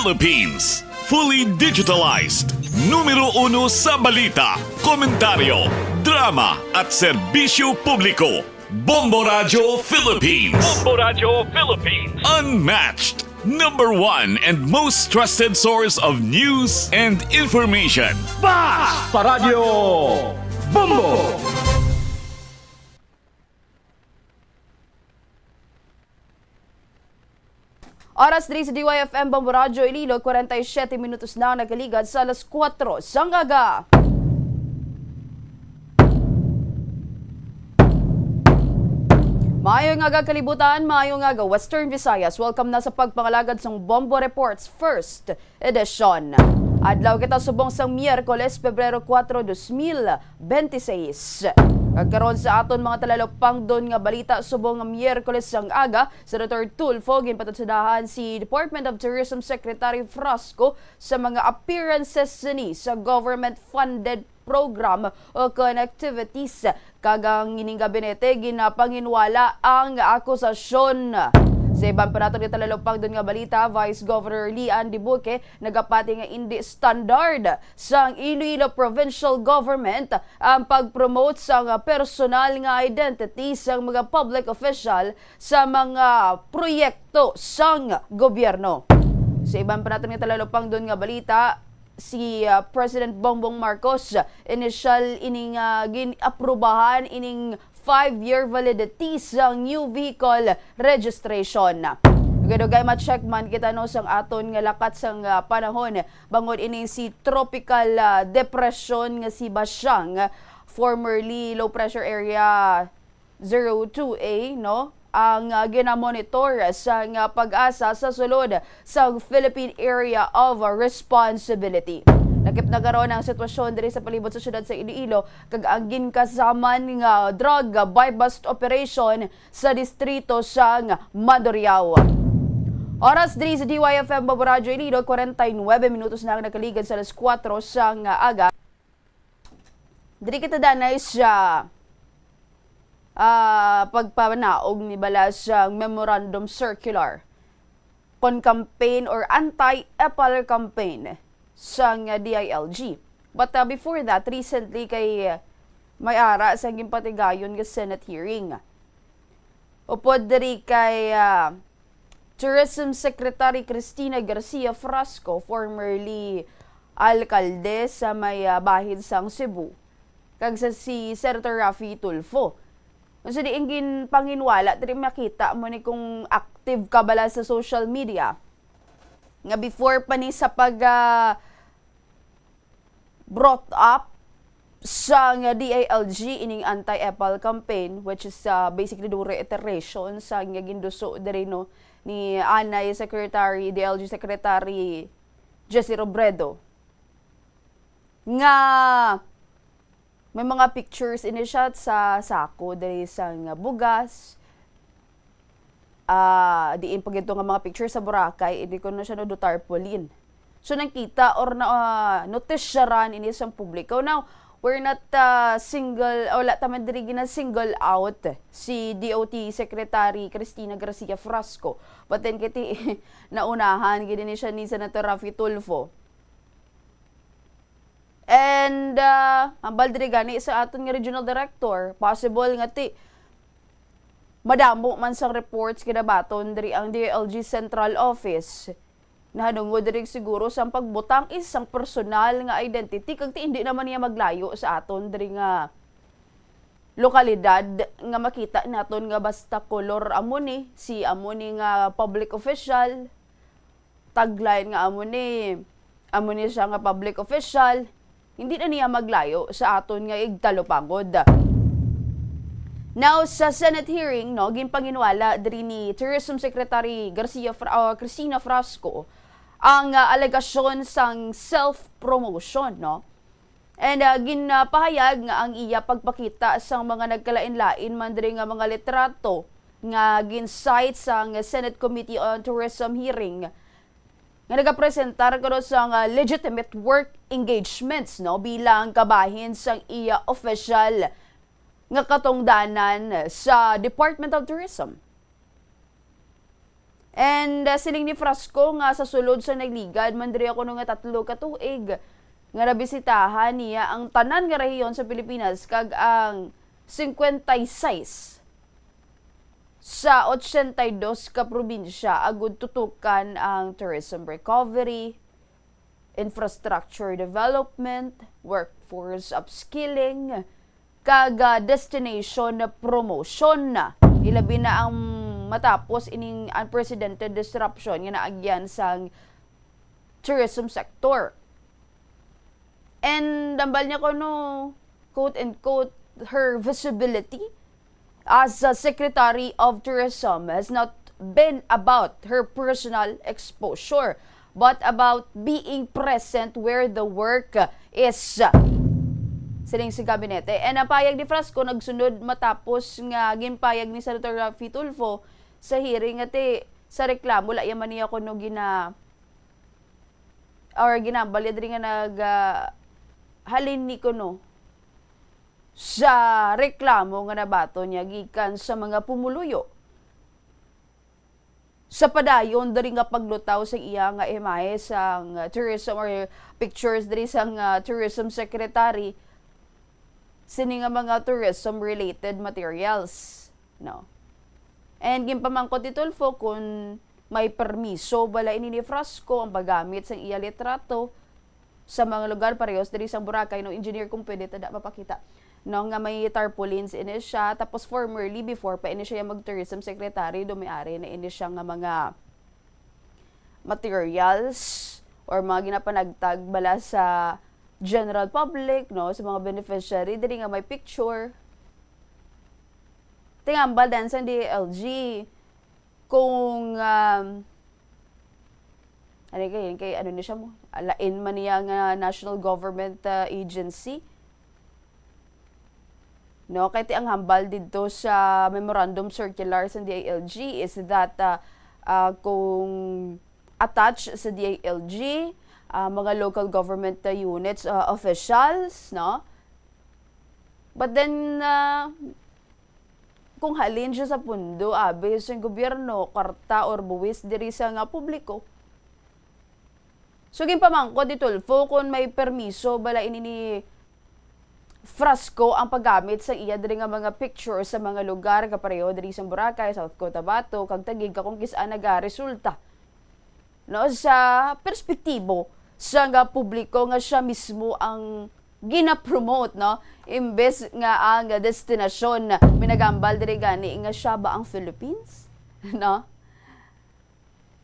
Philippines. Fully digitalized. Numero 1 sa balita, komentaryo, drama at serbisyo publiko. Bombo Radio Philippines. Bombo Radio Philippines. Unmatched. Number 1 and most trusted source of news and information. Basta Radio Bombo. Oras 3 sa DYFM Bombo Radio Iloilo, 47 minutos na nagaligad sa alas 4 sa ngaga. Maayong nga kalibutan, maayong nga Western Visayas. Welcome na sa pagpangalagad sang Bombo Reports First Edition. Adlaw kita subong sang Miyerkules, Pebrero 4, 2026. Kagkaroon sa aton mga talalopang doon nga balita subong nga Miyerkules sang aga, Senator Tulfo ginpatudsadahan si Department of Tourism Secretary Frasco sa mga appearances ni sa government-funded program o connectivities. Kagang ining gabinete ginapanginwala ang akusasyon. Sa ibang panatong talalopang doon nga balita, Vice Governor Lian Dibuque nagapati nga hindi standard sa Iloilo Provincial Government ang pag-promote sa personal nga identity sa mga public official sa mga proyekto sang gobyerno. Sa ibang panatong talalopang doon nga balita, si President Bongbong Marcos initial ining gin-aprobahan ining 5-year validity sa new vehicle registration. Gadugay ma-check man kita no sang aton nga lakat sang panahon bangod ining si tropical depression nga si Basyang, formerly low pressure area 02A, no? Ang ginamonitor sa pag-asa sa sulod sa Philippine Area of Responsibility. Nakip na karon ang sitwasyon diri sa palibot sa syudad sa Iloilo kag ang ginkasaman nga drug buy-bust operation sa distrito sa Maduriao. Oras diri sa DYFM Bombo Radio Iloilo, 49 minutos na ang nakaligad sa alas 4 sa aga. Diri kita danay sa pagpanaog ni bala sa memorandum circular kon campaign or anti-EPAL campaign sa DILG. But before that, recently kay may ara sa gimpatigayon nga Senate hearing. Upod diri kay Tourism Secretary Cristina Garcia Frasco, formerly alkalde sa may bahid sang Cebu, kag sa si Senator Raffy Tulfo. So di ingin panginwala, diri makita mo ni kung active ka bala sa social media. Nga before pa ni sa pag brought up sa DILG ining anti-EPAL campaign, which is basically the reiteration sa ginduso diri no ni Anay Secretary, DILG Secretary Jessie Robredo. Nga may mga pictures ini shot sa sako diri sa bugas. Diin pag ito nga mga pictures sa Boracay, hindi ko na siya no do tarpaulin. So nakita or na notice siya ran ini sa publiko. Now, we're not single, o wala taman diri gina single out si DOT Secretary Cristina Garcia Frasco. But then kiti naunahan gid ni siya ni Senator Raffy Tulfo. And ambal diri gani sa aton nga regional director, possible nga ti madamo man sang reports kinabaton diri ang DILG Central Office. Nahanungod diri siguro sa pagbutang isang personal nga identity kag ti hindi naman niya maglayo sa aton diri nga lokalidad nga makita naton nga basta kolor amo ni si amo ni nga public official, tagline nga amo ni siya nga public official, hindi na niya maglayo sa aton nga igtalopagod. Now, sa Senate hearing, no, ginpanginwala diri ni Tourism Secretary Cristina Frasco ang alegasyon sang self-promotion, no? And ginpahayag nga ang iya pagpakita sang mga nagkalain-lain man diri nga mga litrato nga gin-cite sang Senate Committee on Tourism hearing nga nagapresentar kuno sang legitimate work engagements, no, bilang kabahin sang iya official nga katungdanan sa Department of Tourism. And siling ni Frasco nga sa sulod sa nagligad man diri ako nga 3 ka tuig nga nabisitahan niya ang tanan nga rehiyon sa Pilipinas kag ang 56 sa 82 ka probinsya agud tutukan ang tourism recovery, infrastructure development, workforce upskilling, kag destination promotion na. Ilabi na ang matapos ining unprecedented disruption nga naagyan sa tourism sector. And dambal niya ko no, quote and quote, her visibility as a Secretary of Tourism has not been about her personal exposure, but about being present where the work is. Siling si Gabinete. And ang payag ni Frasco nagsunod matapos nga ginpayag ni Senator Raffy Tulfo sa hearing ati sa reklamo la yaman niya kuno ginambal yadri nga halin ni kuno sa reklamo nga nabato niya gikan sa mga pumuluyo sa padayon diri nga paglutaw sa iya nga imahe sang tourism or pictures diri sang tourism secretary sini nga mga tourism related materials, no. And gimpamangkot ni Tulfo kung may permiso bala ini ni Frasco ang paggamit sa iya litrato sa mga lugar parehos diri sa Boracay, no. Engineer kung pwede tada mapakita, no, nga may tarpaulins ini siya, tapos formerly before pa ini siya mag-tourism secretary, dumiari na ini siya nga mga materials or mga ginapanagtag bala sa general public, no, sa mga beneficiary diri nga may picture. Tingambal dan sa DLG kung kay ano ni siya mo, alain man niya nga national government agency. No, kay ti ang hambal didto sa memorandum circular sa DILG is that kung attached sa DILG mga local government units, officials, no? But then, kung halin siya sa pundo, abis yung gobyerno, karta or buwis, diri sa nga publiko. So, ginpamangko di Tulfo, kung may permiso, bala ini ni Frasco ang paggamit sa iya diri nga mga pictures sa mga lugar kapareho diri sa Boracay, South Cotabato, kag Taguig, kung kisaan nagaresulta. No, sa perspektibo sa nga publiko nga siya mismo ang gina-promote, no, imbes nga ang destinasyon na minagambal diri gani nga siya ba ang Philippines, no.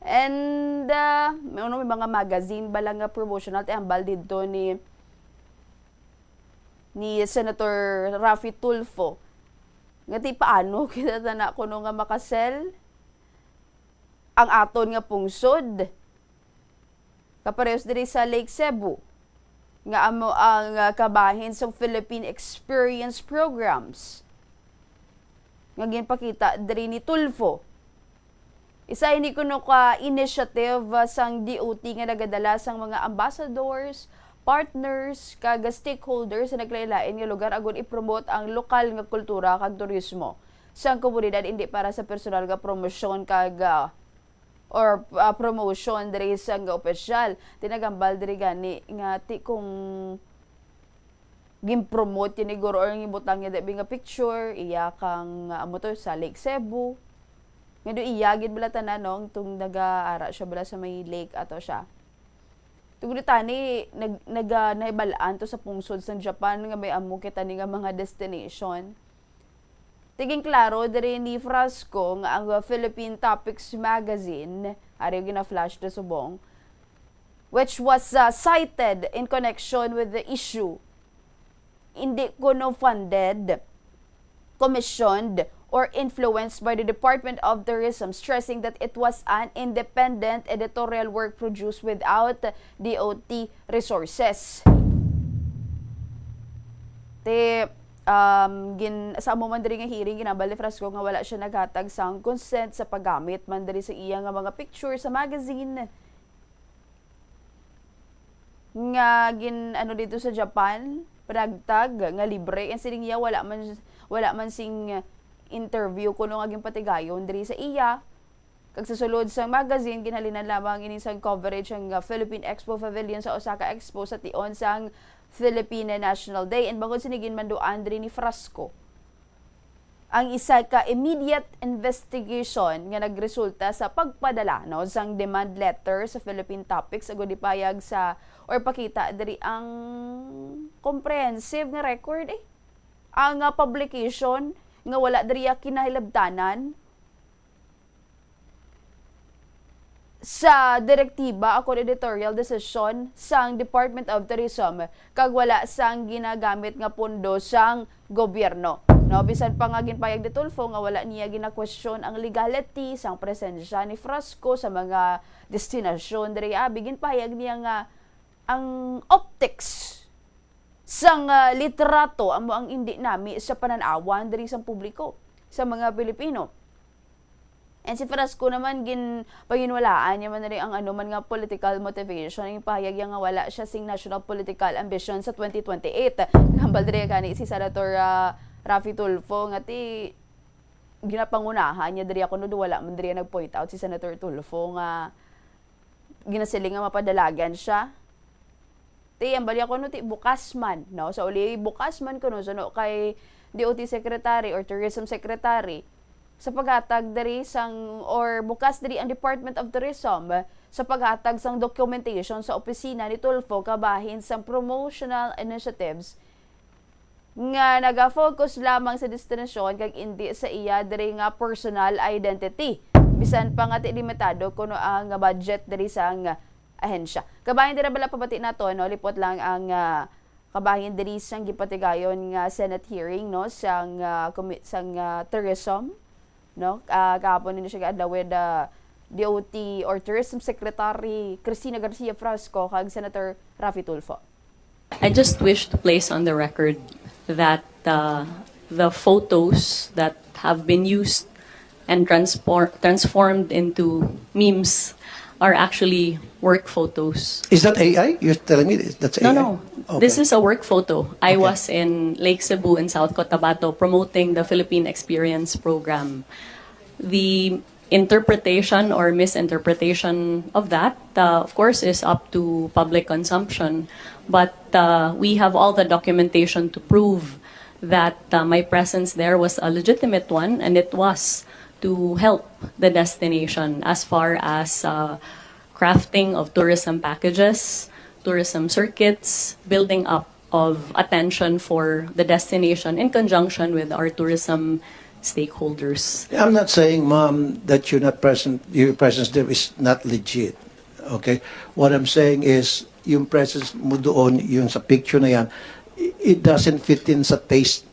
And may mga magazine bala nga promotional ti ambal didto ni Senator Raffy Tulfo nga ti paano kita na kuno nga makasel ang aton nga pungsod kaparehos diri sa Lake Cebu nga amo ang kabahin sa Philippine Experience Programs nga ginpakita diri ni Tulfo. Isa ini kuno ka initiative sang DOT nga nagadala sang mga ambassadors, partners, kag stakeholders sa naglaylain nga lugar agon i-promote ang lokal nga kultura kag turismo sa komunidad, hindi para sa personal nga promosyon kag or promotion diri sa nga opisyal. Tinagambal diri gani nga ti kung gimpromote ni guro or gibutang niya dabi nga picture iya kang amo to sa Lake Cebu nga do iyagid bala tanan tung nagaara siya bala sa may lake ato siya. Tugod tani naibalaan to sa pungsod sa Japan nga may amo kita ni nga mga destination. Tiging klaro diri ni Frasco nga ang Philippine Topics magazine ari gina-flash to subong, which was cited in connection with the issue, hindi kuno funded, commissioned, or influenced by the Department of Tourism, stressing that it was an independent editorial work produced without DOT resources. Sa amo man diri nga hearing ginabal ni Frasco nga wala siya naghatag sang consent sa paggamit man diri sa iya nga mga picture sa magazine nga dito sa Japan, panagtag nga libre, and sining iya wala man sing interview kuno nga ginpatigayon diri sa iya Kag sa sulod sa magazine, ginhalinan lamang inisang coverage ang Philippine Expo Pavilion sa Osaka Expo sa tion sang Philippine National Day. And bangod sinigin man do Andre ni Frasco, ang isa ka immediate investigation nga nagresulta sa pagpadala sang demand letter sa Philippine Topics agud ipayag sa or pakita diri ang comprehensive nga record ang publication nga wala diri kinahilabtanan sa direktiba ako editorial decision sang Department of Tourism kag wala sang ginagamit nga pondo sang gobyerno. No, bisan pa nga ginpayag ni Tulfo nga wala niya gina-question ang legality sang presensya ni Frasco sa mga destinasyon diri bigin payag niya nga ang optics sang litrato amo ang indi nami sa pananawan diri sang publiko sa mga Pilipino. And si Frasco naman paginwalaan niya man rin ang anuman nga political motivation ang pahayag nga wala siya sing national political ambition sa 2028. Hambal diri kani si Senator Raffy Tulfo nga ti ginapangunahan niya diri ako no wala man diri nag-point out si Senator Tulfo nga ginasiling nga mapadalagan siya. Ti ang bali ako no ti bukas man no so uli bukas man kuno so no kay DOT Secretary or Tourism Secretary sa paghatag diri sang or bukas diri ang Department of Tourism sa paghatag sang documentation sa opisina ni Tulfo kabahin sang promotional initiatives nga naga-focus lamang sa destinasyon kag hindi sa iya diri nga personal identity. Bisan pa nga ti limitado kuno ang budget diri sang ahensya. Kabahin diri bala pabati nato no lipot lang ang kabahin diri sang gipatigayon nga Senate hearing no sang tourism no kahapon ni siya adlaw with DOT or Tourism Secretary Cristina Garcia Frasco kag Senator Raffy Tulfo. I just wish to place on the record that the photos that have been used and transformed into memes are actually work photos. Is that AI? You're telling me that's AI? No. Okay. This is a work photo. I was in Lake Cebu in South Cotabato promoting the Philippine Experience Program. The interpretation or misinterpretation of that, of course, is up to public consumption. But we have all the documentation to prove that my presence there was a legitimate one, and it was to help the destination as far as crafting of tourism packages, tourism circuits, building up of attention for the destination in conjunction with our tourism stakeholders. I'm not saying, Mom, that you're not present. Your presence there is not legit. Okay? What I'm saying is, yung presence mo doon, yung sa picture na yan, it doesn't fit in sa taste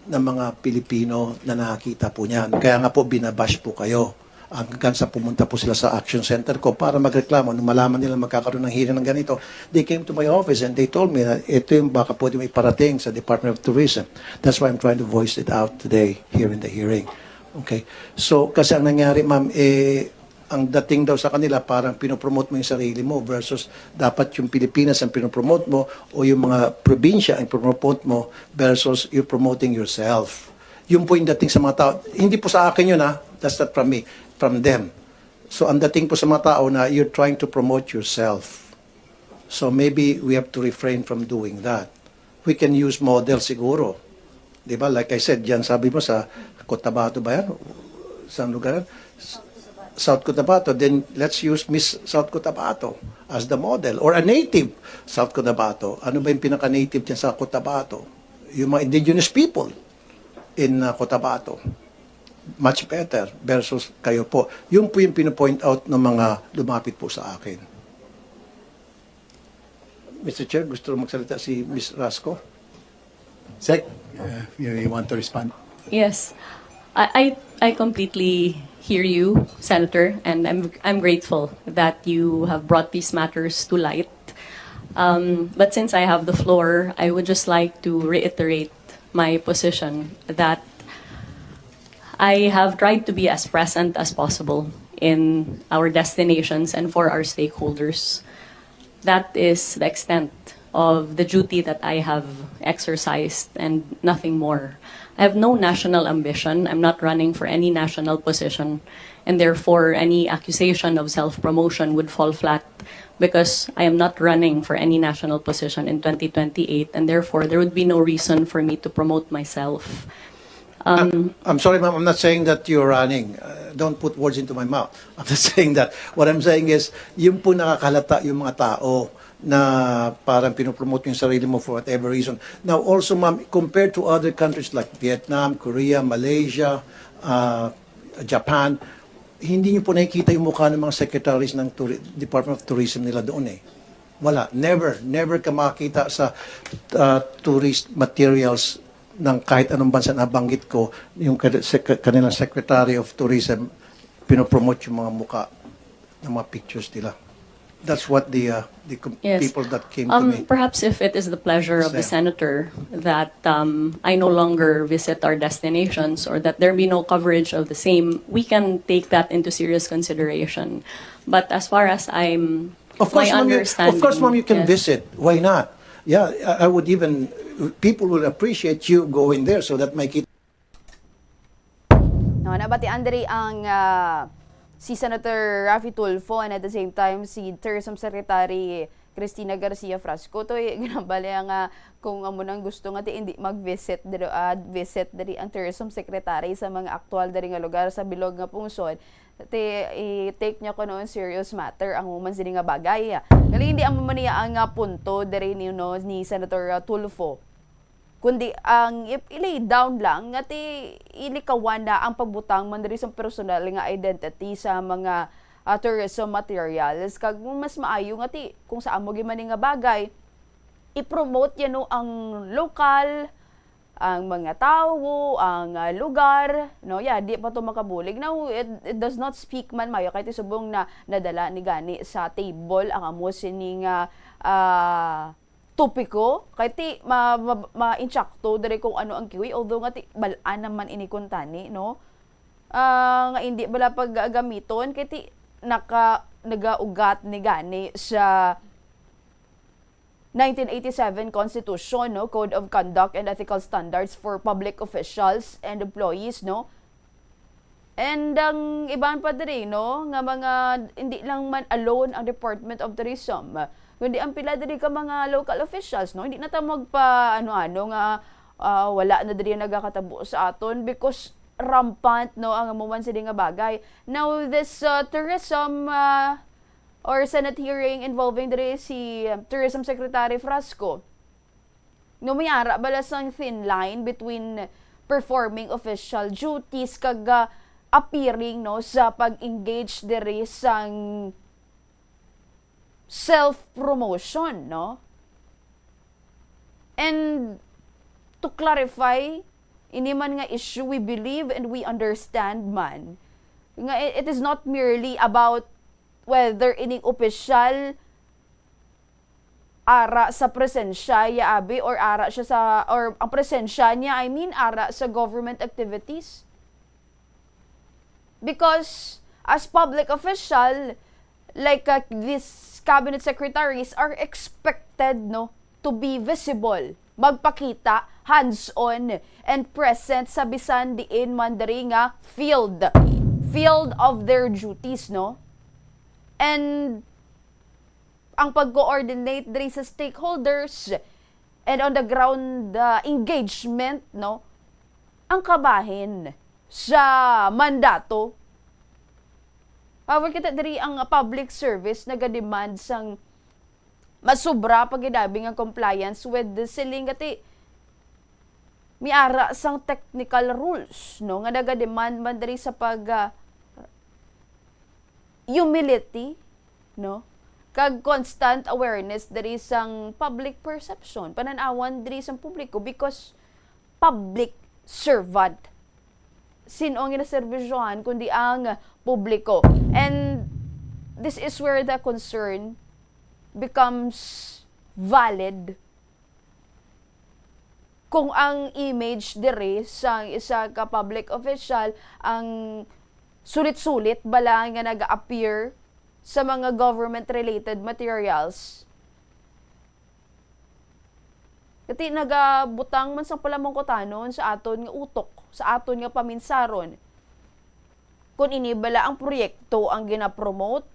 ng mga Pilipino na nakakita po niyan. Kaya nga po, binabash po kayo. Hanggang sa pumunta po sila sa Action Center ko para magreklamo. Nung malaman nila magkakaroon ng hearing ng ganito, they came to my office and they told me na ito yung baka pwede may parating sa Department of Tourism. That's why I'm trying to voice it out today here in the hearing. Okay? So, kasi ang nangyari, ma'am, ang dating daw sa kanila parang pinopromote mo yung sarili mo versus dapat yung Pilipinas ang pinopromote mo o yung mga probinsya ang pinopromote mo versus you're promoting yourself. Yun po yung dating sa mga tao. Hindi po sa akin yun, ha? That's not from me. From them. So, ang dating po sa mga tao na you're trying to promote yourself. So, maybe we have to refrain from doing that. We can use model siguro. Diba? Like I said, dyan sabi mo sa Cotabato ba yan? Saan lugar yan? South Cotabato. Then, let's use Miss South Cotabato as the model. Or a native South Cotabato. Ano ba yung pinaka-native dyan sa Cotabato? Yung mga indigenous people in Cotabato. Much better versus kayo po. Yun po yung pinopoint out ng mga lumapit po sa akin. Mr. Chair, gusto magsalita si Ms. Rasco? Sec, you want to respond? Yes, I completely hear you, Senator, and I'm grateful that you have brought these matters to light. But since I have the floor, I would just like to reiterate my position that I have tried to be as present as possible in our destinations and for our stakeholders. That is the extent of the duty that I have exercised and nothing more. I have no national ambition. I'm not running for any national position, and therefore any accusation of self-promotion would fall flat because I am not running for any national position in 2028, and therefore there would be no reason for me to promote myself. I'm sorry, ma'am. I'm not saying that you're running. Don't put words into my mouth. I'm not saying that. What I'm saying is, yung po nakakalata yung mga tao na parang pinopromote yung sarili mo for whatever reason. Now, also, ma'am, compared to other countries like Vietnam, Korea, Malaysia, Japan, hindi niyo po nakikita yung mukha ng mga secretaries ng Department of Tourism nila doon eh. Wala. Never ka makakita sa tourist materials ng kahit anong bansa na banggit ko, yung kanilang Secretary of Tourism, pinopromote yung mga muka ng mga pictures nila. That's what the Yes. people that came to me. Perhaps if it is the pleasure of the senator that I no longer visit our destinations or that there be no coverage of the same, we can take that into serious consideration. But as far as Of course, my ma'am, understanding, you can yes. visit. Why not? Yeah, I would even, people will appreciate you going there so that makita. No, nabatian diri ang si Senator Raffy Tulfo and at the same time si Tourism Secretary Cristina Garcia Frasco to ginabali nga kung amo nang gusto nga ti hindi mag-visit visit diri ang Tourism Secretary sa mga aktual diri nga lugar sa bilog nga pungsod i-take niya ko noon serious matter ang human sini nga bagay. Gali hindi ang mamaniya ang punto diri ni Senator Tulfo. Kundi ang i-lay down lang nga ilikawan na ang pagbutang man diri sa personal nga identity sa mga tourism materials kag mas maayo nga kung saan mo gimani nga bagay i-promote yan ang lokal, ang mga tao, ang lugar, no? Yeah, di pa to makabulig. Now, it does not speak man mayo kahit subong na nadala ni gani sa table ang amo sining topiko kahit ma-inchakto diri kung ano ang kiwi although nga balaan naman inikuntani, no? Nga hindi bala paggamiton kahit nagaugat ni gani sa 1987 Constitution, no, Code of Conduct and Ethical Standards for Public Officials and Employees, no. And ang iban pa diri, no, nga mga hindi lang man alone ang Department of Tourism, kundi ang pila diri ka mga local officials, no. Hindi na ta magpa ano-ano nga wala na diri nagakatabo sa aton because rampant, no, ang amuman sila nga bagay. Now this tourism or Senate hearing involving diri si Tourism Secretary Frasco. Numayara bala sang thin line between performing official duties kag appearing, no, sa pag-engage diri sang self-promotion, no? And to clarify, ini man nga issue we believe and we understand man nga it is not merely about whether ining opisyal ara sa presensya ya abi or ara siya sa or ang presensya niya ara sa government activities, because as public official like these cabinet secretaries are expected, no, to be visible, magpakita, hands-on and present sa bisan diin man diri nga field of their duties, no. And ang pag-coordinate diri sa stakeholders and on the ground engagement, no, ang kabahin sa mandato. However, kita diri ang public service naga-demand sang masubra pagidabing ang compliance with the siling gati miara sang technical rules, no, nga naga-demand man diri sa pag humility, no, kag constant awareness diri sang public perception, pananawan diri sang publiko because public servant sino ang ginaserbisyohan kundi ang publiko. And this is where the concern becomes valid kung ang image diri sang isa ka public official ang sulit-sulit bala nga nag-appear sa mga government-related materials Kati nagabutang man sa palamangkotanon sa aton nga utok, sa aton nga paminsaron. Kung inibala ang proyekto ang ginapromote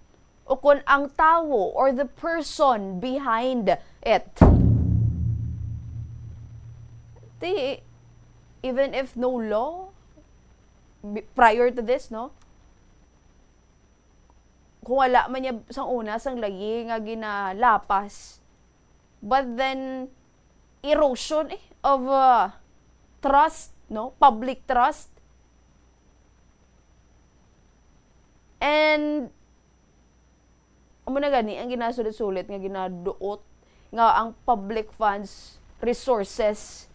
o kung ang tao or the person behind it. Even if no law prior to this, no? Kung wala man niya sang una, sang lagi nga ginalapas. But then, erosion of trust, no? Public trust. And, amo na gani, ang ginasulit-sulit nga ginaduot nga ang public funds, resources,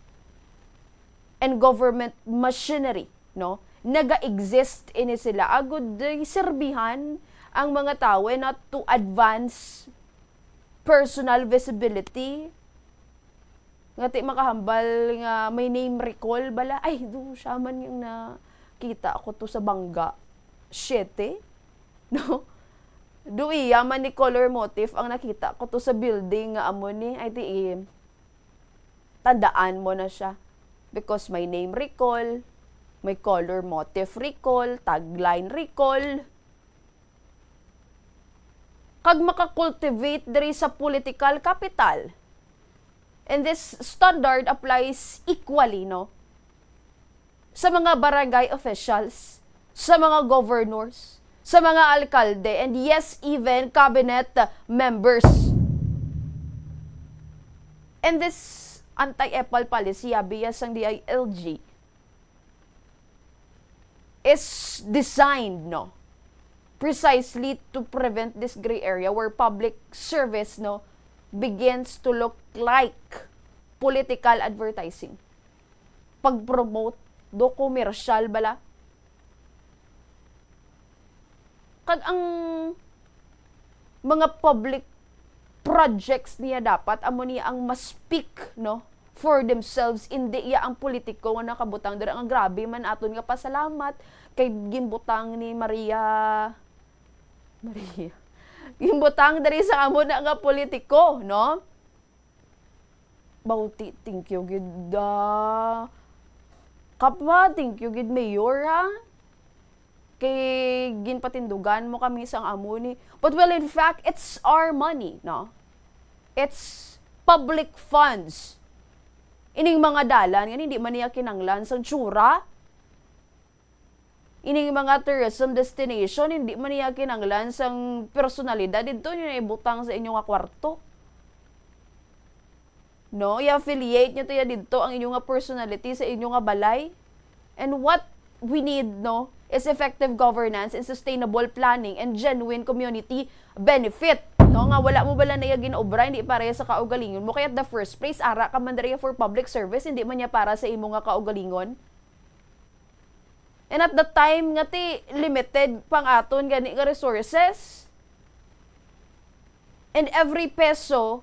and government machinery, no? Naga-exist ini sila. Agud serbihan ang mga tao not to advance personal visibility. Nga ti makahambal nga may name recall bala. Ay, do siya man yung nakita ako to sa bangga. Shit, no? Do yaman ni color motif ang nakita ko to sa building nga amo ni ay ti tandaan mo na siya. Because may name recall, may color motif recall, tagline recall. Kag makakultivate diri sa political capital. And this standard applies equally, no? Sa mga barangay officials, sa mga governors, sa mga alkalde, and yes, even cabinet members. And this anti-EPAL policy, abiyas ang DILG, is designed, no, precisely to prevent this gray area where public service, no, begins to look like political advertising. Pag-promote, do commercial bala. Kag ang mga public projects niya dapat amo niya ang mas-speak, no, for themselves, hindi iya ang politiko nga nakabutang dira. Ang grabe man aton nga pasalamat kay gimbutang ni Maria gimbutang diri sa amo na nga politiko, no? Bauti, thank you gid kapwa, thank you gid mayor, ha? Kay ginpatindugan mo kami sang amo ni. But well, in fact, it's our money, no? It's public funds. Ining mga dalan, yan hindi man niya kinanglan sang tsura. Ining mga tourism destination, hindi man niya kinanglan sang personalidad. Dito nyo na ibutang sa inyong kwarto. No? I-affiliate nyo to ya dito ang inyong personality sa inyong balay. And what we need, no, is effective governance and sustainable planning and genuine community benefit. No, nga wala mo bala na iya ginobra, hindi para sa kaugalingon mo. Kaya at the first place, ara ka man dariya for public service, hindi man niya para sa imo nga kaugalingon. And at the time nga ti limited pang aton gani nga resources. And every peso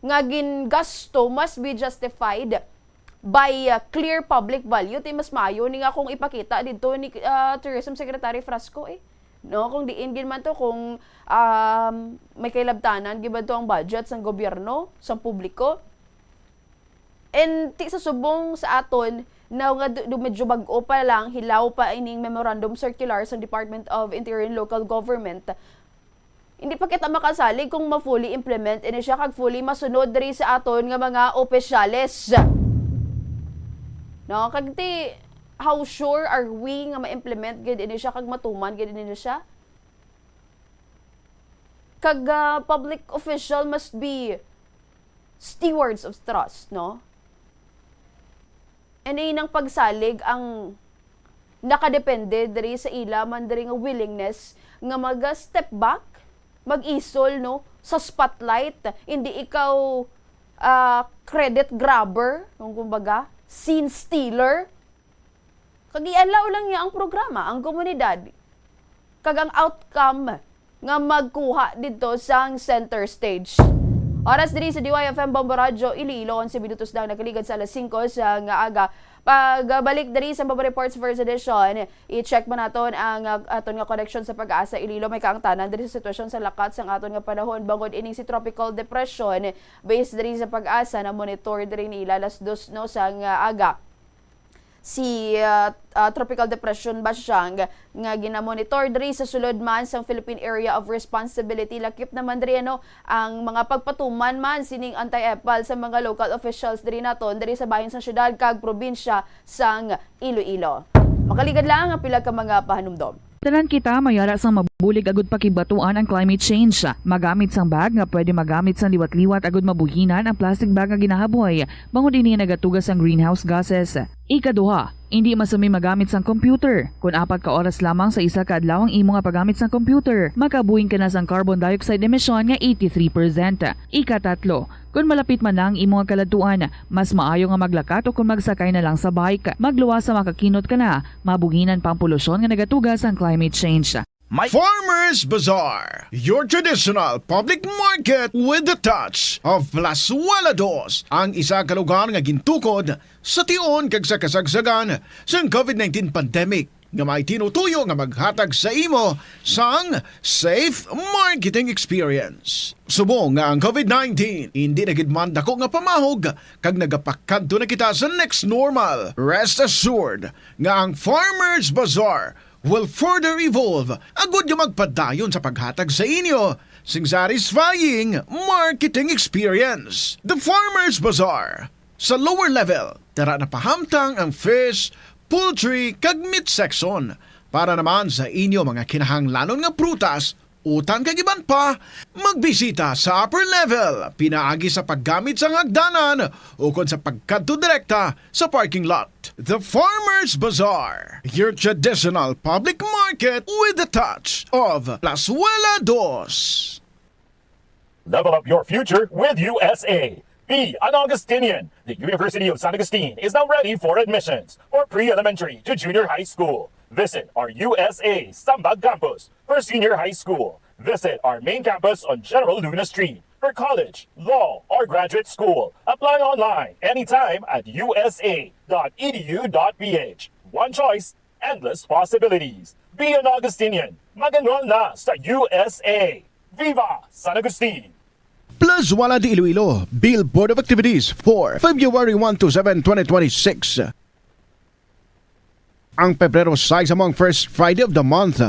nga gingasto must be justified by clear public value. Ti mas maayo ni nga kung ipakita dito ni Tourism Secretary Frasco no, kung diin gin man to kung may kailabtanan giban to ang budget sang gobyerno, sang publiko. And ti sa subong sa aton na nga medyo bag-o pa lang, hilaw pa ining memorandum circular sa Department of Interior and Local Government. Hindi pa kita makasalig kung ma-fully implement ini siya kag fully masunod diri sa aton nga mga opisyales. No, kag ti how sure are we nga ma-implement gid ini siya kag matuman gid ini siya? Kag public official must be stewards of trust, no? And inang pagsalig ang nakadepende diri sa ila man diri nga willingness nga mag-step back, mag-isol, no, sa spotlight. Hindi ikaw credit grabber, kung kumbaga, scene stealer. Kagianlaw lang niya ang programa, ang komunidad. Kag ang outcome nga magkuha dito sa center stage. Oras diri sa DYFM Bombo Radio, Iloilo, 11 minutos lang nakaligad sa alas 5 sa nga aga. Pagbalik diri sa Bamba Reports First Edition, i-check mo naton ang aton nga connection sa Pag-asa Iloilo. May kaangtanan diri sa sitwasyon sa lakat sang aton nga panahon bangod ining si tropical depression based diri sa Pag-asa na monitor diri ni alas 2 no sang aga. Si tropical depression ba siyang nga ginamonitor diri sa sulod man sang Philippine Area of Responsibility. Lakip naman diri ang mga pagpatuman man sining anti-EPAL sa mga local officials diri naton diri sa bahin sa syudad kag probinsya sang Iloilo. Makaligad lang ang pila ka mga pahanumdom. Tanan kita mayara sang mabulig agud pakibatuan ang climate change. Magamit sang bag nga pwede magamit sang liwat-liwat agud mabuhinan ang plastic bag nga ginahaboy bangod ini nagatugas ang greenhouse gases. Ikaduha, hindi masumi magamit sang computer. Kung 4 ka oras lamang sa isa ka adlaw ang imo nga paggamit sang computer, makabuhing ka na sang carbon dioxide emission nga 83%. Ikatatlo, kung malapit man lang imo nga kaladuan, mas maayo nga maglakat o kung magsakay na lang sa bike. Magluwas sa makakinot ka na, mabuhinan pang polusyon nga nagatugas ang climate change. Farmers Bazaar, your traditional public market with the touch of Plazuela Dos, ang isa ka lugar nga gintukod sa tion kag sa kasagsagan sa COVID-19 pandemic nga may tinutuyo nga maghatag sa imo sang safe marketing experience. Subong nga ang COVID-19 hindi nagidman dako nga pamahog kag nagapakadto na kita sa next normal. Rest assured nga ang Farmers Bazaar will further evolve agud yung magpadayon sa paghatag sa inyo sing satisfying marketing experience. The Farmers Bazaar. Sa lower level, tara na pahamtang ang fish, poultry, kag meat section para naman sa inyo mga kinahanglanon nga prutas, utang kag iban pa, magbisita sa upper level, pinaagi sa paggamit sa hagdanan o kon sa pagkadto direkta sa parking lot. The Farmers Bazaar, your traditional public market with the touch of Plazuela Dos. Level up your future with USA. Be an Augustinian. The University of San Agustin is now ready for admissions for pre-elementary to junior high school. Visit our USA Sambag campus. For senior high school, visit our main campus on General Luna Street. For college, law, or graduate school, apply online anytime at usa.edu.ph. One choice, endless possibilities. Be an Augustinian. Mag-enroll na sa USA. Viva San Agustin! Plazuela de Iloilo, Billboard of Activities for February 1 to 7, 2026. Ang Pebrero 6 among first Friday of the month.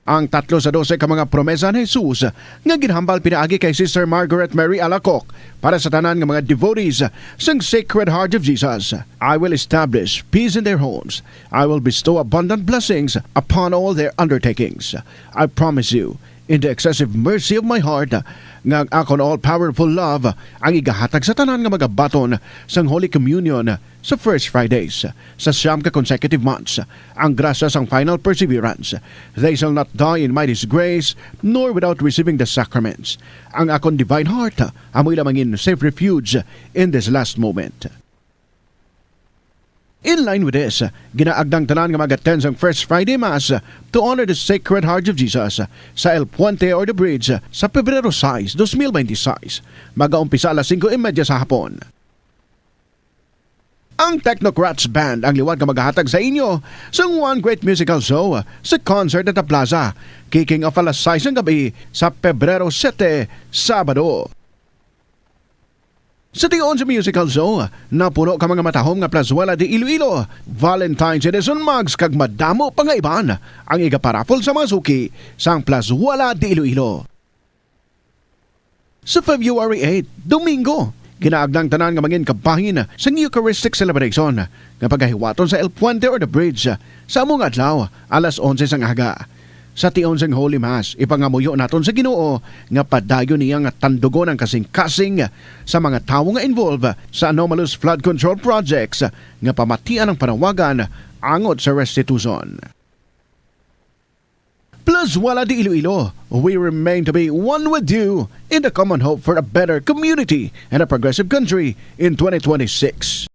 Ang 3 sa 12 ka mga promesa ni Jesus nga ginhambal pinaagi kay Sister Margaret Mary Alacoc para sa tanan nga mga devotees sang Sacred Heart of Jesus. I will establish peace in their homes. I will bestow abundant blessings upon all their undertakings. I promise you, in the excessive mercy of my heart, nga akon all-powerful love ang igahatag sa tanan nga magabaton sang Holy Communion sa First Fridays sa 9 ka consecutive months. Ang grasya sang final perseverance. They shall not die in my disgrace, nor without receiving the sacraments. Ang akon divine heart amoy lamangin safe refuge in this last moment. In line with this, ginaagdang tanan nga mag-attend ang First Friday Mass to honor the Sacred Heart of Jesus sa El Puente or the Bridge sa Pebrero 6, 2026. Mag-aumpisa alas 5:30 sa hapon. Ang Technocrats Band ang liwat nga maghahatag sa inyo sa One Great Musical Show sa concert at the Plaza, kicking off alas 6 ng gabi sa Pebrero 7, Sabado. Sa tion sa musical show, napuno ka mga matahom nga Plazuela de Iloilo, Valentine's Edition mugs kag madamo pa nga iban ang igaparapol sa mga suki sang Plazuela de Iloilo. Sa February 8, Domingo, ginaagdang tanan nga mangin kabahin sa Eucharistic celebration nga paghahiwaton sa El Puente or the Bridge sa among adlaw alas 11 sang aga. Sa tion sang Holy Mass, ipangamuyo naton sa Ginoo nga padayon niya nga tandugon ang kasing-kasing sa mga tawo nga involved sa anomalous flood control projects nga pamatian ang panawagan angot sa restitution. Plazuela de Iloilo, we remain to be one with you in the common hope for a better community and a progressive country in 2026.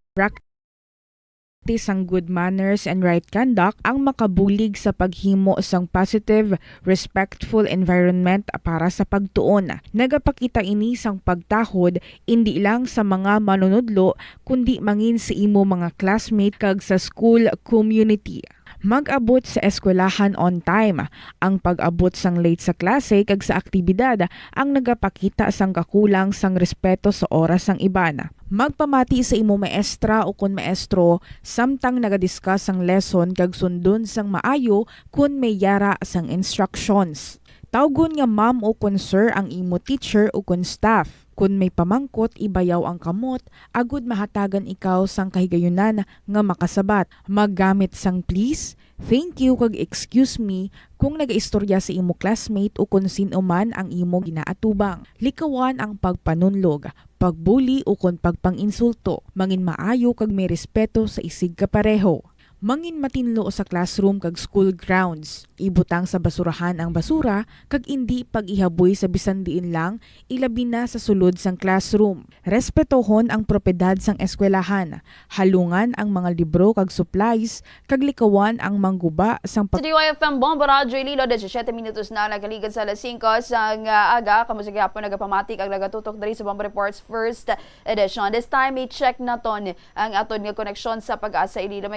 sang good manners and right conduct ang makabulig sa paghimo sang positive, respectful environment para sa pagtuon. Nagapakita ini sang pagtahod hindi lang sa mga manunudlo kundi mangin sa imo mga classmate kag sa school community. Mag-abot sa eskwelahan on time. Ang pag-abot sang late sa klase kag sa aktibidad ang nagapakita sang kakulang sang respeto sa oras sang iban. Magpamati sa imo maestra o kun maestro samtang nagadiscuss sang lesson kag sundon sang maayo kun may yara sang instructions. Tawgon nga ma'am o kun sir ang imo teacher o kun staff. Kun may pamangkot, ibayaw ang kamot, agud mahatagan ikaw sang kahigayunan nga makasabat. Maggamit sang please, thank you kag excuse me kung nagaistorya sa imo classmate o kung sino man ang imo ginaatubang. Likawan ang pagpanunlog, pagbuli o kung pagpanginsulto. Mangin maayo kag may respeto sa isig kapareho. Mangin matinlo sa classroom kag school grounds. Ibutang sa basurahan ang basura kag indi pag-ihaboy sa bisan diin lang ilabi na sa sulod sang classroom. Respetohon ang propiedad sang eskwelahan. Halungan ang mga libro kag supplies kag likawan ang mangguba sang Sa DYFM Bombo Radyo Ililo, 17 minutos na nagaligad sa alas 5 sang aga. Kamusta po nagapamatik ang nagatutok dari sa Bombo Reports First Edition. This time, i-check na ton ang aton nga koneksyon sa Pag-asa Ililo.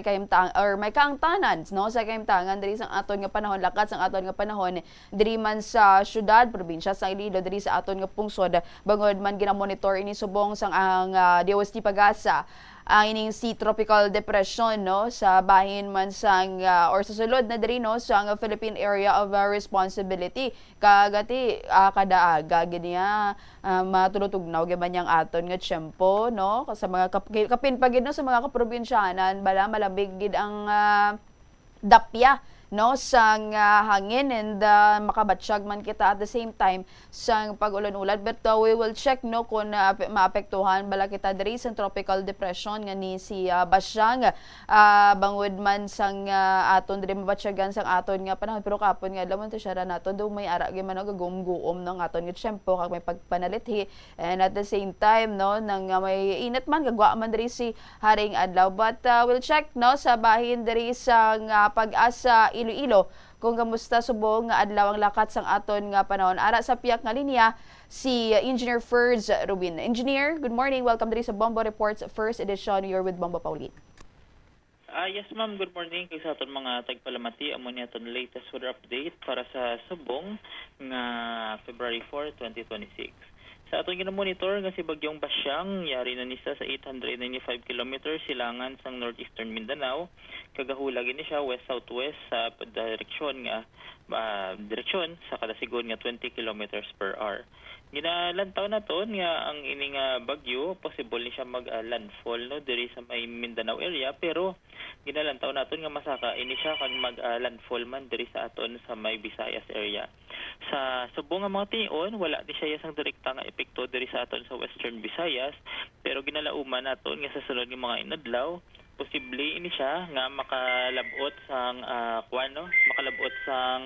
May kaangtanan no sa kahimtangan diri sa aton nga panahon, lakat sang aton nga panahon diri man sa syudad, probinsya sa Iloilo, diri sa aton nga pungsod. Bangod man ginamonitor ini subong sang ang DOST Pag-asa ang ining si tropical depression no sa bahin man sang or sa sulod na diri no sa Philippine Area of Responsibility kagati kada-aga giniya matulutugnaw gyud man yang aton nga tiyempo no sa mga kapin pagid no sa mga kaprobinsyanan bala malabig gid ang dapya no sang hangin and makabatsyag man kita at the same time sang pag-ulan-ulan, but we will check no kung maapektuhan bala kita diri sa tropical depression nga ni si Basyang bangod man sang aton diri mabatsyagan sang aton nga panahon, pero kapon nga lamon to siya nato do may ara gyud man gagum-guom no aton nga tiyempo kag may pagpanalithi, and at the same time no nang may init man gagwa man diri si haring adlaw, but we'll check no sa bahin diri sang Pag-asa Iloilo kung kamusta subong nga adlaw ang lakat sang aton nga panahon. Ara sa piyak nga linya si Engineer Ferds Rubin. Engineer, good morning. Welcome diri sa Bombo Reports First Edition. You're with Bombo Pauline. Yes ma'am, good morning kay sa aton mga tagpalamati. Amo ni aton latest weather update para sa subong nga February 4, 2026. Sa atong gina-monitor nga si Bagyong Basyang, yari na nisa sa 895 km silangan sang northeastern Mindanao. Kagahulag ni siya west-southwest sa direksyon direksyon sa kada sigon nga 20 km per hour. Ginalantaw na to nga ang ining bagyo possible ni siya mag-landfall no diri sa may Mindanao area, pero ginalantaw naton nga masaka ini siya kag mag-landfall man diri sa aton sa may Visayas area. Sa subong nga mga tion wala di siya sang direkta nga epekto diri sa aton sa Western Visayas, pero ginalauman naton nga sa sunod nga mga inadlaw posible ini siya nga makalabot sang makalabot sang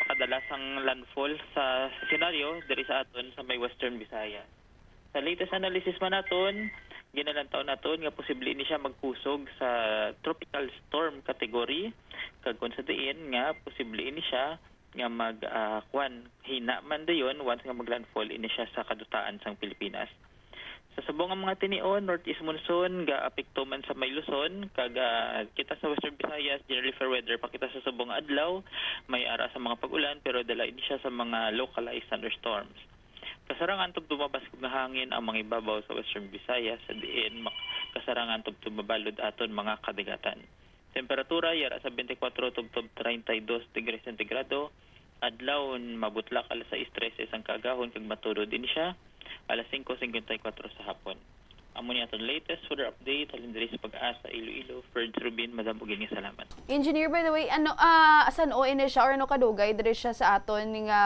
makadala sang landfall sa senaryo diri sa aton sa may Western Visayas. Sa latest analysis man naton, ginalantaw naton nga posible ni siya magkusog sa tropical storm category, kag kun sa diin nga posible ni siya nga hina man dayon once nga maglandfall ini siya sa kadutaan sang Pilipinas. Sa subong nga mga tinion, northeast monsoon ga apekto man sa may Luzon, kag kita sa Western Visayas generally fair weather pakita sa subong adlaw, may ara sa mga pag-ulan pero dala ini siya sa mga localized thunderstorms. Kasarangan tub tumabas kog nga hangin ang mga ibabaw sa Western Visayas, sa diin kasarangan tub tumabalod aton mga kadagatan. Temperatura yara sa 24 tub 32 degrees centigrado, adlaw mabutlak alas 6:13 ang kagahon kag matulod din siya alas 5:54 sa hapon. Amo ni aton latest weather update halin diri sa Pag-asa Iloilo. Ferds Rubin, madam ug salamat. Engineer, by the way, asan o ini siya or ano kadugay diri siya sa aton nga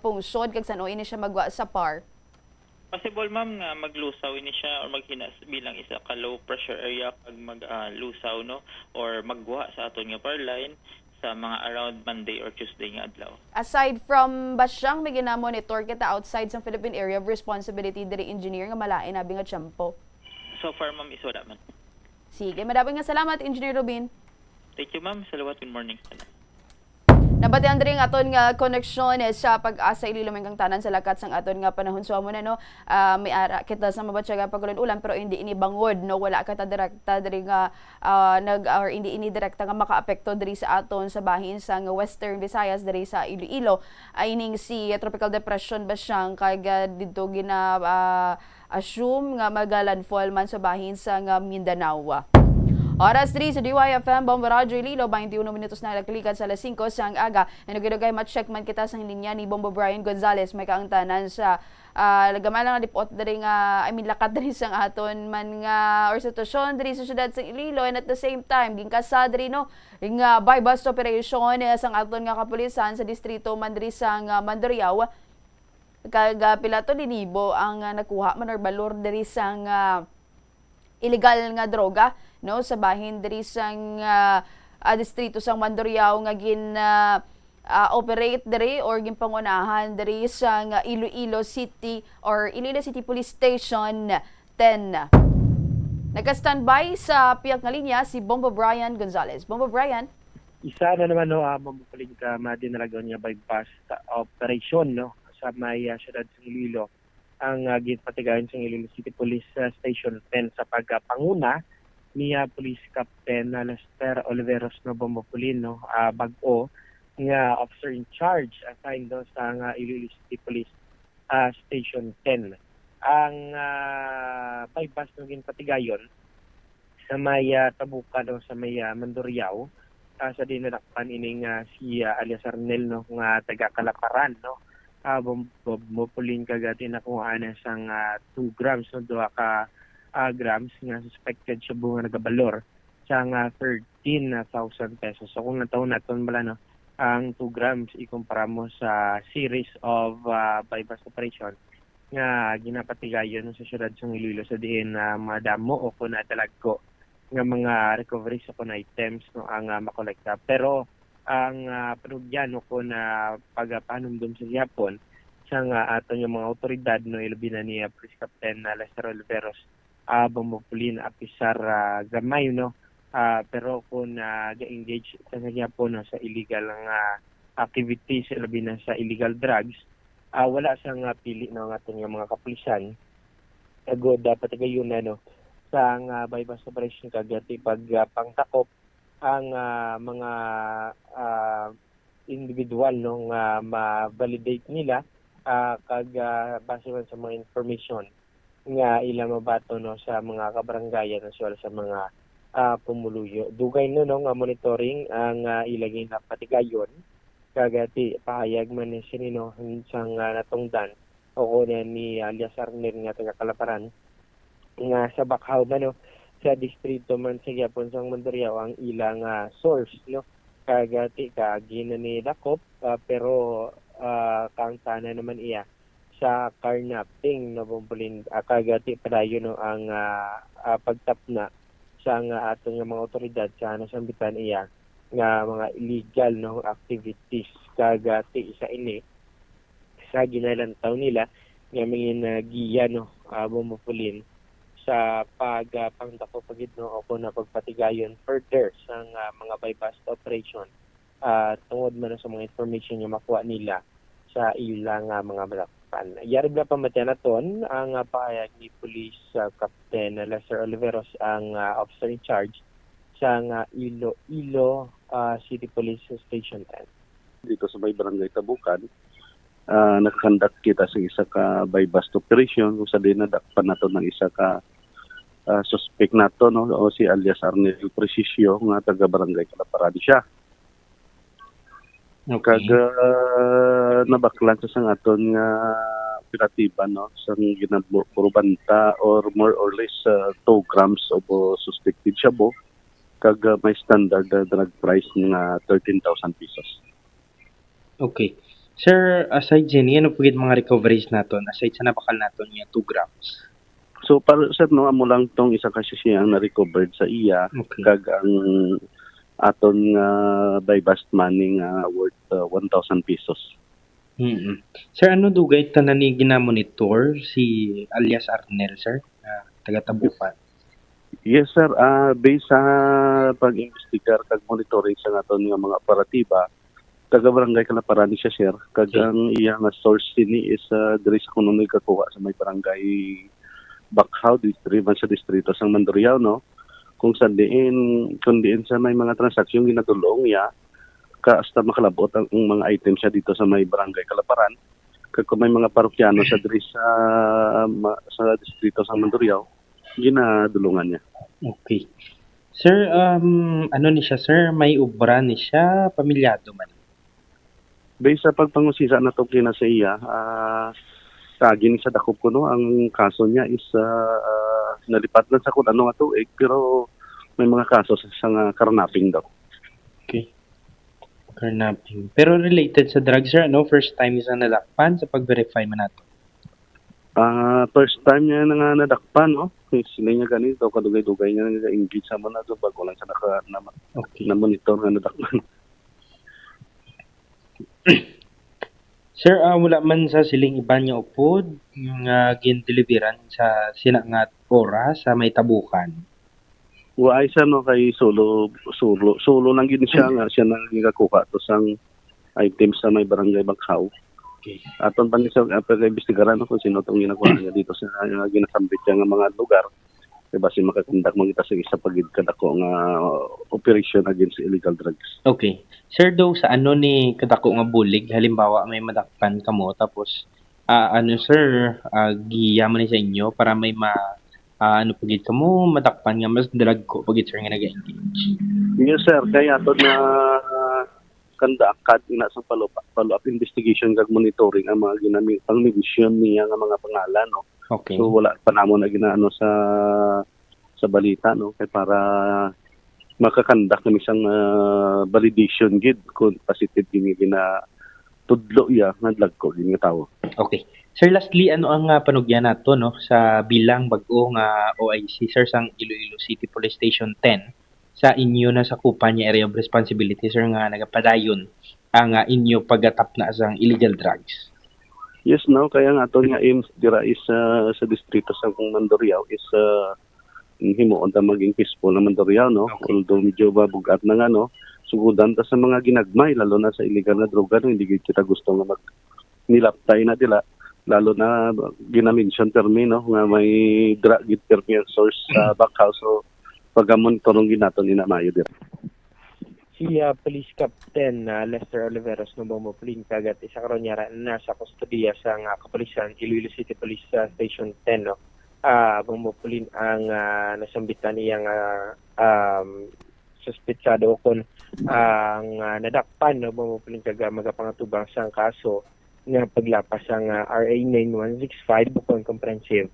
pungsod kag san o ini siya magwa sa PAR? Possible ma'am nga maglusaw ini siya or maghinas bilang isa ka low pressure area kag maglusaw no or magwa sa aton nga PAR line sa mga around Monday or Tuesday nga adlaw. Aside from Basyang, may ginamonitor kita outside sa Philippine Area of Responsibility diri, Engineer, nga malain abi nga tiyempo? So far, ma'am, is wala man. Sige, madami nga salamat, Engineer Robin. Thank you, ma'am. Salamat. Good morning. Nabatian rin aton nga koneksyon sa pag-asa ililumeng kang tanan sa lakat sang aton nga panahon so mo na no may ara kita sa mabatsa nga pagulon ulan pero hindi ini bangod no wala ka ta direkta diri nga nag or hindi ini direkta nga makaapekto diri sa aton sa bahin sa Western Visayas diri sa Iloilo ay ning si tropical depression ba siyang kay didto gina assume nga magalandfall man sa bahin sa Mindanao. Oras 3 sa DYFM, Bombo Radyo Iloilo, 21 minutos na nagkalikan sa alas 5 sa aga. Nagidugay matcheck man kita sa linya ni Bombo Brian Gonzales, may kaangtanan sa gamay lang nga dipot dari nga, lakat dari sang aton man nga or sitwasyon dari sa syudad sa Iloilo and at the same time, gingkasa dari no, nga by bus operation sang aton nga kapulisan sa distrito man diri sang Mandurriao. Kag pilato linibo ang nakuha man or balor dari sang illegal nga droga no sa bahin diri sang distrito sang Mandurriao nga gin operate diri or ginpangunahan diri sang Iloilo City or Iloilo City Police Station 10. Naka-standby sa piyak nga linya si Bombo Brian Gonzales. Bombo Brian. Isa na naman no mamupuling ka madinalagon niya bypass operation no sa may syudad sa Iloilo ang ginpatigayon sa Iloilo City Police Station 10 sa pagpanguna ni Police Captain Lester Oliveros no Bombopolin no bag-o nga officer in charge assigned do sa Iloilo City Police Station 10. Ang bypass no ginpatigayon sa may Tabuka no sa may Mandurriao sa dinadakpan ining si alias Arnel no nga taga Kalaparan no Bombopolin kagati nakuha na sang 2 grams no 2 ka grams nga suspected siya bunga nagabalor sa 13,000 pesos. So kung nataon natin bala no, ang 2 grams ikumpara mo sa series of bypass operation nga ginapatigayon sa syudad sa Iloilo sa diin madamo o kung natalagko nga mga recoveries o kung items no, ang makolekta. Pero ang panugyan o kung pagpanumdum sa Japon sa aton yung mga otoridad no ilabi na ni Police Captain Lester Oliveros Bombopolin apisar gamay no pero kung ga-engage sa Japon no, sa illegal nga activities labi na sa illegal drugs wala sang pili no aton yung mga kapulisan agod dapat gayon na no sa bypass operation kagati pag pangtakop ang mga individual no nga ma-validate nila kag base man sa mga information nga ila mabato no sa mga kabarangayan as well sa mga pumuluyo. Dugay no nga monitoring ang ilagay na patigayon kagati pahayag man ni sinino sang natungdan o kuno ni alias Arnel nga taga Kalaparan nga sa Bakhaw man no sa distrito man sa Japon sang Mandurriao ang ilang source no kagati kagina ni dakop pero kaangtana naman iya sa carnapping no Bombopolin kagati padayon no ang pagtapna sa atong mga otoridad sa nasambitan iya nga mga illegal no activities kagati isa ini sa ginalantaw nila nga mga giya no Bombopolin sa pagpangdako pagid no o kung pagpatigayon further sa mga bypass operation tungod man sa mga information nga makuha nila sa ilang mga malakpan. Yarib na pamatyan naton ang pahayag ni Police Captain Lester Oliveros ang officer in charge sa Iloilo City Police Station 10. Dito sa may barangay Tabukan, nakakandak kita sa isa ka bypass operation kung sa dinadakpan nato ng isa ka suspect nato no o si alias Arnel Precisio nga taga barangay Kalaparan siya. Okay. Kag nabaklan sa sang aton nga operatiba no sa ginaburbanta or more or less 2 grams of suspected shabu kag may standard drug price nga 13,000 pesos. Okay. Sir, aside dyan, ano po mga recoveries naton aside sa nabakal naton nga 2 grams? So para sir no amo lang tong isa ka siya ang na-recovered sa iya okay. Kag ang aton nga bypass money nga worth 1,000 pesos. Mm-hmm. Sir, ano dugay tanan ni ginamonitor si alias Arnel, sir? Taga Tabukan. Yes sir, based sa pag-investigar kag monitoring sa naton nga mga operatiba, taga barangay Kalaparan siya sir. Kag ang iyang source sini is diri sa kuno nagkakuha sa may barangay Bakhaw, distriman sa distrito sang Mandurriao, no? Kung diin sa may mga transaksyon ginadulong ya, hasta makalabot ang mga items siya dito sa may barangay Kalaparan. Kag kung may mga parokyano sa diri sa distrito sang Mandurriao, ginadulungan niya. Okay. Sir, ano ni siya, sir? May ubra ni siya, pamilyado man. Based sa pagpangusisa na to kina sa iya, tagin sa dakop ko no, ang kaso niya is nalipat lang sa kung ano nga tuig, pero may mga kaso sa karnaping daw. Okay. Carnapping. Pero related sa drugs, sir, ano? First time isa nadakpan sa pag-verify man nato. First time niya nga nadakpan, no? Sila niya ganito, kadugay-dugay niya nag-engage sa mga nato bago lang sa na-monitor nga nadakpan. Sir, wala man sa siling iban niya upod yung gin-deliveran sa sinangat oras sa may tabukan. Wa isa no kay solo nang gid siya nga siya nang gikakuha to sang items sa may barangay Bakhaw. Okay. Aton pa ni sa pag-imbestigaran kung sino tong ginakuha niya dito sa ginasambit niya nga mga lugar. Kaya basi makakondak mo kita sa isa pagid kadako nga operation against illegal drugs. Okay. Sir, daw sa ano ni kadako nga bulig, halimbawa may madakpan kamo tapos giyaman ni sa inyo para may pagid kamo madakpan nga mas dalag ko pagid sir nga nag-engage. Yes sir, kaya aton na kandakad ina sa follow-up investigation kag monitoring ang mga ginamit pang negosyon niya nga mga pangalan, no. Okay. So wala pa namon na ginaano sa balita, no, kay para makakandak ng isang validation gid kung positive gini gina tudlo ya nga dagko gini nga tawo. Okay. Sir, lastly, ano ang panugyan nato no sa bilang bag-o nga OIC, sir, sang Iloilo City Police Station 10 sa inyo na sakupan niya area of responsibility, sir, nga nagapadayon ang inyo paggatap na sang illegal drugs? Yes, no, kaya nga aton nga aims dira is sa distrito sa Mandurriao is himuon ta maging peaceful na Mandurriao, no. Okay. Although medyo mabugat na nga, no, sugudan ta sa mga ginagmay lalo na sa illegal na droga, no, hindi kita gusto nga nilaptay na dila lalo na ginamention termino nga may drug terminal source sa Bakhaw, so pag-monitorong ginaton inamayo dira. Si Police Captain Lester Oliveros ng Bomboplin kagat isa karon niya na sa kustodiya sa kapulisan Iloilo City Police Station 10, no. Bomboplin ang nasambitan niyang suspetsado kon ang nadakpan, no, Bomboplin kaga magapangatubang sang kaso nga paglapas ang RA 9165 Bukon Comprehensive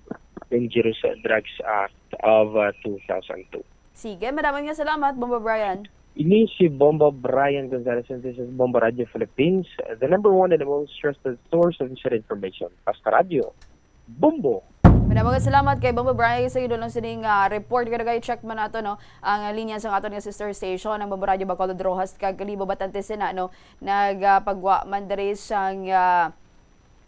Dangerous Drugs Act of 2002. Sige, maraming salamat, Bombo Brian. Ini si Bombo Brian Gonzalez, and this is Bombo Radio Philippines, the number one and the most trusted source of inside information. Basta Radio, Bombo! Maraming salamat kay Bombo Brian sa idol ng sining report. Kada kayo check man nato, no, ang linya sa aton nga sister station ng Bombo Radio Bacolod Rojas kag Kalibo Batante Sena, no, nagpagwa man diri sang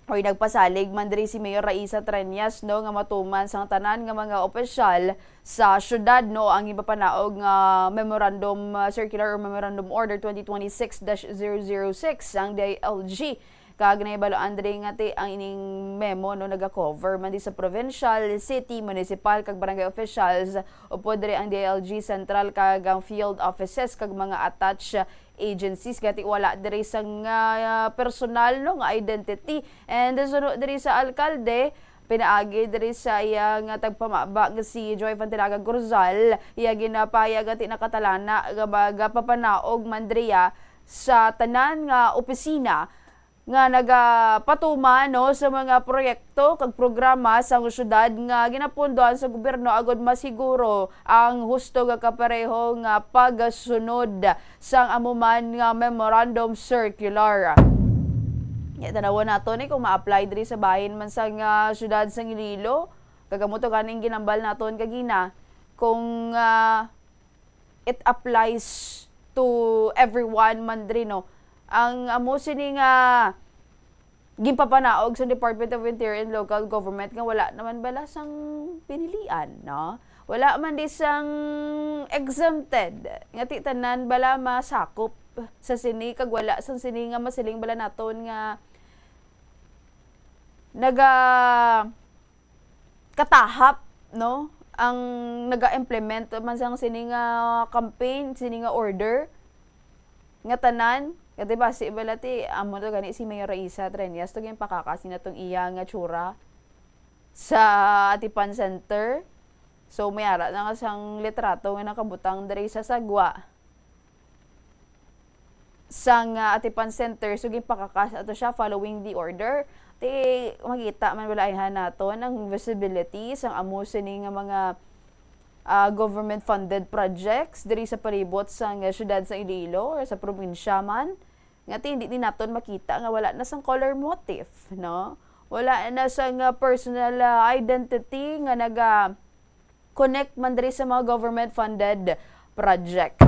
oy nagpasalig man diri si Mayor Raisa Treñas, no, nga matuman sang tanan nga mga opisyal sa syudad, no, ang ipapanaog nga memorandum circular or memorandum order 2026-006 ang DILG kag naibaloan diri nga ti ang ining memo, no, naga-cover man di sa provincial, city, municipal kag barangay officials upod diri ang DILG central kag ang field offices kag mga attached agencies gati wala diri sang personal, no, nga identity. And sunod diri sa alkalde pinaagi diri sa iyang tagpamaba nga si Joy Fantilaga Gorzal, iya ginapayag ati nakatalana nga papanaog mandriya sa tanan nga opisina nga nagapatuman, no, sa mga proyekto kag programa sa syudad nga ginapundoan sa gobyerno agod masiguro ang husto nga kapareho nga pagsunod sang amuman nga memorandum circular. Tanawon nato ni kung ma-apply diri sa bahin man sa syudad sang Iloilo, kagamuto kaning ginambal naton kagina kung it applies to everyone man diri, no. Ang amo sini nga ginpapanaog sa Department of Interior and Local Government nga wala naman balasang pinilian, no? wala man di sang exempted nga ti tanan bala masakop sa sini kag wala sang sini nga masiling bala naton nga naga katahap no ang naga-implement man sang sini nga campaign, sini nga order nga tanan kasi ba si balati amo to gani si Mayor Raisa Trenyas to gyud pakakasin natong iya nga tsura sa Atipan Center. So may ara na nga sang litrato nga nakabutang diri sa sagwa sang Atipan Center. So gyud pakakas ato siya following the order. Ti makita man walaihan naton ang visibility sang amo sini nga mga government funded projects diri sa palibot sang syudad sa Iloilo or sa probinsya man nga hindi din naton makita nga wala na sang color motif no, wala na sang personal identity nga naga connect man diri sa mga government funded project.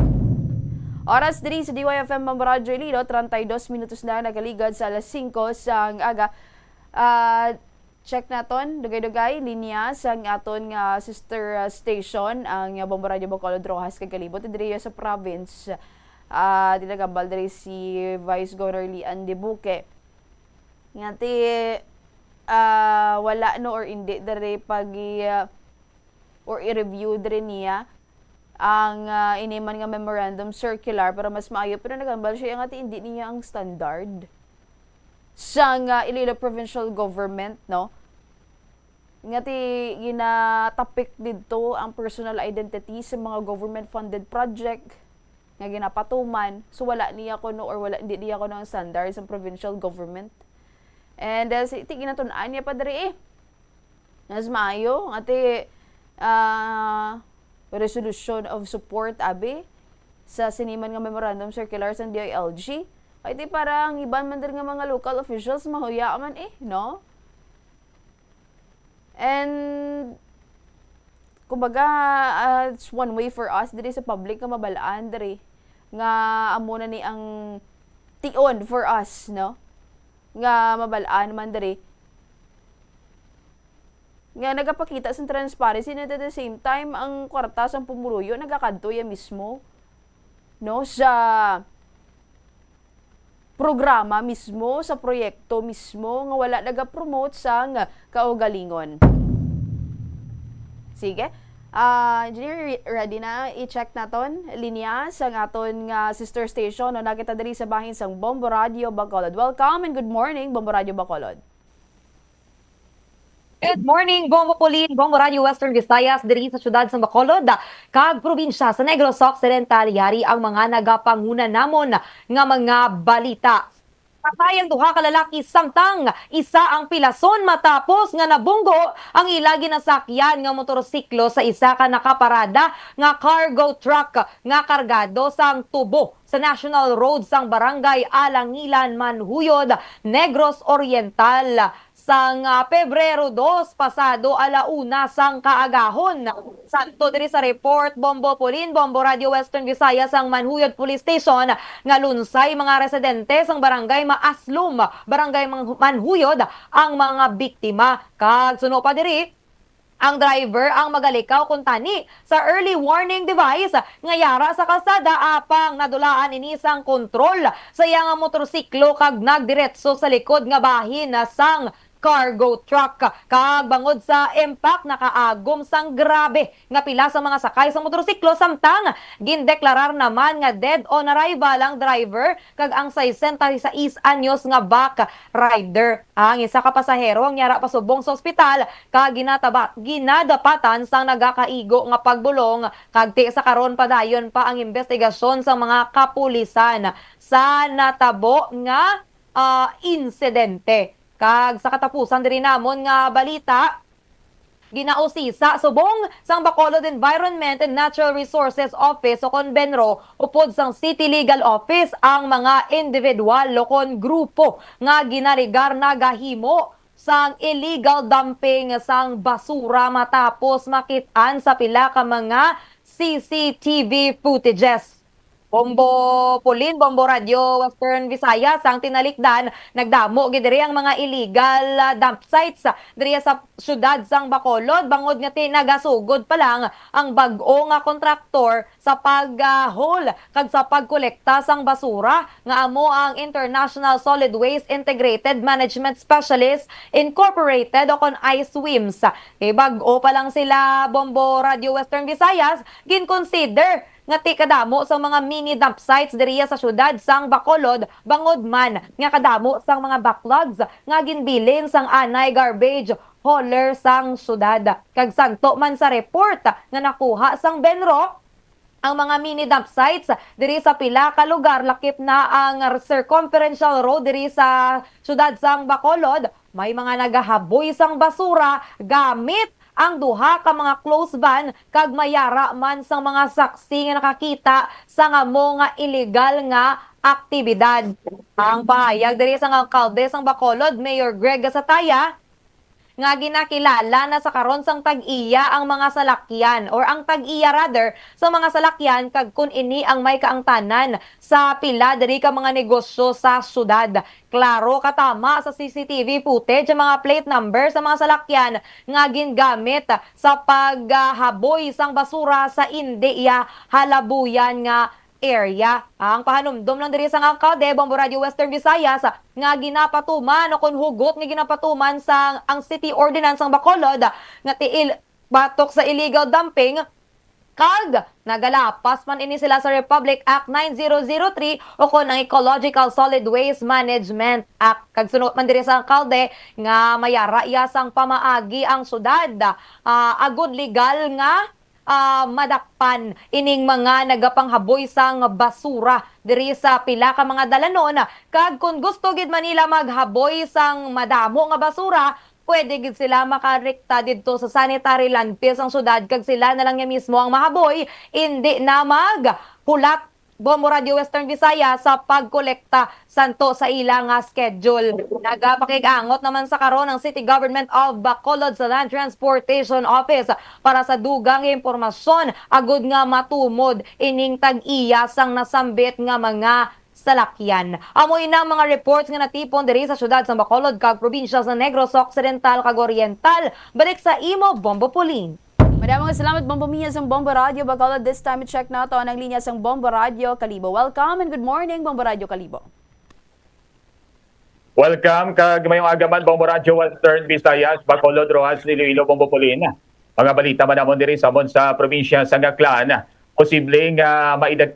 Oras diri sa DYFM Mambaradyo Iloilo, 32 minutos na nagaligad sa alas 5 sang aga. Check naton dugay-dugay linya sang aton nga sister station ang Bomboradyo Bacolod Rojas kag kalibot diri sa province. Tinagambal diri si Vice Governor Lian de Buque. Ngati wala no or hindi diri pag or i-review diri niya ang iniman nga memorandum circular para mas maayo pero nagambal siya ngati hindi niya ang standard sa Iloilo Provincial Government, no? Ngati ginatapik dito ang personal identity sa mga government-funded project nga ginapatuman. So wala niya ko no or wala hindi niya ko no ang standards ng provincial government. And ginatun-an niya pa diri Nas maayo ngati resolution of support abi sa siniman nga memorandum circular sa DILG. Ay di parang iban man din nga mga local officials mahuya man no? And kumbaga it's one way for us diri sa public nga mabalaan diri nga amo na ni ang tion for us no? Nga mabalaan man diri nga nagapakita sa transparency and at the same time ang kwarta sa pumuruyo nagakadto ya mismo no sa programa mismo, sa proyekto mismo, nga wala naga-promote sa kaugalingon. Sige. Engineer, ready na i-check naton linya sa aton nga sister station no nakita diri sa bahin sang Bomboradyo Bacolod. Welcome and good morning, Bomboradyo Bacolod. Good morning, Bombo Polin, Bombo Radio Western Visayas, diri sa syudad sa Bacolod, kag probinsya sa Negros Occidental, yari ang mga nagapanguna namon nga mga balita. Patay ang duha ka lalaki samtang isa ang pilason matapos nga nabunggo ang ilagi na sakyan nga motorsiklo sa isa ka nakaparada nga cargo truck nga kargado sang tubo sa National Road sang Barangay Alangilan, Manhuyod, Negros Oriental sang Pebrero 2 pasado alauna sang kaagahon. Santo diri sa report Bombo Polin, Bombo Radio Western Visayas sang Manhuyod Police Station nga lunsay mga residente sang Barangay Maaslum, Barangay Manhuyod ang mga biktima. Kag suno pa diri ang driver ang magalikaw kung tani sa early warning device nga yara sa kalsada apang nadulaan ini sang kontrol sa iyang motorsiklo kag nagdiretso sa likod nga bahin sang cargo truck. Kag bangod sa impact nakaagom sang grabe nga pila sa mga sakay sa motorsiklo samtang gindeklarar naman nga dead on arrival ang driver kag ang 66 anyos nga back rider. Ang isa ka pasahero ang yara pasubong sa ospital kag ginadapatan sang nagakaigo nga pagbulong kag ti sa karon padayon pa ang investigasyon sa mga kapulisan sa natabo nga insidente. Kag sa katapusan diri namon nga balita, ginausisa subong sang Bacolod Environment and Natural Resources Office o Conbenro upod sang City Legal Office ang mga individual lokon grupo nga ginarigar nagahimo sang illegal dumping sang basura matapos makit-an sa pila ka mga CCTV footages. Bombo Pulin, Bombo Radio, Western Visayas, ang tinalikdan, nagdamo gid diri ang mga illegal dump sites diri sa syudad sang Bacolod, bangod nga nagasugod pa lang ang bag-o nga kontraktor sa pag-haul kag sa pagkolekta sang basura nga amo ang International Solid Waste Integrated Management Specialist Incorporated o kon ISWIMS. Bag-o pa lang sila, Bombo Radio Western Visayas, gin-consider nga ti kadamo sa mga mini dump sites diriya sa syudad sang Bacolod, bangod man nga kadamo sang mga backlogs nga ginbilin sang anay garbage hauler sang syudad. Kag santo man sa report nga nakuha sang Benro, ang mga mini dump sites diri sa pila ka lugar lakip na ang circumferential road diri sa syudad sang Bacolod, may mga nagahaboy sang basura gamit ang duha ka mga close van kag mayara man sang mga saksi nga nakakita sa ngamo nga illegal nga aktibidad. Ang pahayag diri sang alkalde sang Bacolod, Mayor Greg Gasataya, nga ginakilala na sa karon sang tag-iya ang mga salakyan or ang tag-iya rather sa mga salakyan kag kun ini ang may kaangtanan sa pila diri ka mga negosyo sa syudad. Klaro katama sa CCTV footage ang mga plate number sa mga salakyan nga gingamit sa paghaboy sang basura sa India halabuyan nga area. Ang pahanumdom lang diri sa alkalde, Bombo Radio Western Visayas, nga ginapatuman o kung hugot nga ginapatuman sa ang City Ordinance ng Bacolod nga tiil batok sa illegal dumping kag nagalapas man ini sila sa Republic Act 9003 o kon ang Ecological Solid Waste Management Act. Kag sunod man diri sa alkalde nga mayara iya sang pamaagi ang syudad agud legal nga madakpan ining mga nagapanghaboy sang basura diri sa pila ka mga dalanon. Kag kung gusto gid Manila maghaboy sang madamo nga basura, pwede gid sila makarekta didto sa sanitary landfill sang syudad kag sila na lang niya mismo ang mahaboy, hindi na maghulat Bombo Radio Western Visayas sa pagkolekta santo sa ilang schedule. Nagapakig-angot naman sa karon ng City Government of Bacolod sa Land Transportation Office para sa dugang impormasyon agud nga matumod ining tag-iya sang nasambit nga mga salakyan. Amoy na mga reports nga natipon diri sa syudad sa Bacolod kag probinsya sa Negros Occidental kag Oriental. Balik sa imo, Bombo Pulin. Maraming salamat, Bombo Mia sa Bombo Radio Bacolod. This time, check na ito ang linya sa Bombo Radio Kalibo. Welcome and good morning, Bombo Radio Kalibo. Welcome kag mayong agaman, Bombo Radio Western Visayas, Bacolod, Rojas, Iloilo, Bombo Pulin. Mga balita man namon diri sa probinsya sa Ngaklan, posibleng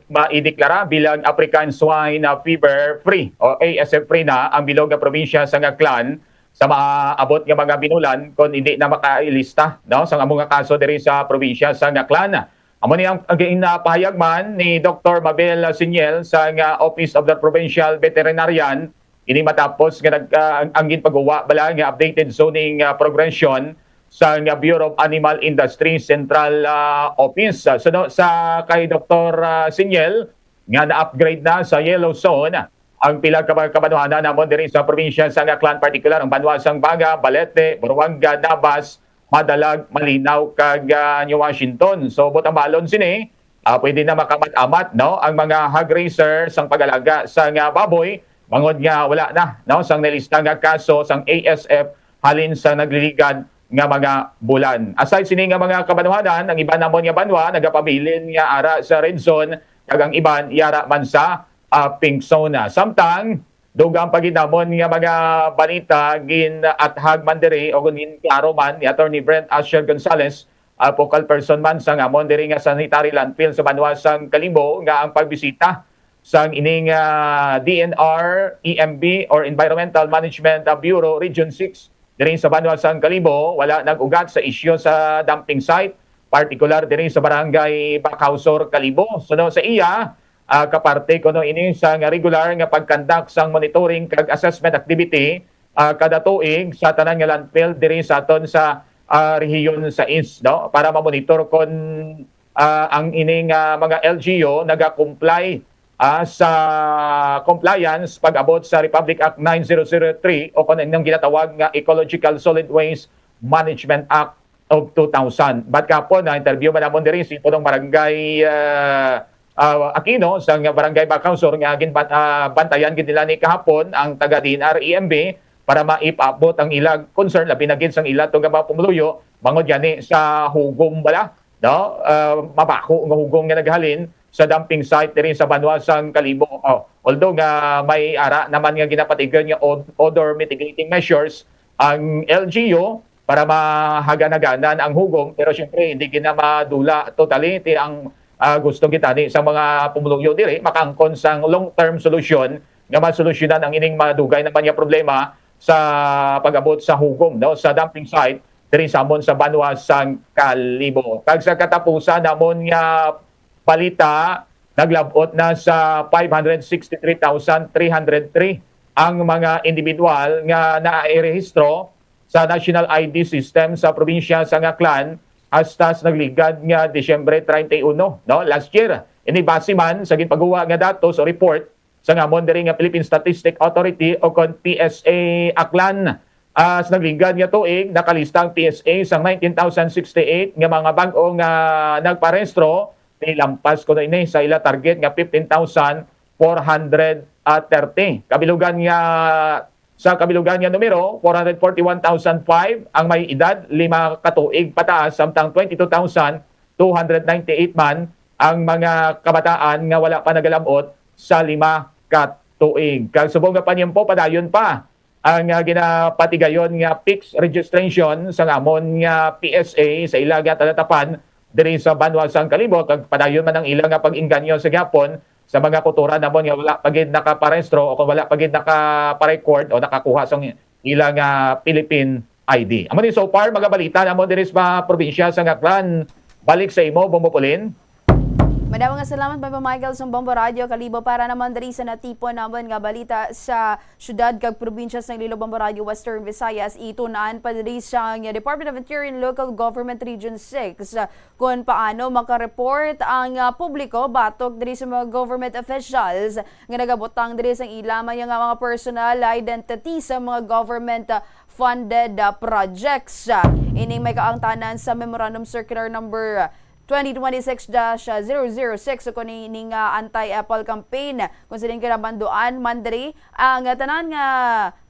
maideklara bilang African Swine Fever Free o ASF Free na ang bilog nga probinsya sa Ngaklan sa maabot nga mga binulan kung hindi na makailista sa among nga kaso diri sa probinsya sa Ngaklan. Amo ni ang ginapahayag man ni Dr. Mabel Siniel sa Office of the Provincial Veterinarian ini matapos nga ang ginpagawa bala nga updated zoning progression sa Bureau of Animal Industry Central Office. So sa kay Dr. Siniel nga na-upgrade na sa yellow zone ang pila ka kabanuhanan namon diri sa probinsya sa Ngaklan, particular ang Banwasang Baga, Balete, Buruanga, Nabas, Madalag, Malinaw kag New Washington. So butambalon sini pwede na makamat-amat ang mga hog racer sang pag-alaga sa baboy bangod nga wala na sang nilista nga kaso sang ASF halin sa nagliligan nga mga bulan. Aside sini nga mga kabanuhanan, ang iba namon nga banwa nagapabilin nga ara sa red zone kag ang iban yara man sa pink zone. Samtang dugang paginamon nga mga balita gin at hagman diri o gin klaro man ni Attorney Brent Asher Gonzales, focal person man sa ngamon diri nga sanitary landfill sa Banwasang Kalibo nga ang pagbisita sang ining DNR, EMB or Environmental Management Bureau Region 6 diri sa Banwasang Kalibo wala nag-ugat sa isyu sa dumping site, particular diri sa barangay Bacausor, Kalibo. So sa iya kaparte kuno ini sa regular nga pagkandak sang monitoring kag assessment activity kada tuig sa tanan nga landfill diri sa aton sa rehiyon sa East para ma-monitor kon ang ining mga LGU naga-comply sa compliance pag-abot sa Republic Act 9003 o kung ang ginatawag nga Ecological Solid Waste Management Act of 2000. But kapon na interview man namon diri si punong barangay Aquino sa barangay Bacausor nga bantayan gid nila ni kahapon ang taga DNR EMB para maipabot ang ilang concern labi na gid sang ila tong mga pumuluyo bangod gani sa hugom bala, no? Mabako nga hugom nga naghalin sa dumping site diri sa Banwasang Kalibo. Although nga may ara naman nga ginapatigan nga odor mitigating measures ang LGU para mahaganaganan ang hugom, pero syempre hindi gina madula totally ang gusto kita ni sa mga pumulungyo diri makangkon sang long-term solution nga masolusyonan ang ining madugay naman nga problema sa pag-abot sa hugom, no, sa dumping site diri samon sa Banwasang Kalibo. Kag sa katapusan namon nga balita, naglabot na sa 563,303 ang mga individual nga nairehistro sa National ID System sa probinsya sa Aklan hasta sa nagligad nga Disyembre 31, no, last year. Inibase man sa ginpagawa nga datos o report sa ngamon diri nga Philippine Statistic Authority o kon PSA Aklan. Sa nagligad nga tuig nakalista ang PSA sa 19,068 nga mga bag-o nga nagparehistro, nilampas ko na ini sa ila target nga 15,430. Kabilugan nga sa kabilugan nga numero 441,005 ang may edad 5 katuig pataas samtang 22,298 man ang mga kabataan nga wala pa nagalamot sa 5 katuig. Kag subong nga panyempo padayon pa ang ginapatigayon nga fixed registration sa ngamon nga PSA sa ila nga talatapan diri sa Banwasang Kalibo. Kag padayon man ang ilang nga pag-inganyo sa gihapon sa mga kultura namon nga wala pagid nakaparehistro o kung wala pagid nakaparecord o nakakuha sa ilang Philippine ID. Amo ni so far mga balita namon diri sa probinsya sa Aklan. Balik sa imo, Bumupulin. Madamang nga salamat pa Michael sa Bombo Radio Kalibo para naman diri sa natipon naman nga balita sa syudad kag probinsya sa Iloilo, Bombo Radio Western Visayas. Itunaan pa diri sa Department of Interior and Local Government Region 6 kung paano makareport ang publiko batok diri sa mga government officials nga nagabutang diri sa ilamay nga mga personal identity sa mga government funded projects. Ining may kaangtanan sa Memorandum Circular number 2026-006 kung ining anti-Apple campaign kung sining kinabanduan mandiri ang tanan nga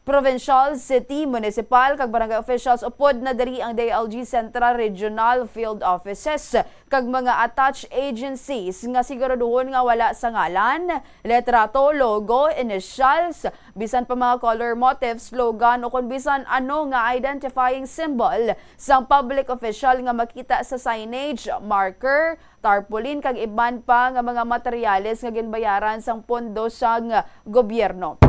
provincial, city, municipal kag barangay officials upod na diri ang DILG Central Regional Field Offices kag mga attached agencies nga siguraduhon nga wala sa ngalan, letrato, logo, initials, bisan pa mga color motifs, slogan o kung bisan ano nga identifying symbol sa public official nga makita sa signage, marker, tarpaulin kag iban pa nga mga materyales nga ginbayaran sang pondo sang gobyerno.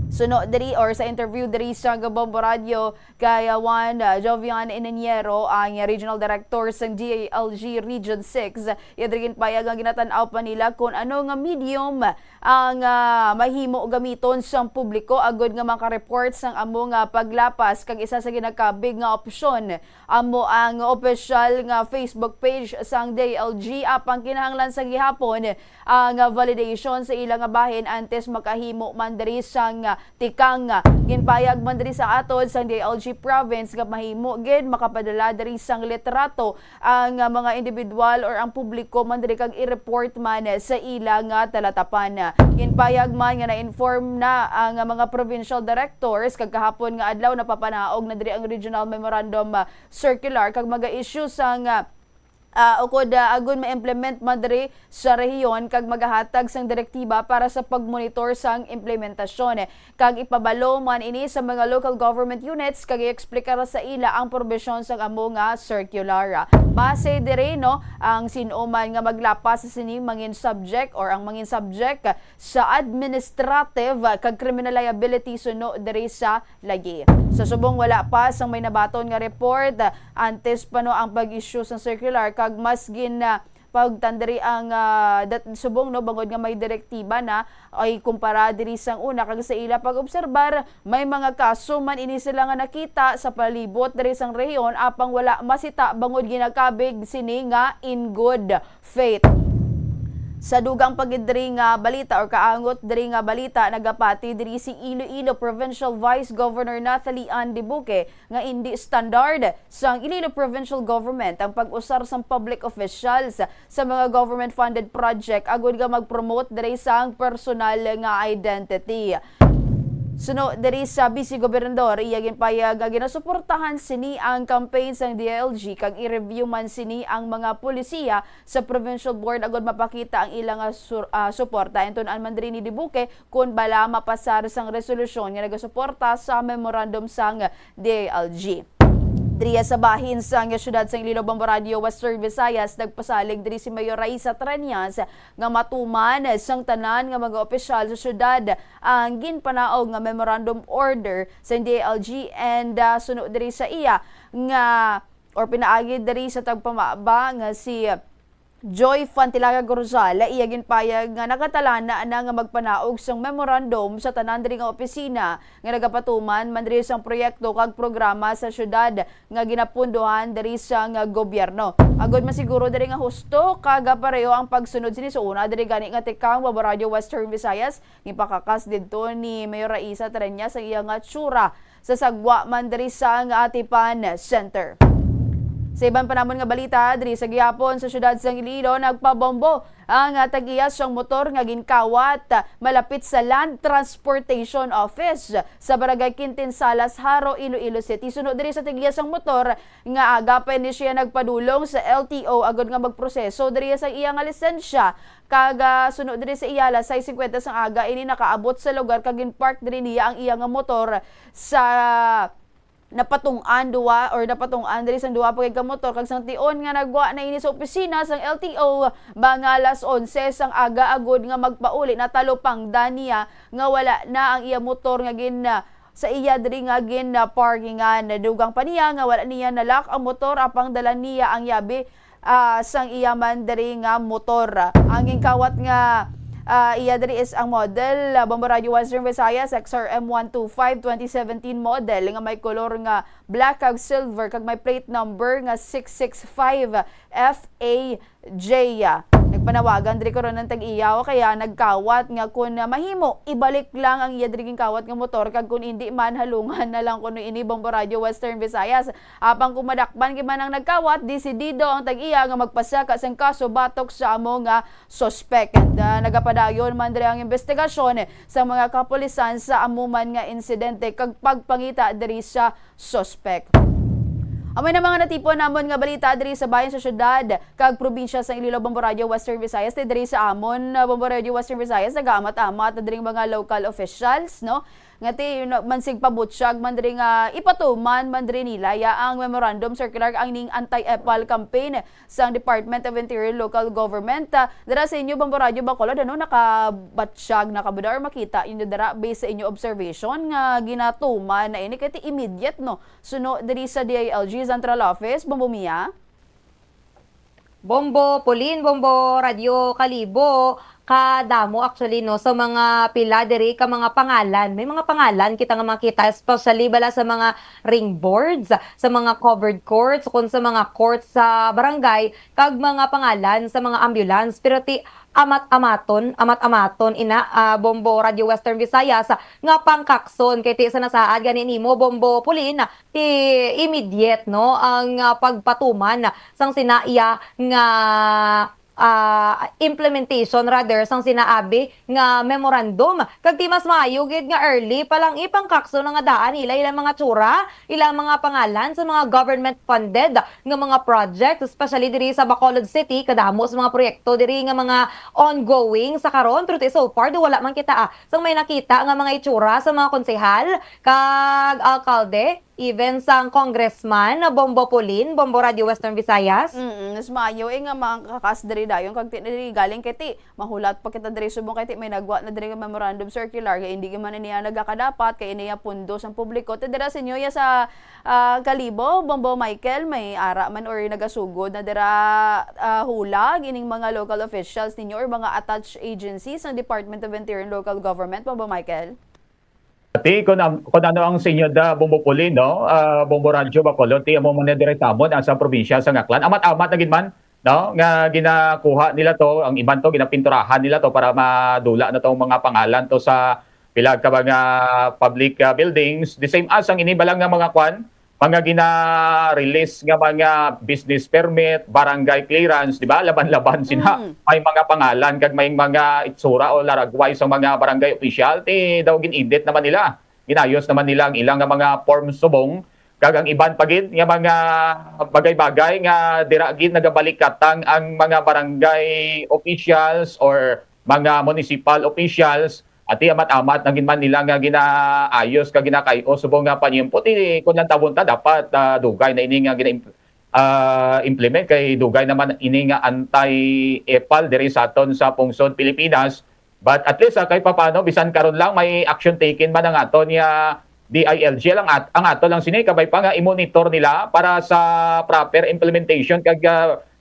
Suno diri or sa interview diri sa Bombo Radio kay Juan Jovian Ineniero ang Regional Director sa DILG Region 6. Yadrigin payag ang ginatan-aw pa nila kung ano nga medium ang mahimo gamiton sa publiko agod nga makareport sang amo nga paglapas kag isa sa ginakabig nga opsyon amo ang official nga Facebook page sang DILG apang kinahanglan sa gihapon ang validation sa ilang bahin antes makahimo man diri sang tikang ginpayag man diri sa atod sa DILG province nga mahimo gid makapadala diri sang litrato ang mga individual or ang publiko man diri kag i-report man sa ilang talatapan. Ginpayag man nga na-inform na ang mga provincial directors kag kahapon nga adlaw napapanaog na diri ang regional memorandum circular kag maga-issue sang ukod agud ma-implement madri sa rehiyon kag magahatag sang direktiba para sa pagmonitor sang implementasyon kag ipabalo man ini sa mga local government units kag i-explicar sa ila ang probisyon sang amo nga circular. Base dire no ang sino man nga maglapas sa sining mangin subject or ang mangin subject sa administrative kag criminal liability suno dire sa lagi. Sa subong wala pa sang may nabaton nga report antes pa no ang pag-issue sang circular kag mas pagtandari ang subong no bangod nga may direktiba na ay kumpara diri sang una kag sa ila pag-obserbar may mga kaso man ini sila nga nakita sa palibot diri sang rehiyon apang wala masita bangod ginakabig sini nga in good faith. Sa dugang pagidiri nga balita or kaangot diri nga balita nagapati diri si Iloilo Provincial Vice Governor Nathalie Ann Dibuque nga hindi standard sang Iloilo Provincial Government ang pag-usar sang public officials sa mga government funded project agud nga mag-promote diri sang personal nga identity. Suno diri sa Vice Gobernador iyagin payag ginasuportahan sini ang campaign sang DILG kag i-review man sini ang mga pulisiya sa provincial board agud mapakita ang ilang suporta. Enton-an man diri ni Dibuque kun bala mapasar sang resolusyon nga nagasuporta sa memorandum sang DILG. Diriya sa bahin sang syudad sang Iloilo, Bamboradio, Western Visayas nagpasalig diri si Mayor Raisa Tranias nga matuman sang tanan nga mga opisyal sa syudad ang ginpanaog nga memorandum order sa DILG and suno diri sa iya nga or pinaagi diri sa tagpamaba nga si Joy Fantilaga Gorzal iyagin payag nga nakatalana na nga magpanaog sang memorandum sa tanan diri nga opisina nga nagapatuman man diri sang proyekto kag programa sa syudad nga ginapunduhan diri sa nga gobyerno. Agud masiguro diri nga husto kag pareho ang pagsunod sini sa una diri gani nga tikang Bamboradio Western Visayas gipakakas didto ni Mayor Raisa Tranias sa iya nga tsura sa sagwa man diri sa nga Atipan Center. Sa ibang panamon nga balita, diri sa gihapon sa syudad sang Iloilo nagpabombo ang tag-iya siyang motor nga ginkawat malapit sa Land Transportation Office sa Barangay Quintin Salas, Haro, Iloilo City. Sunod diri sa tag-iya sang motor nga agapay ni siya nagpadulong sa LTO agud nga magproseso diri sa iya nga lisensya. Kaga sunod diri sa iyala sa 50 sang aga ini nakaabot sa lugar kag ginpark diri niya ang iya nga motor sa napatung-an diri sang duwa pagay ka motor kag sang tion nga nagwa na ini sa opisina sang LTO mga alas 11 sang aga agud nga magpauli natalo pang daniya nga wala na ang iya motor nga sa iya diri nga parkingan dugang pa niya nga wala niya nalak ang motor apang dala niya ang yabi sang iya man diri nga motor. Ang gingkawat nga iya diri is ang model Bamboradio Western Visayas XRM 125 2017 model nga may color nga black kag silver kag may plate number nga 665 FAJ. Nagpanawagan diri karon ng tag-iyaw kaya nagkawat nga kun mahimo ibalik lang ang iya diri kawat nga motor kag kun hindi man halungan na lang kuno ini Bamboradio Western Visayas. Apang kumadakpan man ang nagkawat desidido ang tag-iya nga magpasaka sang kaso batok sa amo nga suspect. And nagapadayon man diri ang investigasyon sa mga kapulisan sa amuman nga insidente kag pagpangita diri sa suspect. Amay na mga natipon namon nga balita diri sa bayan sa syudad kag probinsya sa Iloilo, Bamboradio, Western Visayas diri sa amon Bamboradio, Western Visayas nagaamat-amat na diri mga local officials no nga ti mansig pabutsyag man diri nga ipatuman man diri nila ya ang memorandum circular ang ning anti-EPAL campaign sa Department of Interior Local Government dira sa inyo Bamboradio, Bacolod ano nakabatsyag nakabudar makita inyo dira based sa inyo observation nga ginatuman na ini kay immediate no suno diri sa DILG Central Office Bombo Pauline, Bombo Radio Kalibo, kadamo actually no sa mga pila diri ka mga pangalan. May mga pangalan kita nga makita especially bala sa mga ring boards, sa mga covered courts, kung sa mga courts sa barangay kag mga pangalan sa mga ambulance pero ti amat-amaton ina Bombo Radio Western Visayas nga pangkakson kay ti sa nasaad gani nimo Bombo Pauline ti immediate no ang pagpatuman sang sinaiya nga implementation rather sang sinaabi nga memorandum kag di mas maayo gid nga early palang ipangkakso nga daan ilang mga tsura ilang mga pangalan sa mga government funded nga mga project especially diri sa Bacolod City kadamo sa mga proyekto diri nga mga ongoing sa karon pero so far wala man kita sang may nakita nga mga itsura sa mga konsehal kag alkalde even sang congressman na Bombo Pauline, Bombo Radio Western Visayas. Nas maayo nga mga kakas diri dayon kag diri galing kay ti mahulat pa kita diri subong kay ti may nagwa na diri nga memorandum circular kay hindi man niya nagakadapat kay iniya pundo sang publiko ti dira sa inyo ya sa Kalibo Bombo Michael may ara man or nagasugod na dira hulag ining mga local officials ninyo or mga attached agencies ng Department of Interior and Local Government Bombo Michael. Kung ano ang sinyo da Bombo Pauline no Bombo Radio Bacolod ti amo man direktamon sa probinsya sa Ngaklan amat-amat na gid man no, nga ginakuha nila to, ang iban to ginapinturahan nila to para madula na tong mga pangalan to sa pilag ka mga public buildings, the same as ang inibalang nga mga kwan, mga gina-release nga mga business permit, barangay clearance, di ba? Laban-laban sina. May mga pangalan kag may mga itsura o laragway sa mga barangay official, daw gin-edit naman nila. Ginayos naman nila ang ilang nga mga form subong kag ang iban pagid nga mga bagay-bagay nga dira gid nagabalikatang ang mga barangay officials or mga municipal officials at amat-amat naging man nila nga ginaayos kag ginakayo subong nga panyimpo kun lang tabunta dapat dugay na ini nga implement kay dugay naman ini nga anti-EPAL diri sa aton sa pungsod Pilipinas. But at least kay papano bisan karon lang may action taken man ang aton nga DILG lang ang ato lang sini kabay pa nga i-monitor nila para sa proper implementation kag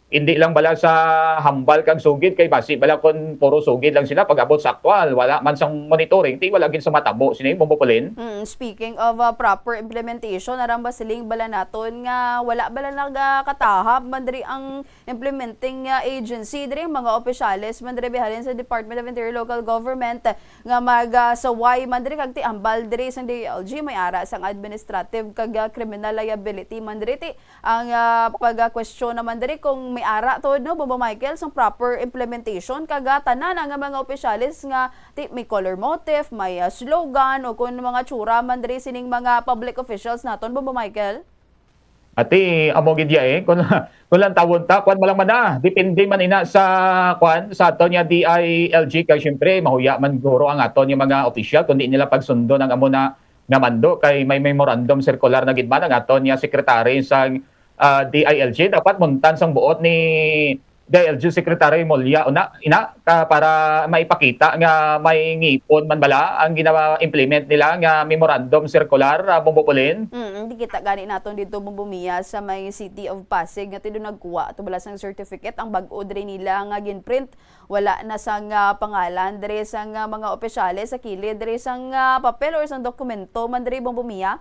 hindi lang bala sa hambal kag sugid kay basi bala kun puro sugid lang sila pag abot sa aktwal wala man sang monitoring wala gid sa matabo sini Bombopolin. Speaking of proper implementation, aram ba siling bala naton nga wala bala nagakatahap man diri ang implementing agency diri mga opisyales man diri bihalin sa Department of Interior Local Government nga magsaway man diri kag ti ambal diri sa DILG may ara sang administrative kag criminal liability man diri ang pag-question naman diri kung may ara to no Bombo Michael sang proper implementation kaga tanan nga mga opisyalis nga may color motif, may slogan o kung mga tsura man diri sining mga public officials naton Bombo Michael. Ati amo gid ya kun lang tawon ta kwan malang man depende man ina sa kwan sa aton nya DILG kay syempre mahuya man guro ang aton yung mga official kundi nila pagsundo ng amo na nga mando kay may memorandum circular na gid man ang aton nya secretary sa DILG dapat muntan sang buot ni DILG Secretary Molya para maipakita nga may ngipon man bala ang gina-implement nila nga memorandum circular Bombopolin. Hindi kita gani naton dito Bombomiya sa may City of Pasig nga tidon nagkuha to bala sang certificate ang bag-o diri nila nga ginprint wala na sang pangalan diri sang mga opisyales sa kilid diri sang papel or sang dokumento man diri Bombomiya.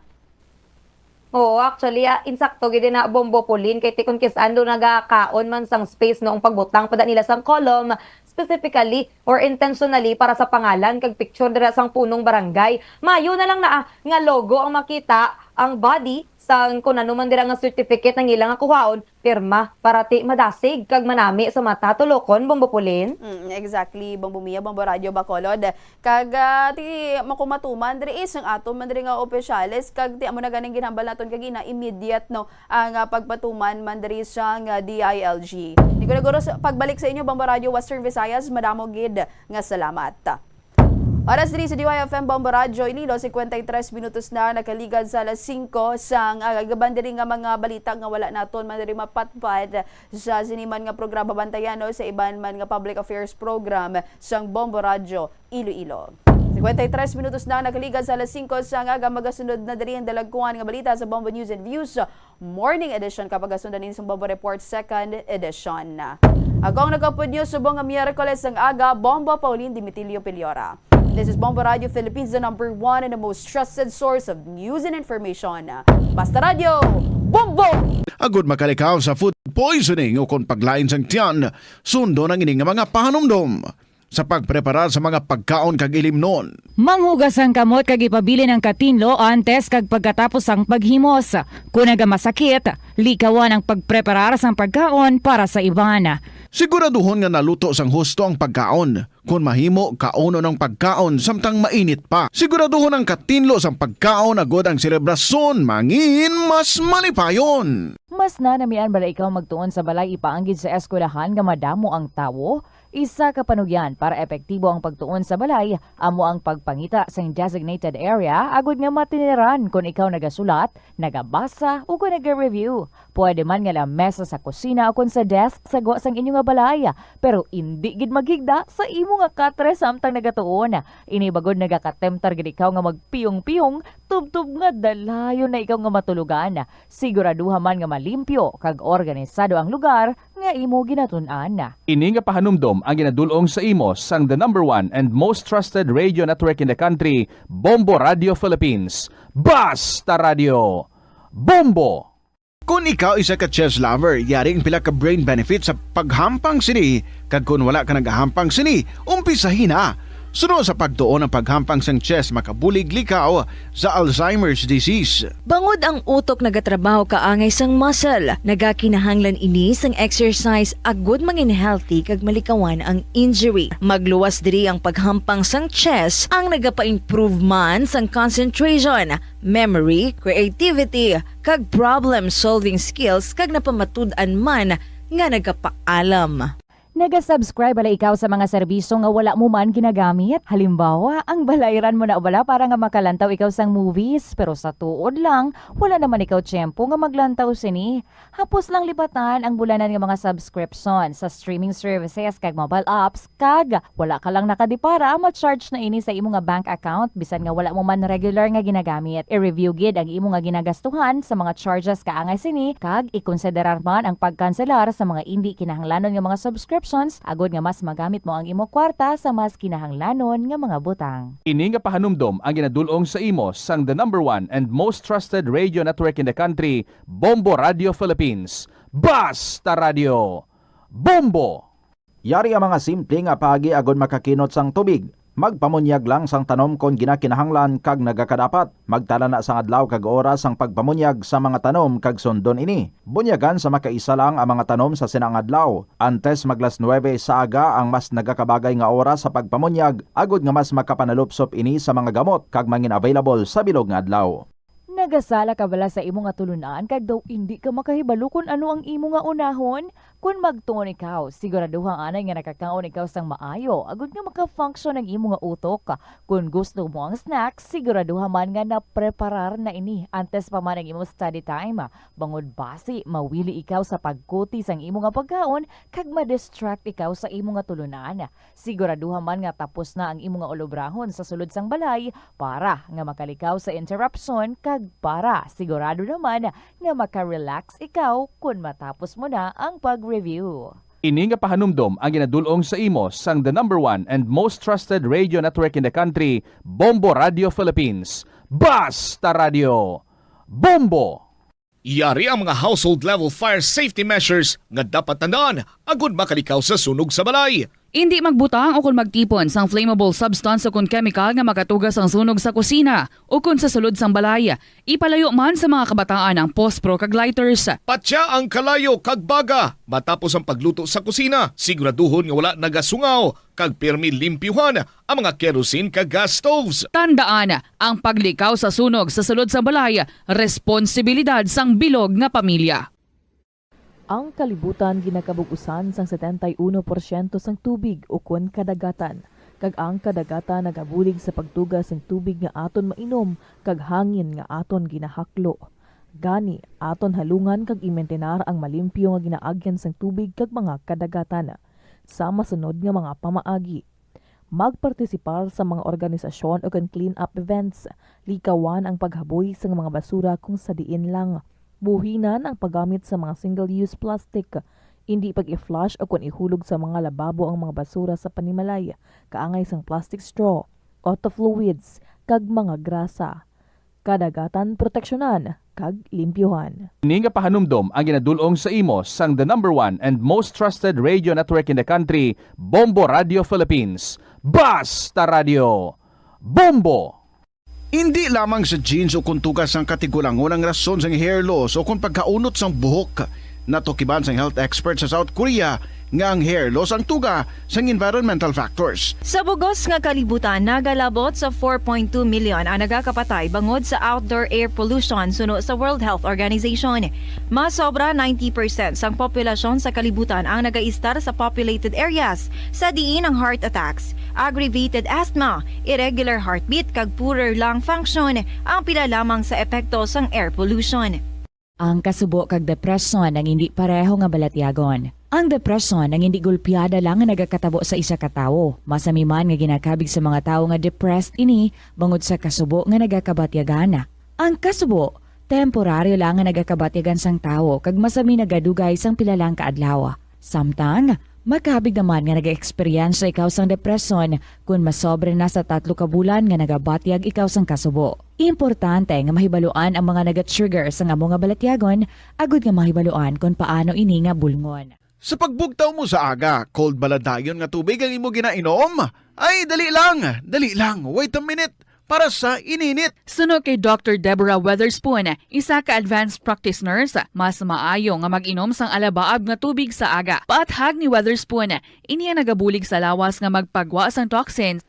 Oo, actually, insakto gid na Bombopolin kay tikon kisando nagakaon man sang space noong pagbutang pada nila sang column specifically or intentionally para sa pangalan kag picture dira sang punong barangay. Mayo na lang na nga logo ang makita ang body sang kun ano man dira nga certificate ng ilang nga kuhaon pirma para ti madasig kag manami sa mata tulokon Bombopolin. Exactly Bombomiya Bombo Radio Bacolod kag ti makumatuman diri ang ato man diri nga opisyales kag ti amo na ganing ginhambal naton kag ina immediate no ang pagpatuman man diri sa DILG. Siguro pagbalik sa inyo Bombo Radio Western Visayas madamo gid nga salamat. Oras diri sa DYFM Bombo Radio Iloilo 53 minutos na nakaligad sa alas 5 sang gaban diri nga mga balita nga wala naton man diri mapatpat sa siniman nga programa bantayan no, sa iban man nga public affairs program sang Bombo Radio Iloilo. 53 minutos na nakaligad sa alas 5 sang aga magasunod na diri ang dalagkuhan nga balita sa Bombo News and Views Morning Edition kapag sundan din sa Bombo Report Second Edition. Ako ang nagapod news subong nga Miyerkules ang aga Bombo Pauline Dimitilio Piliora. This is Bombo Radio Philippines, the #1 and the most trusted source of news and information. Basta Radio, Bombo! Agud makalikaw sa food poisoning o kung paglain sang tiyan, sundo ng ining mga pahanumdom sa pagpreparar sa mga pagkaon kag ilimnon. Manghugas ang kamot kag ipabili ng katinlo antes kag pagkatapos ang paghimos. Kung nagamasakit, likawan ang pagpreparar sang pagkaon para sa iban. Siguraduhon nga naluto sang husto ang pagkaon. Kung mahimo, kauno ng pagkaon samtang mainit pa. Siguraduhon ang katinlo sang pagkaon agod ang selebrasyon mangin mas malipayon. Mas nanamian bala ikaw magtuon sa balay ipaanggid sa eskwelahan nga madamo ang tawo? Isa ka panugyan para epektibo ang pagtuon sa balay, amo ang pagpangita sa designated area agud nga matiniran kung ikaw nagasulat, nagabasa o kung nag-review. Pwede man nga lamesa sa kusina o kung sa desk sa gwa sang inyo nga balay, pero hindi gid maghigda sa imo nga katre samtang nagatuon. Ini bagod nagakatemptar gid ikaw nga magpiyong-piyong, tubtub nga dalayon na ikaw nga matulugan. Siguraduha man nga malimpyo kag organisado ang lugar nga imo ginatun-an. Ini nga pahanumdom ang ginadulong sa imo sang the #1 and most trusted radio network in the country, Bombo Radio Philippines. Basta Radio, Bombo! Kung ikaw isa ka chess lover, yaring pila ka brain benefit sa paghampang sini. Kag kung wala ka nagahampang sini, umpisahin na. Sunod sa pagtuon ng paghampang sang chess makabulig likaw sa Alzheimer's disease. Bangod ang utok nagatrabaho kaangay sang muscle, nagakinahanglan ini sang exercise agud mangin healthy kag malikawan ang injury. Magluwas diri ang paghampang sang chess ang nagapa-improve man sang concentration, memory, creativity, kag problem-solving skills kag napamatud-an man nga nagapaalam. Naga-subscribe bala ikaw sa mga serbisyo nga wala mo man ginagamit. Halimbawa, ang balayran mo na bala para nga makalantaw ikaw sang movies. Pero sa tuod lang, wala naman ikaw tiyempo nga maglantaw sini. Hapos lang libatan ang bulanan nga mga subscription sa streaming services kag mobile apps. Kag, wala ka lang nakadipara, ma-charge na ini sa imo nga bank account bisan nga wala mo man regular nga ginagamit. I-review gid ang imo nga ginagastuhan sa mga charges kaangay sini. Kag, ikonsiderar man ang pagkanselar sa mga hindi kinahanglanon nga mga subscription agod nga mas magamit mo ang imo kwarta sa mas kinahanglanon nga mga butang. Ini nga pahanumdom ang ginadulong sa imo sang the number 1 and most trusted radio network in the country, Bombo Radio Philippines. Basta Radio! Bombo! Yari ang mga simple nga paagi agod makakinot sang tubig. Magpamunyag lang sang tanom kon ginakinahanglan kag nagakadapat. Magtala na sang adlaw kag oras sang pagpamunyag sa mga tanom kag sundon ini. Bunyagan sa makaisa lang ang mga tanom sa sinang adlaw. Antes maglas 9 sa aga ang mas nagakabagay nga oras sa pagpamunyag agod nga mas makapanalupsop ini sa mga gamot kag mangin available sa bilog nga adlaw. Nagasala ka bala sa imo nga tulunan kag daw hindi ka makahibalo kung ano ang imo nga unahon? Kung magtuon ikaw, siguraduhang anay nga nakakaon ikaw sang maayo, agud nga maka-function ang imo nga utok. Kung gusto mo ang snacks, siguraduhan man nga na-preparar na ini antes pa man ang imo study time. Bangod basi, mawili ikaw sa pagkuti sang imo nga pagkaon kag ma-distract ikaw sa imo nga tulunan. Siguraduhan man nga tapos na ang imo nga ulobrahon sa sulod sang balay para nga makalikaw sa interruption kag para sigurado naman nga maka-relax ikaw kung matapos mo na ang pag-review. Ini nga pahanumdom ang ginadulong sa imo sang the number 1 and most trusted radio network in the country, Bombo Radio Philippines. Basta Radio! Bombo! Yari ang mga household level fire safety measures nga dapat tandaan agud makalikaw sa sunog sa balay. Hindi magbutang o kung magtipon sang flammable substance o kung chemical nga makatugas ang sunog sa kusina o kung sa sulod sang balay. Ipalayo man sa mga kabataan ang pospro kag lighters. Patya ang kalayo kag baga matapos ang pagluto sa kusina. Siguraduhon nga wala nagasungaw kag pirmi limpyuhan ang mga kerosene kag gas stoves. Tandaan, ang paglikaw sa sunog sa sulod sang balay, responsibilidad sang bilog nga pamilya. Ang kalibutan ginakabugusan sang 71% sang tubig o kun kadagatan. Kag ang kadagatan nagabulig sa pagtugas sang tubig nga aton mainom kag hangin nga aton ginahaklo. Gani, aton halungan kag imentenar ang malimpyo nga ginaagyan sang tubig kag mga kadagatan. Sa masunod nga mga pamaagi. Magpartisipar sa mga organisasyon o kan clean-up events. Likawan ang paghaboy sa mga basura kung sa diin lang. Buhinan ang paggamit sa mga single-use plastic, hindi pag-i-flush o kung ihulog sa mga lababo ang mga basura sa panimalay, kaangay sang plastic straw, auto fluids, kag mga grasa. Kadagatan proteksyonan, kag limpyuhan. Ini nga pahanumdom ang ginadulong sa imo sang the number 1 and most trusted radio network in the country, Bombo Radio Philippines. Basta Radio! Bombo! Hindi lamang sa jeans o kung tugas ang katigulangon ang rason sang hair loss o kung pagkaunot sang buhok. Natukiban sang health expert sa South Korea nga ang hair loss ang tuga sang environmental factors. Sa bugos nga kalibutan, nagalabot sa 4.2 million ang nagakapatay bangod sa outdoor air pollution suno sa World Health Organization. Mas sobra 90% sang populasyon sa kalibutan ang nagaistar sa populated areas, sa diin ang heart attacks, aggravated asthma, irregular heartbeat kag poorer lung function ang pila lamang sa epekto sang air pollution. Ang kasubo kag depresyon ang hindi pareho nga balatyagon. Ang depresyon ang hindi gulpiyada lang nga nagakatabo sa isa ka tawo. Masami man nga ginakabig sa mga tawo nga depressed ini bangod sa kasubo nga nagakabatyagan. Ang kasubo, temporaryo lang nga nagakabatyagan sang tawo kag masami nagadugay sang pila lang ka adlaw. Samtang, Magkabig naman nga nag-eksperyensya ikaw sang depresyon kung masobre na sa 3 ka bulan nga nagabatyag ikaw sang kasubo. Importante nga mahibaluan ang mga naga-trigger sa amo nga balatyagon, agud nga mahibaluan kung paano ini nga bulngon. Sa pagbugtaw mo sa aga, cold baladayon nga tubig ang imo ginainom? Ay, dali lang, wait a minute. Para sa ininit. Suno kay Dr. Deborah Weatherspoon, isa ka advanced practice nurse, mas maayo nga mag-inom sang alabaab nga tubig sa aga. Paathag ni Weatherspoon, iniya nagabulig sa lawas nga magpagwa sang toxins.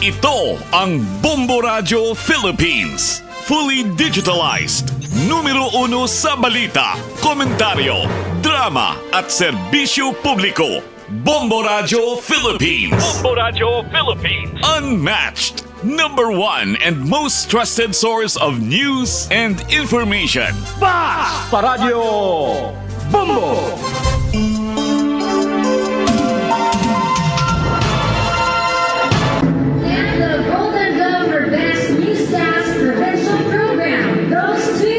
Ito ang Bombo Radio Philippines. Fully digitalized. Numero 1 sa balita, komentaryo, drama at serbisyo publiko. Bombo Radio Philippines. Bombo Radio Philippines. Unmatched. Number 1 and most trusted source of news and information. Basta Radio Bombo. And the Golden Glove for Best Newscast Provincial Program goes to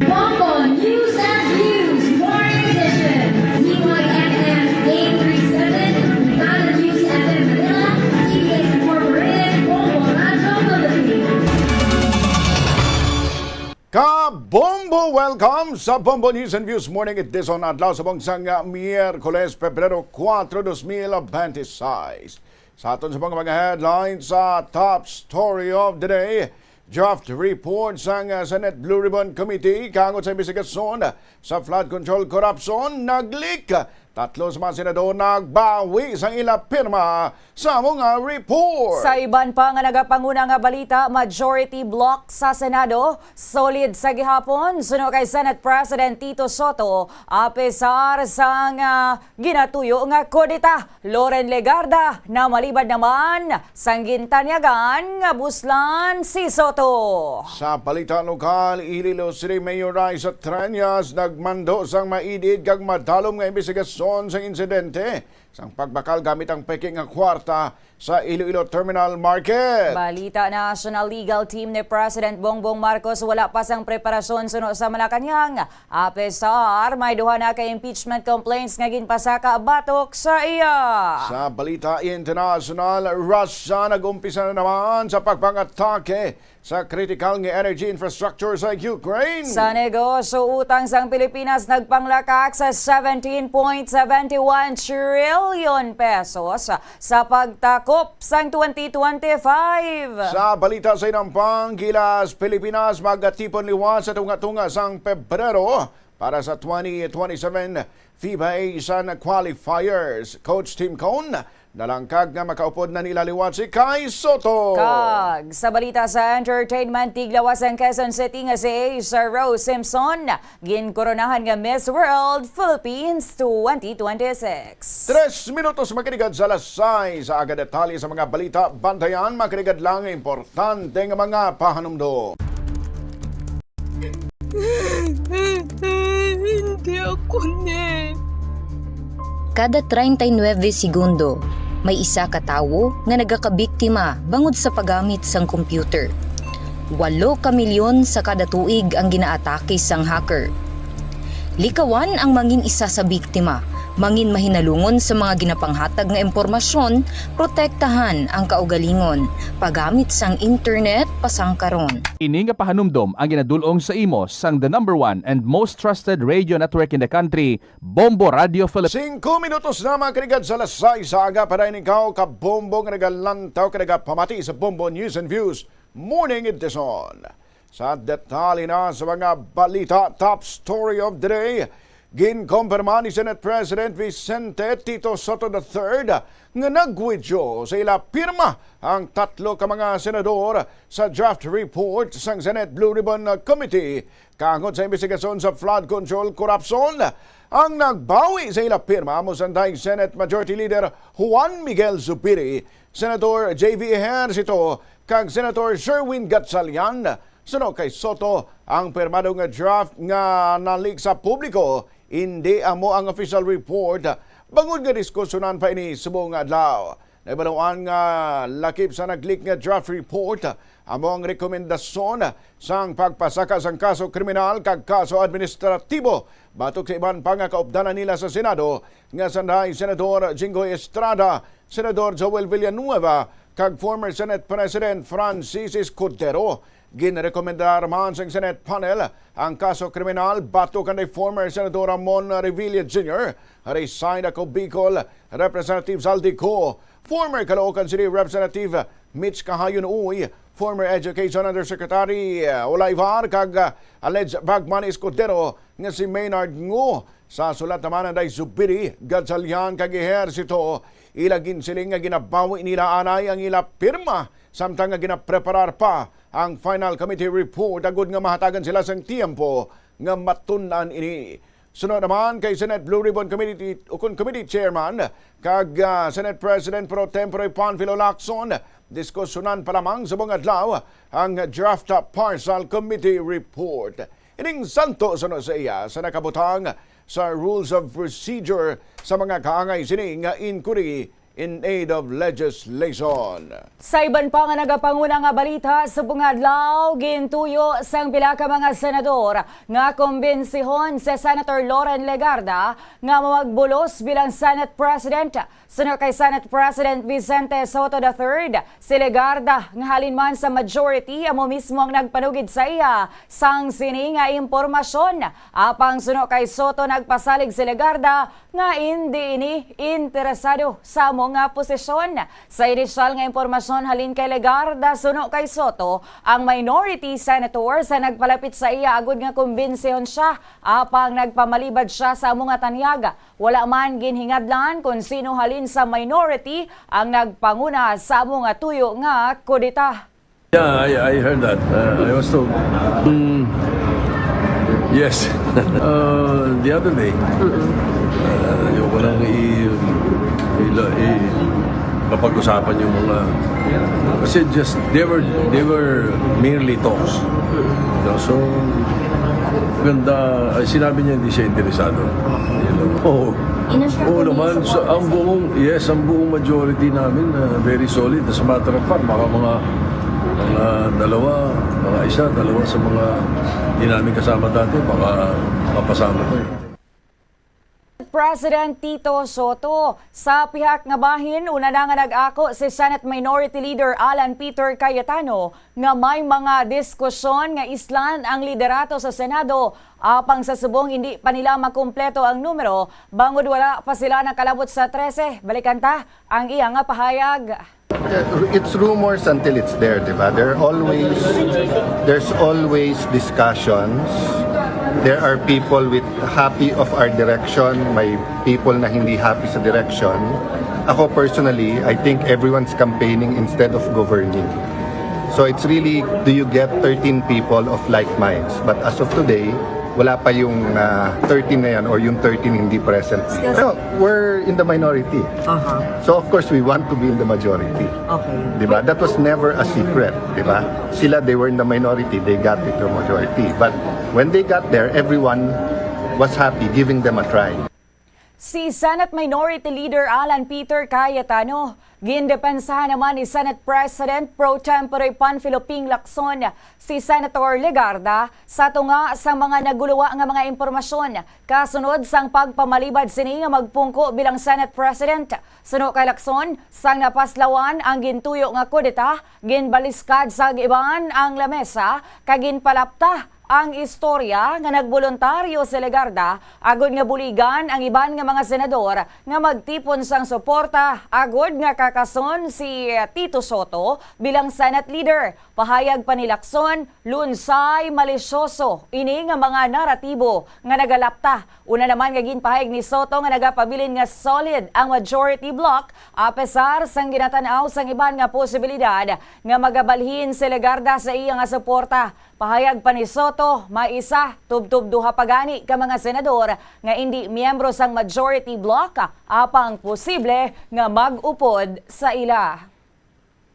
Bombo News and Views Morning Edition. DYFM 837, Nevada News FM Manila, TBS Incorporated, Bombo Radio Philippines. Ka-Bombo! Welcome sa Bombo News and Views Morning Edition adlaw sa bangsang Miyerkules, Pebrero 4, 2026. Sa aton sa mga headlines sa top story of the day, draft report sang Senate Blue Ribbon Committee kangot sa investigasyon sa flood control corruption nag-leak. 3 sa mga senador nagbawi sang ila pirma sa mga report. Sa iban pa nga nagapanguna nga balita, majority block sa Senado, solid sa gihapon, suno kay Senate President Tito Soto, apesar sa ginatuyo nga kodita. Loren Legarda na malibad naman sang gintanyagan nga buslan si Soto. Sa balita lokal, Iloilo City Mayor Raisa Treñas nagmando sang maidid kag madalom nga investigasyon sa insidente sang pagbakal gamit ang peking nga kwarta sa Iloilo Terminal Market. Balita National Legal Team ni President Bongbong Marcos, wala pa sang preparasyon suno sa Malacañang. Apesar may duha na kay impeachment complaints nga ginpasaka batok sa iya. Sa balita international, Russia nag-umpisa na naman sa pagpangatake sa critical nga energy infrastructure sa Ukraine. Sa negosyo utang sang Pilipinas nagpanglakak sa 17.71 trillion pesos sa pagtakop sang 2025. Sa balita sa inampang, Gilas Pilipinas magatipon liwas sa tunga-tunga sang Pebrero para sa 2027 FIBA Asian Qualifiers. Coach Tim Cone nalangkag nga makaupod na nilaliwat si Kai Soto. Kag sa balita sa entertainment, tiglawas ang Quezon City nga si Sir Rose Simpson ginkoronahan nga Miss World Philippines 2026. 3 minutos makinig sa alas 6 sa aga detalye sa mga balita. Bantayan, makinig lang importante nga mga pahanumdo. Hindi ako ne. Kada 39 segundo, may isa ka tawo nga nagakabiktima bangod sa paggamit sang computer. 8 ka milyon sa kada tuig ang ginaatake sang hacker. Likawan ang mangin isa sa biktima, mangin mahinalungon sa mga ginapanghatag nga impormasyon, protektahan ang kaugalingon, paggamit sang internet pasangkaron. Ini nga pahanumdom ang ginadulong sa imo sang the number 1 and most trusted radio network in the country, Bombo Radio Philippines. 5 minutos na makinig sa alas 6 sa aga para ikaw ka-bombo nga nagalantaw ka nagapamati sa Bombo News and Views Morning Edition. Sa detalye na sa mga balita, top story of the day, ginkompirma ni Senate President Vicente Tito Soto III nga nagwidyo sa ila pirma ang 3 ka mga senador sa draft report sang Senate Blue Ribbon Committee kangot sa investigasyon sa flood control corruption. Ang nagbawi sa ila pirma mo sanday Senate Majority Leader Juan Miguel Zubiri, Senator J.V. Ejercito kag Senator Sherwin Gatchalian. Suno kay Soto, ang pirmado nga draft nga nalik sa publiko, hindi amo ang official report. Bangod nga diskusyonan pa ini subong adlaw. Naibaluan nga lakip sa naglik nga draft report among rekomendasyon sang pagpasaka sang kaso kriminal kag kaso administratibo batok sa iban pa nga kaupdanan nila sa Senado nga sanday Senador Jinggoy Estrada, Senador Joel Villanueva kag former Senate President Francis Escudero. Ginrekomendar man sa Senate panel ang kaso kriminal batok kanay former Senador Ramon Revilla Jr., resigned ako Bicol Representative Zaldico, former Caloocan City Representative Mitch Cahayon Uy, former Education Undersecretary Olaivar kag alleged bagman Escudero nga si Maynard Ngo. Sa sulat naman ang Zubiri, Gatchalian kag Ehersito, ilagin siling nga ginabawi nila anay ang ila pirma samtang nga ginapreparar pa ang final committee report agud nga mahatagan sila sang tiempo nga matun-an ini. Sunod naman kay Senate Blue Ribbon Committee Chairman kag Senate President Pro Tempore Panfilo Lacson, diskusyonan pa lamang sa mga adlaw ang draft partial committee report. Ining santo sunod sa iya sa nakabutang sa Rules of Procedure sa mga kaangay sining nga inquiry in aid of legislation. Sa iban pa nga nagapanguna nga balita sa bungadlaw, gintuyo sang pila ka mga senador nga kumbensihon si Senator Loren Legarda nga magbulos bilang Senate President. Sunod kay Senate President Vicente Soto III, si Legarda nga halin man sa majority amo mismo ang nagpanugid sa iya sang sini nga impormasyon. Apang sunod kay Soto nagpasalig si Legarda nga hindi ini interesado sa nga posisyon. Sa inisyal nga impormasyon halin kay Legarda suno kay Soto, ang minority senator sa nagpalapit sa iya agud nga kumbensyon siya apang nagpamalibad siya sa mga tanyaga. Wala man ginhingadlan kung sino halin sa minority ang nagpanguna sa mga tuyo nga kudita. Yeah, I heard that. I was told. Yes. The other day, yung ko lang kapag-usapan yung mga kasi just they were merely talks. So ganda sinabi niya hindi siya interesado. Oo naman, so, ang buong majority namin very solid. As a matter of fact, mga dalawa sa mga hindi namin kasama dati, baka mapasama ko eh. President Tito Soto. Sa pihak nga bahin, una na nga nag-ako si Senate Minority Leader Alan Peter Cayetano nga may mga diskusyon nga islan ang liderato sa Senado apang sa subong hindi pa nila makumpleto ang numero bangod wala pa sila nakalabot sa 13. Balikan ta ang iya nga pahayag. It's rumors until it's there, diba? There's always discussions. There are people with happy of our direction, may people na hindi happy sa direction. Ako personally, I think everyone's campaigning instead of governing. So it's really, do you get 13 people of like minds? But as of today, wala pa yung 13 na yan or yung 13 hindi present. No, we're in the minority. So of course, we want to be in the majority. Okay. Diba? That was never a secret. Diba? Sila, they were in the minority. They got into the majority. But when they got there, everyone was happy, giving them a try. Si Senate Minority Leader Alan Peter Cayetano, gindepensahan naman ni Senate President Pro Tempore Panfilo Ping Lacson si Senator Legarda sa tunga sa mga naguluwa nga mga impormasyon kasunod sang pagpamalibad sini nga magpungko bilang Senate President. Suno kay Lacson, sang napaslawan ang gintuyo nga kudeta, ginbaliskad sa iban ang lamesa, kaginpalapta ang istorya nga nagboluntaryo si Legarda agod nga buligan ang iban nga mga senador nga magtipon sang suporta agod nga kakason si Tito Soto bilang Senate Leader. Pahayag pa ni Lacson, lunsay malisyoso ini nga mga naratibo nga nagalapta. Una naman nga ginpahayag ni Soto nga nagapabilin nga solid ang majority block apesar sang ginatanaw sang iban nga posibilidad nga magabalhin si Legarda sa iya nga suporta. Pahayag pa ni Soto, maisa tubtub duha pagani ka mga senador nga hindi miyembro sang majority block apang posible nga mag-upod sa ila.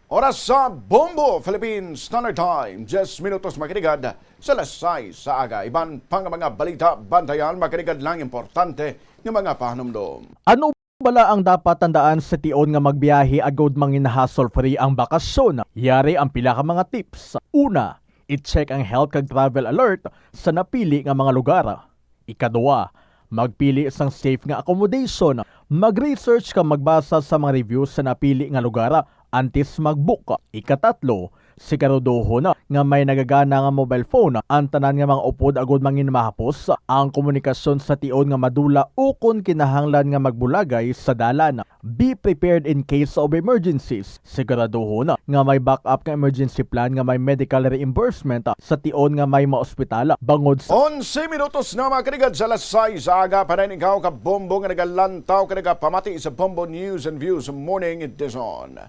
Oras sa Bombo Philippines Standard Time, 10 minutos makinigad sa lasay sa aga. Iban pang mga balita, bantayan, makinigad lang importante ng mga pahanumdom. Ano Wala ang dapat tandaan sa tion nga magbiyahe agod mangin hassle-free ang bakasyon. Yari ang pila ka mga tips. Una, i-check ang health kag travel alert sa napili nga mga lugar. Ikaduwa, magpili isang safe nga accommodation. Mag-research ka magbasa sa mga reviews sa napili nga lugar antes mag-book. Ikatatlo, siguraduho na nga may nagagana nga mobile phone ang tanan nga mga upod agod mangin mahapos ang komunikasyon sa tion nga madula o kung kinahanglan nga magbulagay sa dalan. Be prepared in case of emergencies. Siguraduho na nga may backup nga emergency plan nga may medical reimbursement sa tion nga may maospital bangod sa 11 minutos na mga kanigad sa alas 6 aga pa rin ikaw ka Bombo nga nagalantaw ka nagapamati sa Bombo News and Views Morning Edition.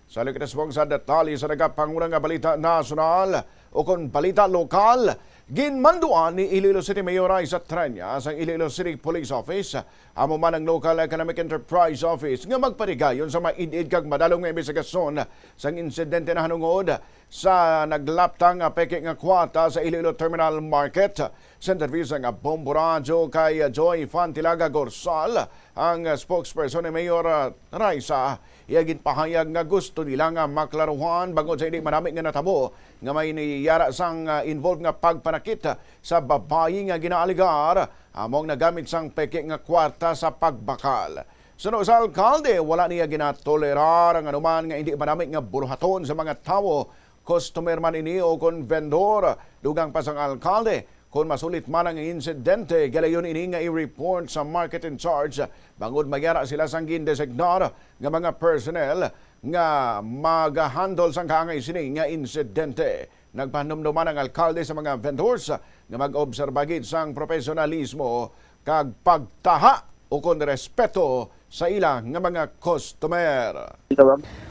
Sa likitasbong sa detalye sa nagapangunang nga balita nasyonal o kung balita lokal, ginmanduan ni Iloilo City Mayor Isa Trenya sa Iloilo City Police Office amo man ang Local Economic Enterprise Office nga magparigayon sa maidid kag madalong nga investigasyon sa insidente na hanungod sa naglaptang peke nga kwata sa Iloilo Terminal Market. Sa interview sa Bombo Radio kay Joy Fantilaga Gorsal, ang spokesperson ni Mayor Raisa, iyagin pahayag nga gusto nila nga maklaruhan bangod sa hindi marami nga natabo nga may niyara sang involved nga pagpanakit sa babayi nga ginaaligar among nagamit sang peke nga kwarta sa pagbakal. Suno sa alkalde, wala niya ginatolerar ang anuman nga hindi marami nga buruhaton sa mga tawo, customer man ini o kon vendor. Dugang pa sang alkalde, kung masulit man ang insidente, galayon ini nga i-report sa market in charge bangod magyara sila sang gindesignar nga mga personnel nga mag-handle sang kaangay sini nga insidente. Nagpahanumduman ang alkalde sa mga vendors nga mag-obserba gid sang profesionalismo kag pagtaha o kon respeto sa ilang nga mga customer.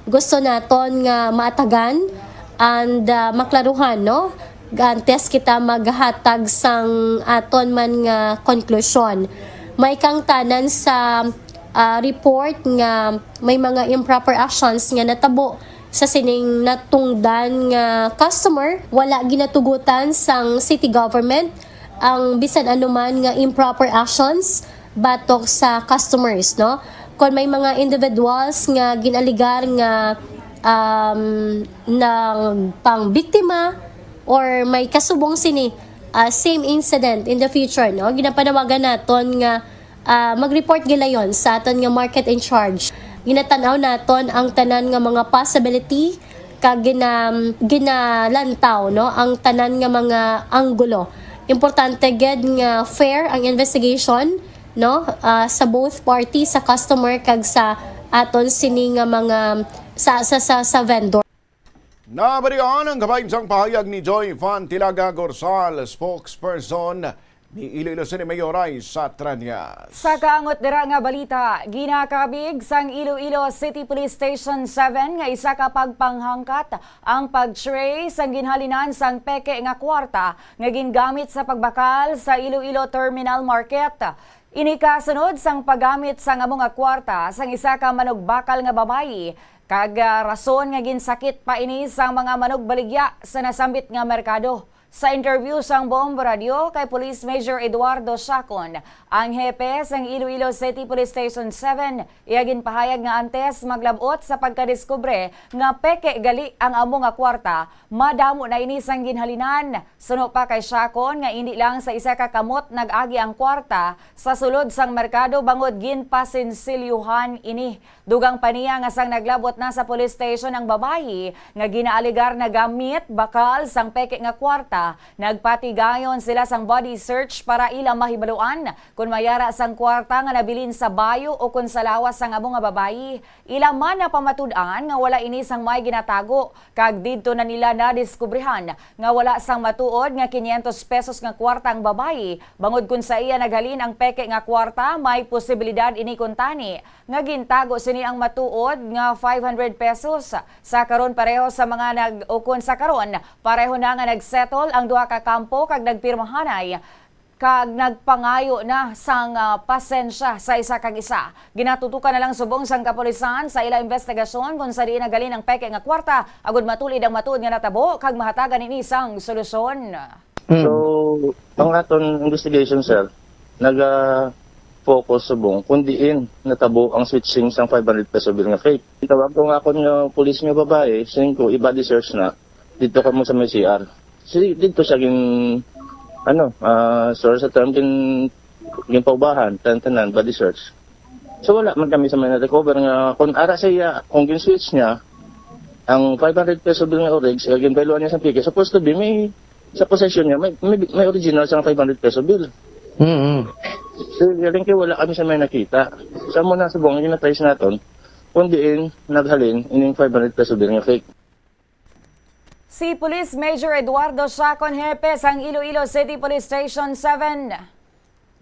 Gusto naton nga maatagan and maklaruhan, no? Antes kita maghatag sang aton man nga konklusyon. May kang tanan sa report nga may mga improper actions nga natabo sa sining natungdan nga customer, wala ginatugutan sang city government ang bisan anuman nga improper actions batok sa customers, no? Kung may mga individuals nga ginaligar nga ng pang-biktima or may kasubong sini same incident in the future, no? Ginapanawagan naton nga mag-report gilayon sa aton nga market in charge. Ginatanaw naton ang tanan nga mga possibility kag ginalantaw, no, ang tanan nga mga anggulo. Importante ged nga fair ang investigation, no, sa both parties, sa customer kag sa aton sini nga mga sa vendor. Nabarihan ang kabayinsang pahayag ni Joy Fantilaga Gorsal, spokesperson ni Iloilo City Mayor Isa Trenya. Sa kaangot dira nga balita, ginakabig sang Iloilo City Police Station 7 nga isa ka pagpanghangkat ang pag-tray sang ginhalinan sang peke nga kwarta nga gingamit sa pagbakal sa Iloilo Terminal Market. Ini kasunod sang paggamit sang amo nga kwarta sang isa ka manugbakal nga babayi kag rason nga ginsakit pa ini sang mga manugbaligya sa nasambit nga merkado. Sa interview sang Bombo Radio kay Police Major Eduardo Sacon, ang hepe sang Iloilo City Police Station 7, iyagin pahayag nga antes maglabot sa pagkadiskubre nga peke gali ang amo nga kwarta, madamo na ini sang ginhalinan. Suno pa kay Sacon nga hindi lang sa isa ka kamot nag-agi ang kwarta sa sulod sang merkado bangod ginpasinsilyuhan ini. Dugang paniya nga sang naglabot na sa police station ang babayi nga ginaaligar na gamit bakal sang peke nga kwarta. Nagpatigayon sila sang body search para ilang mahibaluan kung mayara sang kwarta nga nabilin sa bayo o kung sa lawas sang amo nga babayi. Ilang man na pamatud-an nga wala ini sang may ginatago kag didto na nila nadiskubrihan nga wala sang matuod nga 500 pesos nga kwarta ang babayi. Bangod kun sa iya naghalin ang peke nga kwarta, may posibilidad ini kuntani nga gintago sini ang matuod nga 500 pesos. Sa karon pareho sa mga nag-ukon sa karon, pareho na nga nagsettle ang duha ka kampo kag nagpirmahanay kag nagpangayo na sang pasensya sa isa kag isa. Ginatutukan na lang subong sang kapulisan sa ila investigasyon kung sa diin nagalin ang peke nga kwarta agud matulid ang matuod nga natabo kag mahatagan ini sang solusyon. So, ang aton investigation, sir, focus subong kundiin natabo ang switching sang 500 peso bill nga fake. Tawag ko nga ako nga pulis nga babae, saying ko i-body search na dito ka mo sa may CR. So dito siya sorry sa term gin paubahan, tanan body search. So wala man kami sa may na-recover nga kung ara siya kung gin switch niya ang 500 peso bill nga oregs, gin bayloan niya sa pike. Supposed to be may sa possession niya may original sa 500 peso bill. So, galing kayo wala kami sa may nakita. Sa muna sa buong yung na-trace natin, kundiin, naghalin, ining 500 peso bill nga fake. Si Police Major Eduardo Chacon Hepes ang Iloilo City Police Station 7.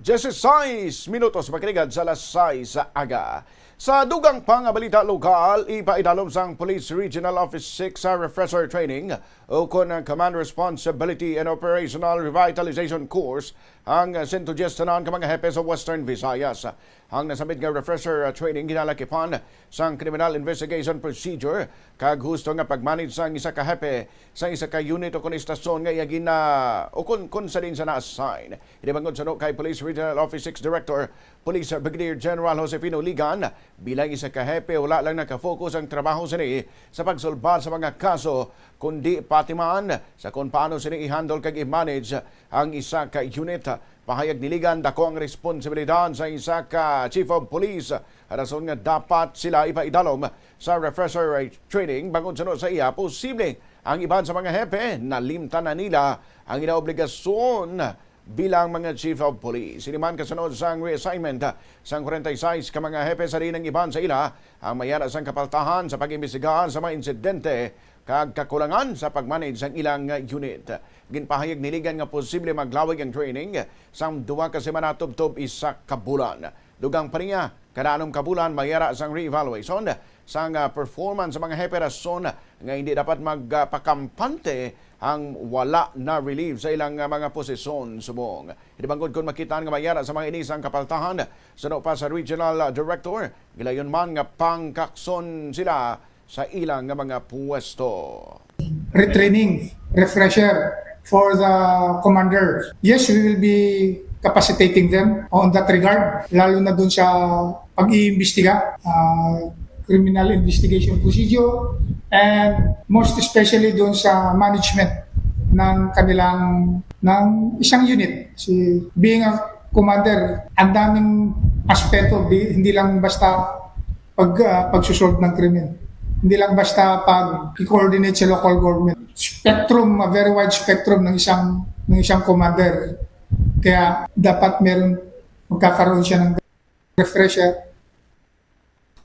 16 minutos makiligad sa alas 6 sa aga. Sa dugang pang balita lokal, ipaidalom sang Police Regional Office 6 sa refresher training o kon ang Command Responsibility and Operational Revitalization Course ang 110 ka mga hepe sa Western Visayas. Ang nasabit nga refresher training ginalakipan sang Criminal Investigation Procedure kag husto nga pagmanage sang isa ka hepe sa isa ka unit o kon istasyon nga iagin na o kon sa din sa na-assign. Inibangod sa kay Police Regional Office 6 Director Police Brigadier General Josefino Ligan, bilang isa ka hepe wala lang nakafocus ang trabaho sini sa pagsolbar sa mga kaso kundi pati man sa kung paano sini i-handle kag i-manage ang isa ka unit. Pahayag niligan dako ang responsibilidad sa isa ka Chief of Police. Rason nga dapat sila ipaidalom sa refresher training bangod sa iya posible ang iban sa mga hepe na limtan na nila ang inaobligasyon bilang mga Chief of Police. Siniman kasunod sang reassignment sang 46 ka mga hepe sa rin ng iban sa ila ang mayara sang kapaltahan sa pag-imbestigahan sa mga insidente kag kakulangan sa pagmanage sang ilang unit. Ginpahayag niligan nga posible maglawig ang training sang 2 ka semana tubtob isa ka bulan. Dugang pa niya, kada anong kabulan mayara sang re-evaluation sang performance sa mga hepe rason nga hindi dapat magpakampante ang wala na relieve sa ilang mga posisyon subong. Idibanggod kung makita nga mayara sa mga inisang kapaltahan suno pa sa Regional Director, gilayon man nga pangkakson sila sa ilang mga pwesto. Retraining, refresher for the commanders. Yes, we will be capacitating them on that regard, lalo na dun sa pag-iimbestiga, criminal investigation procedure, and most especially dun sa management ng isang unit. Being a commander, ang daming aspeto, hindi lang basta pagsusolve ng krimen. Hindi lang basta pag-coordinate sa local government. Spectrum, a very wide spectrum ng isang commander. Kaya dapat magkakaroon siya ng refresher.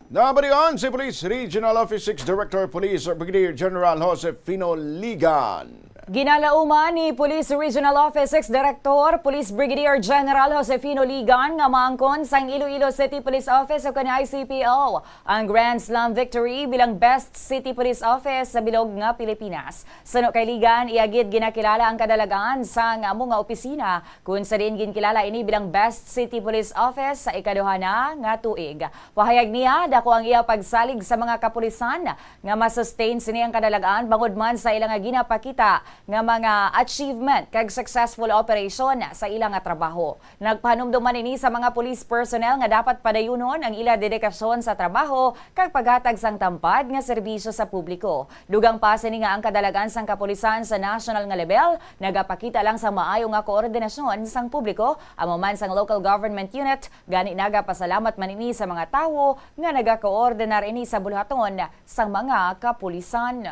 Nabalian si Police Regional Office 6 Director Police Brigadier General Josefino Ligan. Ginalauman ni Police Regional Office 6 Director Police Brigadier General Josefino Ligan nga maangkon sang Iloilo City Police Office o kanay ICPO ang Grand Slam victory bilang Best City Police Office sa bilog nga Pilipinas. Suno kay Ligan, iagid ginakilala ang kadalagan sa mga opisina kung sa din ginkilala ini bilang Best City Police Office sa ikaduha na nga tuig. Pahayag niya dako ang iya pagsalig sa mga kapulisan nga masustain sini ang kadalagan bangod man sa ilang ginapakita nga mga achievement kag successful operation sa ilang nga trabaho. Nagpanumduman ini sa mga police personnel nga dapat padayunon ang ila dedikasyon sa trabaho kag paghatag sang tampad nga serbisyo sa publiko. Dugang pa sini nga ang kadalagan sang kapulisan sa national nga level nagapakita lang sa maayo nga koordinasyon sang publiko amo man sang local government unit gani nagapasalamat man ini sa mga tawo nga nagakoordinar ini sa bulhaton sang mga kapulisan.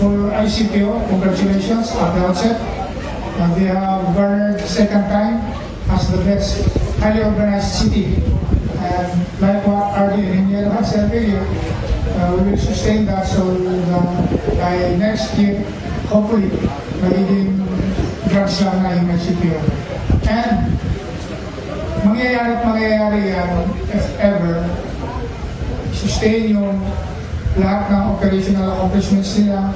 For ICPO, congratulations at the outset. They have garnered the second time as the best highly organized city. And like what RD Engineer had said earlier, we will sustain that so by next year, hopefully, magiging Grand Slam na yung ICPO. And mangyayari yan, if ever, sustain yung lahat ng operational accomplishments nila.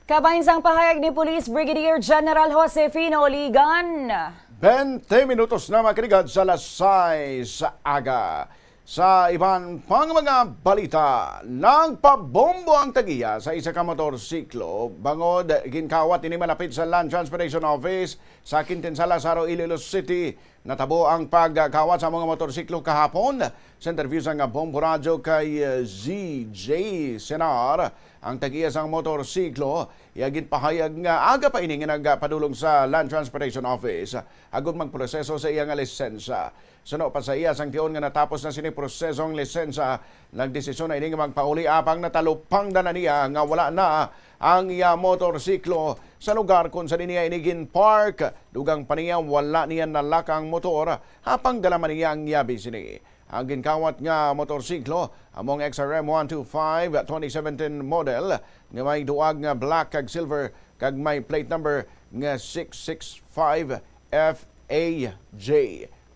Kabahin sang pahayag ni Police Brigadier General Josefino Ligan. 20 minutos na makiligad sa alas 6 sa aga. Sa ibang pang mga balita, nagpabombo ang tagiya sa isa ka motorsiklo bangod ginkawat ini malapit sa Land Transportation Office sa Quintin Salazaro, Iloilo City Natabo ang pagkawat sa mga motorsiklo kahapon. Sa interview sa Bombo Radio kay ZJ Senar, ang tagiya sang motorsiklo, iagin pahayag nga aga pa ini nga nagpadulong sa Land Transportation Office agud magproseso sa iyang lisensya. Suno pa sa iya sang tiyon nga natapos na siniprosesong lisensya, nagdesisyon na ini nga magpauli apang natalupang dana niya nga wala na ang iya motorsiklo sa lugar kung sa niya inigin park. Dugang pa niya wala niya nalakang motor hapang dala man niya ang yabi sini. Ang ginkawat nga motorsiklo among XRM 125 2017 model nga may duag nga black kag silver kag may plate number nga 665 FAJ.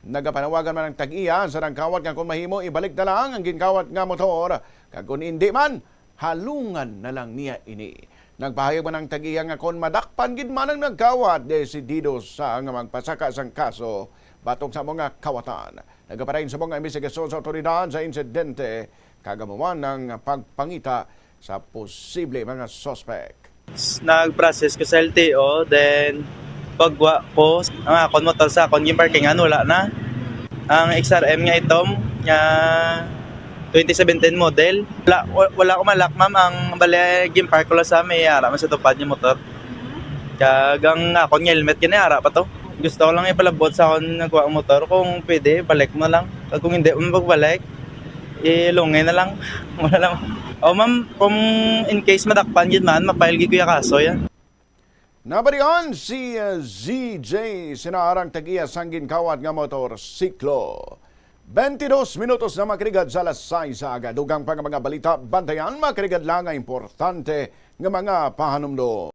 Nagapanawagan man ang tag-iya sa nagkawat nga kung mahimo ibalik na lang ang ginkawat nga motor kag kung hindi man halungan na lang niya ini. Nagpahayag man ang tag-iya nga kung madakpan gid man ang nagkawat, desidido sa nga magpasaka sang kaso batok sa mga kawatan. Nagaparayon sa mga investigasyon sa otoridad sa insidente, kagamuan ng pagpangita sa posible mga suspect. Nag-process ko sa LTO, then pagwa ko, ang akong motor sa akong parkingan, wala na. Ang XRM nga itom, nga 2017 model. Wala ko malak, ma'am. Ang bali, park ko lang sa may ara, mas itupad yung motor. Kagang akong helmet, ginayara pa to. Gusto ko lang ipalabot sa akong nagkuha ang motor. Kung pwede, balik mo lang. Kung hindi mo magbalik, ilungay na lang. Wala lang. O ma'am, kung in case madakpan yun man, mapailgi ko yung kaso yan. Nabarihan si ZJ Sinarang tagiya sanggin kawat nga motorsiklo. 22 minutos na makrigad sa alas 6 sa aga. Dugang pa nga mga balita, bantayan makrigad lang nga importante nga mga pahanumdo.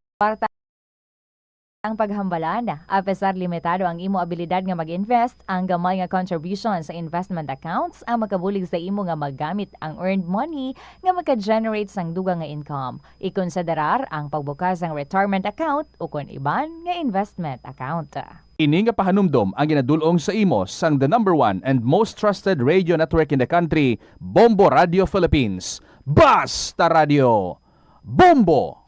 Ang paghambalan, apesar limitado ang imo abilidad nga mag-invest, ang gamay nga contribution sa investment accounts ang makabulig sa imo nga maggamit ang earned money nga maka-generate sang dugang nga income. Ikonsiderar ang pagbukas ng retirement account o kun iban nga investment account. Ini nga pahanumdom ang ginadulong sa imo sang the #1 and most trusted radio network in the country, Bombo Radio Philippines. Basta Radio Bombo!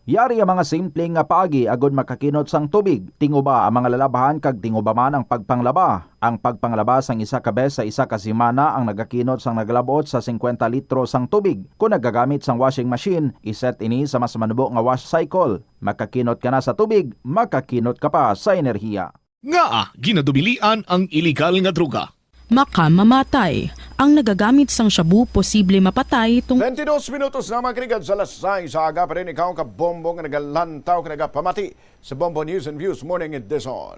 Yari ang mga simpleng nga paagi agod makakinot sang tubig. Tinguba ang mga lalabahan kag tinguba man ang pagpanglaba. Ang pagpanglaba sang isa ka bes sa isa ka semana ang nagakinot sang naglabot sa 50 litro sang tubig. Kung nagagamit sang washing machine, iset ini sa mas manubo nga wash cycle. Makakinot ka na sa tubig, makakinot ka pa sa enerhiya. Nga ginadubilian ang iligal nga droga. Makamamatay. Ang nagagamit sang shabu posible mapatay 22 minutos na makrigad sa alas 6 sa aga pa rin ikaw ka bombo nga nagalantaw ka nagapamati sa Bombo News and Views Morning Edition.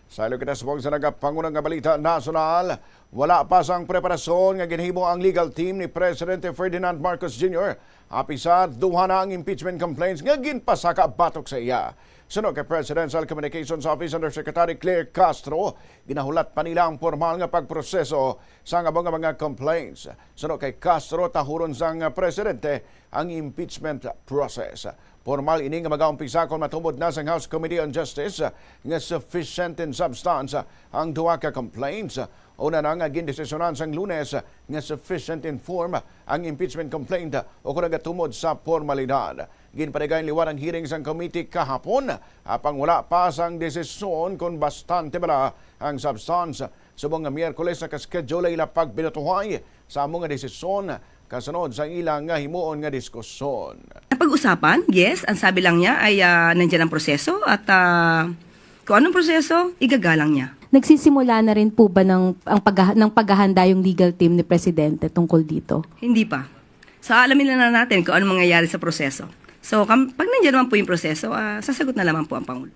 Sa ilo kita sabong sa nagapangunang nga balita nasyonal, wala pa sang preparasyon nga ginhimo ang legal team ni Presidente Ferdinand Marcos Jr. Apisa duha na ang impeachment complaints nga ginpasaka batok sa iya. Sunog kay Presidential Communications Office Undersecretary Claire Castro, ginahulat pa nila ang formal nga pagproseso sa mga complaints. Sunog kay Castro, tahuron sang Presidente ang impeachment process. Formal ini nga mag-aumpisa kung matubod na sa House Committee on Justice nga sufficient in substance ang duha ka complaints. Una na nga gindesisyonan sang Lunes nga sufficient in form ang impeachment complaint o kung nagatumod sa formalidad. Ginpadagan liwan ang hearing sang committee kahapon apang wala pa sang desisyon kung bastante bala ang substance. Subong nga Miyerkules na kaschedule ila pagbinatuhay sa among nga desisyon kasunod sa ilang nga himuon nga diskusyon. Pag-usapan, yes, ang sabi lang niya ay nandiyan ang proseso at kung anong proseso, igagalang niya. Nagsisimula na rin po ba ng paghahanda yung legal team ni Presidente tungkol dito? Hindi pa. So alamin na natin kung anong mangyayari sa proseso. So pag nandiyan naman po yung proseso, sasagot na naman po ang Pangulo.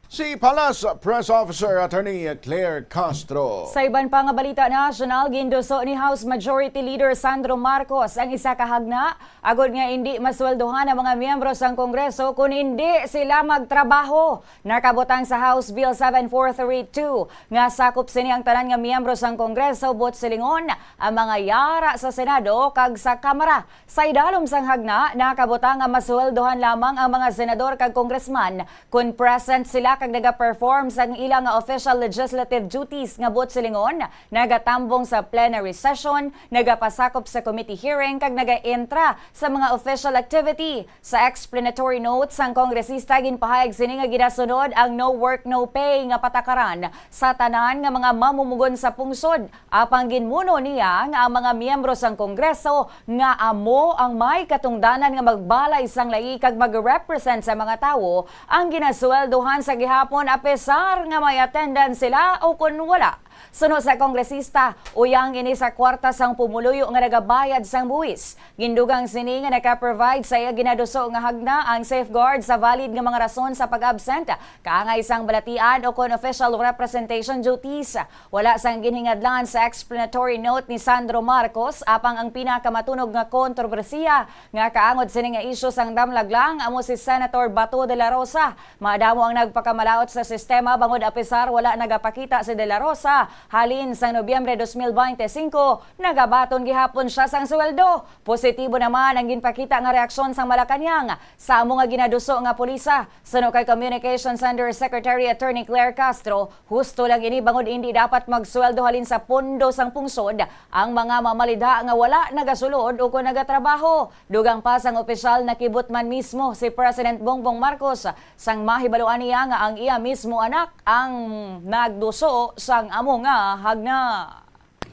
Si Palace Press Officer Attorney Claire Castro. Sa iban pa nga balita national, ginduso ni House Majority Leader Sandro Marcos ang isa ka hagna agod nga hindi masweldohan ang mga miyembro sang Kongreso kung hindi sila magtrabaho. Nakabutang sa House Bill 7432 nga sakop sini ang tanan nga miyembro sang Kongreso bot silingon ang mga yara sa Senado kag sa Kamara. Sa idalom sang hagna, nakabutang nga masweldohan lamang ang mga senador kag congressman kung present sila kag naga-perform sa ilang official legislative duties nga buot silingon, nagatambong sa plenary session, nagapasakop sa committee hearing kag naga-entra sa mga official activity. Sa explanatory notes, ang kongresista ginpahayag sini nga gidasunod ang no work no pay nga patakaran sa tanan nga mga mamumugon sa pungsod. Apang ginmuno niya nga ang mga miyembro sang Kongreso nga amo ang may katungdanan nga magbalay sang lai kag mag-represent sa mga tawo ang ginasweldohan sa gihapon apesar nga may attendance sila o kun wala. Sunod sa kongresista, uyang ini sa kwarta sang pumuluyo nga nagabayad sang buwis. Gindugang sini nga naka-provide sa iya ginaduso nga hagna ang safeguard sa valid nga mga rason sa pag-absent, kaangay sang balatian o kon official representation duties. Wala sang ginhingadlan sa explanatory note ni Sandro Marcos apang ang pinakamatunog nga kontrobersiya nga kaangod sini nga isyu sang damlaglang amo si Senator Bato de la Rosa. Madamo ang nagpakamalaot sa sistema bangod apesar wala nagapakita si de la Rosa. Halin sa Nobyembre 2025, nagabaton gihapon siya sang sweldo. Positibo naman ang ginpakita nga reaksyon sang Malacañang sa amo nga ginaduso nga pulisa. Suno kay Communications Under Secretary Attorney Claire Castro, husto lang ini bangod hindi dapat magsweldo halin sa pondo sang pungsod ang mga mamalidha nga wala nagasulod o kung nagatrabaho. Dugang pa sang opisyal nakibot man mismo si President Bongbong Marcos sang mahibaluan niya nga ang iya mismo anak ang nagduso sang amo nga hagna.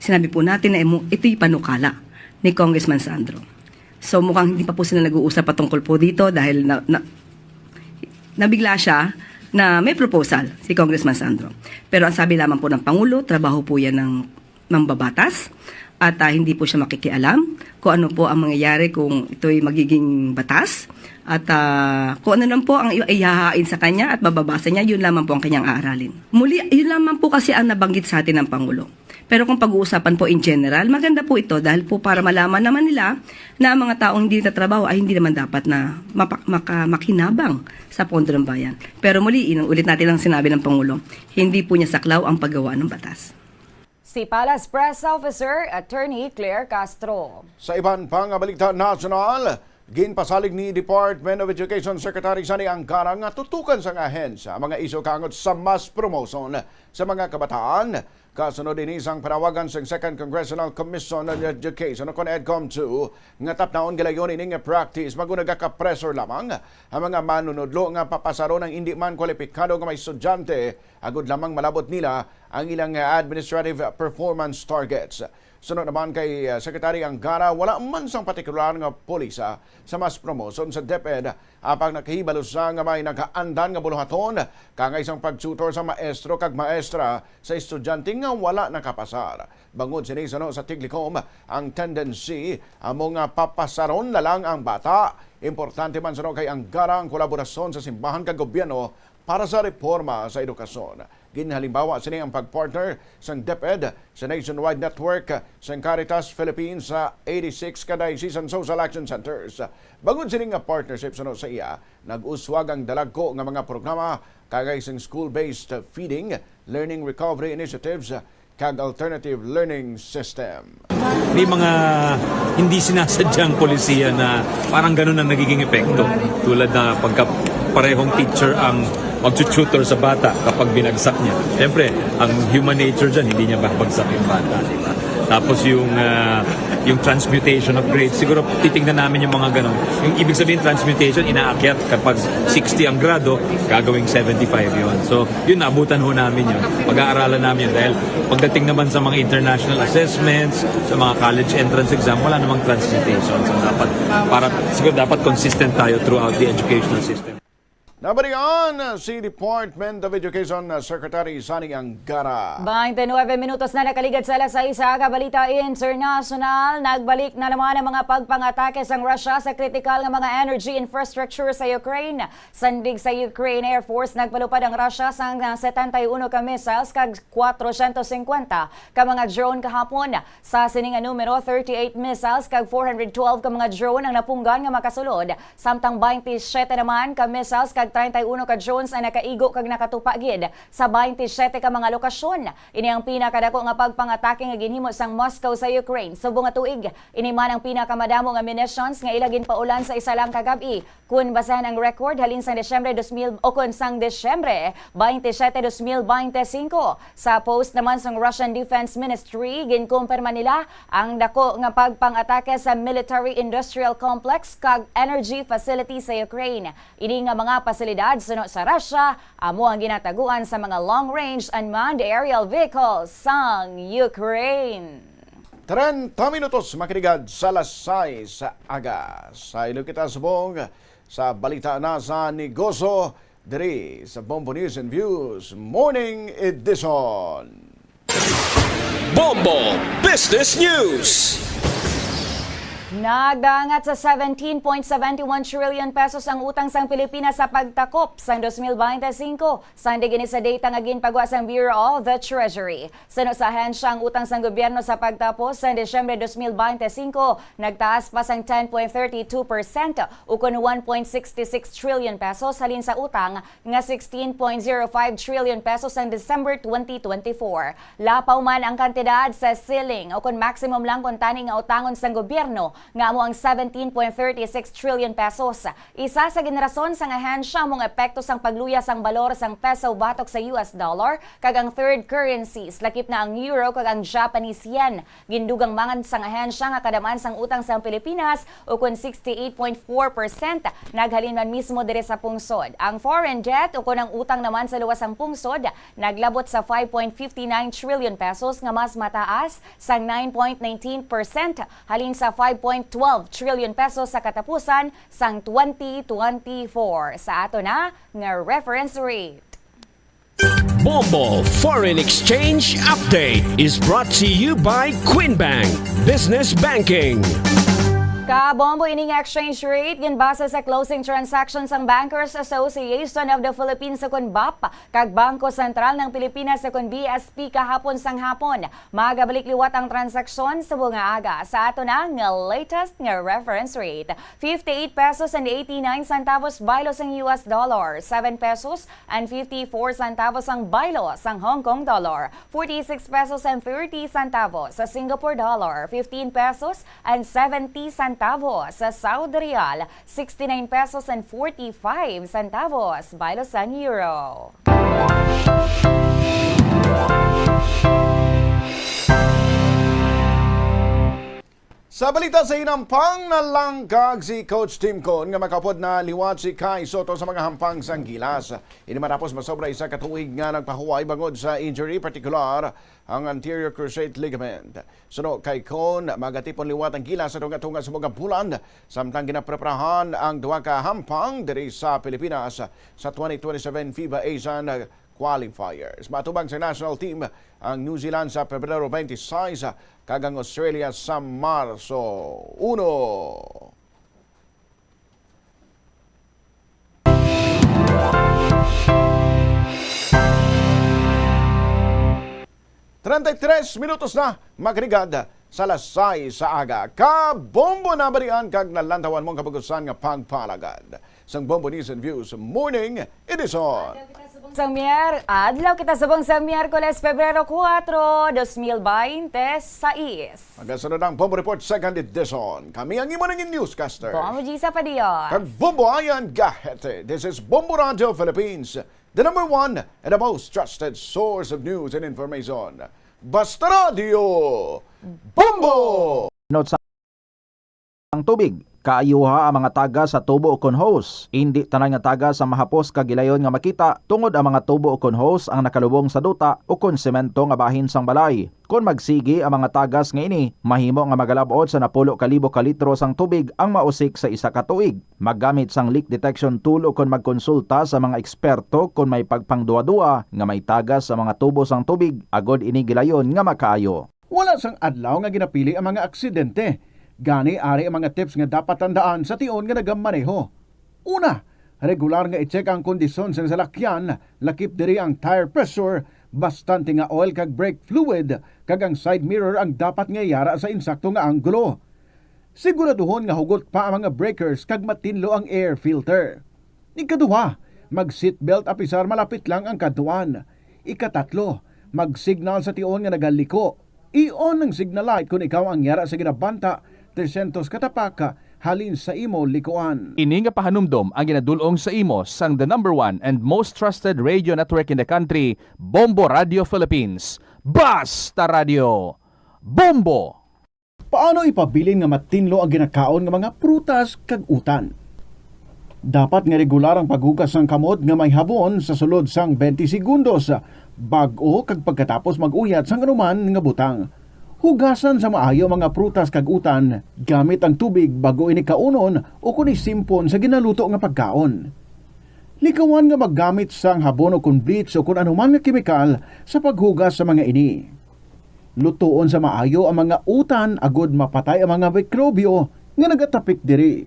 Sinabi po natin na ito'y panukala ni Congressman Sandro. So mukhang hindi pa po sila nag-uusap patungkol po dito dahil nabigla siya na may proposal si Congressman Sandro. Pero ang sabi lamang po ng Pangulo, trabaho po yan ng babatas at hindi po siya makikialam kung ano po ang mangyayari kung ito'y magiging batas. At kung ano lang po ang ihahain sa kanya at bababasa niya, yun lamang po ang kanyang aaralin. Muli, yun lamang po kasi ang nabanggit sa atin ng Pangulo. Pero kung pag-uusapan po in general, maganda po ito dahil po para malaman naman nila na ang mga taong hindi nagtatrabaho ay hindi naman dapat na makinabang sa pondo ng bayan. Pero muli, ulit natin ang sinabi ng Pangulo, hindi po niya saklaw ang paggawa ng batas. Si Palace Press Officer Attorney Claire Castro. Sa ibang pang balita national, ginpasalig ni Department of Education Secretary Sani Angara nga tutukan sa ahensya mga isyu kaangod sa mass promotion sa mga kabataan. Kasunod din isang panawagan sa Second Congressional Commission on Education o EDCOM 2 nga tapnaon gilayon ini nga practice magunag ka-pressure lamang ang mga manunudlo nga papasaro ng hindi man kwalipikado nga may estudyante agud lamang malabot nila ang ilang administrative performance targets. Sunod naman kay Secretary Angara, wala man sang partikular nga polisa sa mass promotion sa DepEd apang nakahibalo sa nga may nagaandan nga buluhaton kangay isang pagtutor sa maestro kag maestra sa estudyante nga wala nakapasar. Bangod sinisano sa Tiglikom ang tendency amo nga papasaron na lang ang bata. Importante man sano kay Angara ang kolaborasyon sa simbahan kag gobyerno para sa reforma sa edukasyon. Ginhalimbawa sini ang pagpartner sa DepEd sa nationwide network sa Caritas Philippines sa 86 ka diocesan social action centers. Bangod sini nga partnership sa iya, nag-uswag ang dalagko nga mga programa kagay sa school-based feeding, learning recovery initiatives, kag alternative learning system. May mga hindi sinasadyang polisiya na parang ganun ang nagiging epekto. Tulad na pagka parehong teacher ang mag-tutor sa bata kapag binagsak niya. Siyempre, ang human nature dyan, hindi niya babagsak yung bata. Diba? Tapos yung transmutation of grades, siguro titingnan namin yung mga ganun. Yung ibig sabihin transmutation, inaakyat kapag 60 ang grado, gagawing 75 yun. So, yun, naabutan ho namin yun. Pag-aaralan namin yun. Dahil pagdating naman sa mga international assessments, sa mga college entrance exam, wala namang transmutation. So, siguro dapat consistent tayo throughout the educational system. Nabalikan si Department of Education Secretary Sani Angara. 29 minutos na nakaligad sa alas 6 kabalita international. Nagbalik na naman ang mga pagpangatake sa Russia sa kritikal ng mga energy infrastructure sa Ukraine. Sandig sa Ukraine Air Force, nagpalupad ang Russia sa 71 ka missiles kag 450 ka mga drone kahapon. Sa sininga numero, 38 missiles kag 412 ka mga drone ang napunggan nga makasulod. Samtang 27 naman ka missiles kag kag 31 ka drones ang nakaigo kag nakatupa gid sa 27 ka mga lokasyon. Ini ang pinakadako nga pagpangatake nga ginhimo sang Moscow sa Ukraine subong nga tuig. Ini man ang pinakamadamo nga munitions nga ilagin paulan sa isa lang ka gabi. Kun basahan ang record halin sang Desyembre 2000 o kun sang Desyembre 27, 2025. Sa post naman sang Russian Defense Ministry, ginkumpirma nila ang dako nga pagpangatake sa military-industrial complex kag energy facility sa Ukraine. Ini nga mga pasilidad suno sa Russia amo ang ginataguan sa mga long-range unmanned aerial vehicles sang Ukraine. 30 minutos makinigad sa lasay sa aga. Sa ilo kita subong sa balita na sa negosyo diri sa Bombo News and Views Morning Edition. Bombo Business News. Nagdangat sa 17.71 trillion pesos ang utang sang Pilipinas sa pagtakop sa 2025. Sandi gini sa data nga ginpagwa sang Bureau of the Treasury. Sano sa ahensya ang utang sang gobyerno sa pagtapos sa Desyembre 2025, nagtaas pa sang 10.32% o kun 1.66 trillion pesos halin sa utang nga 16.05 trillion pesos sa December 2024. Lapaw man ang kantidad sa ceiling o kun maximum lang kung tani nga utangon sang gobyerno nga mo ang 17.36 trillion pesos. Isa sa generason sang ahensya mong epekto sang pagluya sang balor sang peso batok sa US dollar kag ang third currencies lakip na ang euro kag ang Japanese yen. Gindugang mangan sang ahensya nga kadamaan sang utang sang Pilipinas o kun 68.4% naghalin man mismo dire sa pungsod. Ang foreign debt o kun ang utang naman sa luwas sang pungsod naglabot sa 5.59 trillion pesos nga mas mataas sang 9.19% halin sa 5.12 trillion pesos sa katapusan sang 2024. Sa ato na nga reference rate. Bombo Foreign Exchange Update is brought to you by Quinbank Business Banking. Kabombo ining exchange rate ginbase sa closing transactions ang Bankers Association of the Philippines sa BAP kag Bangko Sentral ng Pilipinas sa BSP kahapon sang hapon. Magabalik liwat ang transaksyon sa bunga aga. Sa ato na nga latest nga reference rate. 58 pesos and 89 centavos baylo sang US dollar, 7 pesos and 54 centavos ang baylo sang Hong Kong dollar, 46 pesos and 30 centavos sa Singapore dollar, 15 pesos and 70 centavos sa Saudi Real, 69 pesos and 45 centavos baylo sa euro. Sa balita sa hinampang na langkag si Coach Tim Con nga makapod na liwat si Kai Soto sa mga hampang sang gilas. Ini matapos masobra isa ka tuig nga nagpahuway bangod sa injury, particular ang anterior cruciate ligament. Suno kay Con, magatipon liwat ang gilas sa tunga-tunga sa mga bulan samtang ginapreparahan ang duwa ka hampang diri sa Pilipinas sa 2027 FIBA Asian qualifiers. Matubang sa national team ang New Zealand sa Pebrero 26 kag ang Australia sa Marso 1. 33 minutos na magrigad sa lasay sa aga. Kabombo na barian kag nalantawan mong kabagusan nga pagpalagad. Sang Bombo News and Views Morning Edition. Adlaw kita subong sa Miyerkules, Pebrero 4, 2026. Magasunod ang Bombo Report Second Edition. Kami ang imo nanging newscaster. Bombo Gisa Padilla. Kag Bombo Ayan Gahete. This is Bombo Radio Philippines, the number one and the most trusted source of news and information. Basta Radio Bombo! Note sa ang tubig, kaayuha ang mga taga sa tubo o kon hose. Hindi tanan nga taga sa mahapos kagilayon nga makita tungod ang mga tubo o kon hose ang nakalubong sa duta o kon semento nga bahin sang balay. Kung magsigi ang mga tagas nga ini, mahimo nga magalabot sa 10,000 ka litro sang tubig ang mausik sa isa ka tuig. Maggamit sang leak detection tool o kon magkonsulta sa mga eksperto kung may pagpangduwa-duwa nga may tagas sa mga tubo sang tubig agod ini gilayon nga makaayo. Wala sang adlaw nga ginapili ang mga aksidente. Gani ari ang mga tips nga dapat tandaan sa tion nga nagamaneho. Una, regular nga i-check ang kondisyon sa salakyan, lakip diri ang tire pressure, bastante nga oil kag brake fluid, kag ang side mirror ang dapat nga yara sa insakto nga anggulo. Siguraduhon nga hugot pa ang mga breakers kag matinlo ang air filter. Ikaduha, mag-seatbelt apisar malapit lang ang kantuan. Ikatatlo, mag-signal sa tion nga nagaliko. I-on ang signal light kung ikaw ang yara sa ginabanta 300 katapak halin sa imo likuan. Ini nga pahanumdom ang ginadulong sa imo sang the number 1 and most trusted radio network in the country, Bombo Radio Philippines. Basta Radio Bombo! Paano ipabilin nga matinlo ang ginakaon nga mga prutas kag utan? Dapat nga regular ang paghugas ng kamot nga may habon sa sulod sang 20 segundos bag-o kag pagkatapos mag-uyat sang anuman nga butang. Hugasan sa maayo mga prutas kag utan gamit ang tubig bago ini kaunon o kun isimpon sa ginaluto nga pagkaon. Likawan nga maggamit sang habon o kun bleach o kun anuman nga kemikal sa paghugas sa mga ini. Lutuon sa maayo ang mga utan agod mapatay ang mga mikrobyo nga nagatapik diri.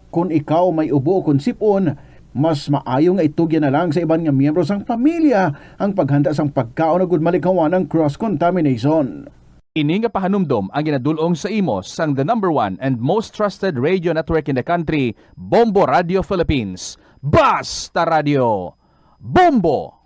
Kung ikaw may ubo o kun sipon, mas maayo nga itugyan na lang sa iban nga miyembro sang pamilya ang paghanda sang pagkaon agud malikawan ang cross-contamination. Ini nga pahanumdom ang ginadulong sa imo sang the number 1 and most trusted radio network in the country, Bombo Radio Philippines. Basta Radio Bombo!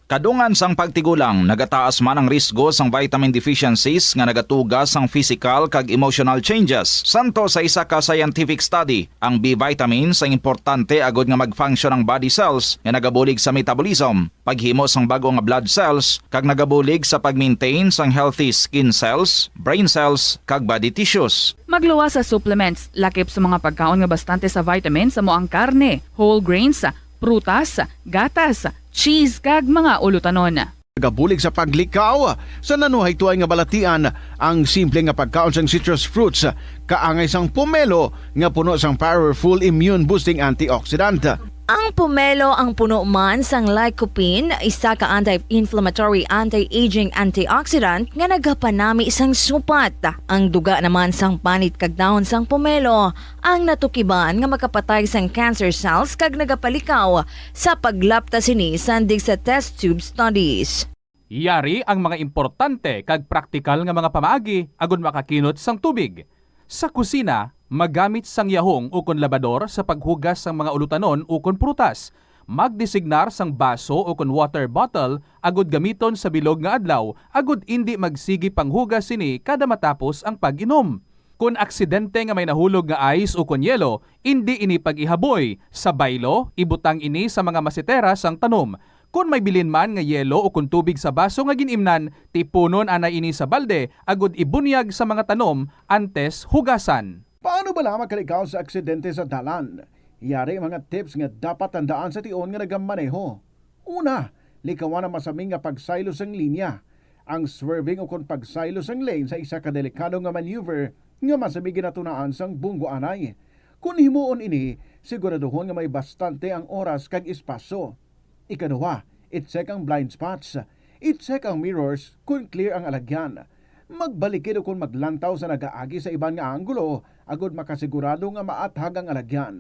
Kadungan sang pagtigulang, nagataas man ang risgo sang vitamin deficiencies nga nagatugas sang physical kag emotional changes. Santo sa isa ka scientific study, ang B vitamins ang importante agod nga mag-function ang body cells nga nagabulig sa metabolism, paghimo sang bago nga blood cells, kag nagabulig sa pag-maintain sang healthy skin cells, brain cells, kag body tissues. Magluwas sa supplements, lakip sa mga pagkaon nga bastante sa vitamins sa ang karne, whole grains, prutas, gatas, cheese kag mga ulutanon. Nagabulig sa paglikaw sa nanuhay tuay nga balatian ang simple nga pagkaon sang citrus fruits kaangay sang pomelo nga puno sang powerful immune boosting antioxidant. Ang pomelo ang puno man sang lycopene, isa ka anti-inflammatory, anti-aging antioxidant nga nagapanami sang supat. Ang duga naman sang panit kag dahon sang pomelo ang natukiban nga makapatay sang cancer cells kag nagapalikaw sa paglapta sini sandig sa test tube studies. Yari ang mga importante kag praktikal nga mga pamaagi agud makakinot sang tubig. Sa kusina, magamit sang yahong o kon labador sa paghugas sang mga ulutanon o kon prutas. Magdesignar sang baso o kon water bottle agud gamiton sa bilog nga adlaw agud indi magsigi panghugas sini kada matapos ang pag-inom. Kung aksidente nga may nahulog nga ice o kon yelo, indi ini pag-ihaboy. Sa baylo, ibutang ini sa mga masitera sang tanom. Kung may bilin man nga yelo o kung tubig sa baso nga ginimnan, tipunon anay ini sa balde agud ibunyag sa mga tanom antes hugasan. Paano ba lamang kalikaw sa aksidente sa dalan? Yari mga tips nga dapat tandaan sa tion nga nagamaneho. Una, likawan ang masaming nga pagsaylo sang linya. Ang swerving o kung pagsaylo sang lane sa isa ka delikado nga maneuver nga masamig ginatunaan sang bunggo anay. Kung himuon ini, siguraduhon nga may bastante ang oras kag espasyo. Ikaduha, i-check ang blind spots. I-check ang mirrors kung clear ang alagyan. Magbalikid o kung maglantaw sa nagaagi sa ibang nga anggulo agud makasigurado nga maathag ang alagyan.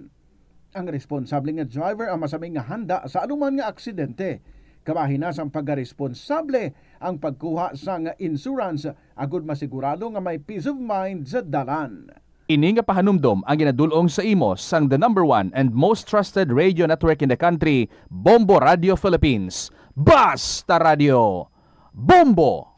Ang responsable nga driver ang masaming nga handa sa anuman nga aksidente. Kabahin na sang pagkaresponsable ang pagkuha sa nga insurance agud masigurado nga may peace of mind sa dalan. Ini nga pahanumdom ang ginadulong sa imo sang the number 1 and most trusted radio network in the country, Bombo Radio Philippines. Basta Radio Bombo!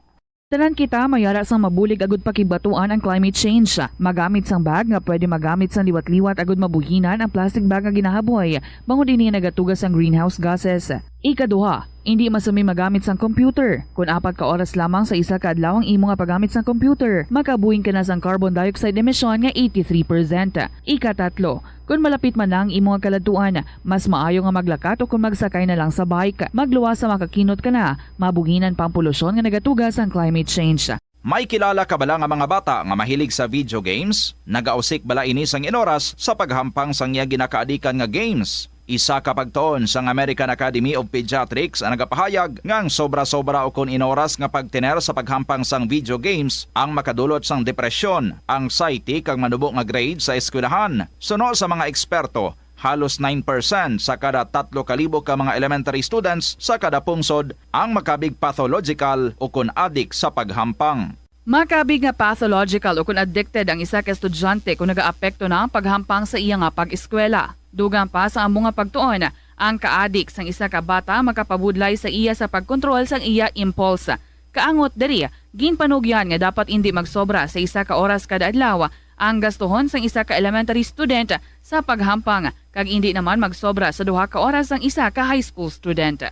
Tanan kita mayara sang mabulig agud pakibatuan ang climate change. Magamit sang bag nga pwede magamit sang liwat-liwat agud mabuhinan ang plastic bag nga ginahaboy. Bangod ini nagatugas ang greenhouse gases. Ikaduha, hindi masumi magamit sang computer. Kung 4 ka oras lamang sa isa ka adlaw ang imo nga paggamit sang computer, makabuhing ka na sang carbon dioxide emission nga 83%. Ikatatlo, kung malapit man lang imo nga kaladtuan, mas maayo nga maglakat o kung magsakay na lang sa bike. Magluwas sa makakinot ka na, mabuhinan pang polusyon nga nagatugas ang climate change. May kilala ka bala nga mga bata nga mahilig sa video games? Nagausik bala ini sang inoras sa paghampang sang iya ginakaadikan nga games? Isa ka pagtuon sang American Academy of Pediatrics ang nagapahayag ngang sobra-sobra o kun inoras nga pagtiner sa paghampang sang video games ang makadulot sang depresyon, anxiety kag manubo nga grade sa eskwelahan. Suno sa mga eksperto, halos 9% sa kada 3,000 ka mga elementary students sa kada pungsod ang makabig pathological o kun addict sa paghampang. Makabig nga pathological o kung addicted ang isa ka estudyante kung nagaapekto na ang paghampang sa iya nga pag-eskwela. Dugang pa sa among nga pagtuon, Ang kaadik sang isa ka bata makapabudlay sa iya sa pagkontrol sang iya impulse. Kaangot diri, ginpanugyan nga dapat hindi magsobra sa isa ka oras kada adlaw ang gastuhon sang isa ka elementary student sa paghampang kag hindi naman magsobra sa 2 ka oras ang isa ka high school student.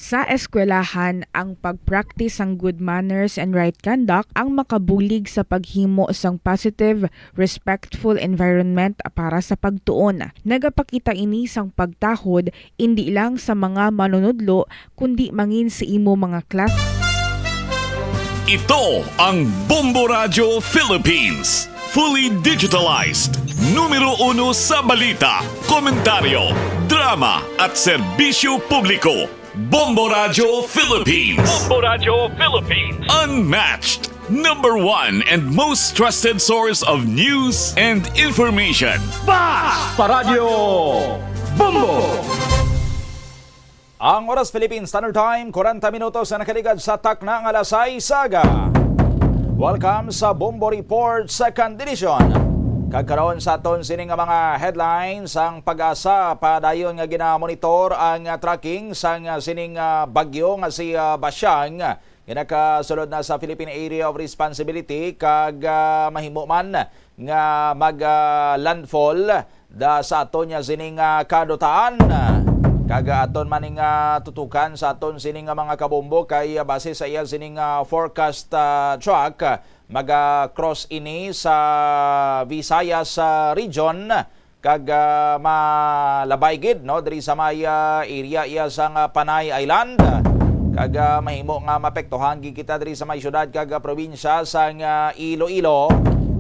Sa eskwelahan, ang pagpractice ng good manners and right conduct ang makabulig sa paghimo sang positive, respectful environment para sa pagtuon. Nagapakita ini sang pagtahod hindi lang sa mga manunudlo kundi mangin sa imo mga class. Ito ang Bombo Radio Philippines. Fully digitalized. Numero 1 sa balita, komentaryo, drama at serbisyo publiko. Bombo Radio Philippines. Bombo Radio Philippines. Unmatched. Number 1 and most trusted source of news and information. Basta Radio Bombo! Ang Oras Philippine Standard Time, 40 minutos na nakaligad sa takna ng alasay saga. Welcome sa Bombo Report Second Edition. Kagkaroon sa aton sining nga mga headlines ang pag-asa padayon nga ginamonitor ang tracking sang sining bagyo nga si Basyang. Ginakasulod na sa Philippine Area of Responsibility kag mahimo man nga mag-landfall da sa aton nga sining kadutaan. Kaga aton maning tutukan sa aton sining mga kabombo kay base sa iya sining forecast track mag-cross ini sa Visayas region kag malabay gid no diri sa may area iya sang Panay Island kag mahimo nga mapektuhan gid kita diri sa may syudad kag probinsya sang Iloilo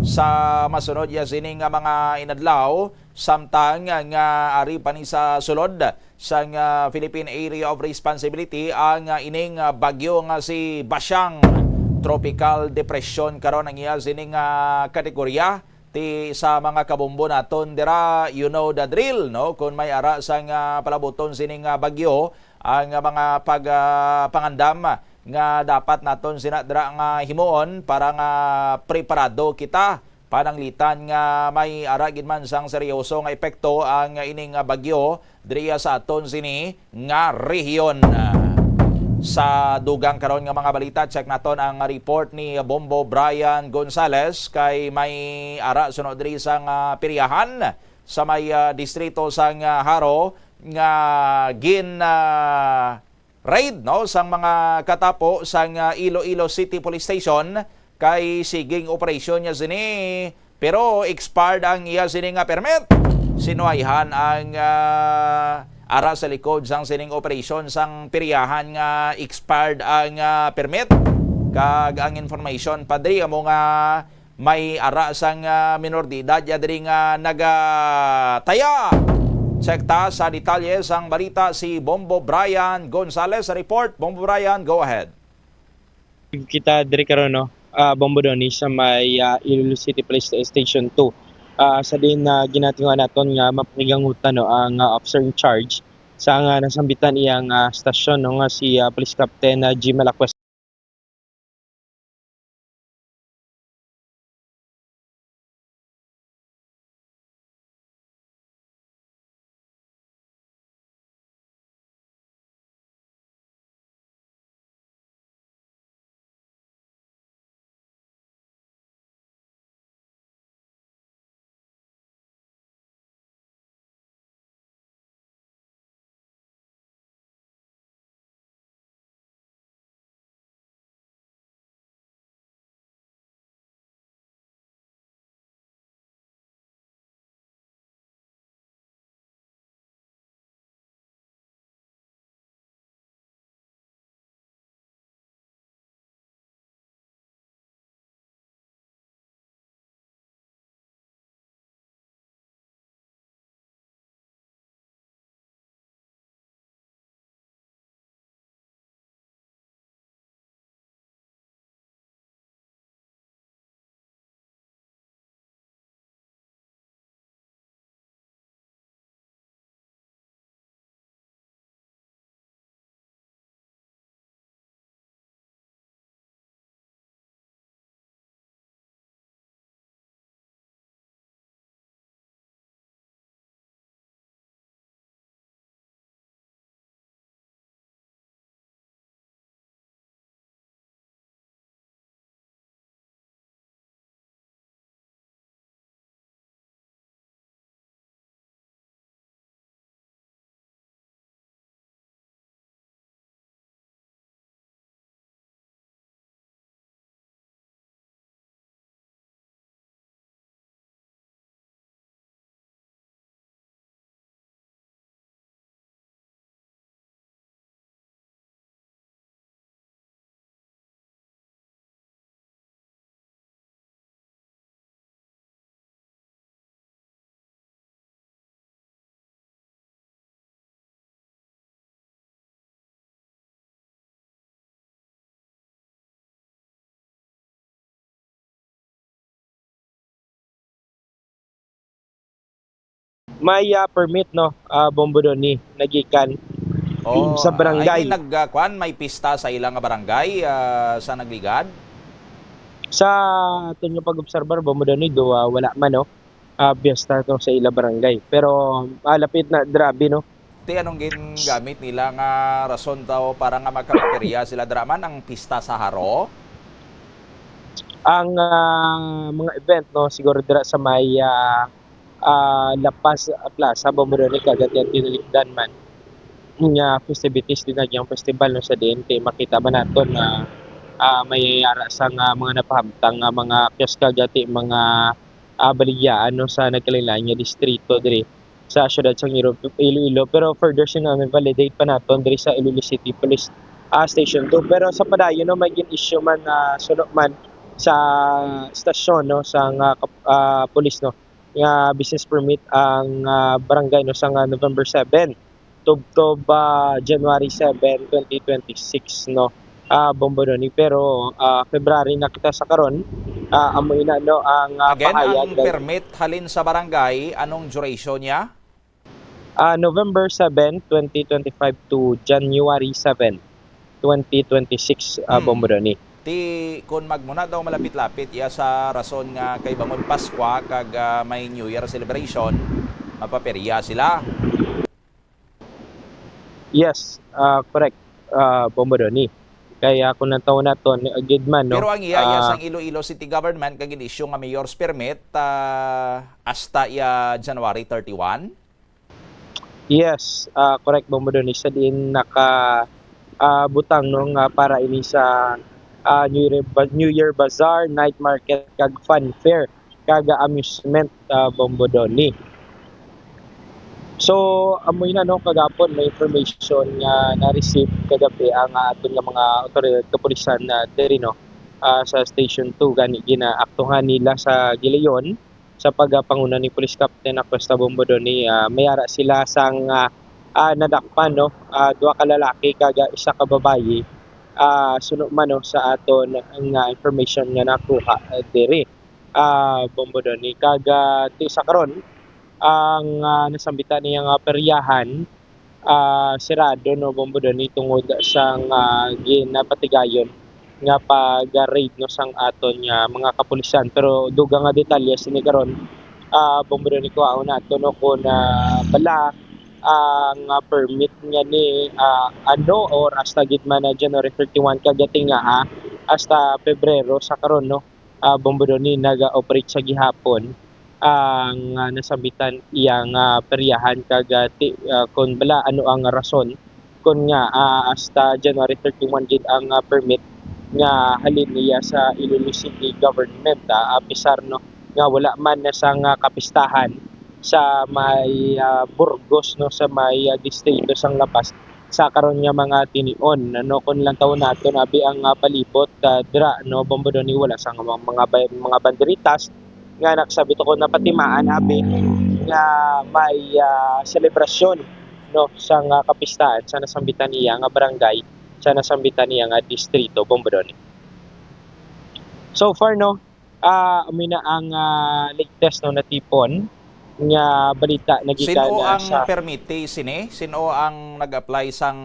sa masunod ya sining mga inadlaw samtang nga ari pa ni sa sulod sang Philippine Area of Responsibility ang ining bagyo nga si Basyang. Tropical depression karon ang iya sining kategorya ti sa mga kabombo naton dira, you know the drill no kung may ara sang palabuton sining bagyo ang mga pangandam nga dapat naton sinadra nga himuon para nga preparado kita pananglitan nga may ara gid man sang seryoso nga epekto ang ining bagyo diri sa aton sini nga rehiyon. Sa dugang karon nga mga balita, check naton ang report ni Bombo Brian Gonzales kay may ara sunod diri sang piryahan sa may distrito sang Haro nga raid no sang mga katapo sang Iloilo City Police Station kay siging operasyon niya sini pero expired ang iya sini nga permit. Sinuayhan ang ara sa likod sang sining operasyon sang piryahan nga expired ang permit kag ang information padri amo nga may ara sang minor de edad ya diri nga nagataya. Check ta sa detalye sang balita si Bombo Brian Gonzales sa report. Bombo Brian, go ahead. Kita diri karon no Bombo doni sa may Iloilo City Police Station 2. Sa din na ginatinguan naton nga mapagigangutan no ang officer in charge sa nga nasambitan iyang stasyon no nga si Police Captain G. Malacuesta. may permit no Bombodoni nagikan sa barangay. I mean, may pista sa ilang nga barangay sa nagligad? Sa aton nga pag-obserbar Bombodoni do wala man no piyesta to sa ilang barangay. Pero lapit na grabe no. Anong gingamit nila nga rason daw para nga magkapaperya sila draman ang pista sa haro? Ang mga event no siguro dira sa may Lapas Plaza Bombodoni kagat yan tinalikdan man nga festivities din yung festival no sa DNT makita ba naton na mayayara sa mga napahamtang mga kiosk gati mga baligyaan no sa nagkalilain nga distrito diri sa syudad sa Iloilo pero further siya na validate pa naton diri sa Iloilo City Police Station 2 pero sa padayon no may issue man sunod man sa stasyon no sa police no nga business permit ang barangay no sa November 7 tubtob January 7, 2026 no Bombodoni pero February na kita sa karon amoy na no ang again pahayag ang permit halin sa barangay anong duration niya? November 7, 2025 to January 7, 2026 Bombodoni. Ti kung magmuna daw malapit-lapit iya sa rason nga kay bangon Pasko kag may New Year celebration mapaperya sila. Yes, correct Bombodoni. Kaya kung nataon naton agid man no. Pero ang iya sang Iloilo City Government kag issue nga mayor's permit hasta January 31. Yes, correct Bombodoni sa din naka butang no nga para ini sa New Year Bazaar, Night Market kag Fun Fair kag amusement Bombodoni. So amoy na no kagapon may information nga na-receive kagabi ang aton nga mga otoridad kapulisan na diri no sa Station 2 gani ginaaktuhan nila sa Gileon sa pagpanguna ni Police Captain Acosta Bombodoni mayara sila sang nadakpan no duha ka lalaki kag isa ka babaye sunod man no sa aton nga information nga nakuha diri Bombodoni kag ti sa karon ang nasambitan niya nga peryahan sirado no Bombodoni tungod sang ginapatigayon nga pag-raid no sang aton nga mga kapulisan pero dugang nga detalye sini karon Bombodoni ko nato no kun bala ang permit nga ni or hasta gid man January 31 kagating nga hasta Pebrero sa karon no Bombodoni naga-operate sa gihapon ang nasambitan iyang peryahan kagati kung bala ano ang rason kung nga hasta January 31 gid ang permit nga halin niya sa Iloilo City Government apisar no nga wala man na sang kapistahan sa may Burgos no sa may distrito sang Lapas sa karon nga mga tinion no kun lang taon nato abi ang palibot dira no Bombodoni wala sang mga banderitas nga nagsabit ako na patimaan abi nga may selebrasyon no sa kapistahan sa nasambitan niya nga barangay sa nasambitan niya nga distrito Bombodoni. So far no amoy na ang latest no na tipon nga balita nagikan sino ang sa permite sino ang nag-apply sang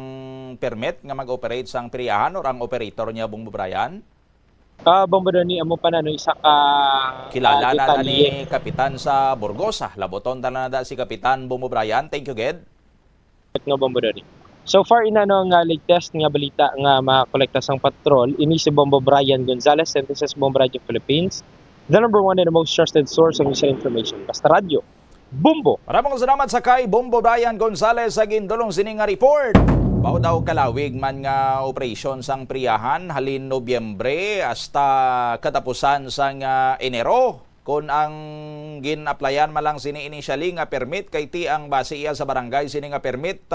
permit nga mag-operate sang peryahan or ang operator niya Bombo Brian? Bombodoni amo pa no isa ka kilala na ni kapitan sa Burgos laboton na si Kapitan Bombo Brian. Thank you Ged. No Bombodoni. So far inano nga latest nga balita nga makolekta sang patrol ini si Bombo Brian Gonzales Sentences Bombo Radio Philippines, the number one and the most trusted source of news and information. Basta Radio Bombo. Maraming salamat sa kay Bombo Brian Gonzales sa gindulong sining nga report. Bao daw kalawig man nga operasyon sang priyahan halin Nobyembre hasta katapusan sang Enero. Kung ang gin-applyan malang sini initially nga permit kay ti ang base iya sa barangay sini nga permit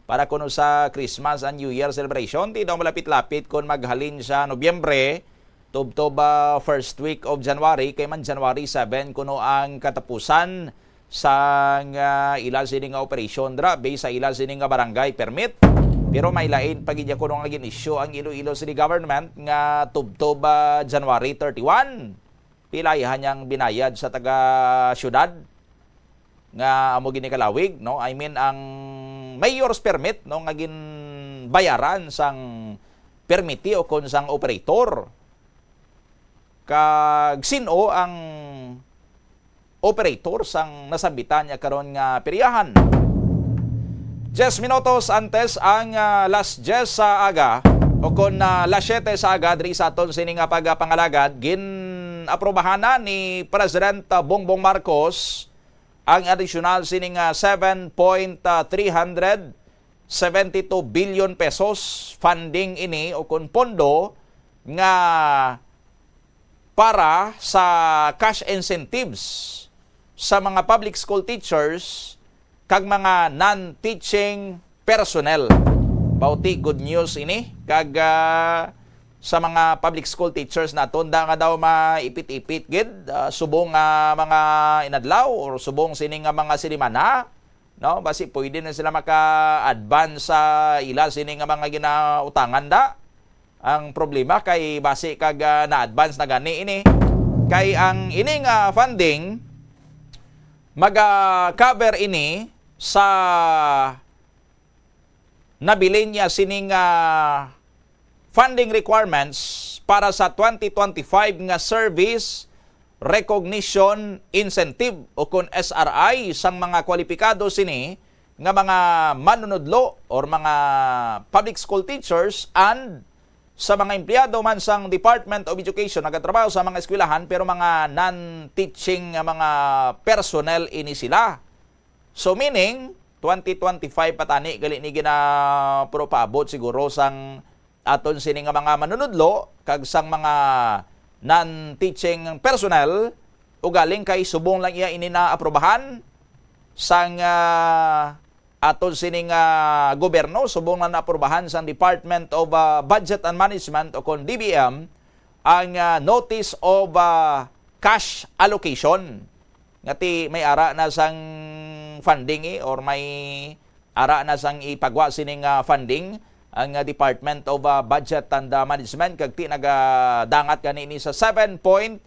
para kuno sa Christmas and New Year celebration ti daw malapit-lapit kung maghalin sa Nobyembre tubtob first week of January kay man January 7 kuno ang katapusan sang ila sini nga operasyon dra base sa ila sini nga barangay permit. Pero may lain pagidya ko nung naging issue ang Iloilo City Government nga tubtob January 31. Pilayahan niyang binayad sa taga-syudad. nga amo gini kalawig, no? I mean ang mayor's permit, no, nga gin bayaran sang permiti o kon sang operator. Kag sino ang operator sang nasambitan niya karon nga peryahan. 10 minutos antes ang las 10 sa aga o kon las 7 sa aga diri sa aton sini nga pagpangalagad gin aprobahan na ni President Bongbong Marcos ang additional sini nga 7.372 billion pesos funding ini o kon pondo nga para sa cash incentives sa mga public school teachers kag mga non-teaching personnel. Bauti good news ini kag sa mga public school teachers naton da nga daw maipit-ipit gid subong mga inadlaw or subong sini nga mga sinimana, no, basi pwede na sila maka-advance sa ila sini nga mga ginautangan da. Ang problema kay basi kag na-advance na gani ini kay ang ining funding mag-cover ini sa nabilin niya sining funding requirements para sa 2025 nga Service Recognition Incentive o kun SRI sang mga kwalipikado sini nga mga manunodlo or mga public school teachers and sa mga empleyado man sang Department of Education nagatrabaho sa mga eskwelahan pero mga non-teaching mga personnel ini sila. So meaning 2025 patani gali ni ginapropaabot siguro sang aton sini nga mga manunodlo kag sang mga non-teaching personnel ugaling kay subong lang iya ini na aprobahan sang aton sining gobyerno subong na naaprubahan sa Department of Budget and Management o kon DBM ang notice of cash allocation ngati may ara na sang funding or may ara na sang ipagwa sining funding ang Department of Budget and Management kag ti nagadangat kanini sa 7.372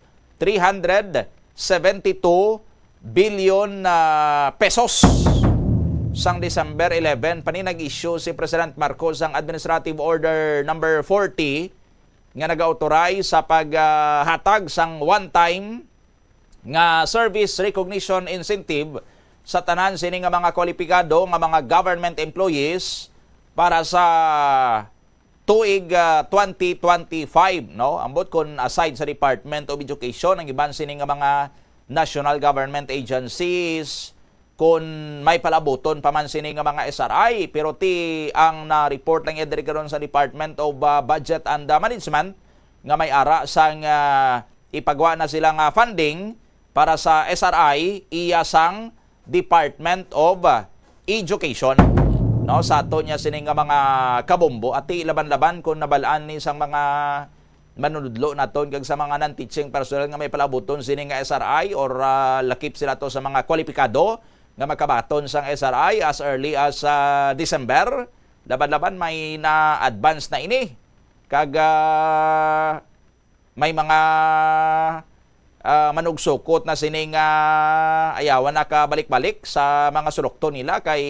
billion pesos. Sang December 11, nag-issue si President Marcos ang Administrative Order number 40 nga nag-authorize sa paghatag sang one-time nga Service Recognition Incentive sa tanan sini nga mga kwalipikado nga mga government employees para sa tuig 2025, no? Ambot kun aside sa Department of Education ang iban sini nga mga national government agencies kung may palabuton pa man sini nga mga SRI pero ti ang na-report lang edri karon sa Department of Budget and Management nga may ara sang ipagawa na sila nga funding para sa SRI iya sang Department of Education, no, sa ato niya sini nga mga kabombo at ti laban-laban kung nabalaan ni sang mga manunudlo naton kag sa mga non-teaching personnel nga may palabuton sini nga SRI or lakip sila to sa mga kwalipikado nga makabaton sang SRI as early as December. Laban-laban may na-advance na ini. Kag may mga manugsukot na sining ayawan na kabalik-balik sa mga sulokto nila kay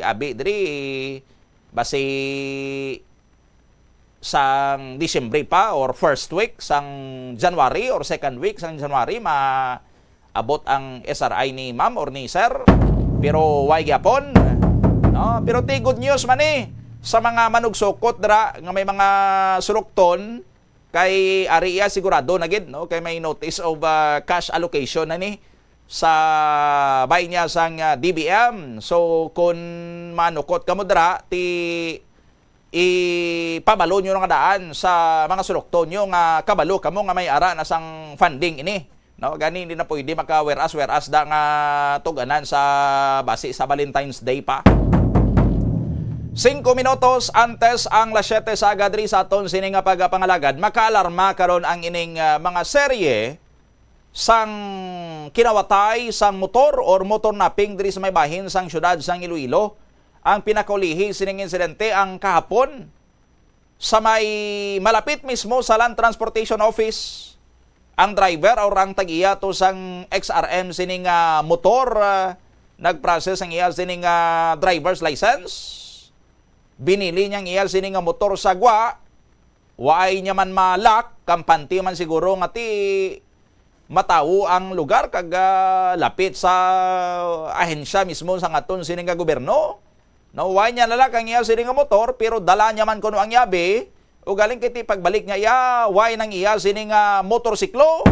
abi diri basi sang Disyembre pa or first week sang January or second week sang January abot ang SRI ni ma'am or ni sir pero way gyapon, no? Pero ti good news man sa mga manugsukot dra nga may mga sulokton kay ariya sigurado na gid, no, kay may notice of cash allocation na ni sa bay niya sang DBM. So kung manukot kamo dra ti ipabalo nyo nga daan sa mga sulokton nyo nga kabalo kamo nga may ara na sang funding ini. No, gani hindi na pwede maka-whereas da nga tuganan sa base sa Valentine's Day pa. 5 minutos antes ang las 7 sa agadri sa aton sini nga pagpangalagad makaalarma karon ang ining mga serye sang kinawatay sang motor or motor napping diri sa may bahin sang syudad sang Iloilo. Ang pinakaulihi sining insidente ang kahapon sa may malapit mismo sa Land Transportation Office. Ang driver or ang tag-iya to sang XRM sining motor nag-process ang iya sining driver's license. Binili niyang iya sining motor sa gwa. Waay niya man malak, kampanti man siguro nga ti matawo ang lugar kag lapit sa ahensya mismo sa ngaton sining gobyerno. No, waay niya lalak ang iya sining motor pero dala niya man kuno ang yabe. O galing kiti pagbalik nga iya, waay nang iya sining motorsiklo.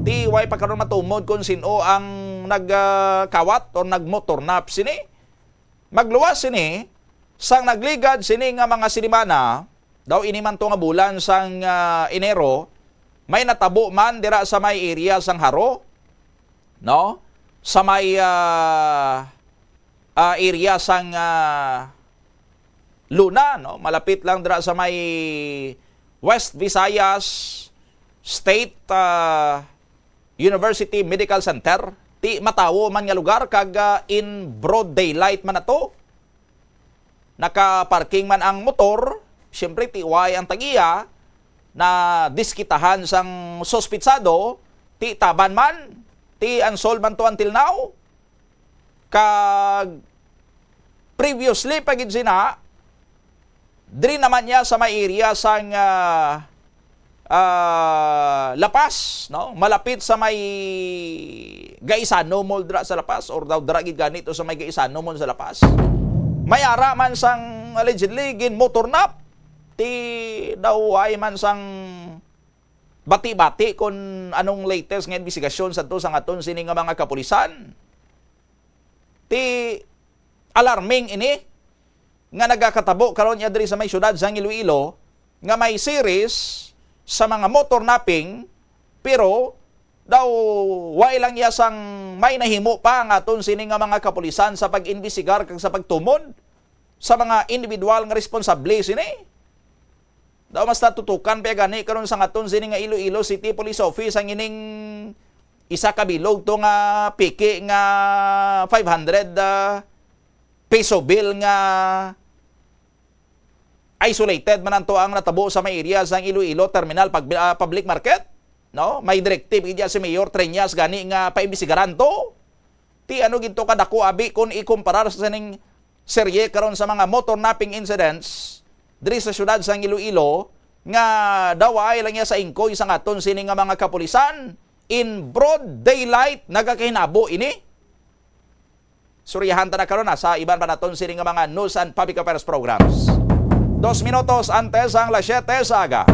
Ti way pagkaroon matumod kung sino ang nagkawat o nagmotor nap sini. Magluwas sini, sang nagligad sini nga mga sinimana, daw iniman to nga bulan sang Enero, may natabo man dira sa may area sang Haro, no? Sa may area sang Luna, no? Malapit lang dira sa may West Visayas State University Medical Center. Ti matawo man nga lugar kag in broad daylight man ato. Naka-parking man ang motor, syempre ti way ang tagiya na diskitahan sang sospitsado, ti taban man, ti unsolved man to until now. Kag previously pagid sina diri naman niya sa may area sang Lapas, no? Malapit sa may Gaisano Mall dra sa Lapas or daw dra gid ganito sa may Gaisano Mall sa Lapas. May ara man sang allegedly gin motor nap ti daw ay man sang bati-bati kung anong latest nga investigasyon sa to sa ngaton sini nga mga kapulisan. Ti alarming ini nga nagakatabo karon niya diri sa may syudad sa Iloilo nga may series sa mga motor napping pero daw way lang iya sang may nahimo pa nga aton sini nga mga kapulisan sa pag-imbestigar kag sa pagtumod sa mga individual nga responsable sini. Daw mas natutukan pa gani karon sa ngaton sini nga Iloilo City Police Office ang ining isa ka bilog to nga piki nga 500 peso bill nga isolated man anto ang natabo sa may area sa Iloilo Terminal Public Market, no? May directive idya si Mayor Treñas gani nga paimbestigaran to. Ti ano ginto kadako abi kun ikumparar sa ning serye karon sa mga motor napping incidents diri sa syudad sa Iloilo nga daway lang niya sa ingkoy sa ngaton sini nga mga kapulisan in broad daylight nagakahinabo ini. Suryahan ta na karon sa iban pa naton sini nga mga news and public affairs programs. 2 minutos antes ang las 7 saga.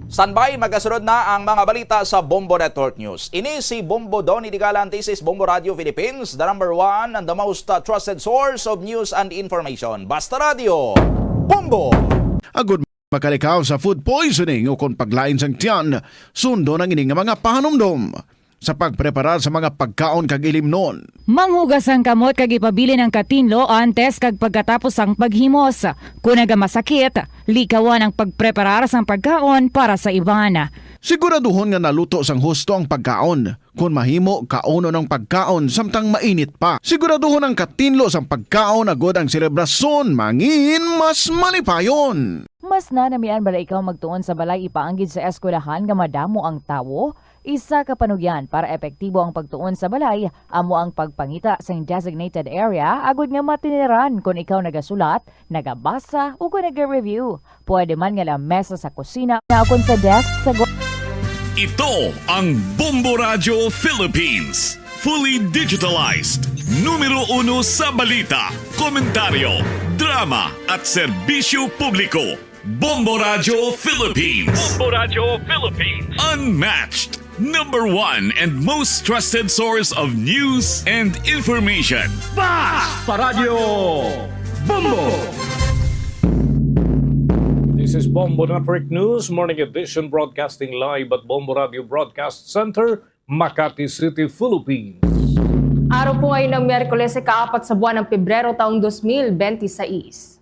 Standby, magasunod na ang mga balita sa Bombo Network News. Ini si Bombo Donny Digalan, this is Bombo Radio Philippines, the number one and the most trusted source of news and information. Basta Radio, Bombo! Agud makalikaw sa food poisoning o kung paglain sang tiyan, sundo ng ining mga pahanumdom sa pagpreparar sa mga pagkaon kag ilimnon. Manghugas ang kamot kag ipabili ng katinlo antes kag pagkatapos ang paghimos. Kung nagamasakit, likawan ang pagpreparar sang pagkaon para sa iban. Siguraduhon nga naluto sang husto ang pagkaon. Kung mahimo, kauno ng pagkaon samtang mainit pa. Siguraduhon ang katinlo sang pagkaon agod ang selebrasyon mangin mas malipayon. Mas nanamian bala ikaw magtuon sa balay ipaanggid sa eskwelahan nga madamo ang tawo? Isa ka panugyan para epektibo ang pagtuon sa balay, amo ang pagpangita sa designated area agud nga matiniran kung ikaw nagasulat, nagabasa o kung nag-review. Pwede man nga lamesa sa kusina na akon sa desk sa Ito ang Bombo Radio Philippines. Fully digitalized. Numero 1 sa balita, komentaryo, drama at serbisyo publiko. Bombo Radio Philippines. Bombo Radio Philippines. Unmatched. Number 1 and most trusted source of news and information. Basta Radio Bombo! This is Bombo Network News, Morning Edition, broadcasting live at Bombo Radio Broadcast Center, Makati City, Philippines. Araw po ay ng Miyerkules, ika-4 sa buwan ng Pebrero taong 2026.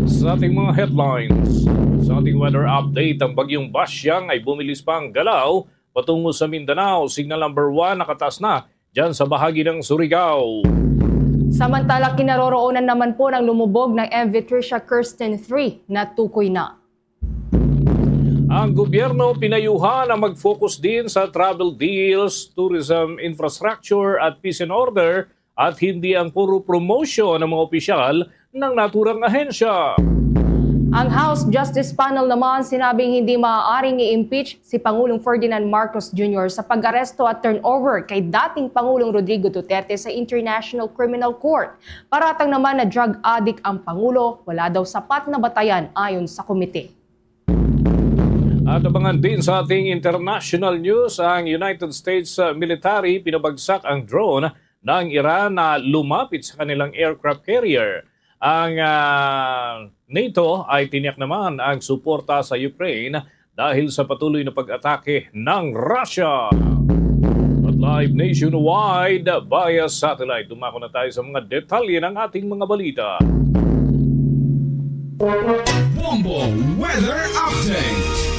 Sa ating mga headlines, sa ating weather update, ang bagyong Basyang ay bumilis pa ang galaw patungo sa Mindanao. Signal number 1 nakataas na dyan sa bahagi ng Surigao. Samantala, kinaroroonan naman po ng lumubog ng MV Trisha Kirsten 3 na tukoy na. Ang gobyerno pinayuhan na mag-focus din sa travel deals, tourism infrastructure at peace and order at hindi ang puro promotion ng mga opisyal ng naturang ahensya. Ang House Justice Panel naman sinabing hindi maaaring i-impeach si Pangulong Ferdinand Marcos Jr. sa pag-aresto at turnover kay dating Pangulong Rodrigo Duterte sa International Criminal Court. Paratang naman na drug addict ang Pangulo, wala daw sapat na batayan ayon sa komite. At abangan din sa ating international news, ang United States military pinabagsak ang drone ng Iran na lumapit sa kanilang aircraft carrier. Ang NATO ay tiniyak naman ang suporta sa Ukraine dahil sa patuloy na pag-atake ng Russia. At live nationwide via satellite, dumako na tayo sa mga detalye ng ating mga balita. Bombo Weather Update.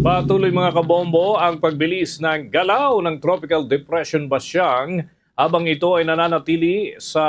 Patuloy mga kabombo ang pagbilis ng galaw ng Tropical Depression Basyang habang ito ay nananatili sa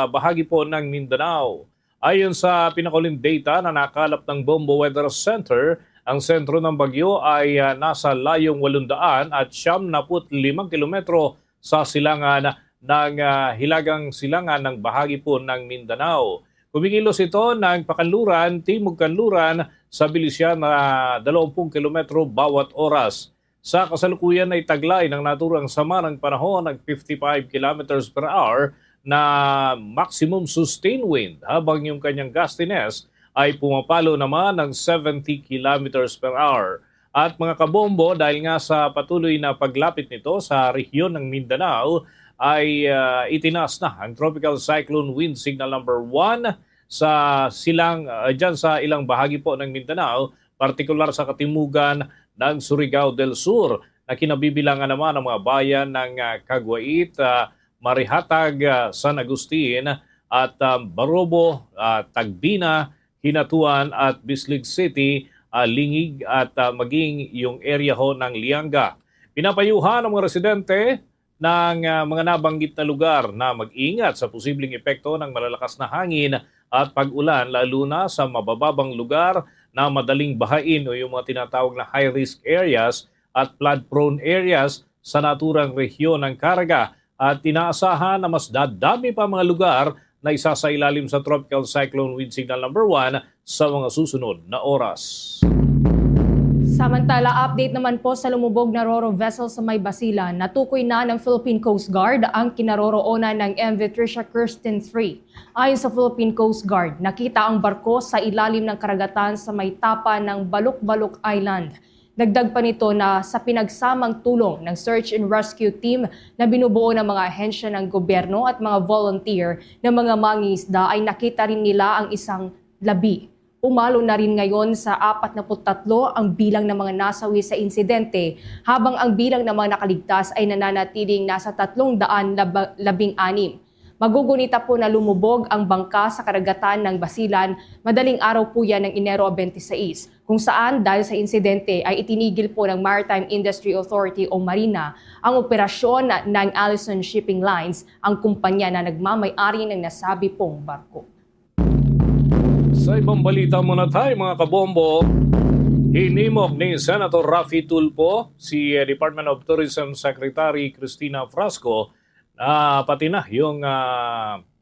bahagi po ng Mindanao. Ayon sa pinakuling data na nakalap ng Bombo Weather Center, ang sentro ng bagyo ay nasa layong 800 at 75 kilometro sa silangan ng hilagang silangan ng bahagi po ng Mindanao. Kumikilos ito ng pakanluran, timog-kanluran sa bilisyan na 20 kilometro bawat oras. Sa kasalukuyan ay taglay ng naturang sama ng panahon ng 55 kilometers per hour na maximum sustained wind habang yung kanyang gustiness ay pumapalo naman ng 70 kilometers per hour. At mga kabombo, dahil nga sa patuloy na paglapit nito sa rehiyon ng Mindanao, ay itinaas na ang Tropical Cyclone Wind Signal number 1 sa dyan sa ilang bahagi po ng Mindanao, partikular sa katimugan ng Surigao del Sur, na kinabibilangan naman ng mga bayan ng Caguait, Marihatag, San Agustin at Barobo, Tagbina, Hinatuan at Bislig City, Lingig at maging yung area ho ng Lianga. Pinapayuhan ng mga residente ng mga nabanggit na lugar na mag-ingat sa posibleng epekto ng malalakas na hangin at pag-ulan, lalo na sa mabababang lugar na madaling bahain o yung mga tinatawag na high-risk areas at flood-prone areas sa naturang rehiyon ng Caraga. At inaasahan na mas dadami pa mga lugar na isasailalim sa Tropical Cyclone Wind Signal number 1 sa mga susunod na oras. Samantala, update naman po sa lumubog na Ro-Ro vessel sa May Basilan. Natukoy na ng Philippine Coast Guard ang kinaroroonan ng MV Trisha Kirsten III. Ayon sa Philippine Coast Guard, nakita ang barko sa ilalim ng karagatan sa may tapa ng Baluk-Baluk Island. Dagdag pa nito na sa pinagsamang tulong ng search and rescue team na binubuo ng mga ahensya ng gobyerno at mga volunteer ng mga mangingisda ay nakita rin nila ang isang labi. Umalo na rin ngayon sa 43 ang bilang ng mga nasawi sa insidente, habang ang bilang ng mga nakaligtas ay nananatiling nasa 316. Magugunita po na lumubog ang bangka sa karagatan ng Basilan madaling araw po yan ng Enero 26, kung saan dahil sa insidente ay itinigil po ng Maritime Industry Authority o Marina ang operasyon ng Allison Shipping Lines, ang kumpanya na nagmamay-ari ng nasabi pong barko. Sa ibang balita muna tayo mga kabombo, hinimok ni Senator Raffy Tulfo si Department of Tourism Secretary Cristina Frasco na pati na yung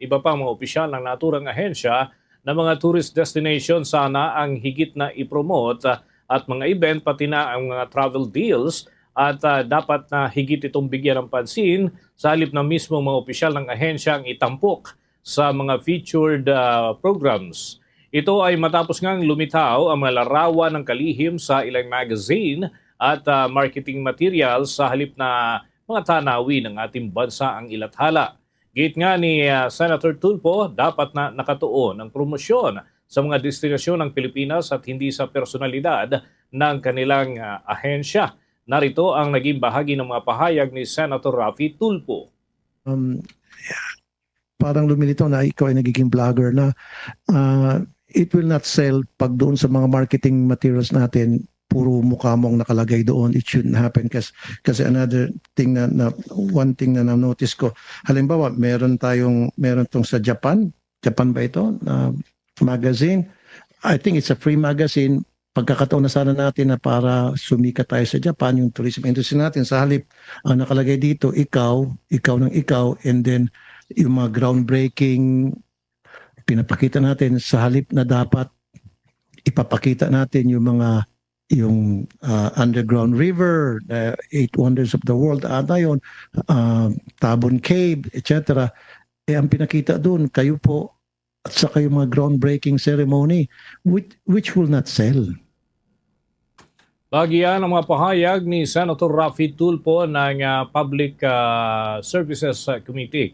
iba pang mga opisyal ng naturang ahensya na mga tourist destination sana ang higit na ipromote at mga event pati na ang mga travel deals at dapat na higit itong bigyan ng pansin sa halip na mismo mga opisyal ng ahensya ang itampok sa mga featured programs. Ito ay matapos ngang lumitaw ang mga larawan ng kalihim sa ilang magazine at marketing materials sa halip na mga tanawin ng ating bansa ang ilathala. Gate nga ni Senator Tulfo, dapat na nakatuon ang promosyon sa mga destinasyon ng Pilipinas at hindi sa personalidad ng kanilang ahensya. Narito ang naging bahagi ng mga pahayag ni Senator Raffy Tulfo. Parang lumilitaw na ikaw ay nagiging vlogger na it will not sell pag doon sa mga marketing materials natin puro mukha mong nakalagay doon. It shouldn't happen kasi another thing one thing na na-notice ko, halimbawa meron tong sa Japan ba ito na magazine, I think it's a free magazine, pagkakataon na sana natin na para sumikat tayo sa Japan, yung tourism industry natin. Sa halip, ang nakalagay dito, ikaw ng ikaw, and then yung mga groundbreaking pinapakita natin sa halip na dapat ipapakita natin yung underground river, 8 wonders of the world, yun, Tabon Cave, etc. Ang pinakita doon, kayo po, at saka yung mga groundbreaking ceremony, which will not sell. Bagian ang mga pahayag ni Senator Raffy Tulfo ng Public Services Committee.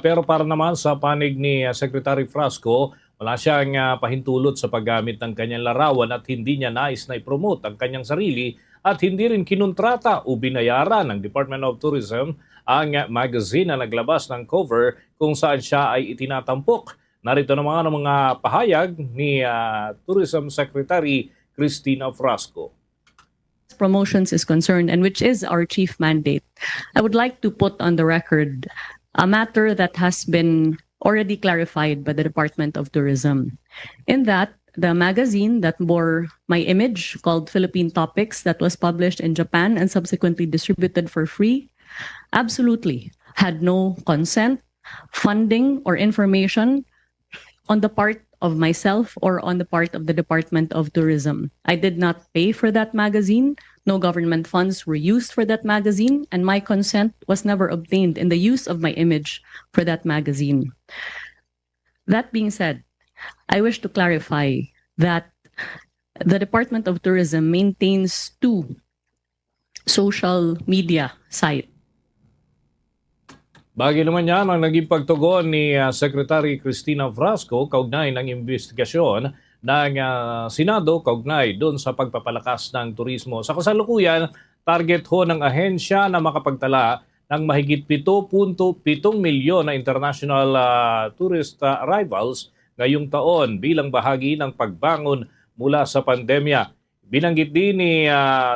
Pero para naman sa panig ni Secretary Frasco, wala siyang pahintulot sa paggamit ng kanyang larawan at hindi niya nais na i-promote ang kanyang sarili at hindi rin kinontrata o binayaran ng Department of Tourism ang magazine na naglabas ng cover kung saan siya ay itinatampok. Narito naman ang mga pahayag ni Tourism Secretary Cristina Frasco. Promotions is concerned, and which is our chief mandate, I would like to put on the record a matter that has been already clarified by the Department of Tourism. In that, the magazine that bore my image, called Philippine Topics, that was published in Japan and subsequently distributed for free, absolutely had no consent, funding, or information on the part of myself or on the part of the Department of Tourism. I did not pay for that magazine. No government funds were used for that magazine, and my consent was never obtained in the use of my image for that magazine. That being said, I wish to clarify that the Department of Tourism maintains 2 social media sites. Bagay naman yan ang naging pagtugon ni Secretary Cristina Frasco kaugnay ng investigasyon ng Senado kaugnay doon sa pagpapalakas ng turismo. Sa kasalukuyan, target ho ng ahensya na makapagtala ng mahigit 7.7 milyon na international tourist arrivals ngayong taon bilang bahagi ng pagbangon mula sa pandemya. Binanggit din ni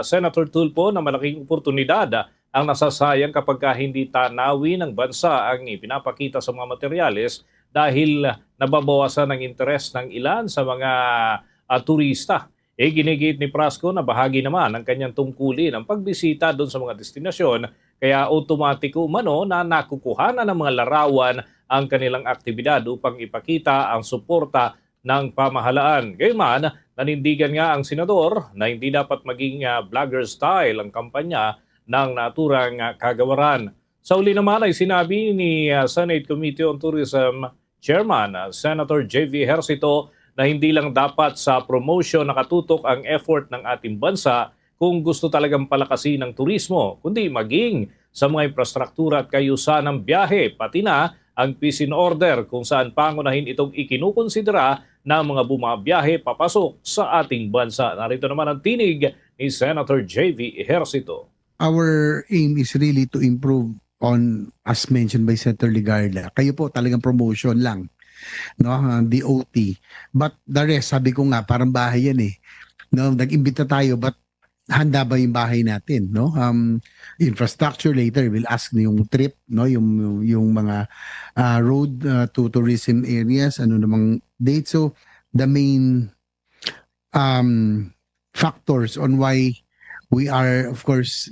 Senator Tulfo na malaking oportunidad ang nasasayang kapag hindi tanawi ng bansa ang ipinapakita sa mga materyales dahil nababawasan ang interes ng ilan sa mga turista. Ginigit ni Frasco na bahagi naman ang kanyang tungkulin ang pagbisita doon sa mga destinasyon, kaya automatiko umano na nakukuhanan ng mga larawan ang kanilang aktibidad upang ipakita ang suporta ng pamahalaan. Gayunman, nanindigan nga ang senador na hindi dapat maging vlogger style ang kampanya ng naturang kagawaran. Sa uli naman ay sinabi ni Senate Committee on Tourism Chairman Senator J.V. Ejercito na hindi lang dapat sa promotion nakatutok ang effort ng ating bansa kung gusto talagang palakasin ng turismo, kundi maging sa mga infrastruktura at kayusan ng biyahe, pati na ang peace in order kung saan pangunahin itong ikinukonsidera ng mga bumabiyahe papasok sa ating bansa. Narito naman ang tinig ni Senator J.V. Ejercito. Our aim is really to improve on, as mentioned by Senator Ligarda. Kayo po talagang promotion lang, no, DOT. But the rest, sabi ko nga, parang bahay yan eh. No, nag-imbita tayo, but handa ba yung bahay natin, no? Infrastructure later, we'll ask yung trip, no, yung mga road to tourism areas, ano namang date. So the main factors on why we are, of course,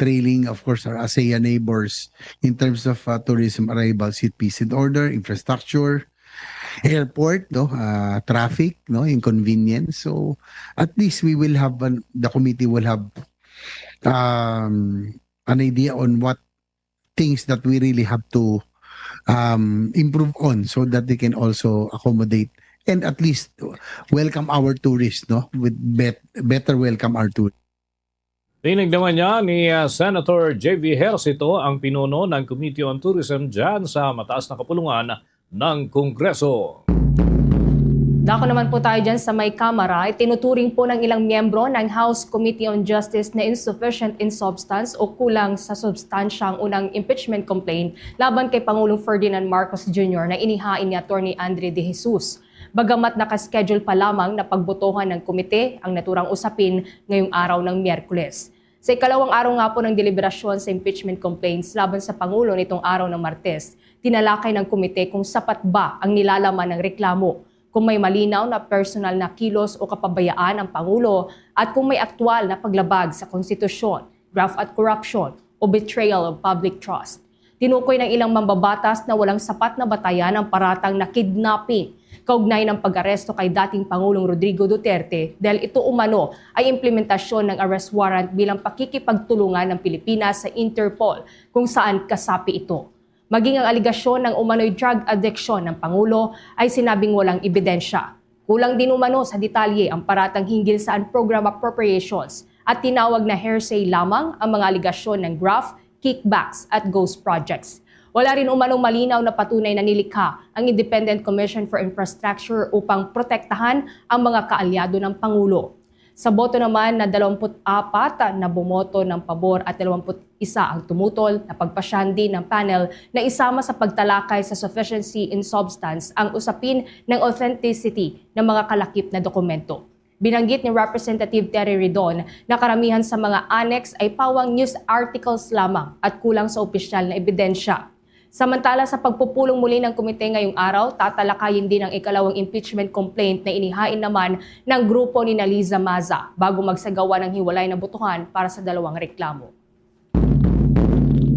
trailing, of course, our ASEAN neighbors in terms of tourism arrivals, peace and order, infrastructure, airport, no, traffic, no, inconvenience. So at least we will have the committee will have an idea on what things that we really have to improve on so that they can also accommodate and at least welcome our tourists, no, with better welcome our tourists. Tinig naman niya ni Senator J.V. Ejercito ang pinuno ng Committee on Tourism dyan sa mataas na kapulungan ng Kongreso. Dako naman po tayo dyan sa may kamara. Tinuturing po ng ilang miyembro ng House Committee on Justice na insufficient in substance o kulang sa substansya ang unang impeachment complaint laban kay Pangulong Ferdinand Marcos Jr. na inihain ni Atty. Andre De Jesus. Bagamat nakaschedule pa lamang na pagbotohan ng komite ang naturang usapin ngayong araw ng Miyerkules. Sa ikalawang araw nga po ng deliberasyon sa impeachment complaints laban sa Pangulo nitong araw ng Martes, tinalakay ng komite kung sapat ba ang nilalaman ng reklamo, kung may malinaw na personal na kilos o kapabayaan ng Pangulo at kung may aktwal na paglabag sa konstitusyon, graft at corruption o betrayal of public trust. Tinukoy ng ilang mambabatas na walang sapat na batayan ang paratang na kidnapping kaugnay ng pag-aresto kay dating Pangulong Rodrigo Duterte dahil ito umano ay implementasyon ng arrest warrant bilang pakikipagtulungan ng Pilipinas sa Interpol kung saan kasapi ito. Maging ang aligasyon ng umano'y drug addiction ng Pangulo ay sinabing walang ebidensya. Kulang din umano sa detalye ang paratang hinggil sa unprogram appropriations at tinawag na hearsay lamang ang mga aligasyon ng graft, kickbacks at ghost projects. Wala rin umanong malinaw na patunay na nilikha ang Independent Commission for Infrastructure upang protektahan ang mga kaalyado ng Pangulo. Sa boto naman na 24 na bumoto ng pabor at 21 ang tumutol na pagpasyahan din ng panel na isama sa pagtalakay sa sufficiency in substance ang usapin ng authenticity ng mga kalakip na dokumento. Binanggit ni Representative Terry Redon na karamihan sa mga annex ay pawang news articles lamang at kulang sa opisyal na ebidensya. Samantala sa pagpupulong muli ng komite ngayong araw, tatalakayin din ang ikalawang impeachment complaint na inihain naman ng grupo ni Liza Maza bago magsagawa ng hiwalay na botohan para sa dalawang reklamo.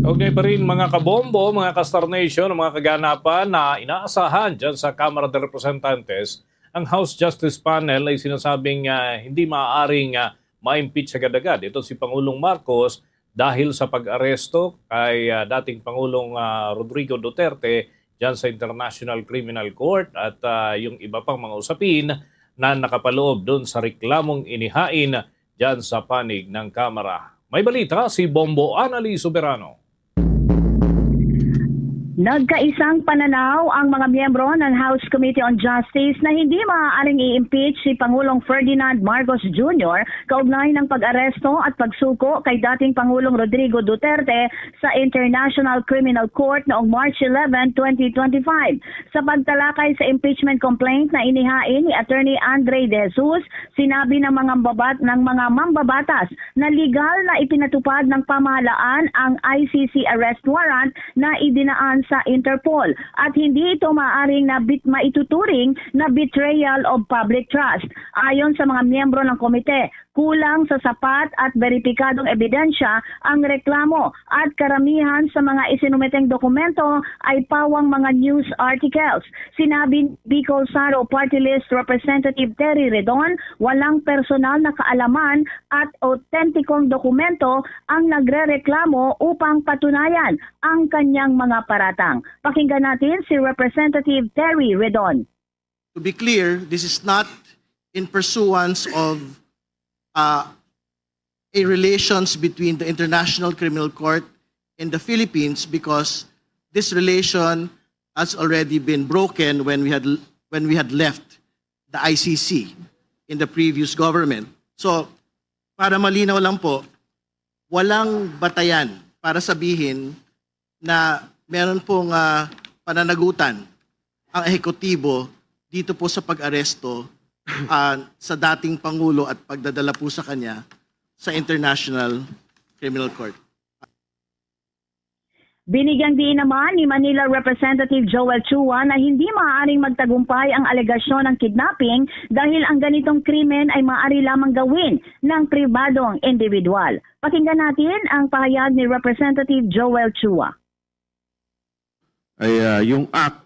Kaugnay pa rin mga kabombo, mga ka-Star Nation, mga kaganapan na inaasahan dyan sa Kamara de Representantes. Ang House Justice Panel ay sinasabing hindi maaaring ma-impeach agad-agad. Ito si Pangulong Marcos dahil sa pag-aresto kay dating Pangulong Rodrigo Duterte dyan sa International Criminal Court at yung iba pang mga usapin na nakapaloob doon sa reklamong inihain dyan sa panig ng Kamara. May balita si Bombo Annalise Soberano. Nagkaisang pananaw ang mga miyembro ng House Committee on Justice na hindi maaaring i-impeach si Pangulong Ferdinand Marcos Jr. kaugnay ng pag-aresto at pagsuko kay dating Pangulong Rodrigo Duterte sa International Criminal Court noong March 11, 2025. Sa pagtalakay sa impeachment complaint na inihain ni Attorney Andre De Jesus, sinabi ng mga mambabatas na legal na ipinatupad ng pamahalaan ang ICC arrest warrant na idinaan sa Interpol at hindi ito maaaring maituturing na betrayal of public trust. Ayon sa mga miyembro ng komite, kulang sa sapat at beripikadong ebidensya ang reklamo at karamihan sa mga isinumeteng dokumento ay pawang mga news articles. Sinabi Bicol Saro Party List Representative Terry Redon, walang personal na kaalaman at autentikong dokumento ang nagrereklamo upang patunayan ang kanyang mga paratang. Pakinggan natin si Representative Terry Redon. To be clear, this is not in pursuance of a relations between the International Criminal Court and the Philippines because this relation has already been broken when we had left the ICC in the previous government. So, para malinaw lang po, walang batayan para sabihin na meron pong pananagutan ang ehekutibo dito po sa pag-aresto sa dating Pangulo at pagdadala po sa kanya sa International Criminal Court. Binigyang diin naman ni Manila Representative Joel Chua na hindi maaaring magtagumpay ang alegasyon ng kidnapping dahil ang ganitong krimen ay maaari lamang gawin ng pribadong individual. Pakinggan natin ang pahayag ni Representative Joel Chua. Ay yung act,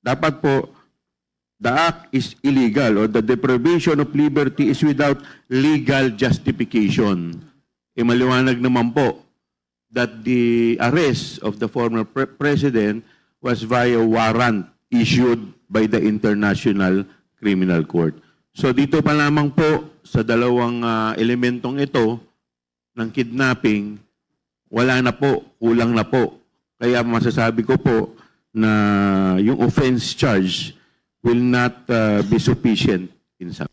dapat po, the act is illegal or the deprivation of liberty is without legal justification. Maliwanag naman po that the arrest of the former president was via warrant issued by the International Criminal Court. So dito pa lamang po sa dalawang elementong ito ng kidnapping, wala na po, kulang na po. Kaya masasabi ko po na yung offense charge will not be sufficient in some.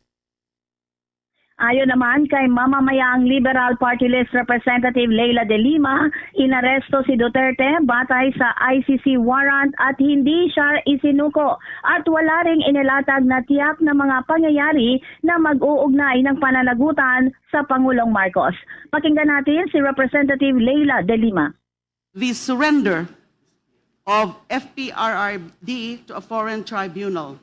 Ayon naman kay mamamayaang Liberal Party List Representative Leila de Lima, inaresto si Duterte batay sa ICC warrant at hindi siya isinuko at wala ring inilatag na tiyak na mga pangyayari na mag-uugnay ng pananagutan sa Pangulong Marcos. Pakinggan natin si Representative Leila de Lima. The surrender of FPRRD to a foreign tribunal.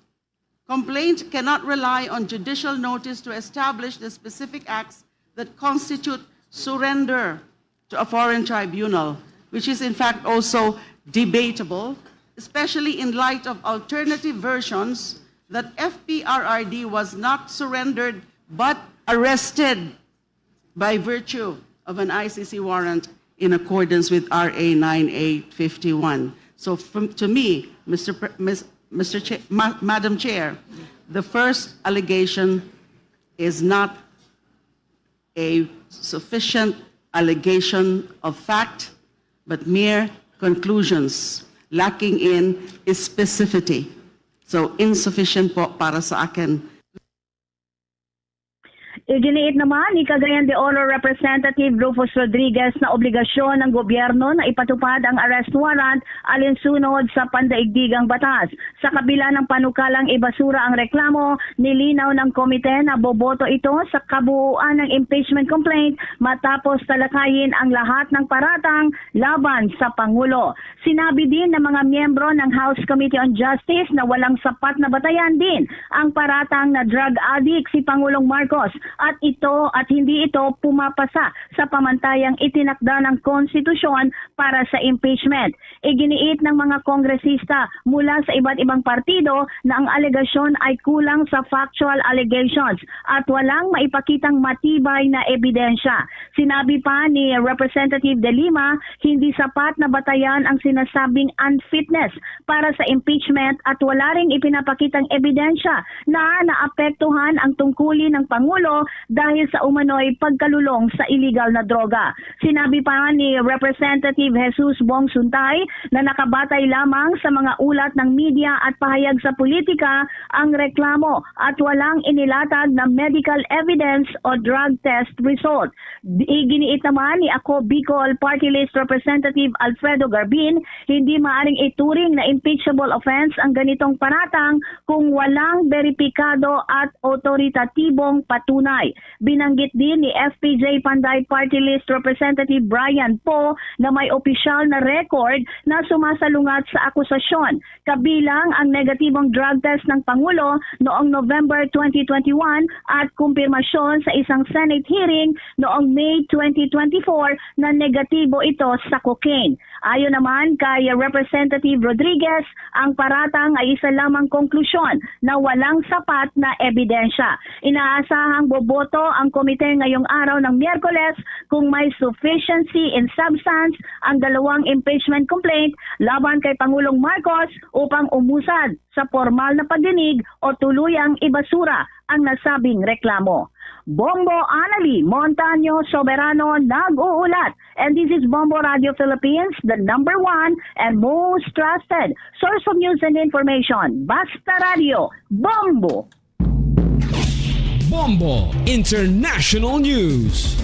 Complaint cannot rely on judicial notice to establish the specific acts that constitute surrender to a foreign tribunal, which is in fact also debatable, especially in light of alternative versions that FPRRD was not surrendered but arrested by virtue of an ICC warrant in accordance with RA 9851. So to me, Madam Chair, the first allegation is not a sufficient allegation of fact, but mere conclusions lacking in specificity. So insufficient po para sa akin. Iginiit naman ni Cagayan de Oro Representative Rufus Rodriguez na obligasyon ng gobyerno na ipatupad ang arrest warrant alinsunod sa pandaigdigang batas. Sa kabila ng panukalang ibasura ang reklamo, nilinaw ng komite na boboto ito sa kabuuan ng impeachment complaint matapos talakayin ang lahat ng paratang laban sa Pangulo. Sinabi din ng mga miyembro ng House Committee on Justice na walang sapat na batayan din ang paratang na drug addict si Pangulong Marcos at hindi ito pumapasa sa pamantayang itinakda ng konstitusyon para sa impeachment. Iginiit ng mga kongresista mula sa iba't ibang partido na ang alegasyon ay kulang sa factual allegations at walang maipakitang matibay na ebidensya. Sinabi pa ni Representative De Lima, hindi sapat na batayan ang sinasabing unfitness para sa impeachment at wala ring ipinapakitang ebidensya na naapektuhan ang tungkulin ng Pangulo dahil sa umano'y pagkalulong sa illegal na droga. Sinabi pa ni Representative Jesus Bong Suntay na nakabatay lamang sa mga ulat ng media at pahayag sa politika ang reklamo at walang inilatag na medical evidence o drug test result. Iginiit naman ni Ako Bicol Party List Representative Alfredo Garbin, hindi maaring ituring na impeachable offense ang ganitong paratang kung walang beripikado at otoritatibong patunay. Binanggit din ni FPJ Panday Party List Representative Brian Poe na may opisyal na record na sumasalungat sa akusasyon, kabilang ang negatibong drug test ng Pangulo noong November 2021 at kumpirmasyon sa isang Senate hearing noong May 2024 na negatibo ito sa cocaine. Ayon naman kay Representative Rodriguez, ang paratang ay isa lamang konklusyon na walang sapat na ebidensya. Inaasahang boboto ang komite ngayong araw ng Miyerkules kung may sufficiency in substance ang dalawang impeachment complaint laban kay Pangulong Marcos upang umusad sa formal na pagdinig o tuluyang ibasura ang nasabing reklamo. Bombo Anali Montaño Soberano nag-uulat. And this is Bombo Radio Philippines, the #1 and most trusted source of news and information. Basta Radio, Bombo! Bombo International News.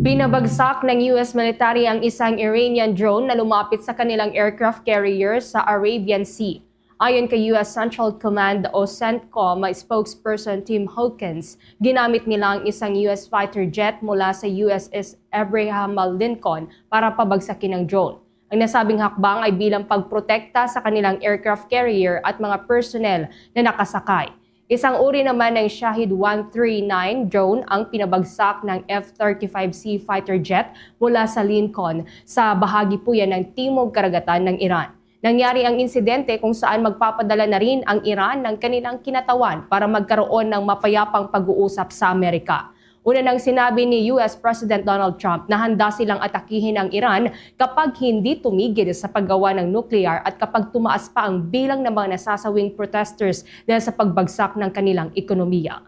Binabagsak ng US military ang isang Iranian drone na lumapit sa kanilang aircraft carrier sa Arabian Sea. Ayon kay US Central Command o CENTCOM spokesperson Tim Hawkins, ginamit nila ang isang US fighter jet mula sa USS Abraham Lincoln para pabagsakin ang drone. Ang nasabing hakbang ay bilang pagprotekta sa kanilang aircraft carrier at mga personnel na nakasakay. Isang uri naman ng Shahid 139 drone ang pinabagsak ng F-35C fighter jet mula sa Lincoln sa bahagi po yan ng timog karagatan ng Iran. Nangyari ang insidente kung saan magpapadala na rin ang Iran ng kanilang kinatawan para magkaroon ng mapayapang pag-uusap sa Amerika. Una nang sinabi ni US President Donald Trump na handa silang atakihin ang Iran kapag hindi tumigil sa paggawa ng nuclear at kapag tumaas pa ang bilang ng mga nasasawing protesters dahil sa pagbagsak ng kanilang ekonomiya.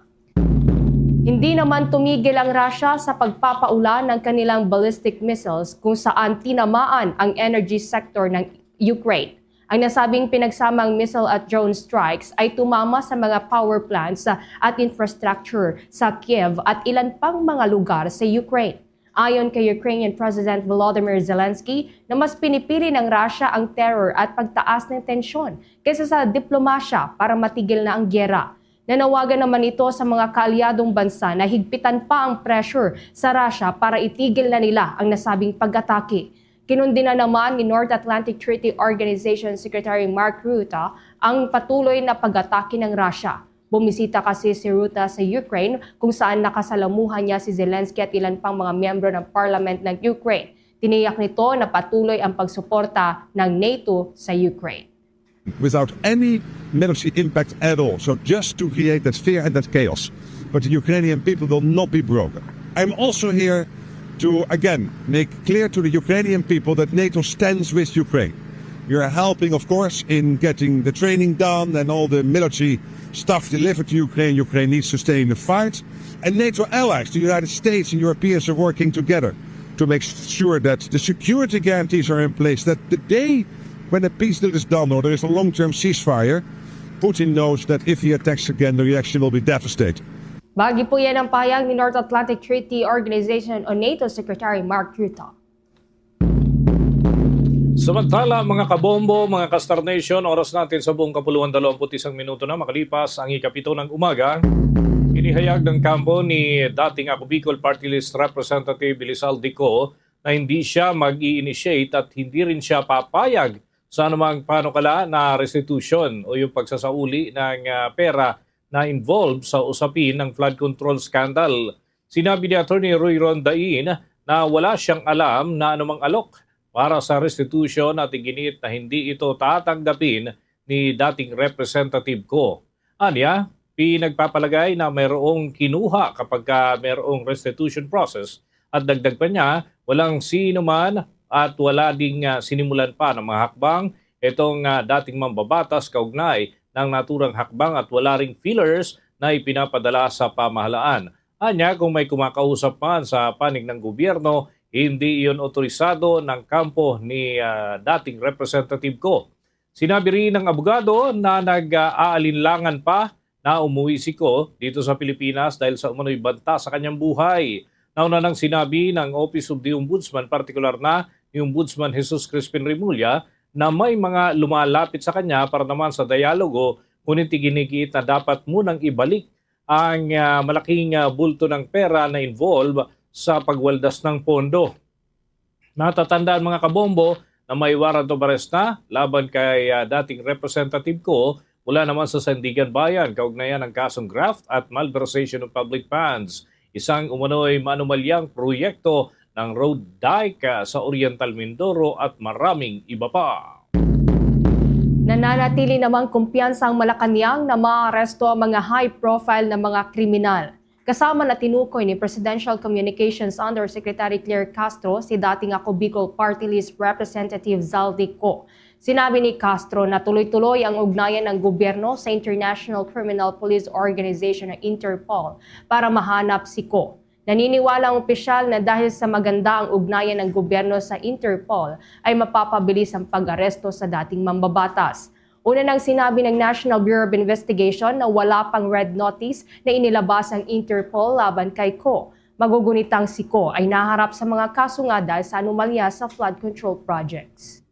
Hindi naman tumigil ang Russia sa pagpapaula ng kanilang ballistic missiles kung saan tinamaan ang energy sector ng Ukraine. Ang nasabing pinagsamang missile at drone strikes ay tumama sa mga power plants at infrastructure sa Kiev at ilan pang mga lugar sa Ukraine. Ayon kay Ukrainian President Volodymyr Zelensky na mas pinipili ng Russia ang terror at pagtaas ng tensyon kaysa sa diplomasya para matigil na ang gyera. Nanawagan naman ito sa mga kaalyadong bansa na higpitan pa ang pressure sa Russia para itigil na nila ang nasabing pag-atake. Kinundi na naman ni North Atlantic Treaty Organization Secretary Mark Rutte ang patuloy na pag-atake ng Russia. Bumisita kasi si Rutte sa Ukraine kung saan nakasalamuhan niya si Zelensky at ilan pang mga miyembro ng parliament ng Ukraine. Tiniyak nito na patuloy ang pagsuporta ng NATO sa Ukraine. Without any military impact at all, so just to create that fear and that chaos. But the Ukrainian people will not be broken. I'm also here to, again, make clear to the Ukrainian people that NATO stands with Ukraine. We are helping, of course, in getting the training done and all the military stuff delivered to Ukraine. Ukraine needs to stay in the fight. And NATO allies, the United States and Europeans, are working together to make sure that the security guarantees are in place, that the day when a peace deal is done or there is a long-term ceasefire, Putin knows that if he attacks again, the reaction will be devastating. Bahagi po yan ang pahayag ni North Atlantic Treaty Organization o NATO Secretary Mark Rutte. Samantala, mga kabombo, mga Kastar Nation, oras natin sa buong kapuluan 21 minuto na makalipas ang ikapito ng umaga. Inihayag ng kampo ni dating Ako Bicol Party List Representative Elizalde Dico na hindi siya mag-i-initiate at hindi rin siya papayag sa anumang panukala na restitution o yung pagsasauli ng pera na involved sa usapin ng flood control scandal. Sinabi ni Attorney Roy Rondain na wala siyang alam na anumang alok para sa restitution at iginit na hindi ito tatanggapin ni dating representative ko. Anya, pinagpapalagay na mayroong kinuha kapag mayroong restitution process at dagdag pa niya, walang sino man at wala ding sinimulan pa ng mga hakbang itong dating mambabatas kaugnay ng naturang hakbang at wala ring fillers na ipinapadala sa pamahalaan. Anya, kung may kumakausap man sa panig ng gobyerno, hindi iyon otorisado ng kampo ni dating representative ko. Sinabi rin ng abogado na nag-aalinlangan pa na umuwi si Ko dito sa Pilipinas dahil sa umano'y banta sa kanyang buhay. Nauna nang sinabi ng Office of the Ombudsman, partikular na yung Ombudsman Jesus Crispin Remulla, na may mga lumalapit sa kanya para naman sa dialogo, ngunit iginigiit na dapat munang ibalik ang malaking bulto ng pera na involve sa pagwaldas ng pondo. Natatandaan mga kabombo na may warrant of arrest na laban kay dating representative ko mula naman sa Sandigan Bayan kaugnayan ng kasong graft at malversation of public funds. Isang umano'y manumalyang proyekto ng road dike sa Oriental Mindoro at maraming iba pa. Nananatili namang kumpiyansa ang Malacanang na maaresto ang mga high-profile na mga kriminal. Kasama na tinukoy ni Presidential Communications Undersecretary Claire Castro si dating Ako Bicol Party List Representative Zaldi Co. Sinabi ni Castro na tuloy-tuloy ang ugnayan ng gobyerno sa International Criminal Police Organization na Interpol para mahanap si Co. Naniniwala ang opisyal na dahil sa maganda ang ugnayan ng gobyerno sa Interpol ay mapapabilis ang pag-aresto sa dating mambabatas. Una nang sinabi ng National Bureau of Investigation na wala pang red notice na inilabas ang Interpol laban kay Ko. Magugunitang si Ko ay naharap sa mga kaso nga dahil sa anomalya sa flood control projects.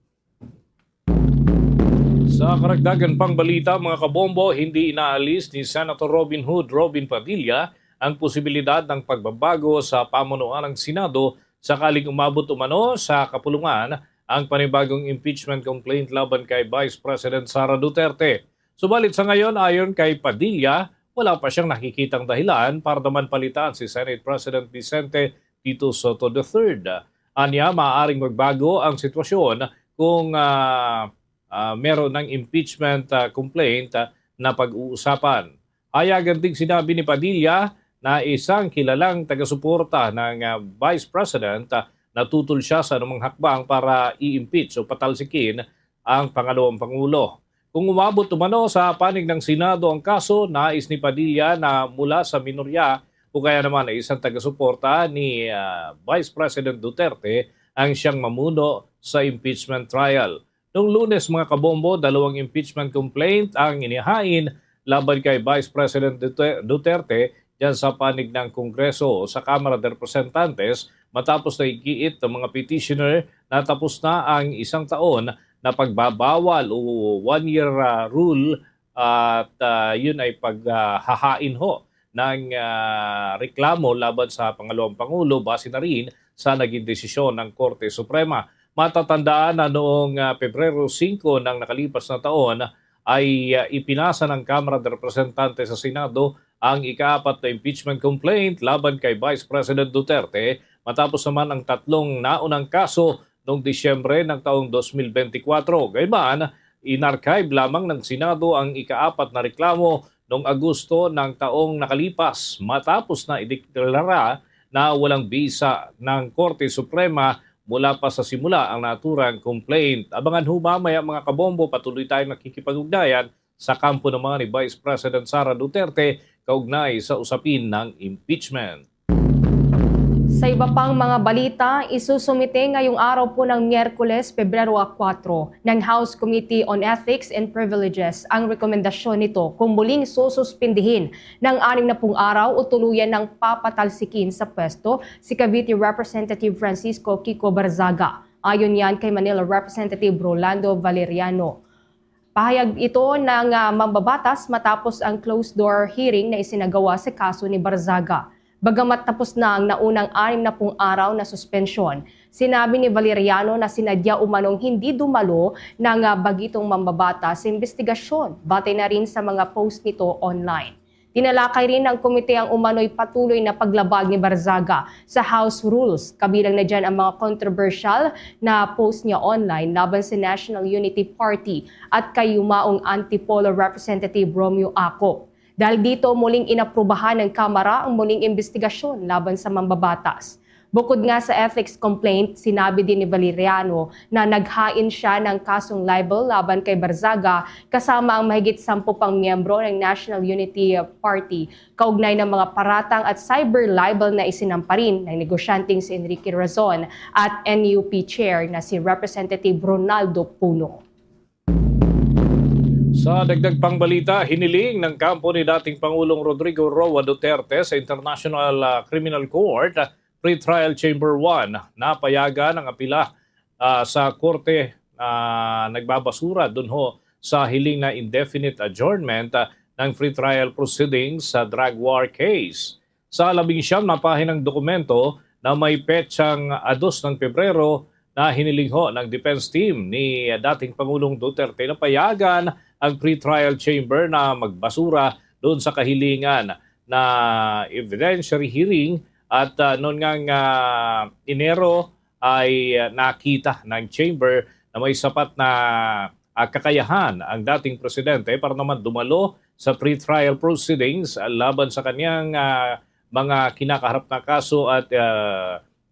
Sa karagdagan pang balita, mga kabombo, hindi inaalis ni Senator Robin Hood Robin Padilla ang posibilidad ng pagbabago sa pamunuan ng Senado sakaling umabot umano sa kapulungan ang panibagong impeachment complaint laban kay Vice President Sara Duterte. Subalit sa ngayon, ayon kay Padilla, wala pa siyang nakikitang dahilan para naman palitan si Senate President Vicente Tito Soto III. Anya, maaaring magbago ang sitwasyon kung meron ng impeachment complaint na pag-uusapan. Ayagan ding sinabi ni Padilla na isang kilalang taga-suporta ng Vice President na tutol siya sa anumang hakbang para i-impeach o patalsikin ang pangalawang Pangulo. Kung umabot umano sa panig ng Senado ang kaso, nais ni Padilla na mula sa minorya o kaya naman ay isang taga-suporta ni Vice President Duterte ang siyang mamuno sa impeachment trial. Noong Lunes mga kabombo, 2 impeachment complaint ang inihain laban kay Vice President Duterte dyan sa panig ng Kongreso o sa Kamara de Representantes matapos na igiit ng mga petitioner na tapos na ang 1 taon na pagbabawal o 1-year rule at yun ay paghahain ho ng reklamo laban sa pangalawang Pangulo base na rin sa naging desisyon ng Korte Suprema. Matatandaan na noong Pebrero 5 ng nakalipas na taon ay ipinasa ng Kamara de Representantes sa Senado ang ika-4 na impeachment complaint laban kay Vice President Duterte matapos naman ang 3 naunang kaso noong Disyembre ng taong 2024. Gayman, inarchive lamang ng Senado ang ika-4 na reklamo noong Agosto ng taong nakalipas matapos na ideklara na walang bisa ng Korte Suprema mula pa sa simula ang naturang complaint. Abangan ho mamaya mga kabombo, patuloy tayong nakikipag-ugnayan sa kampo naman ni Vice President Sara Duterte kaugnay sa usapin ng impeachment. Sa iba pang mga balita, isusumite ngayong araw po ng Miyerkules, Pebrero 4 ng House Committee on Ethics and Privileges ang rekomendasyon nito kung muling sususpindihin ng 60 araw o tuluyan ng papatalsikin sa pwesto si Cavite Representative Francisco Kiko Barzaga. Ayon yan kay Manila Representative Rolando Valeriano. Pahayag ito ng mambabatas matapos ang closed-door hearing na isinagawa sa kaso ni Barzaga. Bagamat tapos na ang naunang 60 araw na suspensyon, sinabi ni Valeriano na sinadya umanong hindi dumalo ng bagitong mambabatas sa investigasyon, batay na rin sa mga post nito online. Tinalakay rin ng komite ang umano'y patuloy na paglabag ni Barzaga sa House Rules, kabilang na dyan ang mga controversial na post niya online laban sa National Unity Party at kay yumaong Antipolo Representative Romeo Aco. Dahil dito, muling inaprubahan ng Kamara ang muling investigasyon laban sa mambabatas. Bukod nga sa ethics complaint, sinabi din ni Valeriano na naghain siya ng kasong libel laban kay Barzaga kasama ang mahigit 10 pang miyembro ng National Unity Party kaugnay ng mga paratang at cyber libel na isinampa rin ng negosyanteng si Enrique Razon at NUP Chair na si Representative Ronaldo Puno. Sa dagdag pang balita, hiniling ng kampo ni dating Pangulong Rodrigo Roa Duterte sa International Criminal Court, Pre-Trial Chamber 1, na payagan ang apila sa korte nagbabasura dun ho sa hiling na indefinite adjournment ng pre-trial proceedings sa drug war case. Sa 19 na pahinang dokumento na may petsang 2 ng Pebrero na hiniling ho ng defense team ni dating Pangulong Duterte na payagan ang pre-trial chamber na magbasura doon sa kahilingan na evidentiary hearing at noon ngang Enero ay nakita ng chamber na may sapat na kakayahan ang dating presidente para naman dumalo sa pre-trial proceedings laban sa kanyang mga kinakaharap na kaso at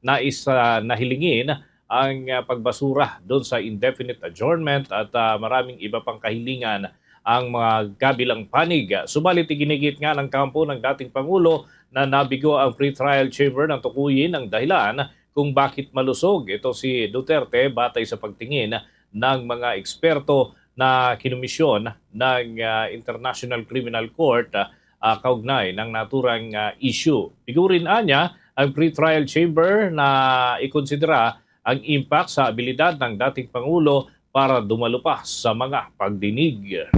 nais nahilingin ang pagbasura doon sa indefinite adjournment at maraming iba pang kahilingan ang mga kabilang panig. Subalit iginigit nga ng kampo ng dating Pangulo na nabigo ang pre-trial chamber ng tukuyin ang dahilan kung bakit malusog ito si Duterte batay sa pagtingin ng mga eksperto na kinumisyon ng International Criminal Court kaugnay ng naturang issue. Bigurin anya ang pre-trial chamber na ikonsidera ang impact sa abilidad ng dating Pangulo para dumalo pa sa mga pagdinig.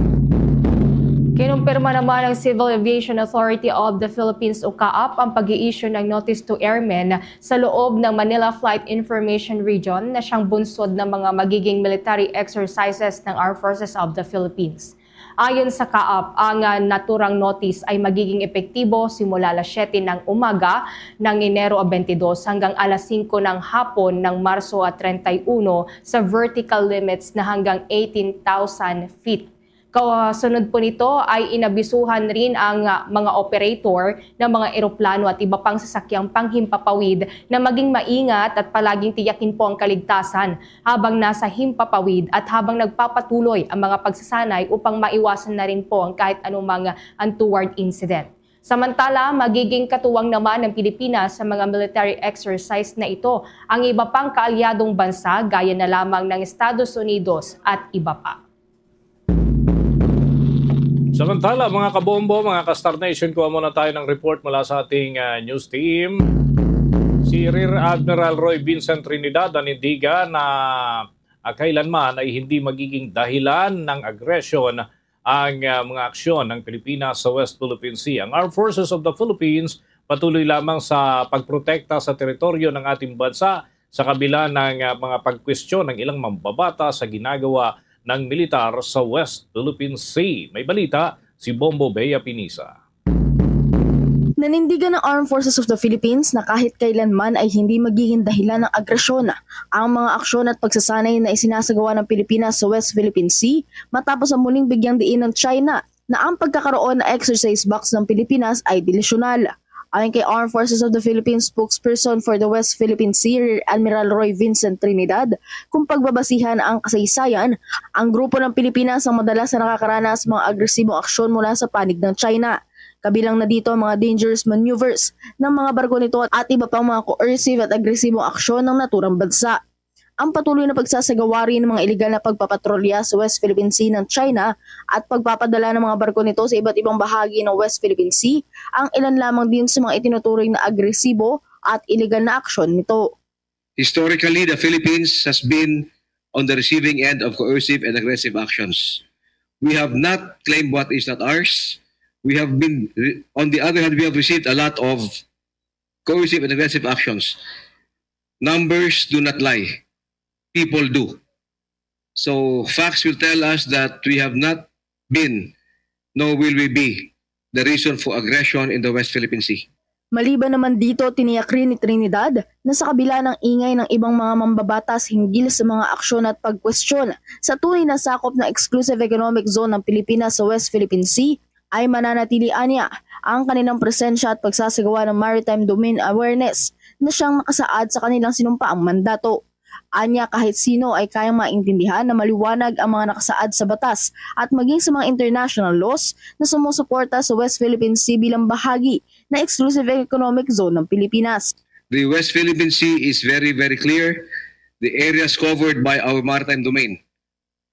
Kinumpirma naman ng Civil Aviation Authority of the Philippines o CAAP ang pag-i-issue ng notice to airmen sa loob ng Manila Flight Information Region na siyang bunsod ng mga magiging military exercises ng Armed Forces of the Philippines. Ayon sa CAAP, ang naturang notice ay magiging epektibo simula alas 7 ng umaga ng Enero 22 hanggang alas 5 ng hapon ng Marso 31 sa vertical limits na hanggang 18,000 feet. Kasunod po nito ay inabisuhan rin ang mga operator ng mga eroplano at iba pang sasakyang panghimpapawid na maging maingat at palaging tiyakin po ang kaligtasan habang nasa himpapawid at habang nagpapatuloy ang mga pagsasanay upang maiwasan na rin po ang kahit anumang untoward incident. Samantala, magiging katuwang naman ng Pilipinas sa mga military exercise na ito ang iba pang kaalyadong bansa gaya na lamang ng Estados Unidos at iba pa. Samantala, mga kabombo, mga ka-Star Nation, kuha muna tayo ng report mula sa ating news team. Si Rear Admiral Roy Vincent Trinidad nanindigan na kailanman ay hindi magiging dahilan ng agresyon ang mga aksyon ng Pilipinas sa West Philippine Sea. Ang Armed Forces of the Philippines patuloy lamang sa pagprotekta sa teritoryo ng ating bansa sa kabila ng mga pagkwestiyon ng ilang mambabata sa ginagawa ng militar sa West Philippine Sea. May balita si Bombo Bea Pinisa. Nanindigan ng Armed Forces of the Philippines na kahit kailanman ay hindi magiging dahilan ng agresyon ang mga aksyon at pagsasanay na isinasagawa ng Pilipinas sa West Philippine Sea matapos ang muling bigyang diin ng China na ang pagkakaroon ng exercise box ng Pilipinas ay delisyonal. Ayon kay Armed Forces of the Philippines spokesperson for the West Philippine Sea, Rear Admiral Roy Vincent Trinidad, kung pagbabasihan ang kasaysayan, ang grupo ng Pilipinas ang madalas na nakakaranas mga agresibong aksyon mula sa panig ng China. Kabilang na dito ang mga dangerous maneuvers ng mga barko nito at iba pang mga coercive at agresibong aksyon ng naturang bansa. Ang patuloy na pagsasagawa rin ng mga iligal na pagpapatrolya sa West Philippine Sea ng China at pagpapadala ng mga barko nito sa iba't ibang bahagi ng West Philippine Sea ang ilan lamang din sa mga itinuturing na agresibo at iligal na aksyon nito. Historically, the Philippines has been on the receiving end of coercive and aggressive actions. We have not claimed what is not ours. We have been, on the other hand, we have received a lot of coercive and aggressive actions. Numbers do not lie. People do. So facts will tell us that we have not been, nor will we be, the reason for aggression in the West Philippine Sea. Maliban naman dito, tiniyak rin ni Trinidad na sa kabila ng ingay ng ibang mga mambabatas hinggil sa mga aksyon at pagkwestiyon sa tunay na sakop ng Exclusive Economic Zone ng Pilipinas sa West Philippine Sea, ay mananatilian niya ang kanilang presensya at pagsasagawa ng maritime domain awareness na siyang nakasaad sa kanilang sinumpaang mandato. Anya kahit sino ay kayang maintindihan na maliwanag ang mga nakasaad sa batas at maging sa mga international laws na sumusuporta sa West Philippine Sea bilang bahagi na Exclusive Economic Zone ng Pilipinas. The West Philippine Sea is very, very clear. The areas covered by our maritime domain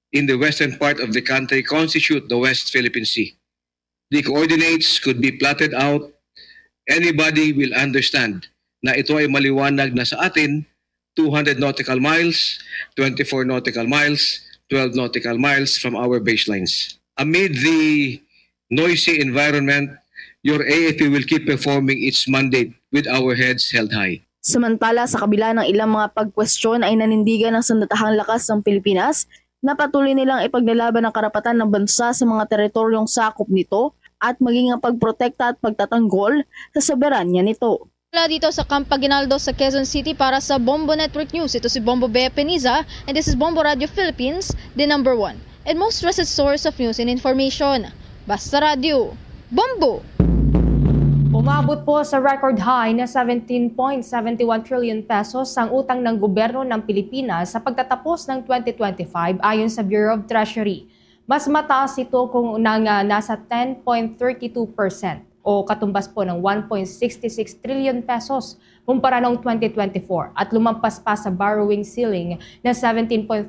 in the western part of the country constitute the West Philippine Sea. The coordinates could be plotted out. Anybody will understand na ito ay maliwanag na sa atin 200 nautical miles, 24 nautical miles, 12 nautical miles from our baselines. Amid the noisy environment, your AFP will keep performing its mandate with our heads held high. Samantala, sa kabila ng ilang mga pagkwestiyon ay nanindigan ng sandatahang lakas ng Pilipinas na patuloy nilang ipaglalaban ang karapatan ng bansa sa mga teritoryong sakop nito at maging ang pagprotekta at pagtatanggol sa soberanya nito. Mula dito sa Camp Aguinaldo sa Quezon City para sa Bombo Network News, ito si Bombo Bea Peniza and this is Bombo Radio Philippines, the #1 and most trusted source of news and information. Basta Radio, Bombo! Umabot po sa record high na 17.71 trillion pesos ang utang ng gobyerno ng Pilipinas sa pagtatapos ng 2025 ayon sa Bureau of Treasury. Mas mataas ito kung nasa 10.32% o katumbas po ng 1.66 trillion pesos kumpara noong 2024 at lumampas pa sa borrowing ceiling na 17.36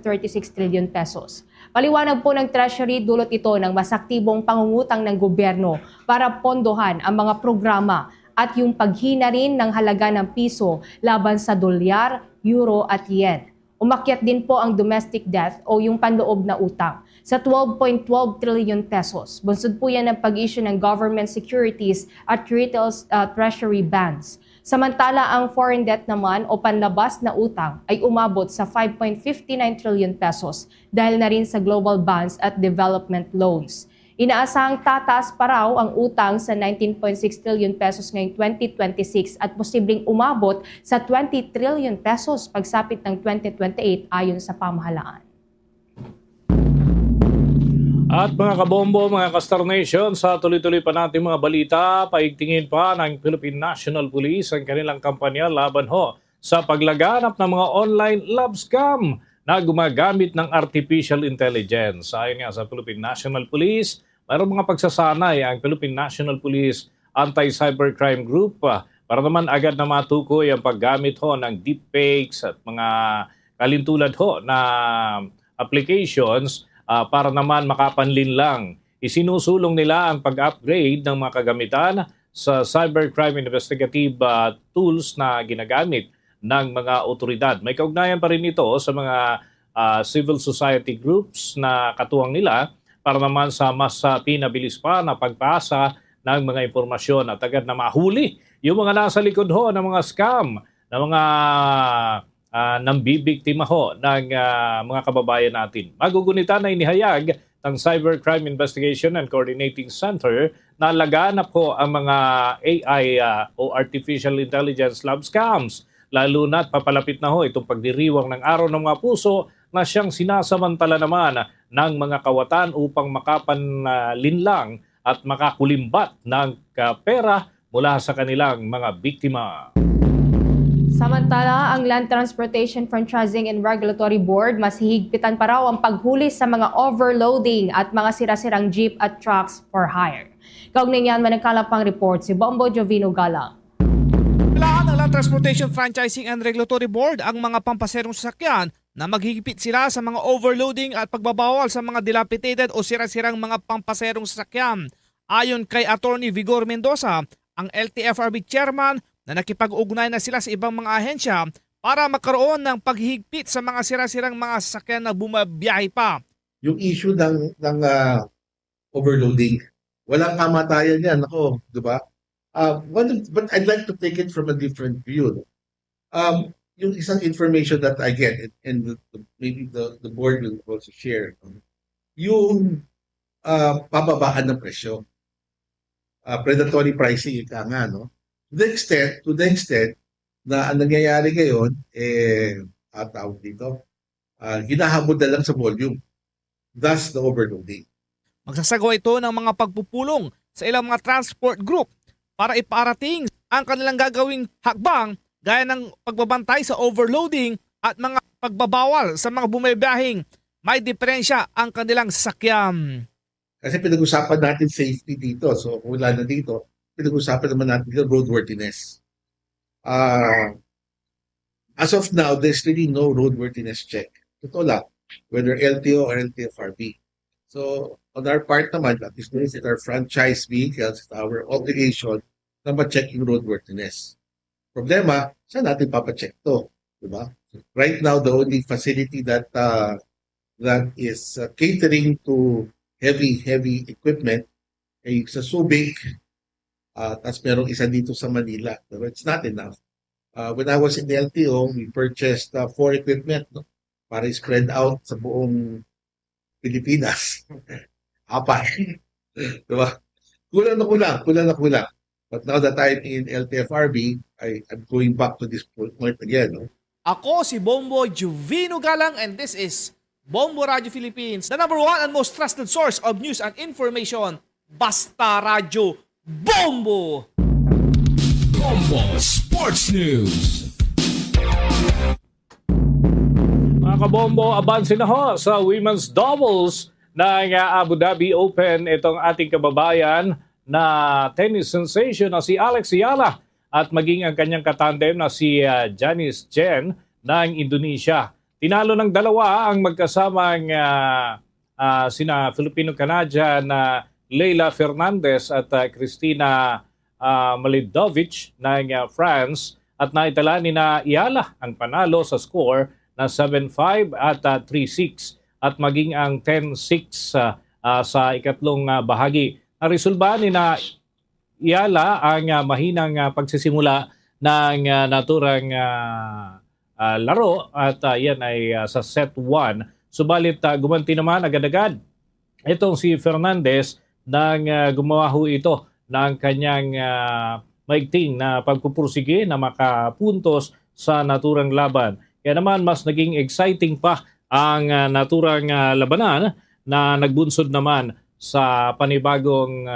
trillion pesos. Paliwanag po ng Treasury, dulot ito ng mas aktibong pangungutang ng gobyerno para pondohan ang mga programa at yung paghina rin ng halaga ng piso laban sa dolyar, euro at yen. Umakyat din po ang domestic debt o yung panloob na utang sa 12.12 trillion pesos. Bunsod po yan ng pag-issue ng government securities at retail treasury bonds. Samantala, ang foreign debt naman o panlabas na utang ay umabot sa 5.59 trillion pesos dahil na rin sa global bonds at development loans. Inaasahang tataas pa raw ang utang sa 19.6 trillion pesos ngayong 2026 at posibleng umabot sa 20 trillion pesos pagsapit ng 2028 ayon sa pamahalaan. At mga kabombo, mga ka-Star Nation, sa tuloy-tuloy pa natin mga balita, paigtingin pa ng Philippine National Police ang kanilang kampanya laban sa paglaganap ng mga online love scam na gumagamit ng artificial intelligence. Ayon nga sa Philippine National Police, mayroong mga pagsasanay ang Philippine National Police Anti-Cybercrime Group para naman agad na matukoy ang paggamit ng deepfakes at mga kalintulad na applications para naman makapanlin lang. Isinusulong nila ang pag-upgrade ng mga kagamitan sa cybercrime investigative tools na ginagamit ng mga otoridad. May kaugnayan pa rin ito sa mga civil society groups na katuwang nila para naman sa mas pinabilis pa na pagpasa ng mga impormasyon at agad na mahuli yung mga nasa likod ng mga scam, ng mga nambibiktima ho ng mga kababayan natin. Magugunita na inihayag ng Cybercrime Investigation and Coordinating Center na laganap po ang mga AI o Artificial Intelligence lab scams. Lalo na't papalapit na ho itong pagdiriwang ng Araw ng Mga Puso na siyang sinasamantala naman ng mga kawatan upang makapanlinlang at makakulimbat ng pera mula sa kanilang mga biktima. Samantala, ang Land Transportation Franchising and Regulatory Board mas hihigpitan pa raw ang paghuli sa mga overloading at mga sira-sirang jeep at trucks for hire. Kaugnay niyan, managkalapang report si Bombo Jovino Galang. Kailangan ng Land Transportation Franchising and Regulatory Board ang mga pampaserong sasakyan na maghihigpit sila sa mga overloading at pagbabawal sa mga dilapidated o sira-sirang mga pampaserong sasakyan. Ayon kay Attorney Vigor Mendoza, ang LTFRB chairman, na nakipag-ugnay na sila sa ibang mga ahensya para magkaroon ng paghihigpit sa mga sira-sirang mga sasakyan na bumabiyahe pa. Yung issue ng overloading, walang kamatayan yan. Ako, di ba? But I'd like to take it from a different view. Yung isang information that I get, and maybe the board will also share, yung pababaan ng presyo. Predatory pricing, ika nga, no? To the extent na ang nangyayari ngayon, tawag dito, hinahabol na lang sa volume. Thus, the overloading. Magsasagawa ito ng mga pagpupulong sa ilang mga transport group para iparating ang kanilang gagawing hakbang gaya ng pagbabantay sa overloading at mga pagbabawal sa mga bumibiyahing may diferensya ang kanilang sasakyan. Kasi pinag-usapan natin safety dito. So, kung wala na dito, pinag-usapan naman natin yung roadworthiness. As of now, there's really no roadworthiness check. Totoo lang, whether LTO or LTFRB. So, on our part naman, at least this is our franchise vehicles, it's our obligation na ma-check yung roadworthiness. Problema, saan natin papacheck to? Diba? Right now, the only facility that is catering to heavy equipment ay sa Subic, tapos merong isa dito sa Manila. Pero it's not enough. When I was in the LTO, we purchased 4 equipment, no? Para spread out sa buong Pilipinas. 4. Diba? Kulang na kulang. But now that I'm in LTFRB, I'm going back to this point again. No? Ako si Bombo Jovino Galang and this is Bombo Radio Philippines, the #1 and most trusted source of news and information. Basta Radio Bombo! Bombo Sports News. Mga kabombo, abansin na ho sa women's doubles ng Abu Dhabi Open itong ating kababayan na tennis sensation na si Alex Ayala at maging ang kanyang katandem na si Janice Chen ng Indonesia. Tinalo ng dalawa ang magkasamang sina Filipino-Canadian na Leila Fernandez at Christina Malidovic ng France at naitala ni na Ayala ang panalo sa score na 7-5 at 3-6 at maging ang 10-6 sa ikatlong bahagi. Naresolba ni na Ayala ang mahinang pagsisimula ng naturang laro at yan ay sa set 1. Subalit gumanti naman agad-agad itong si Fernandez nang gumawa ho ito ng kanyang maigting na pagpupursige na makapuntos sa naturang laban. Kaya naman mas naging exciting pa ang naturang labanan na nagbunsod naman sa panibagong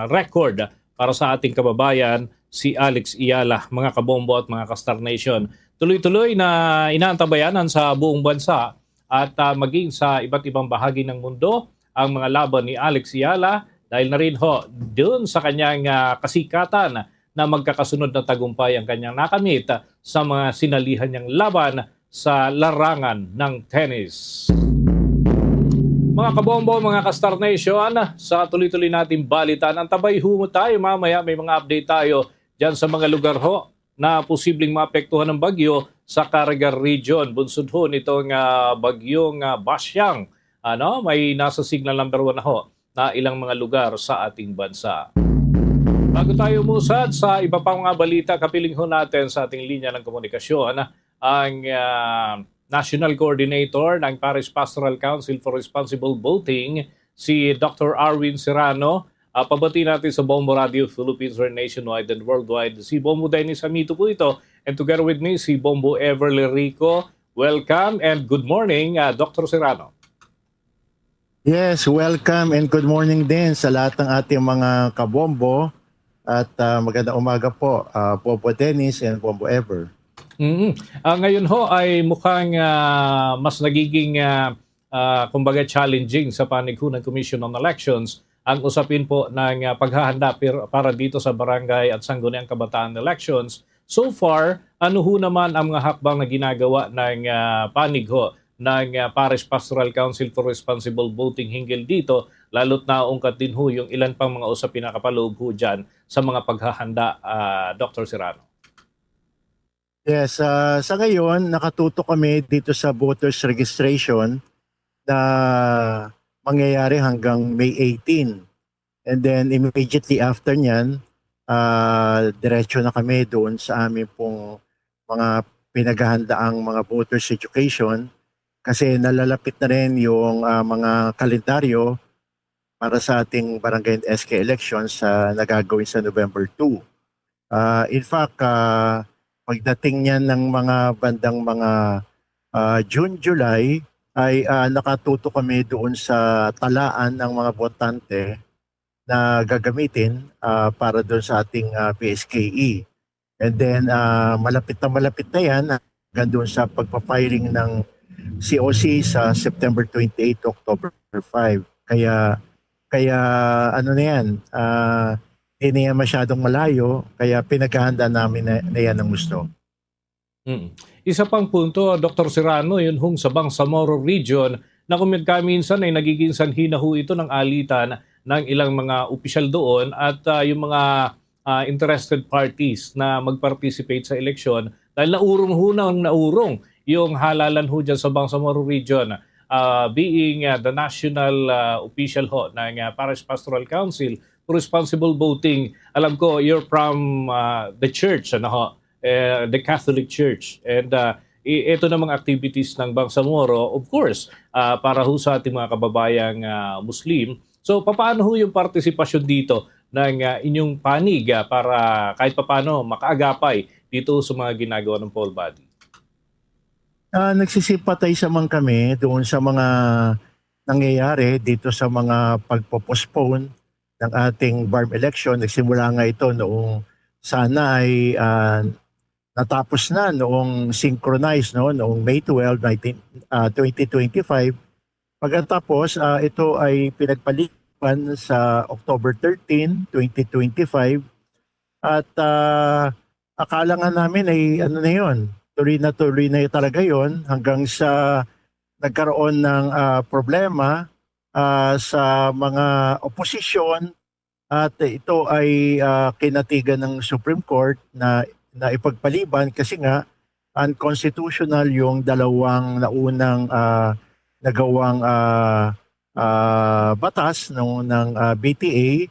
record para sa ating kababayan si Alex Ayala, mga kabombo at mga ka-Star Nation. Tuloy-tuloy na inaantabayanan sa buong bansa at maging sa iba't ibang bahagi ng mundo ang mga laban ni Alex Ayala dahil na rin ho doon sa kanyang kasikatan na magkakasunod na tagumpay ang kanyang nakamit sa mga sinalihan niyang laban sa larangan ng tennis. Mga kabombo, mga ka-Star Nation, sa tuloy-tuloy nating balitan, antabay ho tayo mamaya, may mga update tayo dyan sa mga lugar ho na posibleng maapektuhan ng bagyo sa Caraga Region. Bunsod ho nitong bagyong Basyang. May nasa signal number 1 na ho na ilang mga lugar sa ating bansa. Bago tayo umusad sa iba pang mga balita, kapiling ho natin sa ating linya ng komunikasyon ang National Coordinator ng Paris Pastoral Council for Responsible Voting, si Dr. Arwin Serrano. Pabati natin sa Bombo Radio Philippines or nationwide and worldwide. Si Bombo Dennis Amito po ito. And together with me, si Bombo Everly Rico. Welcome and good morning, Dr. Serrano. Yes, welcome and good morning din sa lahat ng ating mga kabombo at magandang umaga po, Bombo Dennis and Bombo Ever. Ngayon ho ay mukhang mas nagiging kumbaga challenging sa panig ho ng Commission on Elections ang usapin po ng paghahanda para dito sa barangay at sangguniang kabataan elections. So far, ano ho naman ang mga hakbang na ginagawa ng panig ho ng Paris Pastoral Council for Responsible Voting hinggil dito, lalo't naungkat din ho yung ilan pang mga usapin na kapaloob ho dyan sa mga paghahanda, Dr. Serrano? Yes, sa ngayon, nakatuto kami dito sa voters registration na mangyayari hanggang May 18. And then immediately after nyan, diretso na kami doon sa aming pong mga pinaghahandaang mga voters education. Kasi nalalapit na rin yung mga kalendaryo para sa ating barangay and SK elections na gagawin sa November 2. In fact, pagdating niyan ng mga bandang mga June, July, ay nakatuto kami doon sa talaan ng mga botante na gagamitin para doon sa ating PSKE. And then malapit na yan hanggang doon sa pagpapiling ng COC sa September 28, October 5. Kaya ano na yan, hindi na yan masyadong malayo, kaya pinaghahanda namin na yan ang gusto. Isa pang punto, Dr. Serrano, yun hong sa Bangsamoro Region, na minsan ay nagiging sanhi na ho ito ng alitan ng ilang mga opisyal doon at yung mga interested parties na mag-participate sa eleksyon dahil naurong yung halalan ho dyan sa Bangsamoro Region, being the national official ho ng Paris Pastoral Council for Responsible Voting. Alam ko, you're from the church, the Catholic Church. And ito namang activities ng Bangsamoro, of course, para ho sa ating mga kababayang Muslim. So, paano ho yung partisipasyon dito ng inyong panig para kahit paano makaagapay dito sa mga ginagawa ng poll body? Nagsisipatay saman kami doon sa mga nangyayari dito sa mga pagpo-postpone ng ating BARM election. Nagsimula nga ito noong sana ay natapos na noong synchronized noong May 12, 2025. Pagkatapos ito ay pinagpalipan sa October 13, 2025 at akala nga namin ay ano na yun, tuloy na talaga yon hanggang sa nagkaroon ng problema sa mga oposisyon at ito ay kinatigan ng Supreme Court na ipagpaliban kasi nga unconstitutional yung dalawang naunang nagawang batas ng BTA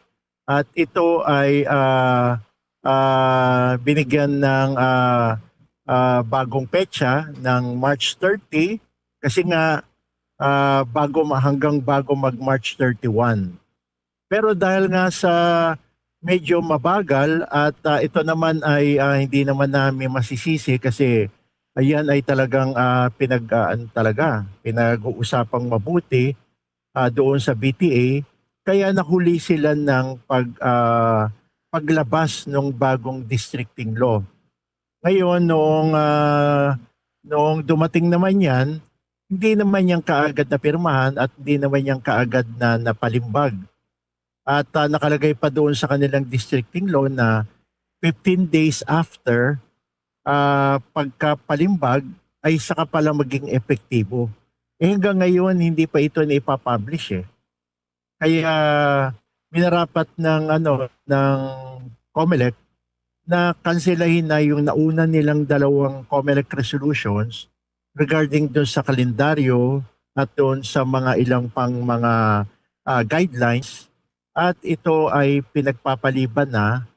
at ito ay binigyan ng bagong petsa ng March 30 kasi nga hanggang bago mag-March 31. Pero dahil nga sa medyo mabagal at ito naman ay hindi naman namin masisisi kasi ayan ay talagang pinag-uusapang mabuti doon sa BTA kaya nahuli sila ng paglabas ng bagong districting law. Ngayon, noong dumating naman yan, hindi naman yan kaagad na pirmahan at hindi naman yan kaagad na napalimbag. At nakalagay pa doon sa kanilang districting law na 15 days after pagkapalimbag ay saka pala maging epektibo. Hanggang ngayon, hindi pa ito na ipapublish . Kaya minarapat ng COMELEC na kanselahin na yung nauna nilang dalawang COMELEC resolutions regarding doon sa kalendaryo at doon sa mga ilang pang mga guidelines at ito ay pinagpapaliban na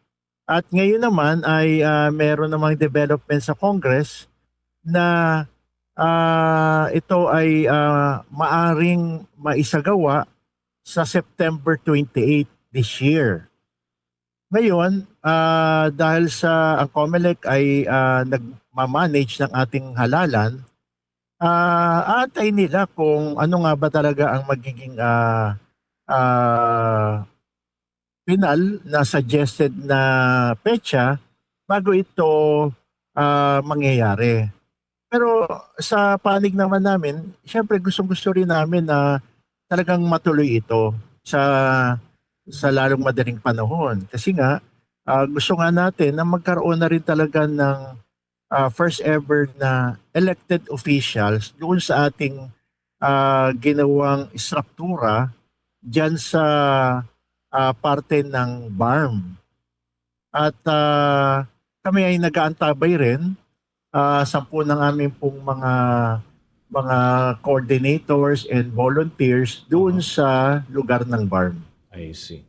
at ngayon naman ay meron namang development sa Congress na ito ay maaring maisagawa sa September 28 this year. Ngayon, dahil sa ang COMELEC ay nagmamanage ng ating halalan, aantay nila kung ano nga ba talaga ang magiging final na suggested na petsa bago ito mangyayari. Pero sa panig naman namin, syempre gusto rin namin na talagang matuloy ito sa lalong madaling panahon. Kasi nga, gusto nga natin na magkaroon na rin talaga ng first ever na elected officials doon sa ating ginawang struktura dyan sa parte ng BARM. At kami ay nag-aantabay rin 10 ng aming pong mga coordinators and volunteers doon sa lugar ng BARM. I see.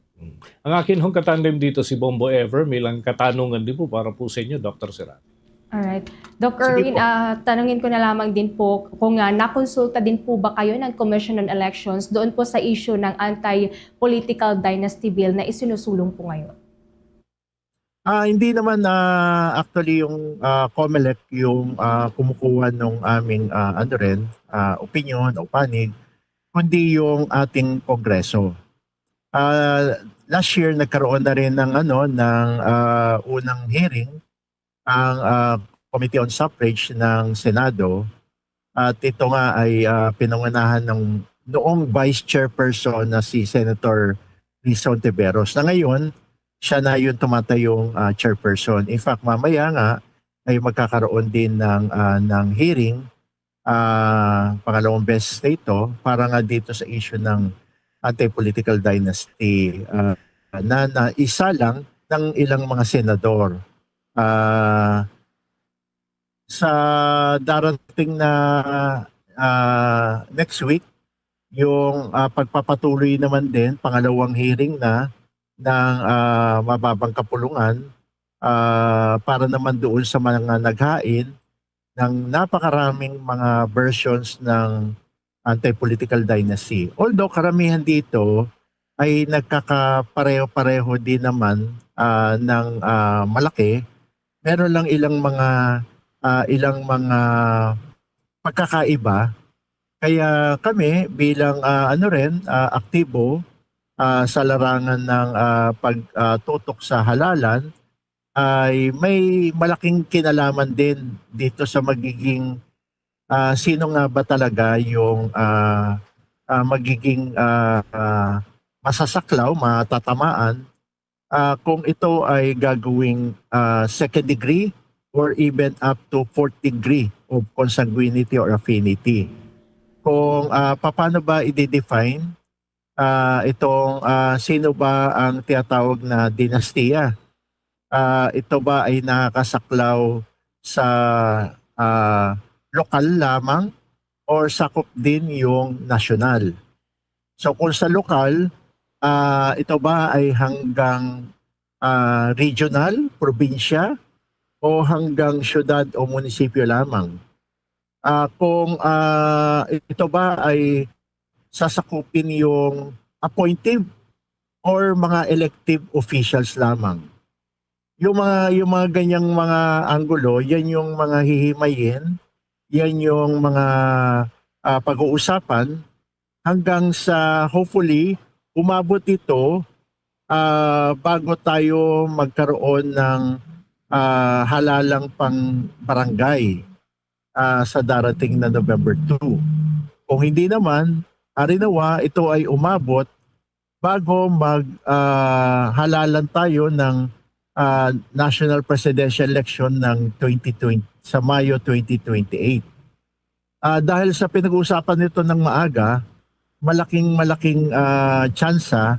Ang akin hong katandem dito si Bombo Ever, may lang katanungan din po para po sa inyo, Dr. Serrano. Alright. Doc Erwin, tanungin ko na lamang din po kung nakonsulta din po ba kayo ng Commission on Elections doon po sa issue ng anti-political dynasty bill na isinusulong po ngayon? Hindi naman actually yung COMELEC yung kumukuha ng aming opinion o panig, kundi yung ating Kongreso. Last year nagkaroon na rin ng unang hearing ang Committee on Suffrage ng Senado, at ito nga ay pinangunahan ng noong Vice Chairperson na si Senator Risa Ontiveros, na ngayon siya na yung tumatayong chairperson. In fact, mamaya nga ay magkakaroon din ng hearing, pangalawang beses ito, para nga dito sa issue ng anti-political dynasty na isa lang ng ilang mga senador. Sa darating na next week, yung pagpapatuloy naman din, pangalawang hearing na ng mababang kapulungan para naman doon sa mga naghain ng napakaraming mga versions ng anti-political dynasty. Although karamihan dito ay nagkakapareho-pareho din naman ng malaki, meron lang ilang mga pagkakaiba. Kaya kami bilang aktibo sa larangan ng pagtutok sa halalan ay may malaking kinalaman din dito sa magiging sino nga ba talaga yung magiging masasaklaw, matatamaan kung ito ay gagawing second degree or even up to fourth degree of consanguinity or affinity. Kung paano ba i-define itong sino ba ang tinatawag na dinastiya? Ito ba ay nakakasaklaw sa lokal lamang or sakop din yung nasyonal? So kung sa lokal, ito ba ay hanggang regional, probinsya, o hanggang syudad o munisipyo lamang? Kung ito ba ay sasakupin yung appointive or mga elective officials lamang. Yung mga ganyang mga anggulo, yan yung mga hihimayin, yan yung mga pag-uusapan hanggang sa hopefully umabot ito bago tayo magkaroon ng halalang pang barangay sa darating na November 2. Kung hindi naman, arinawa, ito ay umabot bago halalan tayo ng national presidential election ng 2020 sa Mayo 2028. Dahil sa pinag-uusapan nito ng maaga, malaking tsansa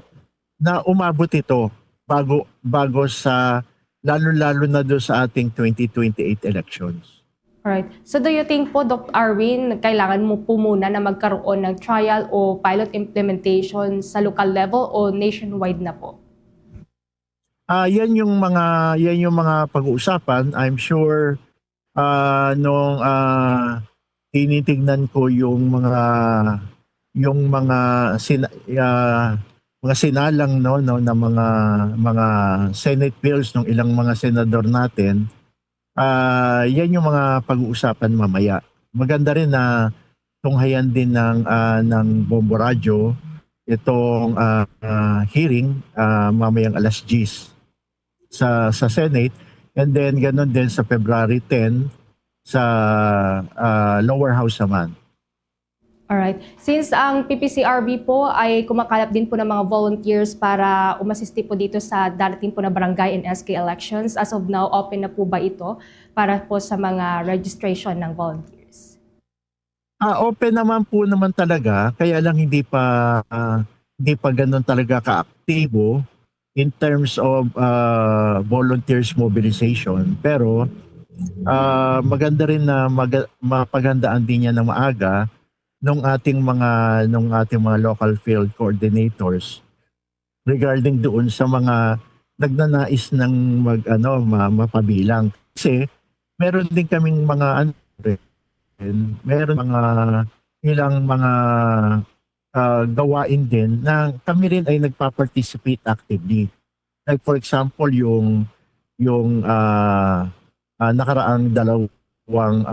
na umabot ito bago sa lalo na doon sa ating 2028 elections. Alright. So do you think po, Dr. Arwin, kailangan mo po muna na magkaroon ng trial o pilot implementation sa local level o nationwide na po? Yan yung mga pag-uusapan. I'm sure nung tinitignan ko yung mga sinalang na mga Senate bills ng ilang mga senador natin, yan yung mga pag-uusapan mamaya. Maganda rin na tunghayan din ng Bombo Radyo itong hearing mamayang alas 10 sa Senate, and then ganun din sa February 10 sa lower house naman. Alright. Since ang PPCRB po ay kumakalap din po ng mga volunteers para umasisti po dito sa darating po na barangay and SK elections, as of now, open na po ba ito para po sa mga registration ng volunteers? Open naman po naman talaga, kaya lang hindi pa ganun talaga kaaktibo in terms of volunteers mobilization. Pero maganda rin na mapaghandaan din niya ng maaga nung ating mga local field coordinators regarding doon sa mga nagnanais ng mapabilang. Kasi meron din kaming meron ilang mga gawain din na kami rin ay nagpa-participate actively. Like for example, yung nakaraang dalawang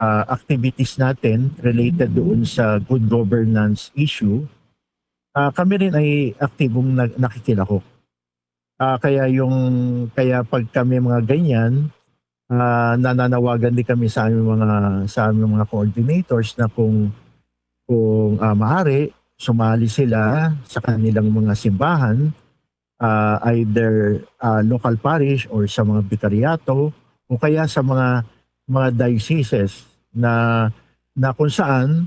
activities natin related doon sa good governance issue, kami rin ay aktibong nakikilahok. Kaya pag kami mga ganyan, nananawagan din kami sa aming mga coordinators na kung maaari, sumali sila sa kanilang mga simbahan, either local parish or sa mga bikaryato o kaya sa mga dioceses na kung saan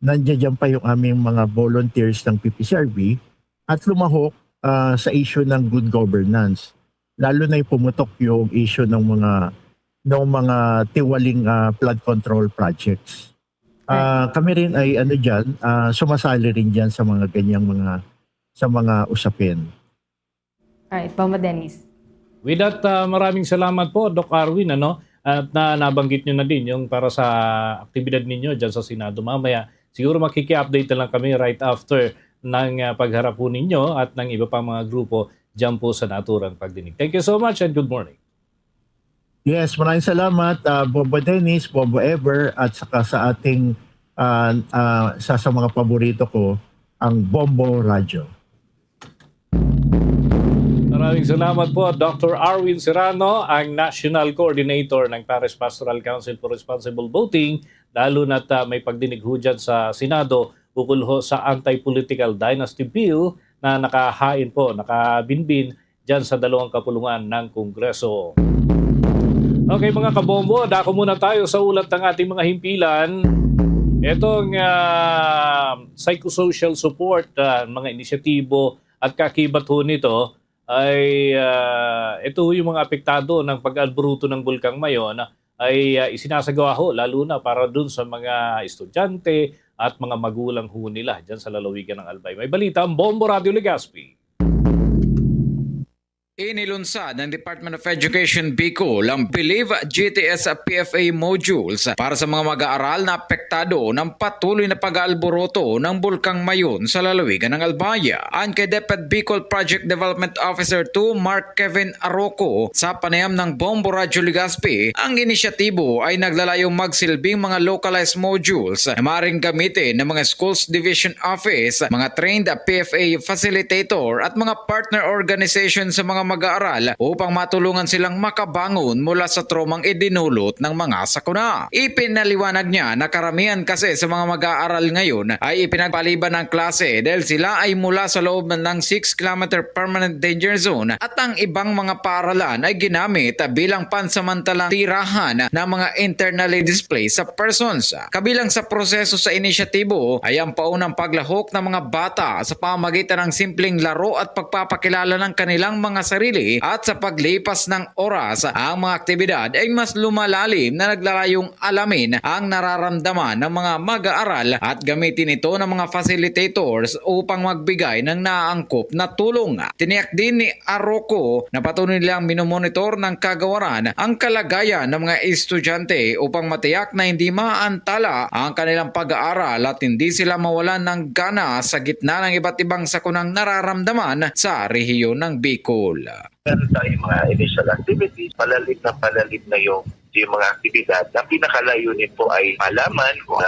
nandiyan pa yung aming mga volunteers ng PPCRB at lumahok sa issue ng good governance. Lalo na yung pumutok yung issue ng mga tiwaling flood control projects. Kami rin ay sumasali rin diyan sa mga ganyang mga usapin. Alright, Bombo Dennis. With that, maraming salamat po, Doc Arwin, at nabanggit nyo na din yung para sa aktibidad ninyo dyan sa Senado mamaya. Siguro makiki-update na lang kami right after ng pagharap po ninyo at ng iba pang mga grupo dyan po sa naturang pagdinig. Thank you so much and good morning. Yes, maraming salamat, Bombo Dennis, Bombo Ever, at saka sa ating sa mga paborito ko, ang Bombo Radyo. Maraming salamat po, Dr. Arwin Serrano, ang National Coordinator ng Paris Pastoral Council for Responsible Voting, lalo na't may pagdinig ho dyan sa Senado ukol ho sa anti-political dynasty bill na nakabinbin dyan sa 2 kapulungan ng Kongreso. Okay mga kabombo, dako muna tayo sa ulat ng ating mga himpilan. Itong psychosocial support, mga inisyatibo at kakibat ho nito ay ito yung mga apektado ng pag-albruto ng Bulkang Mayon ay isinasagawa ho lalo na para dun sa mga estudyante at mga magulang ho nila dyan sa lalawigan ng Albay. May balita ang Bombo Radio Legazpi. Inilunsad ng Department of Education Bicol ang Believe GTS PFA modules para sa mga mag-aaral na apektado ng patuloy na pag-aalboroto ng Bulkang Mayon sa lalawigan ng Albaya. Ayon kay DepEd Bicol Project Development Officer 2 Mark Kevin Arroco sa panayam ng Bombo Radio Legazpi, ang inisyatibo ay naglalayong magsilbing mga localized modules na maaaring gamitin ng mga Schools Division Office, mga trained PFA facilitator at mga partner organization sa mga mag-aaral upang matulungan silang makabangon mula sa traumang idinulot ng mga sakuna. Ipinaliwanag niya na karamihan kasi sa mga mag-aaral ngayon ay ipinagpaliban ng klase dahil sila ay mula sa loob ng 6-kilometer permanent danger zone at ang ibang mga paaralan ay ginamit bilang pansamantalang tirahan ng mga internally displaced persons. Kabilang sa proseso sa inisyatibo ay ang paunang paglahok ng mga bata sa pamamagitan ng simpleng laro at pagpapakilala ng kanilang mga sarili pananatili at sa paglipas ng oras ang mga aktibidad ay mas lumalalim na naglalayong alamin ang nararamdaman ng mga mag-aaral at gamitin ito ng mga facilitators upang magbigay ng naaangkop na tulong. Tiniyak din ni Arroco na patuloy nilang minomonitor ng kagawaran ang kalagayan ng mga estudyante upang matiyak na hindi maantala ang kanilang pag-aaral at hindi sila mawalan ng gana sa gitna ng iba't ibang sakunang nararamdaman sa rehiyon ng Bicol. Meron tayong mga initial activities, palalim na yung mga aktibidad. Ang pinakalayunin po ay malaman kung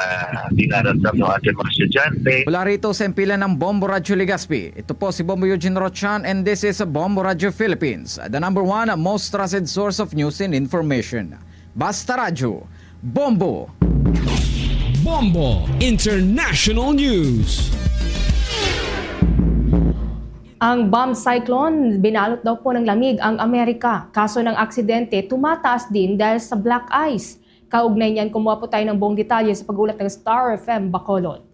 dinaramdam ng ating mga estudyante. Mula rito sa impilan ng Bombo Radio Legazpi, ito po si Bombo Eugene Rochan and this is Bombo Radio Philippines, the number one most trusted source of news and information. Basta Radio, Bombo! Bombo International News. Ang bomb cyclone, binalot daw po ng lamig ang Amerika. Kaso ng aksidente, tumataas din dahil sa black ice. Kaugnay niyan, kumuha po tayo ng buong detalye sa pagulat ng Star FM Bacolod.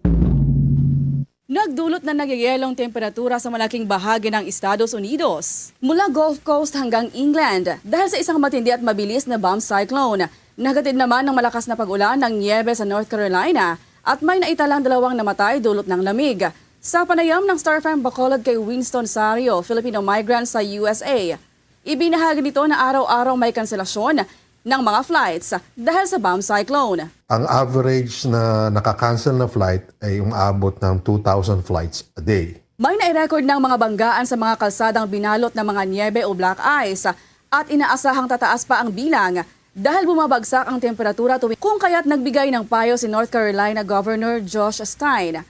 Nagdulot na nagyayelong temperatura sa malaking bahagi ng Estados Unidos, mula Gulf Coast hanggang England dahil sa isang matindi at mabilis na bomb cyclone. Nagatid naman ng malakas na pag-ulan ng niebe sa North Carolina at may naitalang 2 namatay dulot ng lamig. Sa panayam ng Star FM Bacolod kay Winston Sario, Filipino migrant sa USA, ibinahagi nito na araw-araw may kanselasyon ng mga flights dahil sa bomb cyclone. Ang average na nakakancel na flight ay umaabot ng 2,000 flights a day. May nai-record ng mga banggaan sa mga kalsadang binalot ng mga niebe o black ice at inaasahang tataas pa ang bilang dahil bumabagsak ang temperatura tuwing kung kaya't nagbigay ng payo si North Carolina Governor Josh Stein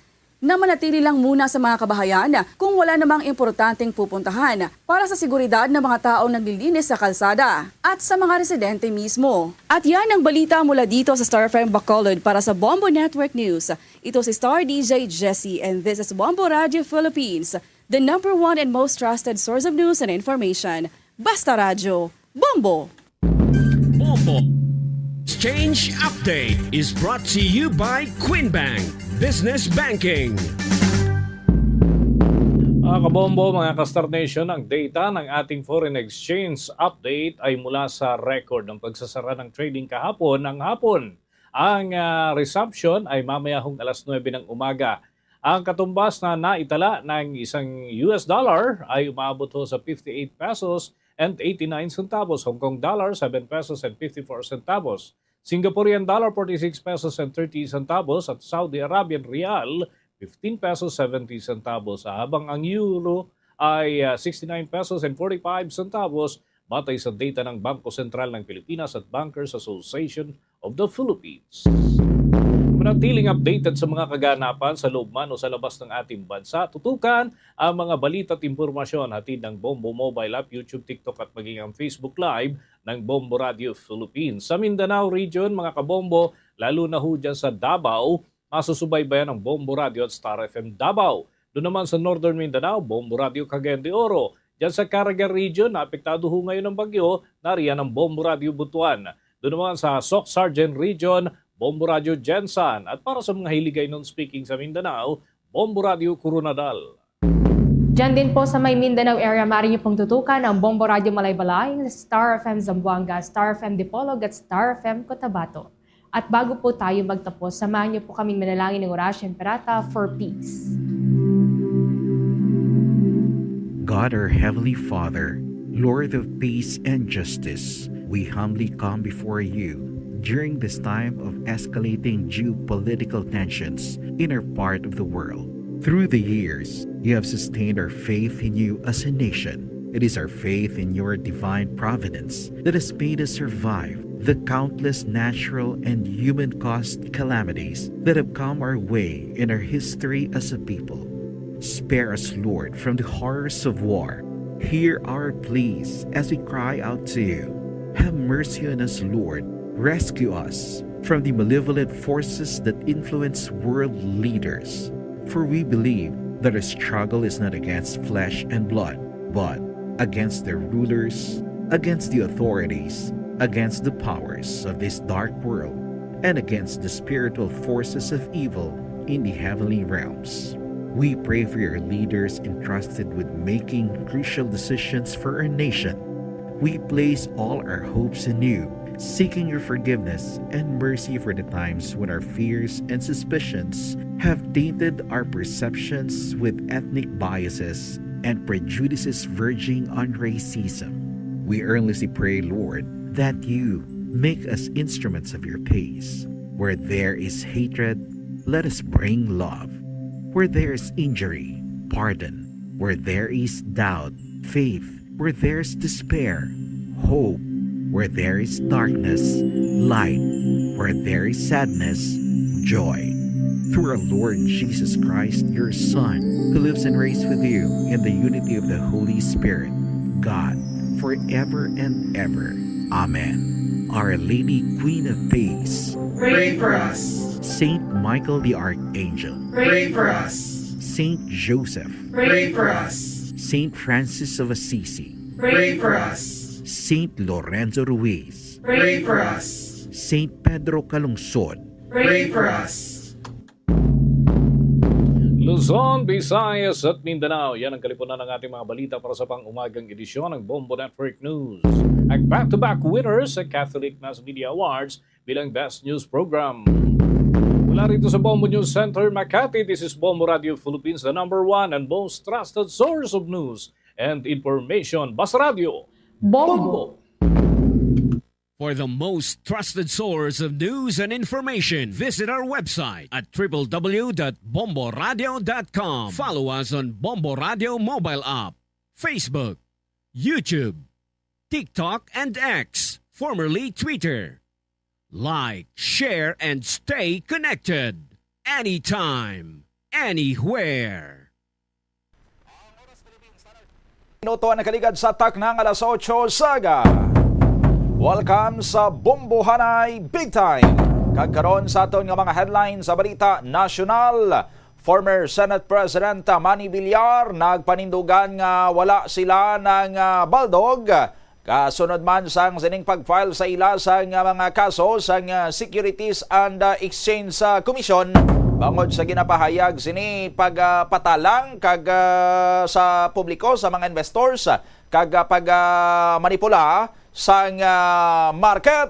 na manatili lang muna sa mga kabahayan kung wala namang importanteng pupuntahan para sa seguridad ng mga taong naglilinis sa kalsada at sa mga residente mismo. At yan ang balita mula dito sa Star FM Bacolod para sa Bombo Network News. Ito si Star DJ Jessie and this is Bombo Radio Philippines, the number one and most trusted source of news and information. Basta Radio, Bombo! Bombo Exchange Update is brought to you by Quinbank Business Banking. Mga kabombo, mga ka-Star Nation, ang data ng ating foreign exchange update ay mula sa record ng pagsasara ng trading kahapon ng hapon. Ang resumption ay mamayahong alas 9 ng umaga. Ang katumbas na naitala ng isang US dollar ay umabot ho sa 58 pesos and 89 centavos, Hong Kong dollar 7 pesos and 54 centavos, Singaporean dollar 46 pesos and 30 centavos at Saudi Arabian rial 15 pesos 70 centavos, habang ang euro ay 69 pesos and 45 centavos batay sa data ng Bangko Sentral ng Pilipinas at Bankers Association of the Philippines. Manatiling updated sa mga kaganapan sa loob man o sa labas ng ating bansa, tutukan ang mga balita at impormasyon hatid ng Bombo Mobile App, YouTube, TikTok at maging ang Facebook Live ng Bombo Radio Philippines. Sa Mindanao region, mga kabombo, lalo na ho dyan sa Davao, masusubaybayan ng Bombo Radio at Star FM Davao. Doon naman sa Northern Mindanao, Bombo Radio Cagayan de Oro. Diyan sa Caraga region, apektado ho ngayon ng bagyo, nariyan ang Bombo Radio Butuan. Doon naman sa Soc Sargent region, Bombo Radio Jensan. At para sa mga hiligay non-speaking sa Mindanao, Bombo Radio Coronadal. Diyan din po sa may Mindanao area, maaari niyo pong tutukan ang Bombo Radio Malaybalay, Star FM Zamboanga, Star FM Dipolog at Star FM Cotabato. At bago po tayo magtapos, samahan niyo po kaming manalangin ng Orasyon Perata for Peace. God, our Heavenly Father, Lord of peace and justice, we humbly come before you during this time of escalating geopolitical tensions in our part of the world. Through the years, you have sustained our faith in you as a nation. It is our faith in your divine providence that has made us survive the countless natural and human-caused calamities that have come our way in our history as a people. Spare us, Lord, from the horrors of war. Hear our pleas as we cry out to you. Have mercy on us, Lord. Rescue us from the malevolent forces that influence world leaders. For we believe that our struggle is not against flesh and blood, but against the rulers, against the authorities, against the powers of this dark world, and against the spiritual forces of evil in the heavenly realms. We pray for your leaders entrusted with making crucial decisions for our nation. We place all our hopes in you, seeking your forgiveness and mercy for the times when our fears and suspicions have tainted our perceptions with ethnic biases and prejudices verging on racism. We earnestly pray, Lord, that you make us instruments of your peace. Where there is hatred, let us bring love. Where there is injury, pardon. Where there is doubt, faith. Where there is despair, hope. Where there is darkness, light. Where there is sadness, joy. Through our Lord Jesus Christ, your Son, who lives and reigns with you in the unity of the Holy Spirit, God, forever and ever. Amen. Our Lady, Queen of Peace, pray for us. Saint Michael the Archangel, Pray for us. Saint Joseph, Pray for us. Saint Francis of Assisi, Pray for us. Saint Lorenzo Ruiz, Pray for us. Saint Pedro Calungsod, Pray for us. Luzon, Visayas at Mindanao. Yan ang kalipunan ng ating mga balita para sa pang-umagang edisyon ng Bombo Network News. Ang back-to-back winners sa Catholic Mass Media Awards bilang Best News Program. Mula rito sa Bombo News Center, Makati, this is Bombo Radio Philippines, the #1 and most trusted source of news and information. Basta Radio, Bombo! For the most trusted source of news and information, visit our website at www.bomboradio.com. Follow us on Bombo Radio mobile app, Facebook, YouTube, TikTok, and X, formerly Twitter. Like, share, and stay connected. Anytime, anywhere. Minuto ang nakaligad sa taknang alas 8 saga. Welcome sa Bombohanay Big Time. Kagkaroon sa aton nga mga headlines sa balita nasyonal. Former Senate President Manny Villar nagpanindugan nga wala sila ng baldog. Kasunod man sang sining pag-file sa ila sa mga kaso sa Securities and Exchange Commission. Bangod sa ginapahayag sini pagpatalang kag sa publiko sa mga investors kag manipula sa market.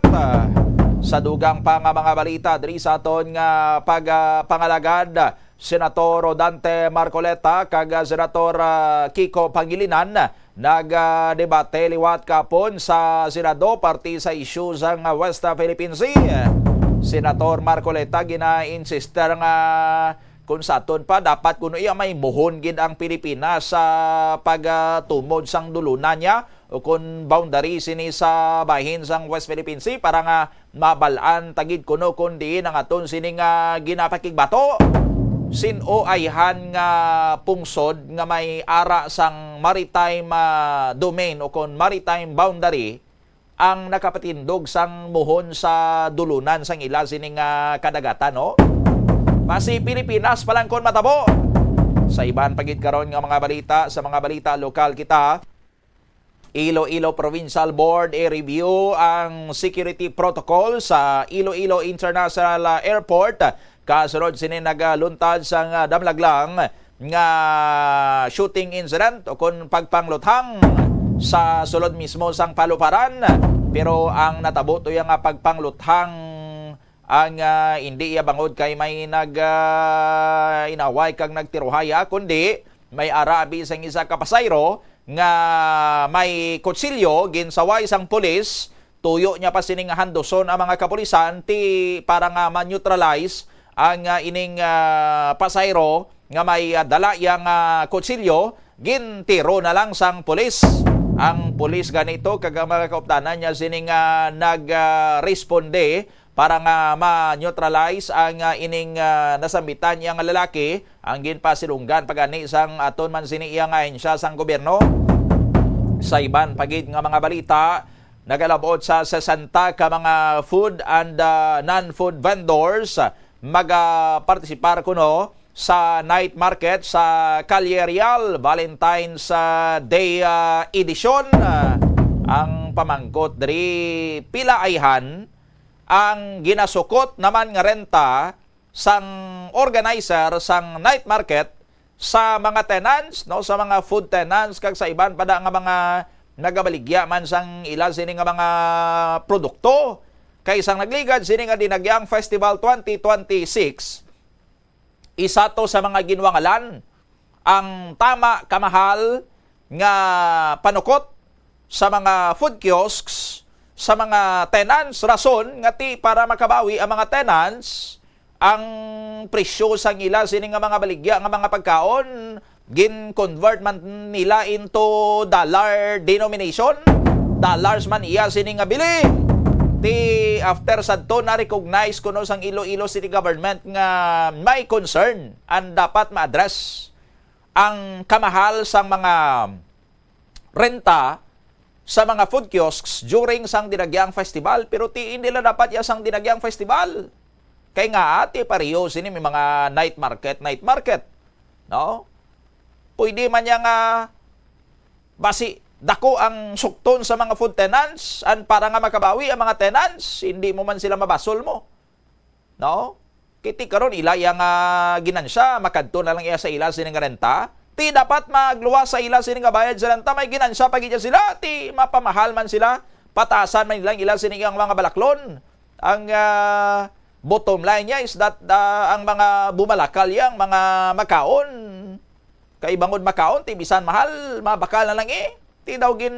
Sa dugang pa nga mga balita diri sa aton nga pagpangalagad, Senator Rodante Marcoleta kag Senator Kiko Pangilinan nagdebate liwat kapon sa Senado parti sa issue sa West Philippine Sea. Senator Marcoleta gina-insister nga kung sa aton pa dapat kuno iya may muhon gid ang Pilipinas sa pagtumod sang dulunan niya o kung boundary sini sa bahin sang West Philippine Sea para nga mabalaan tagid kuno kundi ang aton sini nga ginapakigbato. Sino ayhan nga pungsod nga may ara sang maritime domain o kung maritime boundary ang nakapatindog sang muhon sa dulunan sang ila sining kadagatan, no? Pasi Pilipinas palang kon matabo. Sa iban pagid karon nga mga balita, sa mga balita lokal kita, Iloilo Provincial Board i-review ang security protocol sa Iloilo International Airport. Kasunod sini nagaluntad sa damlaglang nga shooting incident o kung pagpangluthang sa sulod mismo sang paluparan. Pero ang natabo to yung pagpangluthang ang hindi iya bangod kay may inaway kag nagtiruhaya kundi may arabi sang isa ka pasayro nga may kutsilyo ginsaway sang pulis, tuyo niya pa sining handoson ang mga kapulisan para nga ma-neutralize ang ining pasayro nga may dala yang kutsilyo, gintiro na lang sang pulis. Ang pulis ganito kag mga kauptanan niya sining nagresponde para nga ma-neutralize ang ining nasambitan yang lalaki, ang ginpasilunggan pagani sang aton man sini iyang ahensya sang gobyerno. Sa iban pagid nga mga balita, nagalabot sa 60 ka mga food and non-food vendors magapartisipar kuno sa night market sa Calle Real Valentine's Day edition. Ang pamangkot diri pila ayhan ang ginasukot naman nga renta sang organizer sang night market sa mga tenants, no, sa mga food tenants kag sa iban pada nga mga nagabaligya man sang ila sini nga mga produkto. Kay isang nagligad sini nga Dinagyang Festival 2026, isa to sa mga ginwangalan ang tama kamahal nga panukot sa mga food kiosks, sa mga tenants, rason nga ti para makabawi ang mga tenants ang presyo sang ila sini nga mga baligya nga mga pagkaon gin-convert man nila into dollar denomination. Dollars man iya sini nga bili. Ti after sadto na recognize kuno sang Iloilo City Government nga may concern and dapat ma-address ang kamahal sang mga renta sa mga food kiosks during sang Dinagyang Festival. Pero ti hindi nila dapat ya sang Dinagyang Festival. Kaya nga ati pareho sini may mga night market, no? Pwede man yang basi dako ang sukton sa mga food tenants and para nga makabawi ang mga tenants, hindi mo man sila mabasol mo. No? Kiti karon ila yang ginansya, makadto na lang iya sa ila sini nga renta. Ti dapat magluwas sa ila sini nga bayad sa renta, may ginansya pag iya sila, ti mapamahal man sila, patasan man nilang ila sini nga mga balaklon. Ang bottom line niya is that ang mga bumalakal yang mga makaon, kay bangod makaon, ti bisan mahal, mabakal na lang ti daw gin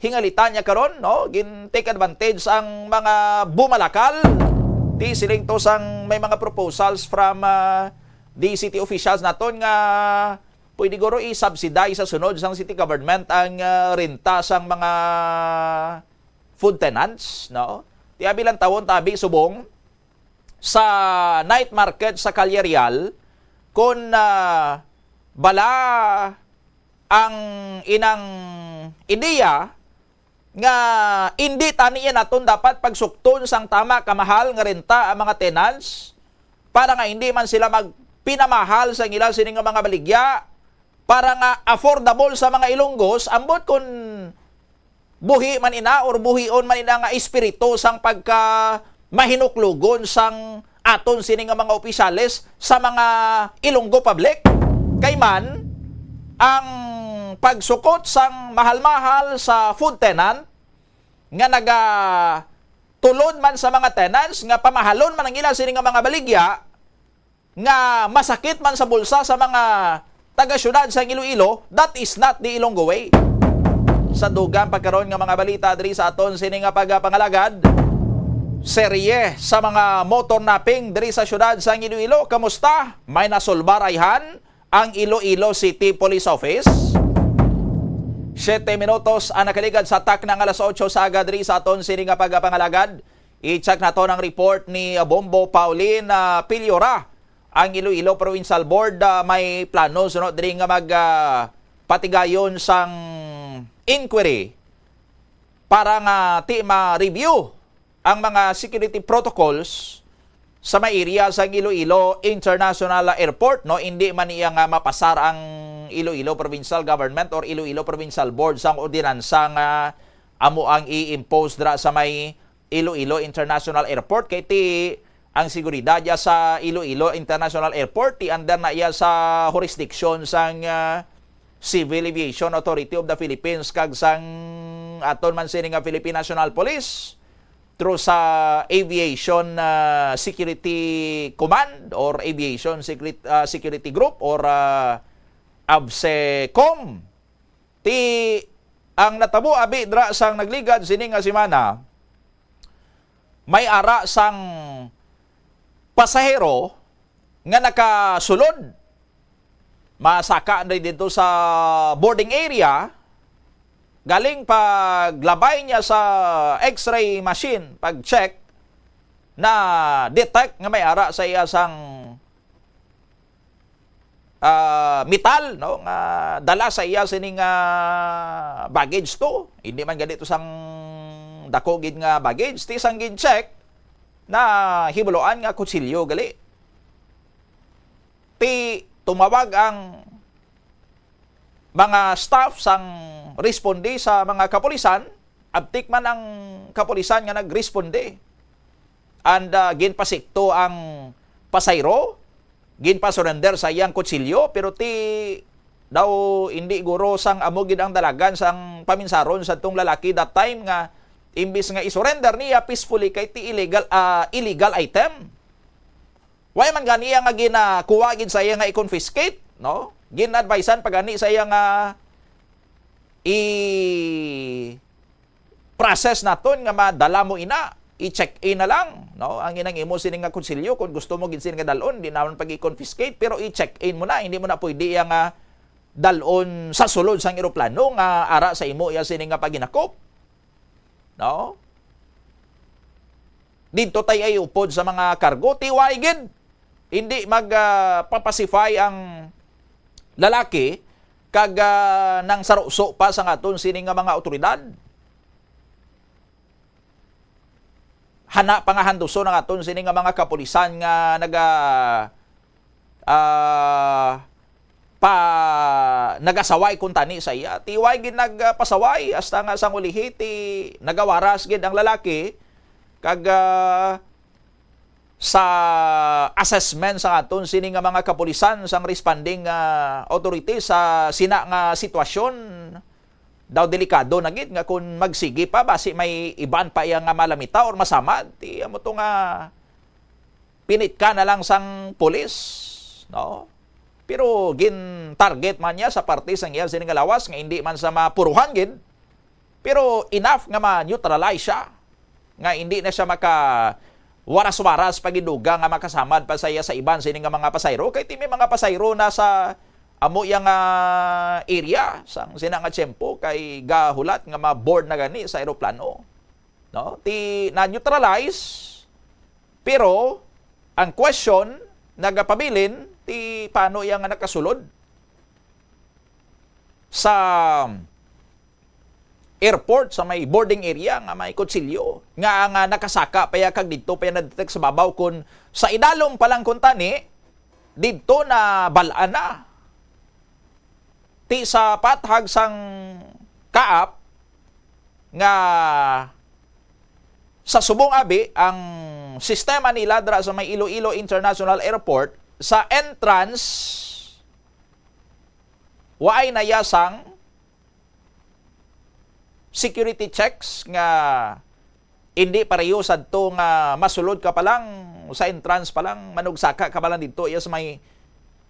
hingalita niya karon, no? Gin take advantage ang mga bumalakal. Ti siling to sang may mga proposals from the city officials naton nga pwede guro i-subsidize sa sunod sang city government ang renta sang mga food tenants, no? Ti abilang tawon tabi subong sa night market sa Calyarial kun bala ang inang ideya nga hindi taniya naton dapat pagsukton sang tama kamahal nga renta ang mga tenants para nga hindi man sila magpinamahal sa ila sini nga mga baligya para nga affordable sa mga Ilonggos ambot kun buhi man ina or buhion man ina nga espiritu sang pagka mahinuklugon sang aton sini nga mga opisyales sa mga Ilonggo public. Kay man ang pagsukot sang mahal-mahal sa food tenant nga tulod man sa mga tenants nga pamahalon man ang ila sini nga mga baligya nga masakit man sa bulsa sa mga taga-syudad sa Iloilo, that is not the Ilonggo way. Sa dugang pagkaroon nga mga balita diri sa aton sini nga pagapangalagad, serye sa mga motor napping diri sa syudad sa Iloilo. Kamusta? May nasulbarayhan ang Iloilo City Police Office. 7 minutos ang nakaligad sa tak ng alas 8 sa aga diri sa aton sini nga pagapangalagad. I-check na to ng report ni Bombo Pauline Piliora. Ang Iloilo Provincial Board may plano sunod diri nga patigayon sang inquiry para nga ma-review ang mga security protocols sa may area sa Iloilo International Airport, no? Hindi man iya nga mapasar ang Iloilo Provincial Government or Iloilo Provincial Board sang ordinansa nga amo ang i-impose dra sa may Iloilo International Airport kay ti ang seguridad ya sa Iloilo International Airport ti under na iya sa jurisdiction sang Civil Aviation Authority of the Philippines kag sang aton man sini nga Philippine National Police through sa Aviation Security Command or Aviation Security Group or ABSECOM. Ti ang natabo abi dra sang nagligad sini nga semana may ara sang pasahero nga nakasulod masaka na dito sa boarding area galing paglabay niya sa x-ray machine, pag-check, na detect nga may ara sa iya sang metal, no? Nga dala sa iya sining baggage to. Hindi man ganito sang dakogid nga baggage. Ti sang gin-check na hibuloan nga kutsilyo gali. Ti tumawag ang mga staff sang responde sa mga kapulisan, abtik man ang kapulisan nga nagresponde. And ginpasikto ang pasayro ginpa surrender sa iyang kutsilyo pero ti daw hindi guro sang amo gid ang dalagan sang paminsaron sa tong lalaki that time nga imbis nga isurrender niya peacefully kay ti illegal item. Why man ganiya nga ginakuha gid sa iya nga i-confiscate, no? Gin-advisean pagani sa iya nga process naton nga madala mo ina, i-check-in na lang, no? Ang inang imo sini nga konsilyo kung gusto mo gid sini nga dalon, di naman pag i-confiscate pero i-check-in mo na, hindi mo na pwede nga dalon sa sulod sang eroplano nga ara sa imo iya sini nga paginakop. No? Dito tay ay upod sa mga kargo, tiway gid. Hindi magpapacify ang lalaki kag nang saruso pa sa aton sini nga mga otoridad. Hana pa nga handuso ng aton sini nga mga kapulisan nga nagasaway kung tani sa iya. Tiway gid nagpasaway hasta nga sang ulihi ti nagawaras gid ang lalaki kag sa assessment sa aton sini nga mga kapulisan sang responding authority sa sina nga sitwasyon daw delikado na gid nga kung magsigi pa basi may iban pa iya nga malamita or masamad ti amo to nga pinit ka na lang sang pulis, no? Pero gin target man niya sa parte sang iya sini nga lawas nga hindi man sa mapuruhan gid pero enough nga ma-neutralize siya nga hindi na siya maka waras-waras pagiduga nga makasamad pa sa iya sa iban sini nga mga pasayro kay ti may mga pasayro na sa amo yang area sang sina nga tiyempo kay gahulat nga ma-board na gani sa eroplano, no? Ti na-neutralize pero ang question nagapabilin ti paano yang nakasulod sa airport sa may boarding area nga may kutsilyo nga nakasaka paya kag didto paya na-detect sa babaw kun sa idalom pa lang kun tani didto na balaan na ti sa pathag sang kaap nga sa subong abi ang sistema nila dra sa may Iloilo International Airport sa entrance waay nayasang security checks nga hindi pareho sadto nga masulod ka pa lang sa entrance pa lang manugsaka ka pa lang dito iya sa may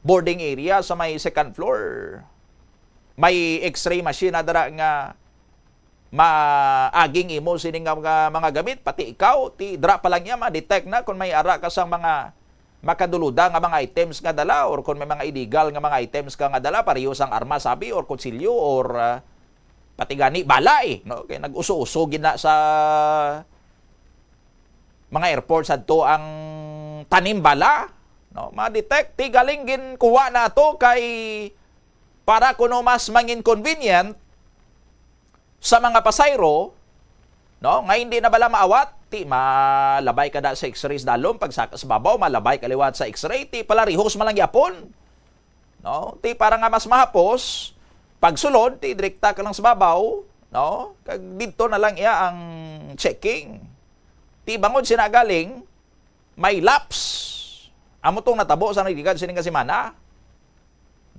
boarding area sa may second floor may x-ray machine na dara nga maaging imo sini nga mga gamit pati ikaw ti dra pa lang niya ma-detect na kung may ara ka sang mga makaduluda nga mga items nga dala or kung may mga illegal nga mga items ka nga dala pareho sang arma sabi or kutsilyo or pati gani balay, no? Kaya nag-uso-uso gina sa mga airports adto ang tanim bala, no? Ma-detect ti galing gin kuha na to kay para kuno mas mangin convenient sa mga pasayro, no? Nga hindi na bala maawat ti malabay ka da sa x-rays dalom pag sa babaw malabay ka liwat sa x-ray ti pala rihos malang yapon, no? Ti para nga mas mahapos pagsulod, ti direkta ka lang sa babaw, no? Kag dito na lang iya ang checking. Ti bangod sinagaling, may lapse. Amo tong natabo sa nagdigad sining kasimana.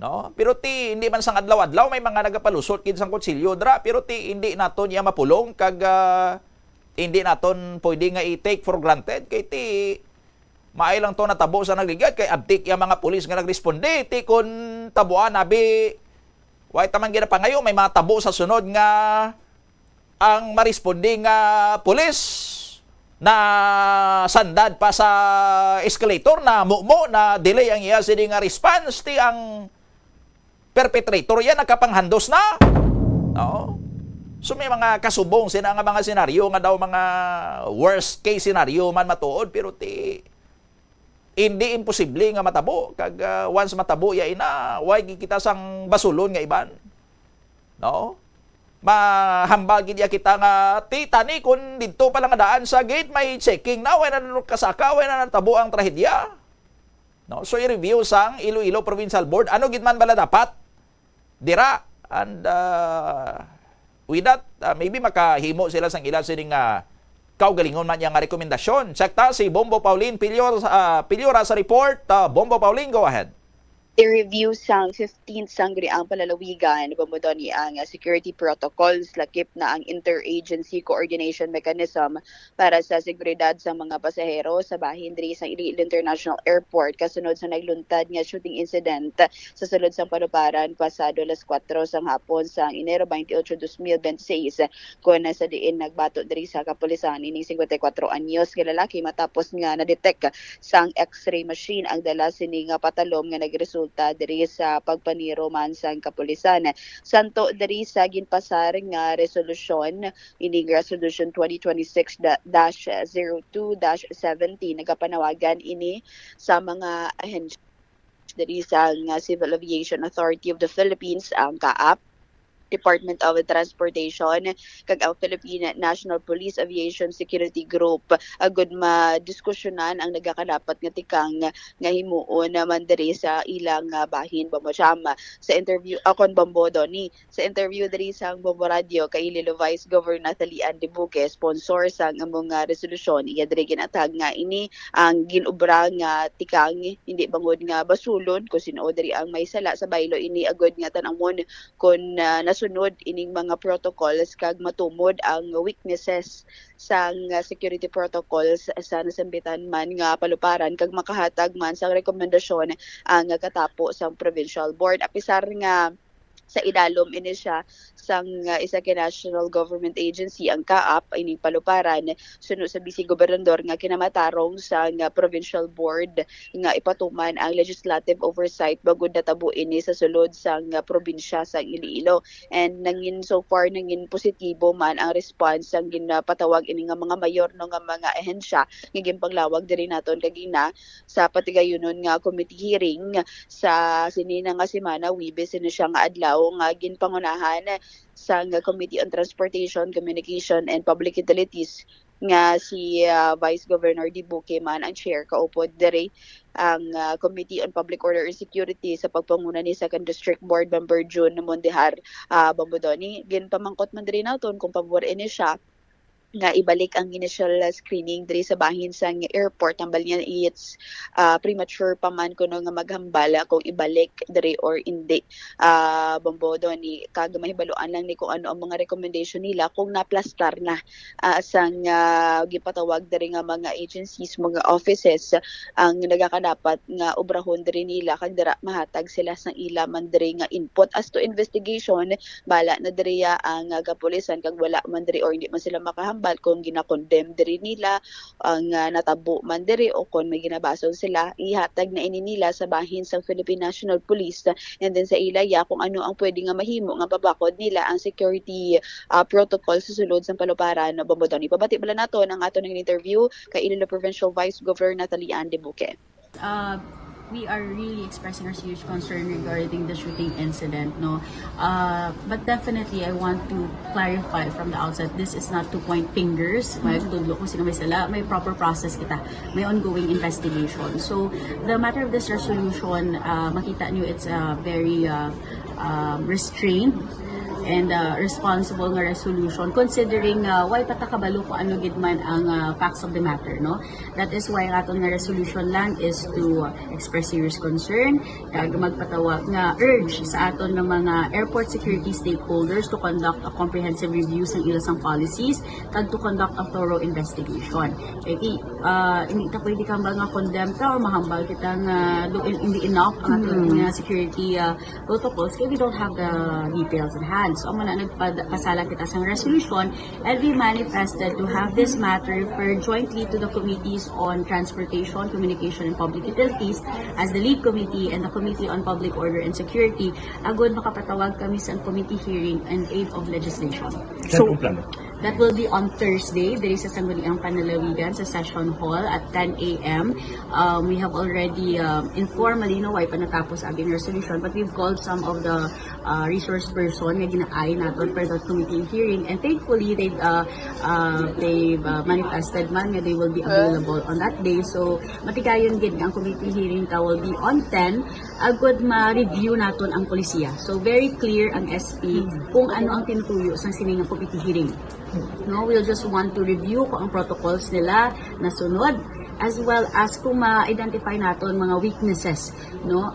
No? Pero ti hindi man sang adlaw-adlaw may mga nagapalusot kid sang kutsilyo dra, pero ti hindi naton iya mapulong kag hindi naton pwede nga i-take for granted kay ti maay lang to natabo sa nagdigad kay abtik iya mga pulis nga nagresponde ti kun tabuan abi way taman gina pa ngayon, may mga tabo sa sunod nga ang maresponde nga pulis na sandad pa sa escalator na mumo na delay ang iya sini nga response ti ang perpetrator yan nakapanghandos na. No? So may mga kasubong sina nga mga senaryo nga daw mga worst case scenario man matuod pero ti hindi imposible nga matabo kag once matabo ya ina way kita sang basulon nga iban, no? Mahambal gid ya kita nga ti tani kun didto pa lang daan sa gate may checking na way na kasaka way na natabo ang trahedya, no? So i-review sang Iloilo Provincial Board ano gid man bala dapat dira and with that maybe makahimo sila sang ila sining nga kaugalingon man yang rekomendasyon. Check ta si Bombo Pauline Piliora sa report. Bombo Pauline, go ahead. I-review sang 15th sanggri ang palalawigan pamudoni ang security protocols lakip na ang interagency coordination mechanism para sa seguridad sa mga pasahero sa bahin diri sa Iloilo International Airport kasunod sa nagluntad nga shooting incident sa sulod sang Paluparan pasado alas 4 sang hapon sang Enero 28, 2026 kun sa diin nagbato diri sa kapulisan ining 54 anyos nga lalaki matapos nga na-detect sang X-ray machine ang dala sini nga patalom nga nagresulta diri sa pagpaniro man sang kapulisan. Santo diri sa ginpasar nga resolusyon ining resolution 2026-02-17 nagapanawagan ini sa mga ahensya diri sa Civil Aviation Authority of the Philippines ang CAAP, Department of Transportation kag ang Philippine National Police Aviation Security Group agud madiskusyonan ang nagakadapat nga tikang nga himuon naman diri sa ilang bahin Bambocham. Sa interview akon Bambodo ni sa interview diri sa Bombo Radio kay Iloilo Vice Governor Natalie Andibuque, sponsor sa among resolusyon iya diri ginatag nga ini ang ginubra nga tikang hindi bangod nga basulon kung sino diri ang may sala sa baylo ini agud nga tanamon kun nasunod ining mga protocols kag matumod ang weaknesses sa security protocols sa nasambitan man nga paluparan kag makahatag man sa rekomendasyon ang katapo sa provincial board. Apisar nga sa idalom ini siya sang isa ka national government agency ang CAAP ining paluparan sunod sa Vice Gobernador nga kinamatarong sa provincial board nga ipatuman ang legislative oversight bagud natabo ini sa sulod sang probinsya sa Iloilo, and nangin so far nangin positibo man ang response sang ginapatawag ini nga mga mayor no nga mga ahensya nga ginpanglawag diri naton kagina sa patigayunon nga committee hearing sa sinina nga semana Wibes ini siya nga adlaw nga ginpangunahan sa Committee on Transportation, Communication and Public Utilities nga si Vice Governor Dibuque man ang chair kaupod diri ang Committee on Public Order and Security sa pagpanguna ni 2nd District Board Member June Mondihar Bambodoni. Ginpamangkot man diri naton kung pabor ini siya nga ibalik ang initial screening diri sa bahin sa airport. Ambal niya it's premature pa man kuno nga maghambala kung ibalik diri or hindi. Bambodo ni kag mahibaluan lang ni kung ano ang mga recommendation nila kung naplastar na sang gipatawag diri nga mga agencies, mga offices ang nagakadapat nga obrahon diri nila kag dira mahatag sila sang ila man diri nga input as to investigation. Bala na diri ang kapulisan kag wala man diri or hindi man sila makahambal kung gina-condemn diri nila ang natabo man diri o kung may ginabason sila ihatag na ini nila sa bahin sa Philippine National Police, and then sa ilaya kung ano ang pwede nga mahimo nga babakod nila ang security protocol sa sulod sa paluparan na Bambodoni. Pabati pala nato ang ato ng interview kay Iloilo Provincial Vice Governor Natalie Andibuque. We are really expressing our serious concern regarding the shooting incident, no. But definitely, I want to clarify from the outset, this is not to point fingers. May tudlo kung sino may sala, may proper process kita, may ongoing investigation. So the matter of this resolution, makita niyo it's very restrained and responsible nga resolution considering why patakabalo kung ano gid man ang facts of the matter, no. That is why aton nga resolution lang is to express serious concern kag magpatawag nga urge sa aton nga mga airport security stakeholders to conduct a comprehensive review sa ilang policies kag to conduct a thorough investigation. Kay hindi ta pwede kang nga condemn ta or mahambal kita nga hindi enough ang aton nga security protocols kay we don't have the details in hand. So, muna nagpasala kita sa resolution, and we manifested to have this matter referred jointly to the Committees on Transportation, Communication, and Public Utilities as the lead committee and the Committee on Public Order and Security. Agad makapatawag kami sa committee hearing and aid of legislation. So, that will be on Thursday. There is a sangguniang panalawigan sa Session Hall at 10 a.m. We have already informally why pa natapos ang resolution, but we've called some of the resource person nga gina-ay natin for the committee hearing, and thankfully they've manifested man nga they will be available on that day. So matigayon gid ang committee hearing will be on 10. Agud ma-review naton ang polisiya. So very clear ang SP kung ano ang tinutuyo sa siningang committee hearing. No, we'll just want to review kung ang protocols nila nasunod, as well as kung ma-identify natin mga weaknesses, no?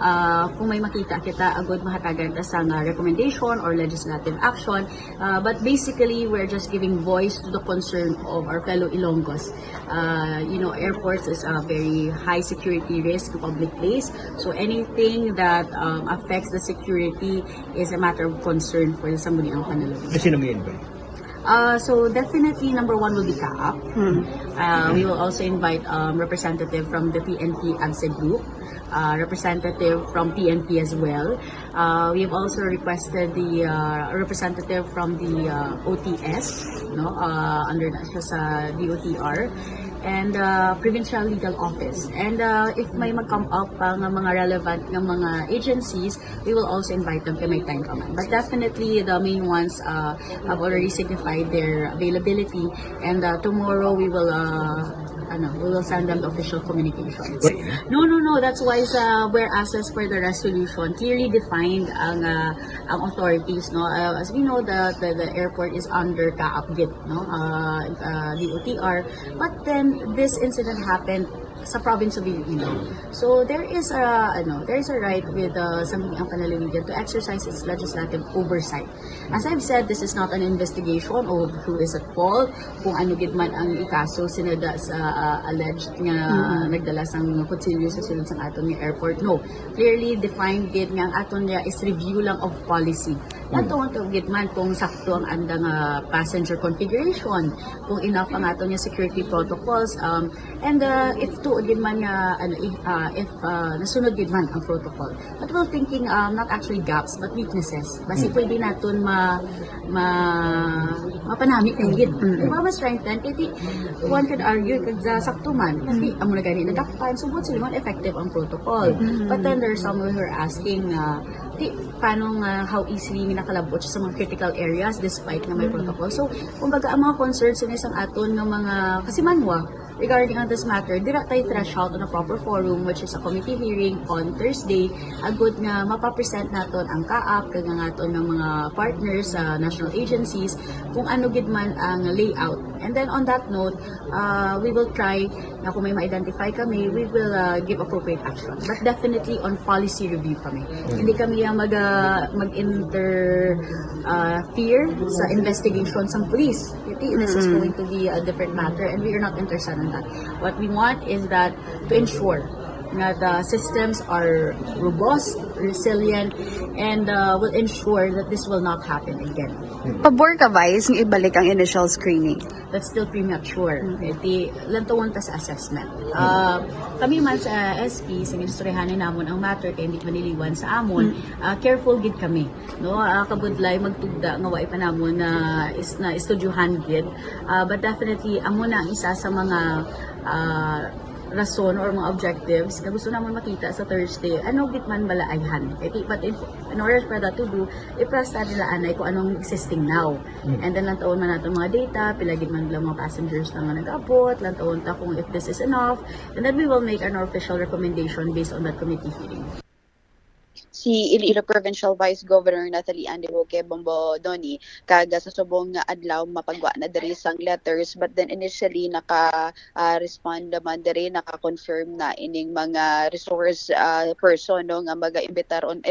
Kung may makita kita agad mahatagan ta sa recommendation or legislative action, but basically we're just giving voice to the concern of our fellow Ilonggos. Airports is a very high security risk to public place, so anything that affects the security is a matter of concern for the Sangguniang Panlalawigan. Sino may invite? So definitely number one will be CAAP. We will also invite representative from the PNP AGSE group, representative from PNP as well. We have also requested the representative from the OTS, no, under sa DOTR, and Provincial Legal Office. And if may mag-come up ng mga relevant ng mga agencies, we will also invite them to make time comment. But definitely the main ones have already signified their availability, and tomorrow we will send them the official communications. No. That's why where access for the resolution clearly defined ang authorities. No, as we know, the airport is under CAAP GIT, no, DOTR. But then this incident happened sa province of Iloilo. So there is a right with Sangguniang Panlalawigan to exercise its legislative oversight. As I've said, this is not an investigation of who is at fault, kung ano gid man ang ikaso sinada sa alleged nga nagdala sang kutsilyo sa sulod sang aton nga airport. No, clearly defined gid nga ang aton niya is review lang of policy. Natong gid man kung sakto ang andang passenger configuration, kung enough ang aton niya security protocols, and if tuod gid man nga if nasunod gid man ang protocol. But we're thinking not actually gaps but weaknesses. Basi pwede naton mapanamit ng gid. Diba mas strengthen kaya one could argue kag sakto man kasi amo na gani nadakpan subot sila man effective ang protocol. But then there's someone who are asking paano how easily nakalabot sa mga critical areas despite na may protocol. So kumbaga ang mga concerns sa isang aton ng mga kasi manwa regarding on this matter, dira tayo threshold on a proper forum, which is a committee hearing on Thursday. Agud nga mapapresent naton ang CAAP kag ang aton ng mga partners sa national agencies kung ano gid man ang layout. And then on that note, we will try na kung may ma-identify kami, we will give appropriate action. But definitely on policy review kami. Hindi kami mag-interfere sa investigation sa police. This is going to be a different matter and we are not interested in that. What we want is that to ensure na the systems are robust, resilient, and will ensure that this will not happen again. Pabor ka, Vice, ng ibalik ang initial screening? That's still premature. Lantawon ta sa assessment. Kami man sa SP, sa ministerihanin namon ang matter, kaya hindi maniliwan sa amon, careful gid kami. No? Kabudlay, magtugda, nga waay pa namon na estudyuhan gid. But definitely, amon na ang isa sa mga rason or mga objectives na gusto naman makita sa Thursday, ano gitman malaayhan. But in order for that to do, iprasta nila anay kung anong existing now. And then lantaon man natin mga data, pila gitman lang mga passengers na nag-abot, lantaon ta kung if this is enough, and then we will make an official recommendation based on that committee hearing. Si Iloilo Provincial Vice Governor Natalie Andy Roque Bombodoni kaga sa subong nga adlaw mapagwa na diri sang letters, but then initially naka-respond naman diri, naka-confirm na ining mga resource person no nga mag-imbitaron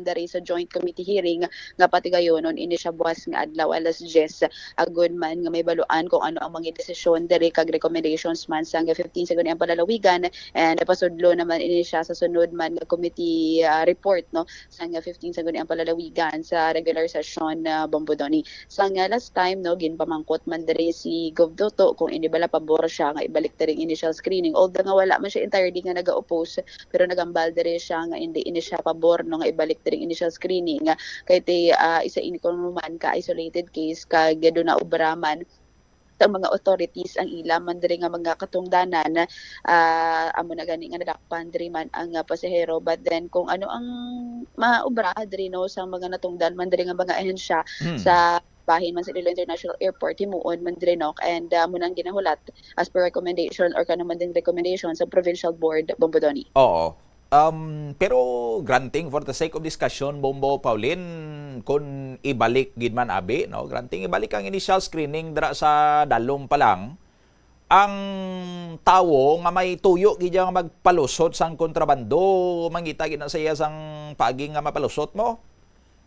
diri sa joint committee hearing nga pati gayonon ini siya buwas nga adlaw alas 10 agud man nga may baluan kung ano ang mga desisyon diri kag recommendations man sa 15 Sangguniang Panlalawigan, and pasudlo naman ini siya sa sunod man nga committee report no sa 15 Sangguniang Panlalawigan sa regular session na Bombodoni. Sa last time no ginpamangkot man diri si Gov Doto kung hindi bala pabor siya nga ibalik diri initial screening, although nga wala man siya entirely nga naga-oppose, pero nagambal diri siya nga hindi siya pabor no nga ibalik diri initial screening kay isa ini kuno man ka isolated case kag do na obraman sa mga authorities ang ila man diri nga mga katungdanan amo na gani nga nadakpan diri man ang pasahero. But then kung ano ang maobra diri no sa mga natungdan man diri nga mga ahensya sa bahin man sa Iloilo International Airport himuon man diri no, and mo nang ginahulat as per recommendation or kanang man ding recommendation sa Provincial Board Bombodoni. Oo. Pero granting for the sake of discussion, Bombo Pauline, kung ibalik gid man abi, no? Granting ibalik ang initial screening dira sa dalom pa lang, ang tawo nga may tuyo gid nga magpalusot sang kontrabando, mangita gid na sa iya sang paagi nga mapalusot mo.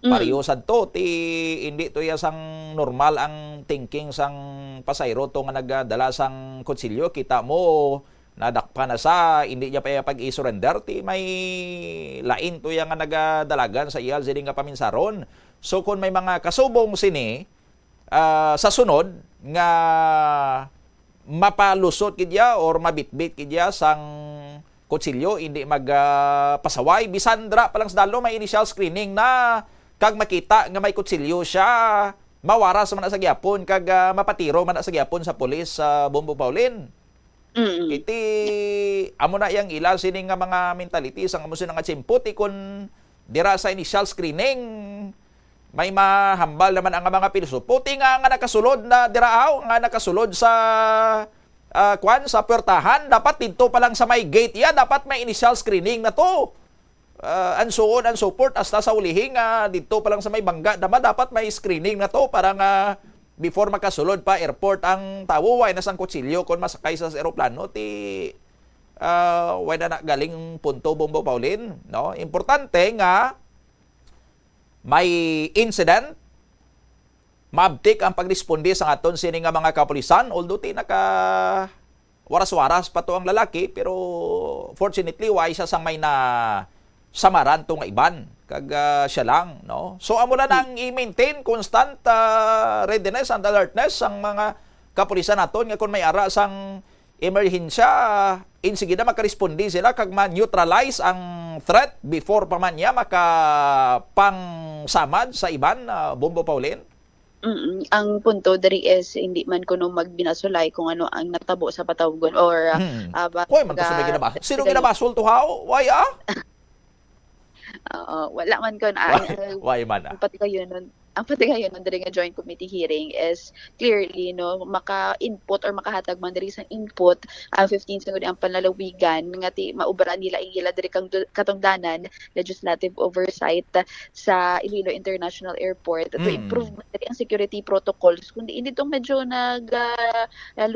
Pareho sad to, hindi to iya sang normal ang thinking sang pasayro to nga nagdala sang kutsilyo. Kita mo, nadakpa na sa, hindi niya pa pag-i-surrender, may lain to iya nga nagadalagan sa iya zini nga paminsaron. So kung may mga kasubong sini, sa sunod, nga mapalusot kidya or mabitbit kidya sang kutsilyo, hindi magpasaway. Bisandra palang sa dalo, may initial screening na kag makita nga may kutsilyo siya, mawaras man na sa gyapon, kag mapatiro man na sa gyapon sa pulis sa Bombo Pauline. Kiti amo na yang ila sini nga mga mentality sang amo nga tsimpot kun dira sa initial screening may mahambal naman ang mga piloso. Puti nga nakasulod na diraaw, nga nakasulod sa sa puwertahan, dapat dito pa lang sa may gate ya, dapat may initial screening na to. And so on and so forth, hasta sa ulihing, dito pa lang sa may bangga, dapat may screening na to para nga before makasulod pa airport ang tawo, way na sang kutsilyo kung masakay sa aeroplano, way na galing punto, Bombo Pauline. No? Importante nga, may incident, maabtik ang pagresponde sa aton sini nga mga kapulisan, although naka waras-waras pa to ang lalaki, pero fortunately, way siya sang may na samaran to nga iban, kag siya lang, no? So amo na nang i-maintain constant readiness and alertness ang mga kapulisan naton nga kung may ara sang emerhensya, insigida makaresponde sila kag ma-neutralize ang threat before pa man niya makapangsamad sa iban, Bombo Pauline. Ang punto dari is hindi man kuno magbinasulay kung ano ang natabo sa patawgon or Hoy, man to sa may ginabasol. Sino ginabasol to how? Why wala man ko na why man ang pati kayo nun diri nga joint committee hearing is clearly maka-input or makahatag man diri sang input ang 15 sagud ang panlalawigan nga maubra nila ila diri katungdanan legislative oversight sa Iloilo International Airport to improve diri ang security protocols kundi hindi tong medyo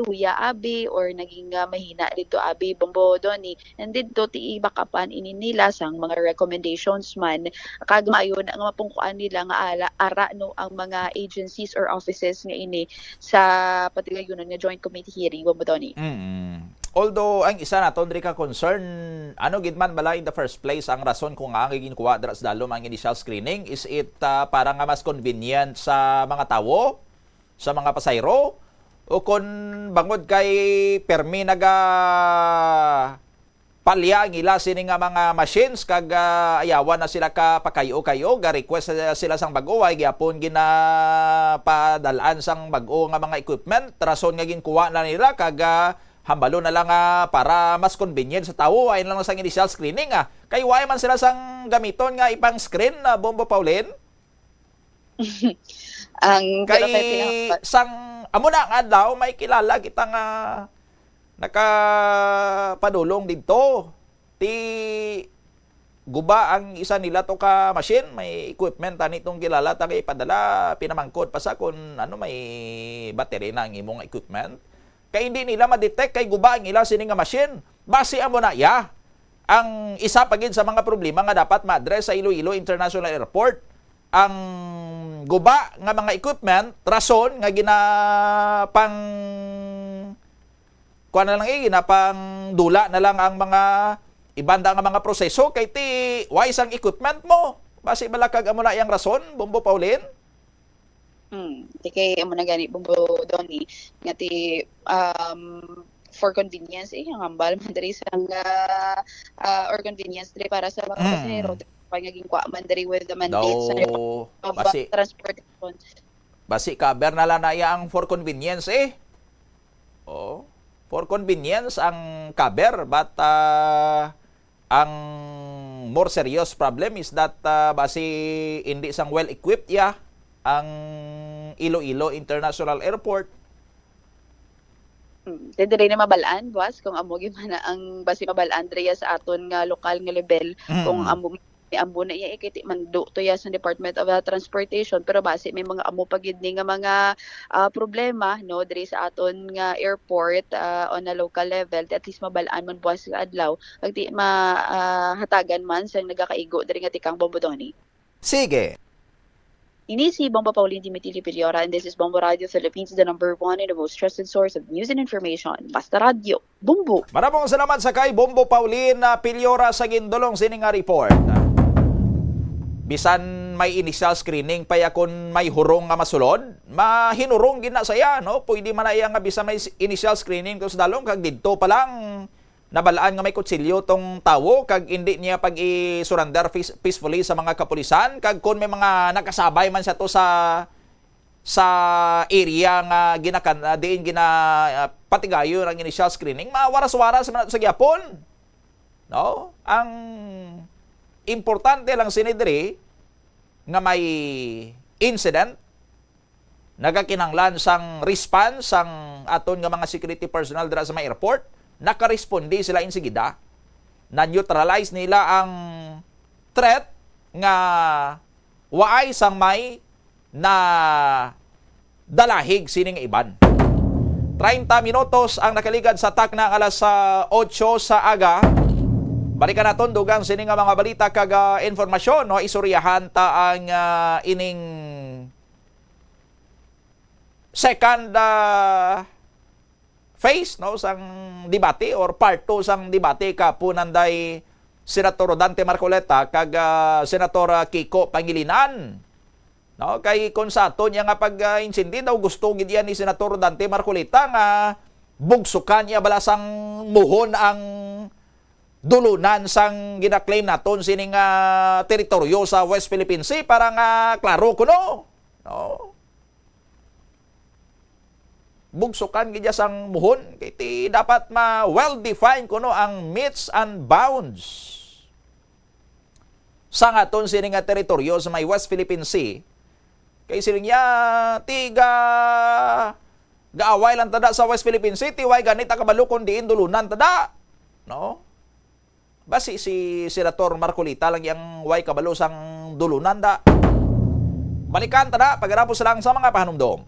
luya abi or naging mahina dito abi Bombo Doni, and dito bakapan ini nila sang mga recommendations man kag maayo na nga mapungkuan nila nga ara ang mga agencies or offices nga ini sa patigayunan nga joint committee hearing, Bombo Doni. Although ang isa naton diri ka concern, ano gid man bala in the first place ang rason kung nga ginkuha dira sa dalom ang initial screening, is it para nga mas convenient sa mga tawo, sa mga pasayro, o kung bangod kay permi palya ang ila sini nga mga machines kag ayawan na sila ka pakayo-kayo, ga request sila sang bag-o, ay gyapon ginapadalaan sang bag-o nga mga equipment, rason nga ginkuha na nila kag hambalo na lang para mas convenient sa tawo, ay lang sang initial screening kay way man sila sang gamiton nga ipang screen, Bombo Pauline. Ang kay sang amo na nga daw may kilala kita nga nakapadulong dito. Guba ang isa nila to ka machine, may equipment nitong kilala kay padala pinamangkot pa sa kung may battery na ang imong equipment. Kay hindi nila ma-detect kay guba ang ila sini nga machine. Base amo na ang isa pagid sa mga problema nga dapat ma-address sa Iloilo International Airport. Ang guba nga mga equipment, rason nga ginapang na lang ginapang dula na lang ang mga ibanda nga mga proseso kay wise ang equipment mo. Base balakag amo na yang rason, Bombo Pauline. Kay amo na gani Bombo Doni nga for convenience ang hambal man diri sang or convenience diri para sa mga pasahero pagiging kwa man diri with the mandate sa transportation. Basi cover na lang na ang for convenience for convenience ang cover, but ang more serious problem is that basi hindi sang well-equipped ang Iloilo International Airport. Dili na mabalaan, boss, kung amo gimana ang basi mabalaan Drea sa aton nga lokal nga level, kung amo na iya ikiti mando to ya sa Department of Transportation, pero base may mga amo pagid ni nga mga problema no diri sa aton nga airport on a local level, at least mabalaan man buwas nga adlaw kag di hatagan man sa nagakaigo diri nga tikang Bombodoni. Sige. Ini si Bombo Pauline Dimitri Piliora, and this is Bombo Radio Philippines, the #1 and the most trusted source of news and information. Basta Radio, Bombo. Maraming salamat sa kay Bombo Pauline Piliora sa gindulong sining nga report. Bisan may initial screening paya kun may hurong nga masulod, mahinurong gina saya, no? Pwede man iya nga bisan may initial screening tus dalong kag didto pa lang nabalaan nga may kutsilyo tong tawo kag hindi niya pag-i-surrender peacefully sa mga kapulisan, kag kun may mga nakasabay man siya to sa area nga ginakan diin patigayo ang initial screening, mawaras-waras man sa gyapon. No? Ang importante lang sinidri nga may incident nagakinanglan sang response sang aton nga mga security personnel dira sa may airport, nakarespondi sila insigida, na-neutralize nila ang threat nga waay sang may na dalahig sining iban. 30 minutos ang nakaligad sa takna alas 8 sa aga. Balikan naton dugang sining nga mga balita kag informasyon, no? Isuryahan ta ang ining second phase, no, sang debate or part 2 sang debate kapunanday Senator Dante Marcoleta kag Senator Kiko Pangilinan. No, kay kun sa aton niya nga pag-insindi daw gusto gid yan ni Senator Dante Marcoleta nga bugsukan niya balasang muhon ang dulunan sang gina-claim naton sining teritoryo sa West Philippine Sea para nga klaro kuno. No? Bugsukan gidya sang muhon kay ti dapat well-defined kuno ang metes and bounds sa aton sining teritoryo sa may West Philippine Sea. Kay sining ya tiga gaaway lang tada sa West Philippine Sea, tiway ganit kabalo kun diin dulunan tada. No? Basi si Senator Marcolita lang yang way kabalo sang dulunan da. Balikan tada pagratapos lang sa mga pahanumdom.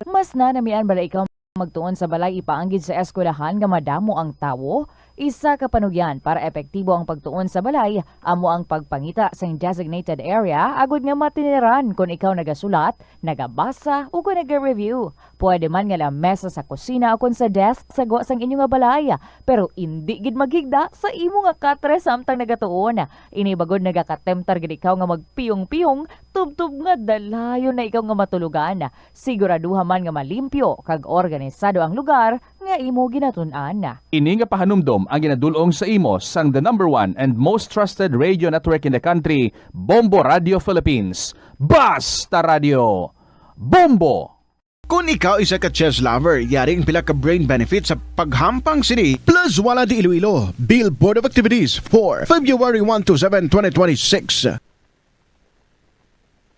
Mas nanamian bala ikaw magtuon sa balay ipaanggid sa eskwelahan nga madamo ang tawo, isa ka panugyan para epektibo ang pagtuon sa balay, amo ang pagpangita sa designated area agud nga matiniran kung ikaw nagasulat, nagabasa o kung nag-review. Pwede man nga lamesa sa kusina o kung sa desk sa sang inyo nga balay, pero hindi gid maghigda sa imo nga katre samtang nagatuon. Ini bagod nagakatemptar gid ikaw nga magpiyong-piyong tubtub nga dalayon na ikaw nga matulugan. Siguraduha man nga malimpyo kag organisado ang lugar nga imo ginatun-an. Ini nga pahanumdom ang ginadulong sa imo sang the #1 and most trusted radio network in the country, Bombo Radio Philippines. Basta Radio Bombo! Kung ikaw isa ka chess lover, yaring pila ka brain benefits sa paghampang sini plus wala di Iloilo. Billboard of Activities for February 1 to 7, 2026.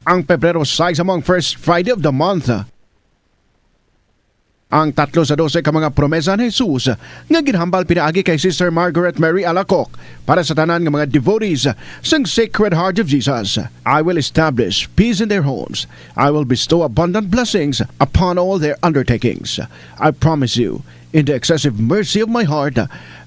Ang Pebrero 6 among first Friday of the month. Ang 3 sa 12 ka mga promesa ni Jesus nga ginhambal pinaagi kay Sister Margaret Mary Alacoc para sa tanan nga mga devotees sang Sacred Heart of Jesus. I will establish peace in their homes. I will bestow abundant blessings upon all their undertakings. I promise you, in the excessive mercy of my heart,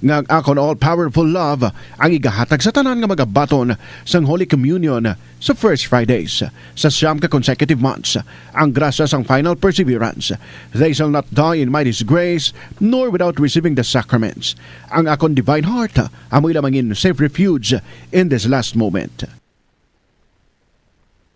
nga akon all-powerful love ang igahatag sa tanan nga magabaton sang Holy Communion sa First Fridays sa siyam ka consecutive months. Ang grasya sang final perseverance. They shall not die in my disgrace, nor without receiving the sacraments. Ang akon divine heart amoy lamangin safe refuge in this last moment.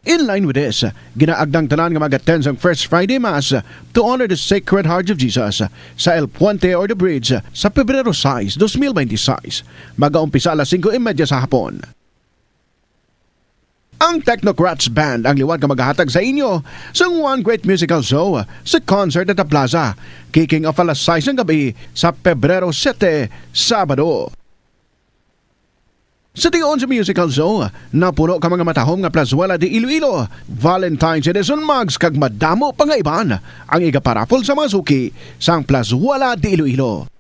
In line with this, ginaagdang tanan nga mag-attend ang First Friday Mass to honor the Sacred Heart of Jesus sa El Puente or the Bridge sa Pebrero 6, 2026. Mag-aumpisa alas 5:30 sa hapon. Ang Technocrats Band ang liwat nga maghahatag sa inyo sa One Great Musical Show sa concert at the Plaza, kicking off alas 6 ng gabi sa Pebrero 7, Sabado. Sa tiyon sa musical show, napuno ka mga matahom nga Plazuela de Iloilo, Valentine's Edition Mugs kag madamo pa nga iban ang igaparapol sa mga suki sang Plazuela de Iloilo.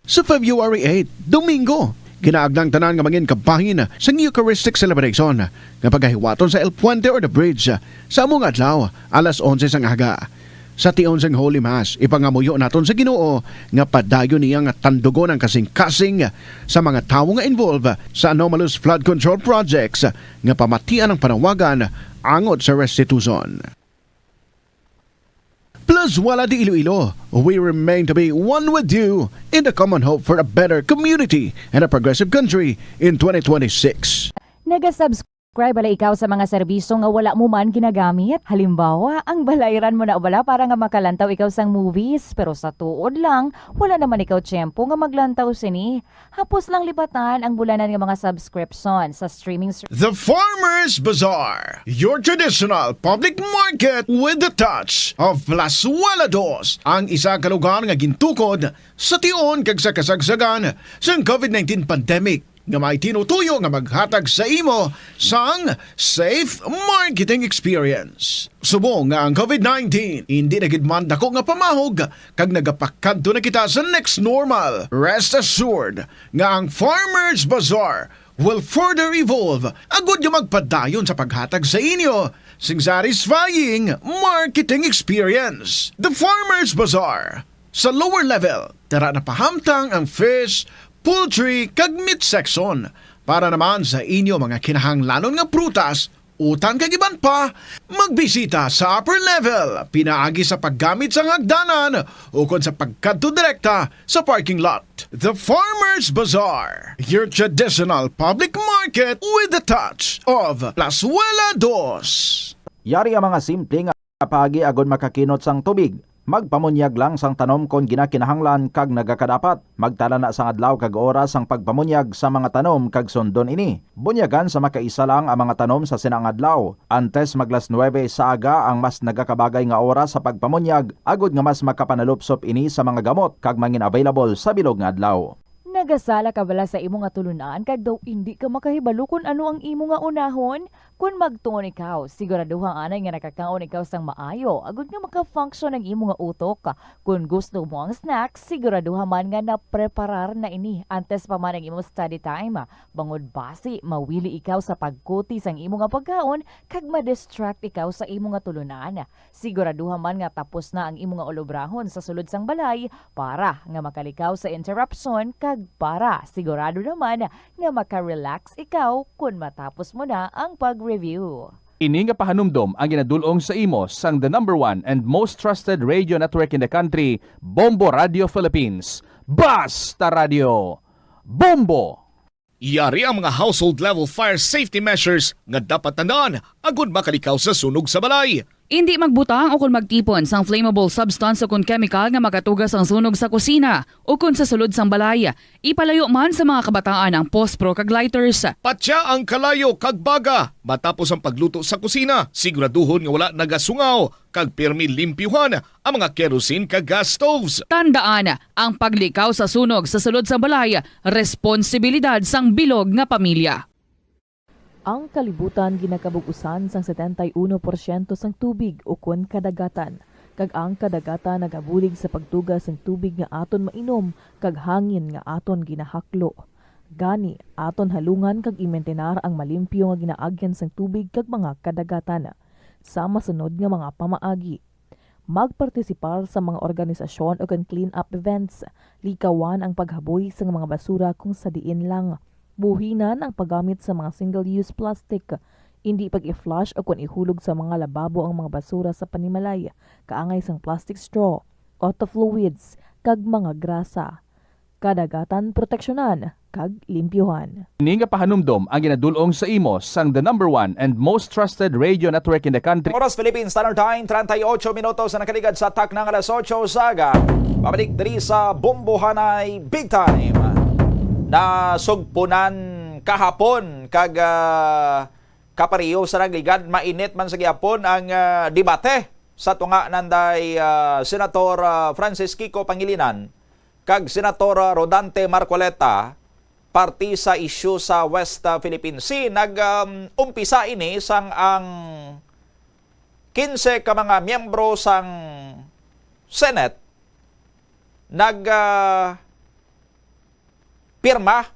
Sa February 8, Domingo, ginaagdang tanan nga mangin kabahin sa Eucharistic Celebration nga paghahiwaton sa El Puente or the Bridge sa among adlaw alas 11 sang aga. Sa tiyon sang Holy Mass, ipangamuyo naton sa Ginoo nga padayon niya nga tandugon ang kasing-kasing sa mga tawo nga involved sa anomalous flood control projects nga pamatian ang panawagan angot sa restitution. Plazuela de Iloilo, we remain to be one with you in the common hope for a better community and a progressive country in 2026. Nagasubscribe bala ikaw sa mga serbisyo nga wala mo man ginagamit. Halimbawa, ang balayran mo na bala para nga makalantaw ikaw sang movies, pero sa tuod lang, wala naman ikaw tiyempo nga maglantaw sini. Hapos lang lipatan ang bulanan nga mga subscription sa streaming The Farmers Bazaar, your traditional public market with the touch of Plazuela Dos, ang isa ka lugar nga gintukod sa tiyon kag sa kasagsagan sa COVID-19 pandemic nga may tinutuyo nga maghatag sa imo sang safe marketing experience. Subong nga ang COVID-19 hindi na gid man dako nga pamahog kag nagapakadto na kita sa next normal. Rest assured nga ang Farmers Bazaar will further evolve agud nga magpadayon sa paghatag sa inyo sing satisfying marketing experience. The Farmers Bazaar. Sa lower level, tara na pahamtang ang fish, poultry kag meat section para naman sa inyo mga kinahanglanon nga prutas, utang kag iban pa, magbisita sa upper level, pinaagi sa paggamit sa hagdanan o kon sa pagkadto direkta sa parking lot. The Farmers Bazaar, your traditional public market with the touch of Plazuela Dos. Yari ang mga simple nga paagi agon makakinot sang tubig. Magpamunyag lang sang tanom kon ginakinahanglan kag nagakadapat. Magtala na sang adlaw kag oras sang pagpamunyag sa mga tanom kag sundon ini. Bunyagan sa makaisa lang ang mga tanom sa sinang adlaw. Antes maglas 9 sa aga ang mas nagakabagay nga oras sa pagpamunyag agud nga mas makapanalupsop ini sa mga gamot kag mangin available sa bilog nga adlaw. Nagasala ka bala sa imo nga tulunan kag daw hindi ka makahibalo kung ano ang imo nga unahon? Kung magtuon ikaw, siguraduhang anay nga nakakaon ikaw sang maayo, agud nga maka-function ang imo nga utok. Kung gusto mo ang snacks, siguraduhan man nga na-preparar na ini antes pa man ang imo study time. Bangod basi, mawili ikaw sa pagkuti sang imo nga pagkaon kag ma-distract ikaw sa imo nga tulunan. Siguraduhan man nga tapos na ang imo nga olobrahon sa sulod sang balay para nga makalikaw sa interruption kag para sigurado naman nga maka-relax ikaw kung matapos mo na ang pag-review. Ini nga pahanumdom ang ginadulong sa imo sang the #1 and most trusted radio network in the country, Bombo Radio Philippines. Basta Radio! Bombo! Yari ang mga household level fire safety measures nga dapat tandaan agud makalikaw sa sunog sa balay. Hindi magbutang o kung magtipon sang flammable substance o kung chemical nga makatugas ang sunog sa kusina o kung sa sulod sang balay. Ipalayo man sa mga kabataan ang pospro kag lighters. Patya ang kalayo kag baga matapos ang pagluto sa kusina. Siguraduhon nga wala nagasungaw kag pirmi limpyuhan ang mga kerosene kag gas stoves. Tandaan, ang paglikaw sa sunog sa sulod sa balay, responsibilidad sang bilog nga pamilya. Ang kalibutan ginakabugusan sang 71% sang tubig o kun kadagatan. Kag ang kadagatan nagabulig sa pagtugas sang tubig nga aton mainom kag hangin nga aton ginahaklo. Gani, aton halungan kag imentenar ang malimpyo nga ginaagyan sang tubig kag mga kadagatan. Sa masunod nga mga pamaagi. Magpartisipar sa mga organisasyon o kan clean-up events. Likawan ang paghaboy sa mga basura kung sa diin lang. Buhinan ang paggamit sa mga single-use plastic, hindi pag-i-flush o kung ihulog sa mga lababo ang mga basura sa panimalay, kaangay sang plastic straw, auto fluids, kag mga grasa. Kadagatan proteksyonan, kag limpyuhan. Ini nga pahanumdom ang ginadulong sa imo sang the #1 and most trusted radio network in the country. Oras Philippines Standard Time, 38 minutos na nakaligad sa tak ng alas 8 saga. Pabalik diri sa Bombohanay Big Time. Na sugpunan kahapon kag kapariyo sa nagligad mainit man sa gihapon ang debate sa tunga nanday Senator Francis Kiko Pangilinan kag Senator Rodante Marcoleta party sa issue sa West Philippine Sea. Nag-umpisa ini sang ang 15 ka mga miyembro sang Senate pirma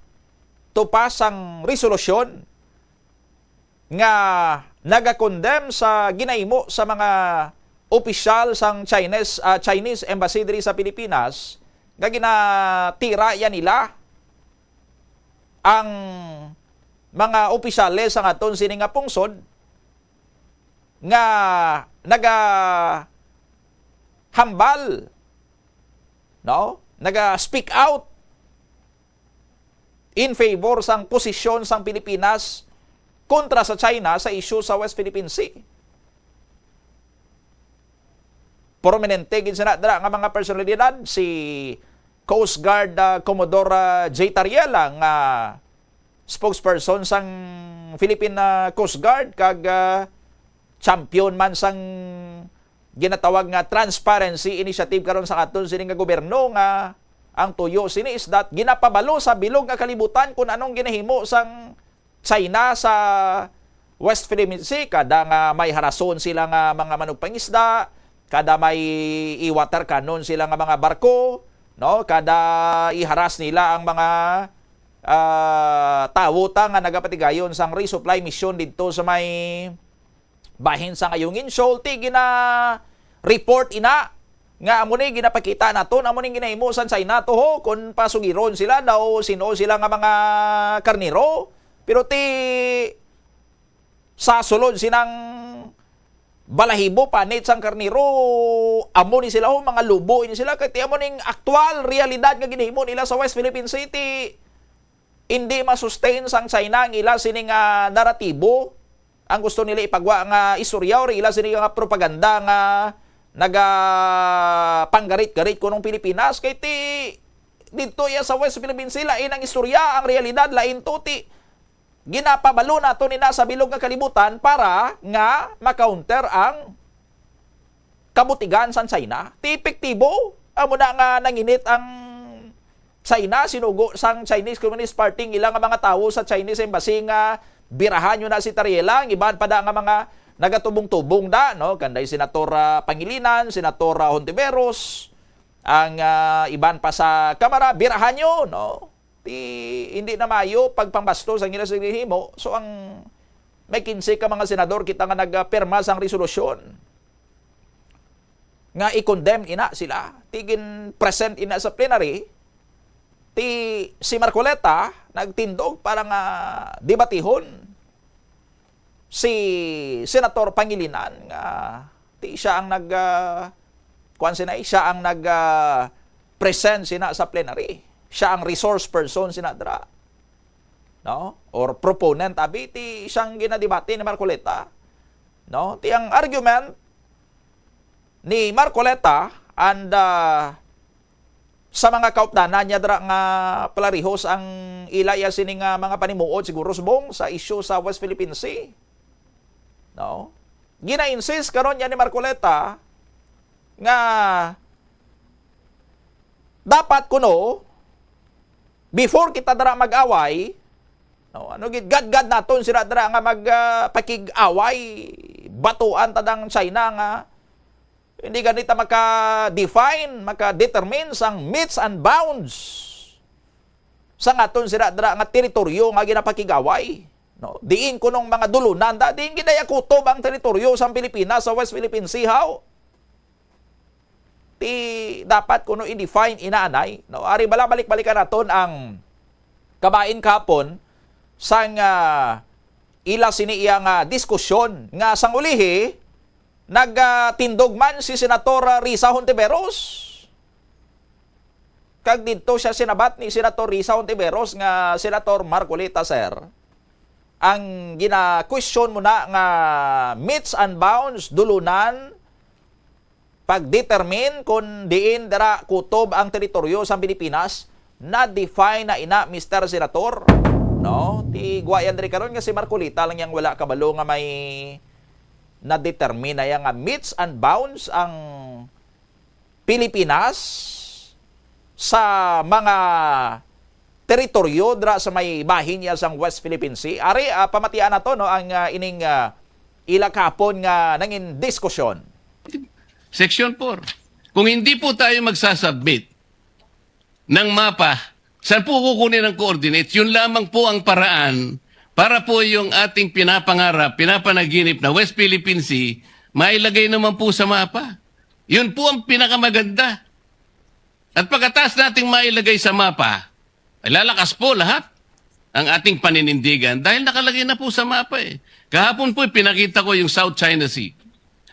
tupas ang resolusyon nga naga-condemn sa ginahimo sa mga opisyal sang Chinese Embassy diri sa Pilipinas nga ginatira yan nila ang mga opisyales sa aton sini nga pungsod nga hambal, no? Speak out in favor sang posisyon sang Pilipinas kontra sa China sa issue sa West Philippine Sea. Prominente gid sa dra nga mga personalidad si Coast Guard Commodore J. Tariela nga spokesperson sang Philippine Coast Guard kag champion man sang ginatawag nga transparency initiative karon sa aton sini nga gobyerno nga ang tuyo sini is that ginapabalo sa bilog nga kalibutan kung anong ginahimo sang China sa West Philippine Sea kada nga may harason sila nga mga manugpangisda, kada may i-water cannon sila nga mga barko, no? Kada iharas nila ang mga tawuta nga nagapatigayon sang resupply mission dito sa may bahin sa Ayungin Shoal, gina report ina nga amo ni ginapakita naton amo ni ginahimo sa China to ho kun pasugiron sila daw sino sila nga mga karniro pero sa sulod sinang balahibo panit sang karniro amo ni sila ho mga lubo ini sila kay amo ning aktual realidad nga ginahimo nila sa West Philippine City hindi ma-sustain sang China ang ila sining naratibo ang gusto nila ipagwa nga istorya or ila sining nga propaganda nga panggarit-garit kunong Pilipinas kay dito ya sa West Philippine Sea lain ang istorya ang realidad lain tuti ginapabalo nato ni nasa bilog nga kalibutan para nga ma-counter ang kabutigan sa China. Epektibo amo na nga nanginit ang China sinugo sang Chinese Communist Party ilang mga tawo sa Chinese Embassy nga birahan nyo na si Tariela ang iban pa da nga mga nagatubong-tubong da no kanday Senator Pangilinan, Senator Hontiveros ang iban pa sa Kamara birahan nyo no hindi na mayo pagpambastos ang ginasagihimo. So ang may 15 ka mga senador kita nga nagperma sang resolusyon nga i-condemn ina sila. Tigin present ina sa plenary. Si Marcoleta nagtindog para nga debatihon si Senator Pangilinan nga siya ang siya ang present sina sa plenary. Siya ang resource person sinadra. No? Or proponent abi siyang ginadebate ni Marcoleta. No? Ang argument ni Marcoleta and sa mga kaupdanan niya dra nga palarihos ang ilaya sining mga panimuod siguro subong sa issue sa West Philippine Sea. No? Gina-insist karon niya ni Marcoleta nga dapat kuno before kita dara mag-away, no, gad-gad naton sila dara nga magpakig-away, batuan tadang China nga hindi ganita maka-define, maka-determine sang metes and bounds sa aton sila dara nga teritoryo nga ginapakig-away. No, diin kunong mga dulunan diin gidaya kutob ang teritoryo sa Pilipinas sa West Philippine Sea how. Dapat kuno i-define inaanay no ari balik-balikan naton ang kabain kapon sang ila sini nga diskusyon nga sang ulihi nagtindog man si Senator Risa Hontiveros kag didto siya sinabat ni Senator Risa Hontiveros nga Senator Marcoleta sir ang gina-question mo na nga metes and bounds dulunan pag-determine kung diin dara kutob ang teritoryo sa Pilipinas na-define na ina Mr. Senator no guayan diri karon nga si Marcoleta lang yang wala kabalo nga may na-determine na yang metes and bounds ang Pilipinas sa mga teritoryo dra sa may bahin niya sang West Philippine Sea. Ari pamatian na to no ang ining ila kapon nga nangin diskusyon. Section 4. Kung hindi po tayo magsasubmit ng mapa, saan po kukunin ang coordinates? Yun lamang po ang paraan para po yung ating pinapangarap, pinapanaginip na West Philippine Sea, mailagay naman po sa mapa. Yun po ang pinakamaganda. At pagkatapos nating mailagay sa mapa, ay lalakas po lahat ang ating paninindigan dahil nakalagay na po sa mapa eh. Kahapon po pinakita ko yung South China Sea.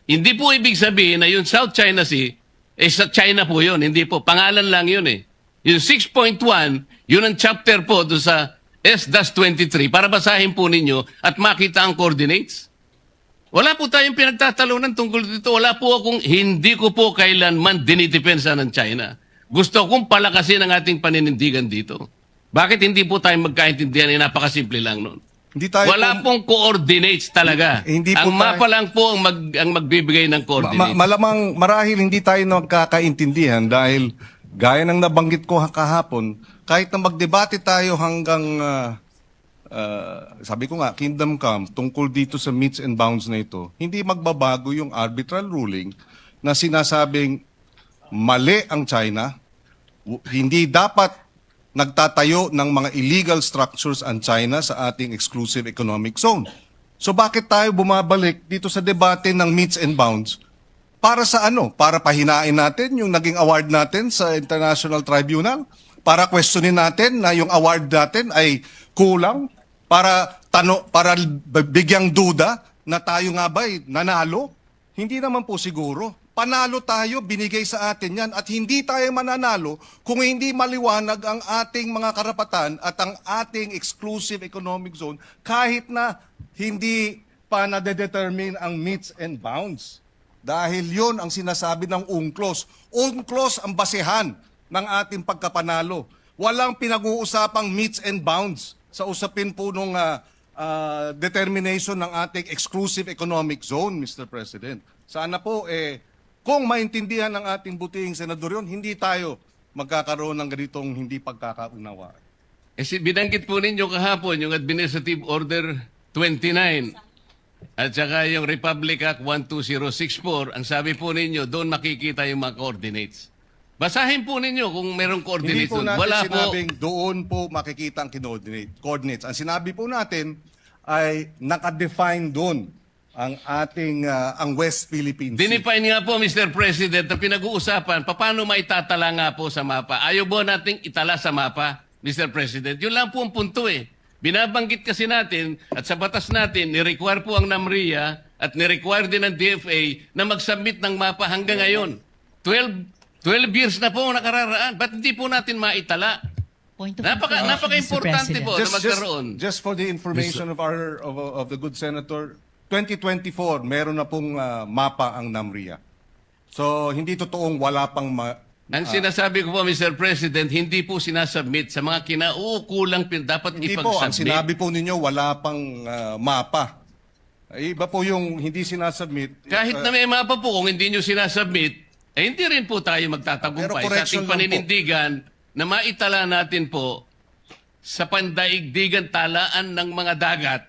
Hindi po ibig sabihin na yung South China Sea, sa China po yun. Hindi po. Pangalan lang yun eh. Yung 6.1, yun ang chapter po doon sa S-23 para basahin po ninyo at makita ang coordinates. Wala po tayong pinagtatalunan tungkol dito. Hindi ko po kailanman dinidepensa ng China. Gusto kong palakasin ang ating paninindigan dito. Bakit hindi po tayo magkaintindihan? Napakasimple lang nun. Wala pong coordinates talaga. Ang mapa lang po ang magbibigay ng coordinates. Malamang marahil hindi tayo nagkakaintindihan dahil gaya ng nabanggit ko kahapon, kahit na magdebate tayo hanggang, sabi ko nga, Kingdom Come, tungkol dito sa meets and bounds na ito, hindi magbabago yung arbitral ruling na sinasabing mali ang China, hindi dapat nagtatayo ng mga illegal structures ang China sa ating exclusive economic zone. So bakit tayo bumabalik dito sa debate ng meets and bounds? Para sa ano? Para pahinain natin yung naging award natin sa International Tribunal? Para questionin natin na yung award natin ay kulang? Para bigyang duda na tayo nga ba'y nanalo? Hindi naman po siguro. Panalo tayo, binigay sa atin yan at hindi tayo mananalo kung hindi maliwanag ang ating mga karapatan at ang ating exclusive economic zone kahit na hindi pa nade-determine ang meets and bounds. Dahil yon ang sinasabi ng UNCLOS. UNCLOS ang basehan ng ating pagkapanalo. Walang pinag-uusapang meets and bounds sa usapin po nung determination ng ating exclusive economic zone, Mr. President. Sana po, kung maintindihan ng ating butihing senador yun, hindi tayo magkakaroon ng ganitong hindi pagkakaunawaan. Binanggit po ninyo kahapon yung Administrative Order 29 at saka yung Republic Act 12064. Ang sabi po ninyo, doon makikita yung mga coordinates. Basahin po ninyo kung merong coordinates. Hindi po natin Wala sinabing doon po makikita ang coordinates. Ang sinabi po natin ay nakadefine doon ang ating ang West Philippine Sea. Dinefine nga po, Mr. President, na pinag-uusapan, paano maitatala nga po sa mapa? Ayaw ba nating itala sa mapa, Mr. President? Yun lang po ang punto eh. Binabanggit kasi natin at sa batas natin, ni-require po ang NAMRIA at ni-require din ng DFA na mag-submit ng mapa hanggang ngayon. 12 years na po nakararaan. Ba't hindi po natin maitala? Napaka-importante po na magkaroon. Just for the information of the good senator, 2024, meron na pong mapa ang NAMRIA. So, hindi totoong wala pang... Ang sinasabi ko po, Mr. President, hindi po sinasubmit sa mga kinaukulang dapat Hindi ipag-submit. po, ang sinabi po ninyo, wala pang mapa. Iba po yung hindi sinasubmit. Kahit na may mapa po, kung hindi nyo sinasubmit, hindi rin po tayo magtatagumpay sa ating paninindigan na maitala natin po sa pandaigdigan talaan ng mga dagat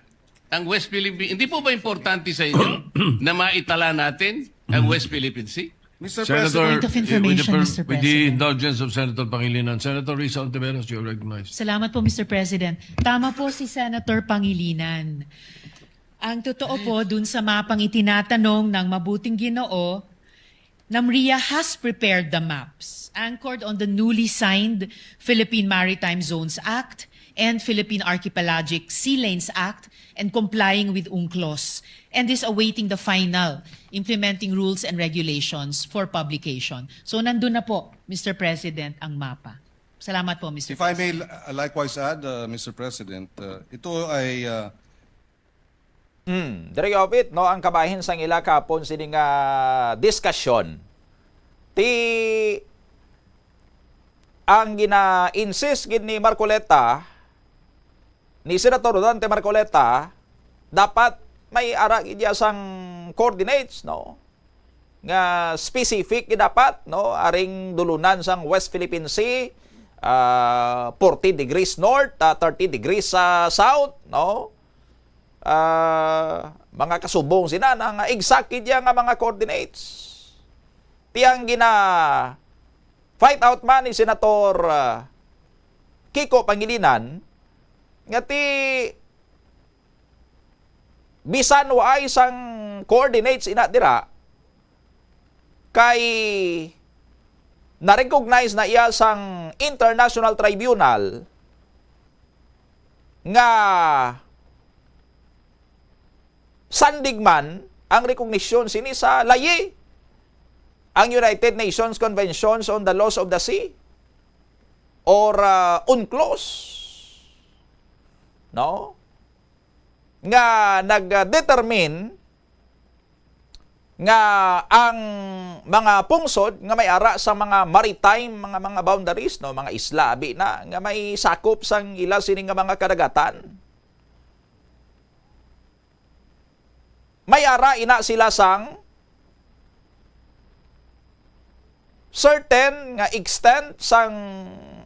ang West Philippine. Hindi po ba importante sa inyo na maitala natin ang West Philippine Sea? Mr. Senator, Point of information, Mr. with the President. indulgence of Senator Pangilinan, Senator Risa Ontiveros, you're recognized. Salamat po, Mr. President. Tama po si Senator Pangilinan. Ang totoo po, dun sa mapang itinatanong ng mabuting Ginoo, NAMRIA has prepared the maps anchored on the newly signed Philippine Maritime Zones Act and Philippine Archipelagic Sea Lanes Act and complying with UNCLOS and is awaiting the final implementing rules and regulations for publication. So nandun na po, Mr. President, ang mapa. Salamat po, Mr. If I may likewise add, Mr. President, ito ay... Direk Opit, no, ang kabahin sang ila kapon sining diskusyon. Ang gina-insist gid ni Marcoleta, ni Senator Dante Marcoleta, dapat may ara gid sang coordinates, no, nga specific gid dapat, no, aring dulunan sang West Philippine Sea, 40 degrees north, 30 degrees south, no? Mga kasubong sina nang exactly diya nga mga coordinates. Tiyang gina fight out man ni Senator Kiko Pangilinan nga ti bisan wa ay sang coordinates ina dira kay na-recognize na iya sang International Tribunal nga sandigman ang recognition sini sa layi ang United Nations Conventions on the Laws of the Sea or UNCLOS, no? Nga nag-determine nga ang mga pungsod nga may ara sa mga maritime mga boundaries, no, mga isla abi na nga may sakop sang ila sini nga mga kadagatan, may ara ina sila sang certain nga extent sang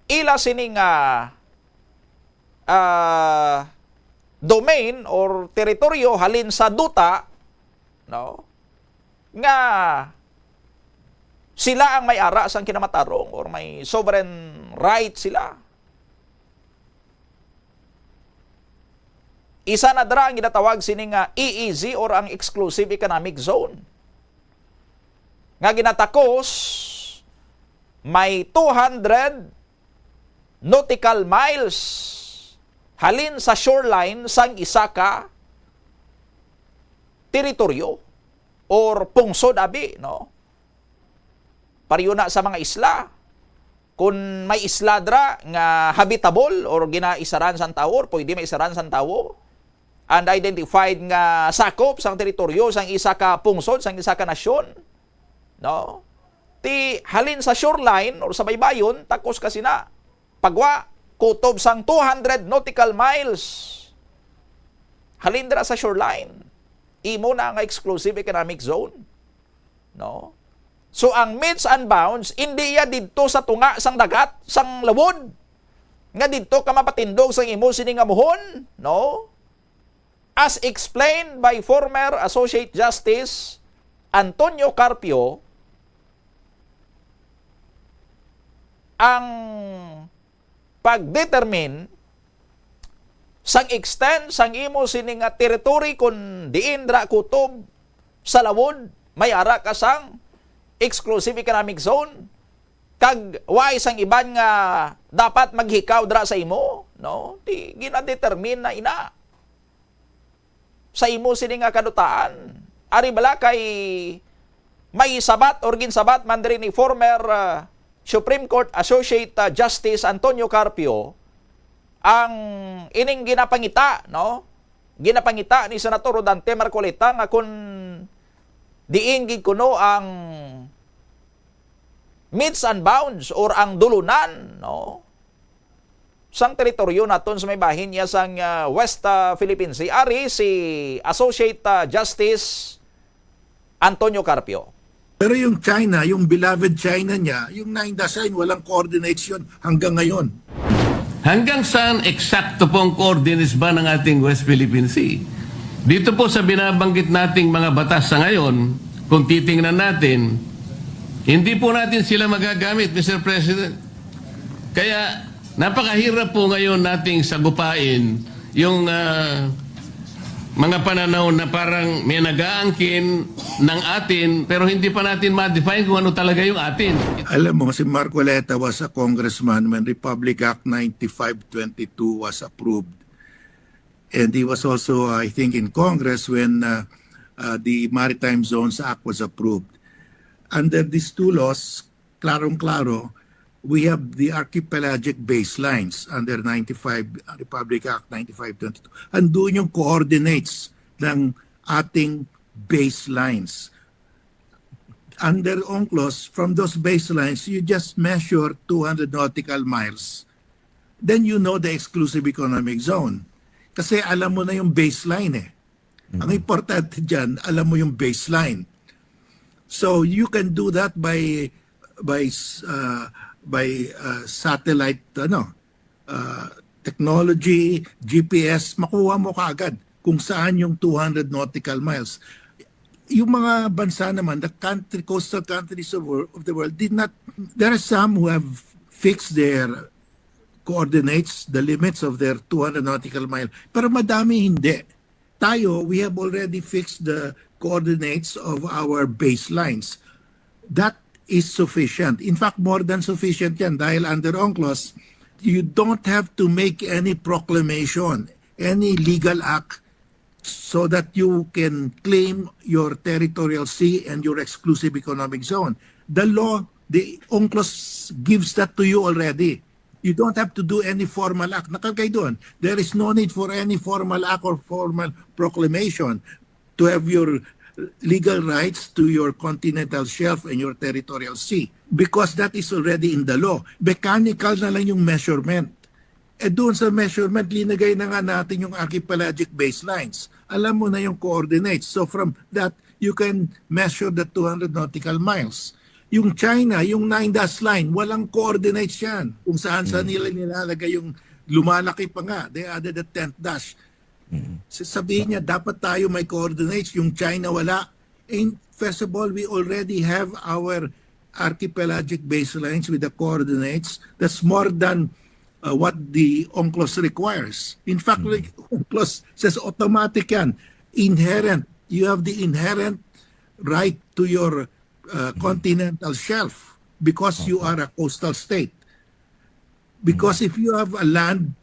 ila sini nga domain or teritoryo halin sa duta, no, nga sila ang may ara sang kinamatarong or may sovereign right sila. Isa na dra ang ginatawag sini nga EEZ or ang Exclusive Economic Zone. Nga ginatakos may 200 nautical miles halin sa shoreline sang isa ka teritoryo or pungsod abi, no? Pariyo na sa mga isla. Kung may isla dra nga habitable or ginaisaran sang tawo or pwede maisaran sang tawo, unidentified nga sakop sang teritoryo sang isa ka pungsod sang isa ka nasyon, no? Ti halin sa shoreline or sa baybayon takos kasi na pagwa kutob sang 200 nautical miles halin dira sa shoreline, imo na nga Exclusive Economic Zone, no? So ang meets and bounds hindi ya didto sa tunga sang dagat sang lawod nga didto ka mapatindog sang imo sini nga muhon, no? As explained by former Associate Justice Antonio Carpio, ang pagdetermine sang extent sang imo sini nga territory kun diin dra kutob sa lawod may ara ka sang Exclusive Economic Zone kag way sang iban nga dapat maghikaw dra sa imo, no? Di gina-determine na ina sa imo sini nga kadutaan. Ari bala kay may sabat or ginsabat man diri ni former Supreme Court Associate Justice Antonio Carpio ang ining ginapangita, no? Ginapangita ni Senator Rodante Marcoleta nga kun diin gid kuno ang meets and bounds or ang dulunan, no, sang teritoryo naton sa may bahin niya sang West Philippine Sea. Ari si Associate Justice Antonio Carpio. Pero yung China, yung beloved China niya, yung naindasain, walang coordinates yun hanggang ngayon. Hanggang saan eksakto pong coordinates ba ng ating West Philippine Sea? Dito po sa binabanggit nating mga batas sa ngayon, kung titingnan natin, hindi po natin sila magagamit, Mr. President. Kaya napakahirap po ngayon nating sagupain yung mga pananaw na parang may nag-aangkin ng atin pero hindi pa natin ma-define kung ano talaga yung atin. Alam mo, si Marcoleta was a congressman when Republic Act 9522 was approved. And he was also, I think, in Congress when the Maritime Zones Act was approved. Under these two laws, klarong-klaro, we have the archipelagic baselines under Republic Act 9522. Andun yung coordinates ng ating baselines. Under UNCLOS, from those baselines, you just measure 200 nautical miles. Then you know the exclusive economic zone. Kasi alam mo na yung baseline eh. Ang importante dyan, alam mo yung baseline. So you can do that by satellite technology, GPS, makuha mo kaagad kung saan yung 200 nautical miles. Yung mga bansa naman, the coastal countries of the world did not, there are some who have fixed their coordinates, the limits of their 200 nautical mile, pero madami hindi. Tayo, we have already fixed the coordinates of our baselines. That is sufficient. In fact, more than sufficient yan dahil under UNCLOS, you don't have to make any proclamation, any legal act so that you can claim your territorial sea and your exclusive economic zone. The law, the UNCLOS gives that to you already. You don't have to do any formal act. Nakalagay doon. There is no need for any formal act or formal proclamation to have your legal rights to your continental shelf and your territorial sea because that is already in the law. Mechanical na lang yung measurement. Doon sa measurement, linagay na nga natin yung archipelagic baselines. Alam mo na yung coordinates. So from that, you can measure the 200 nautical miles. Yung China, yung 9-dash line, walang coordinates yan. Kung saan nila nilalagay yung lumalaki pa nga. They added the 10th dash. Sabihin niya, dapat tayo may coordinates. Yung China wala. And first of all, we already have our archipelagic baselines with the coordinates. That's more than what the UNCLOS requires. In fact, like UNCLOS says automatic yan. Inherent. You have the inherent right to your continental shelf because you are a coastal state. Because if you have a land,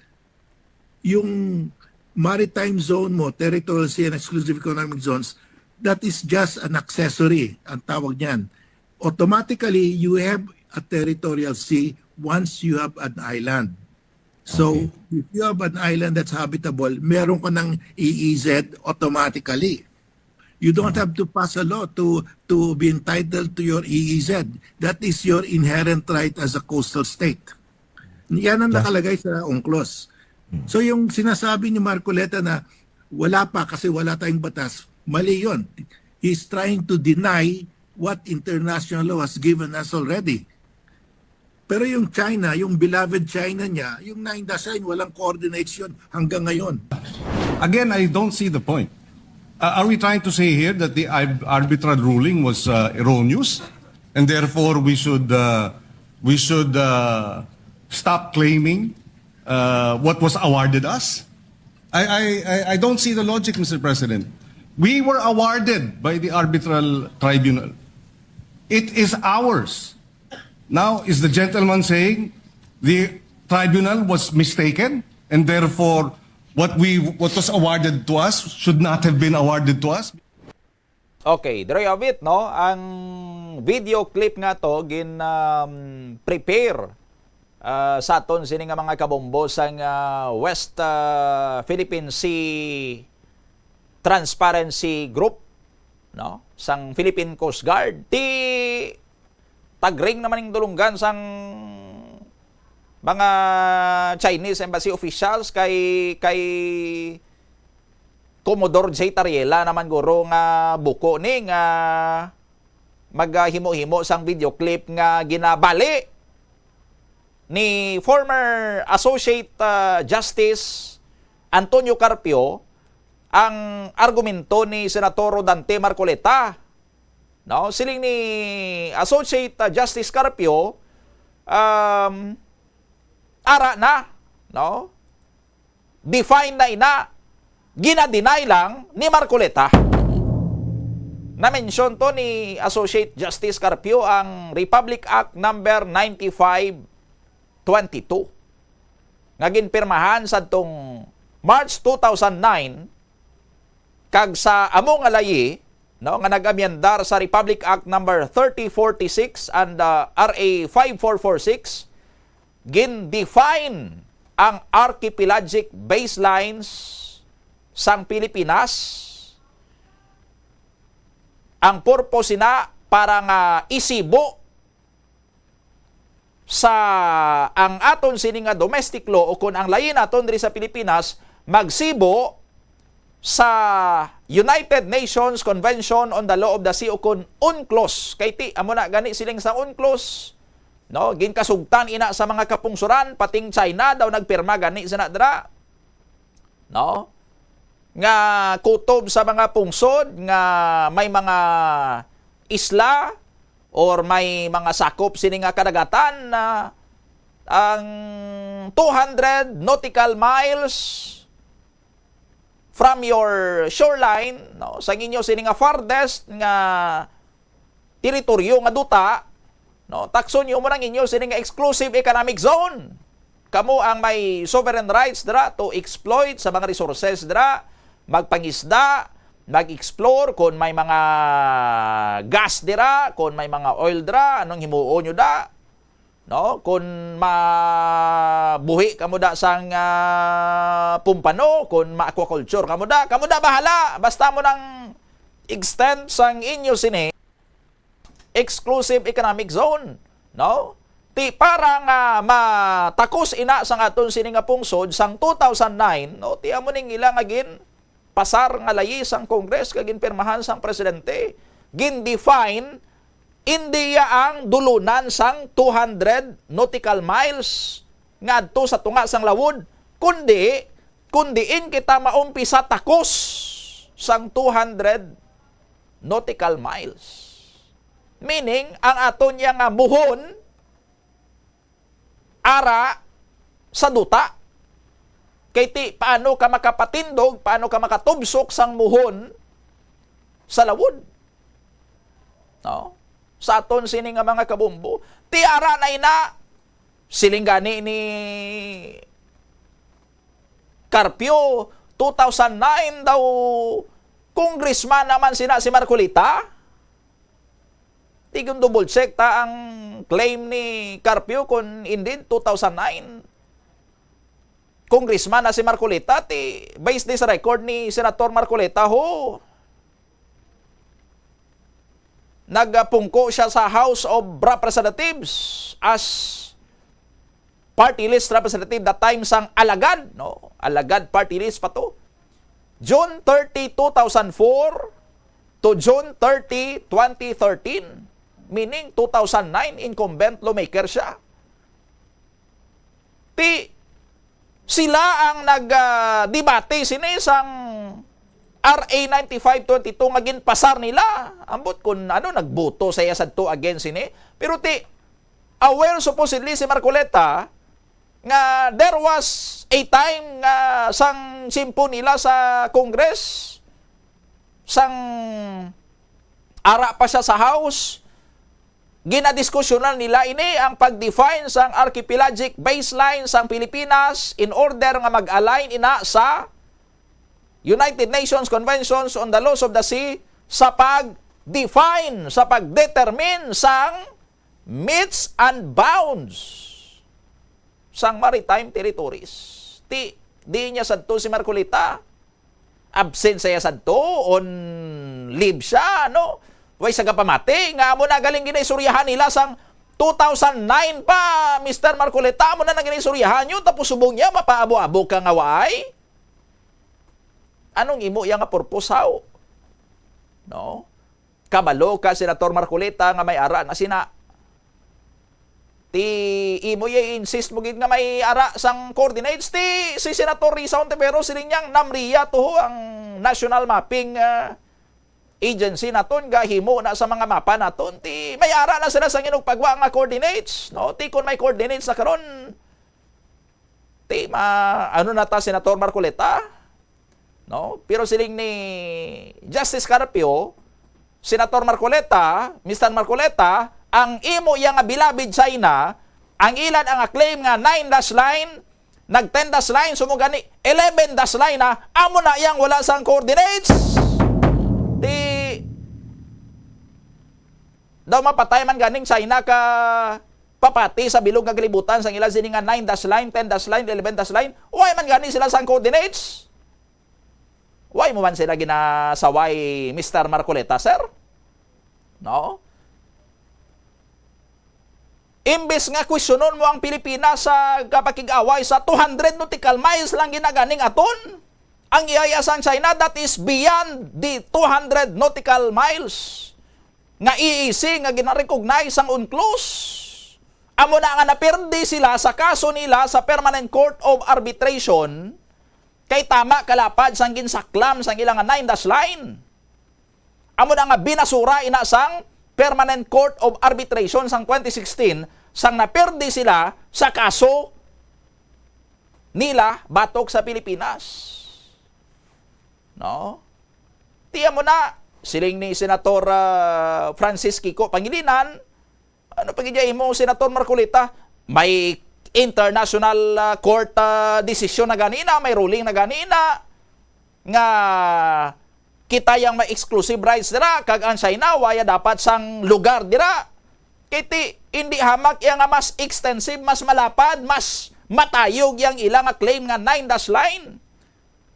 yung maritime zone mo, territorial sea and exclusive economic zones, that is just an accessory, ang tawag niyan. Automatically, you have a territorial sea once you have an island. So, if you have an island that's habitable, meron ka ng EEZ automatically. You don't have to pass a law to be entitled to your EEZ. That is your inherent right as a coastal state. Yan ang nakalagay sa UNCLOS. So yung sinasabi ni Marcoleta na wala pa kasi wala tayong batas, mali yun. He's trying to deny what international law has given us already. Pero yung China, yung beloved China niya, yung 9-dash line, walang coordinates yun hanggang ngayon. Again, I don't see the point. Are we trying to say here that the arbitral ruling was erroneous, and therefore we should stop claiming what was awarded us? I don't see the logic, Mr. President. We were awarded by the arbitral tribunal. It is ours. Now, is the gentleman saying the tribunal was mistaken, and therefore what was awarded to us should not have been awarded to us? Okay, there you have it, no? Ang video clip nga to prepare sa aton sini nga mga kabombo sang West Philippine Sea Transparency Group, no? Sang Philippine Coast Guard. Ti tagring naman ning dulunggan sang mga Chinese embassy officials kay Commodore J. Tariela naman guro nga buko ni nga maghimo-himo sang video clip nga ginabali ni former Associate Justice Antonio Carpio ang argumento ni Senator Dante Marcoleta. No, siling ni Associate Justice Carpio ara na, no? Define na ginadeny lang ni Marcoleta. Na-mention to ni Associate Justice Carpio ang Republic Act number 9522. Nga ginpirmahan sa tong March 2009 kag sa among alayi, no, nga nag-amyendar sa Republic Act number 3046 and RA 5446 gin-define ang archipelagic baselines sang Pilipinas. Ang purpose na para nga isibo sa ang aton sini nga domestic law o kun ang lain aton diri sa Pilipinas magsibo sa United Nations Convention on the Law of the Sea o kun UNCLOS. Kay ti amo na gani siling sa UNCLOS No, ginkasugtan ina sa mga kapungsuran, pating China daw nagpirma gani sa dra. No? Nga kutob sa mga pungsod nga may mga isla or may mga sakop sini nga kadagatan na ang 200 nautical miles from your shoreline, no, sa inyo sini nga farthest nga teritoryo nga duta, no, takson nyo mo ng inyo sini nga exclusive economic zone. Kamo ang may sovereign rights dira to exploit sa mga resources dira, magpangisda, mag-explore kung may mga gas dira, kung may mga oil dira, anong himuon nyo da, no, kung mabuhi kamo da sang pumpano, kung ma-aquaculture kamo da bahala, basta mo nang extend sang inyo sini exclusive economic zone, no? Ti para nga matakos ina sang aton sini nga pungsod sang 2009, no, ti amo ning ilang agin pasar nga layi sang Congress kagin pirmahan sang presidente, gin-define India ang dulunan sang 200 nautical miles ngadto sa tunga sang lawod, kundiin kita maumpisa takos sang 200 nautical miles. Meaning, ang aton niya nga muhon ara sa duta. Kay ti, paano ka makapatindog, paano ka makatubsok sang muhon sa lawod? No? Sa aton sini nga mga kabumbo, ti ara na ina silinggani ni Carpio 2009 daw congressman naman sina si Marcolita. Tigong double check ta ang claim ni Carpio kung indeed 2009 congressman na si Marcolita, ti based din sa record ni Senator Marcolita ho, nagpungko siya sa House of Representatives as party list representative that time sang alagad, no? Alagad party list pa to. June 30, 2004 to June 30, 2013. Meaning 2009 incumbent lawmaker siya. Sila ang nag-debate sini sang RA 9522 magin pasar nila. Ambot kung nagboto sa sadto against sini. Pero aware supposedly si Marcoleta nga there was a time nga sang simpo nila sa Congress, sang ara pa siya sa House, ginadiskusyonan nila ini ang pag-define sang archipelagic baseline sang Pilipinas in order nga mag-align ina sa United Nations Conventions on the Laws of the Sea sa pag-define, sa pag-determine sang meets and bounds sang maritime territories. Di niya sadto si Marcolita. Absent saya sadto on leave siya, no? Way sa kapamati, nga mo na galing ginaisuryahan nila sang 2009 pa, Mr. Marcoleta, mo na ginaisuryahan yun, tapos subong niya, mapaabo-abo ka nga waay. Anong imo yang nga purpose how? No? Kabalo ka, Senator Marcoleta, nga may ara na sina. Imo insist mo gid nga may ara sang coordinates, si Senator Risa Ontiveros, siling niyang NAMRIA to ang National Mapping Agency naton gahimo na sa mga mapa naton, may ara na sila sa ginugpagwa nga coordinates, no? Kung may coordinates na karon, na ta Senator Marcoleta, no? Pero siling ni Justice Carpio, Senator Marcoleta, Mr. Marcoleta, ang imo yang bilabid China, ang ilan ang claim nga 9-dash line, nag-10-dash line, sumugani 11-dash line na, amo na yang wala sang coordinates. Daw mapatay man ganing China ka papati sa bilog nga kalibutan sang ilan sini nga 9-dash line, 10-dash line, 11-dash line. Why man ganing sila sang coordinates? Why mo man sila ginasaway, Mr. Marcoleta, sir? No? Imbes nga questionon mo ang Pilipinas sa kapakig-away sa 200 nautical miles lang ginaganing aton. Ang iayasang China, that is beyond the 200 nautical miles. Nga EEC, nga gina-recognize ang UNCLOS. amo na nga napirdi sila sa kaso nila sa Permanent Court of Arbitration kay tama kalapad sang ginsaklam sang ilang 9-dash line. Amo na nga binasura ina sang Permanent Court of Arbitration sang 2016 sang napirdi sila sa kaso nila batok sa Pilipinas. No? Tiyan mo na, siling ni Senator Francis Kiko Pangilinan, ano pagigay mo, Senator Marcolita, may international court decision na ganina, may ruling na ganina, nga kita yang may exclusive rights dira, kag ang China, waya dapat sang lugar dira. Kiti, hindi hamak yang mas extensive, mas malapad, mas matayog yang ilang claim nga 9-dash line,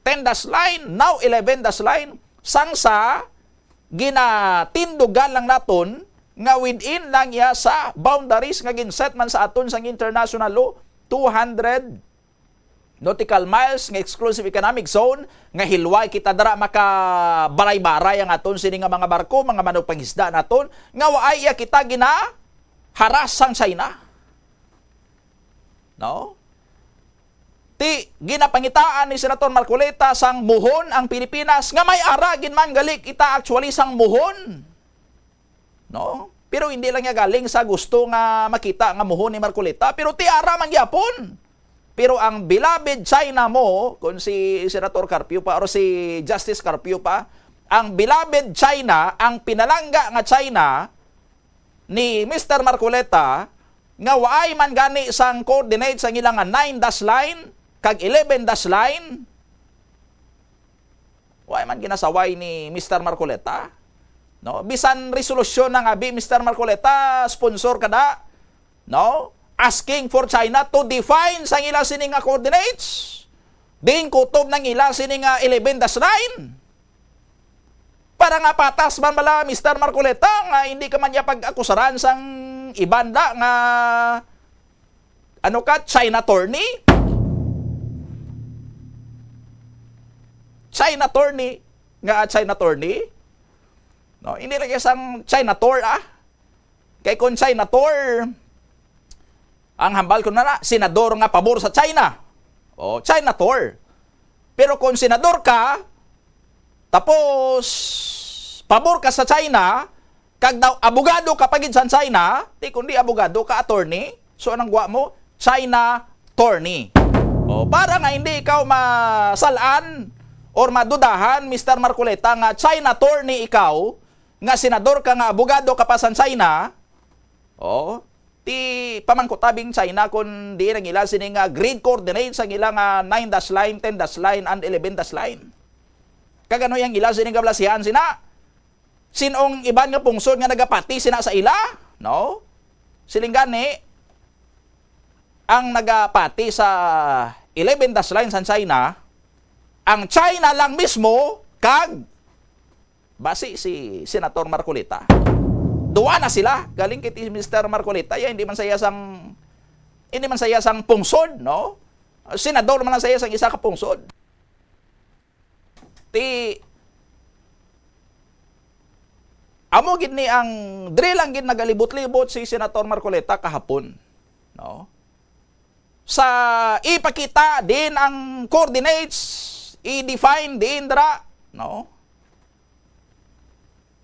10-dash line, now 11-dash line, sangsa, ginatindugan lang naton, nga within lang ya sa boundaries nga ginset man sa aton sang international law, 200 nautical miles nga exclusive economic zone, nga hilway kita dara maka baray-baray ang aton sini nga mga barko, mga manok pangisda naton, nga waay ya kita gina haras sang China. No? Ti ginapangitaan ni Senator Marcolita sang muhon ang Pilipinas nga may aragin man gali kita actually sang muhon. No? Pero hindi lang niya galing sa gusto nga makita nga muhon ni Marcolita, pero ti ara man gyapon. Pero ang beloved China mo, kung si Senator Carpio pa, o si Justice Carpio pa, ang beloved China, ang pinalangga nga China ni Mr. Marcolita, nga waay man gani sang coordinate sang ilang 9-dash line, kag 11-dash line, waay man ginasaway ni Mr. Marcolita. No? Bisan resolusyon ng abi, Mr. Marcolita, sponsor kada, no? Asking for China to define sang ilang sining nga coordinates. Ding kutob ng ilang sining nga 11-dash line. Para nga patas man bala, Mr. Marcolita, nga hindi ka man niya pag-akusaran sang ibanda nga ano ka, China attorney? China attorney? Nga China attorney? No, hindi lang isang Chinator, Kay kung Chinator, ang hambal ko na senador nga pabor sa China. O, Chinator. Pero kung senador ka, tapos pabor ka sa China, kag daw abogado ka pagid sa China, di kundi abogado ka attorney, so anong gwa mo? China attorney. O, para nga hindi ikaw masalaan or madudahan, Mr. Marcolita, nga China attorney ikaw, nga senador ka nga abogado ka pa sa China, ti pamangkutabing China kung di nang ilang sining grid coordinates ang ilang 9-dash line, 10-dash line, and 11-dash line. Kagano yung ilang sining kablasihan sina? Sinong iban nga pungsod nga nagapati sina sa ila? No? Siling gani, ang nagapati sa 11-dash line sa China, ang China lang mismo, kag basi si Senator Marcolita. Duwa na sila, galing kay Mr. Marcolita, hindi man saya sang pungsod, no? Senador man lang saya sang isa ka pungsod. Amo gid ni ang drill lang gid nagalibot-libot si Senator Marcolita kahapon, no? Sa ipakita din ang coordinates, i-define din dra, no?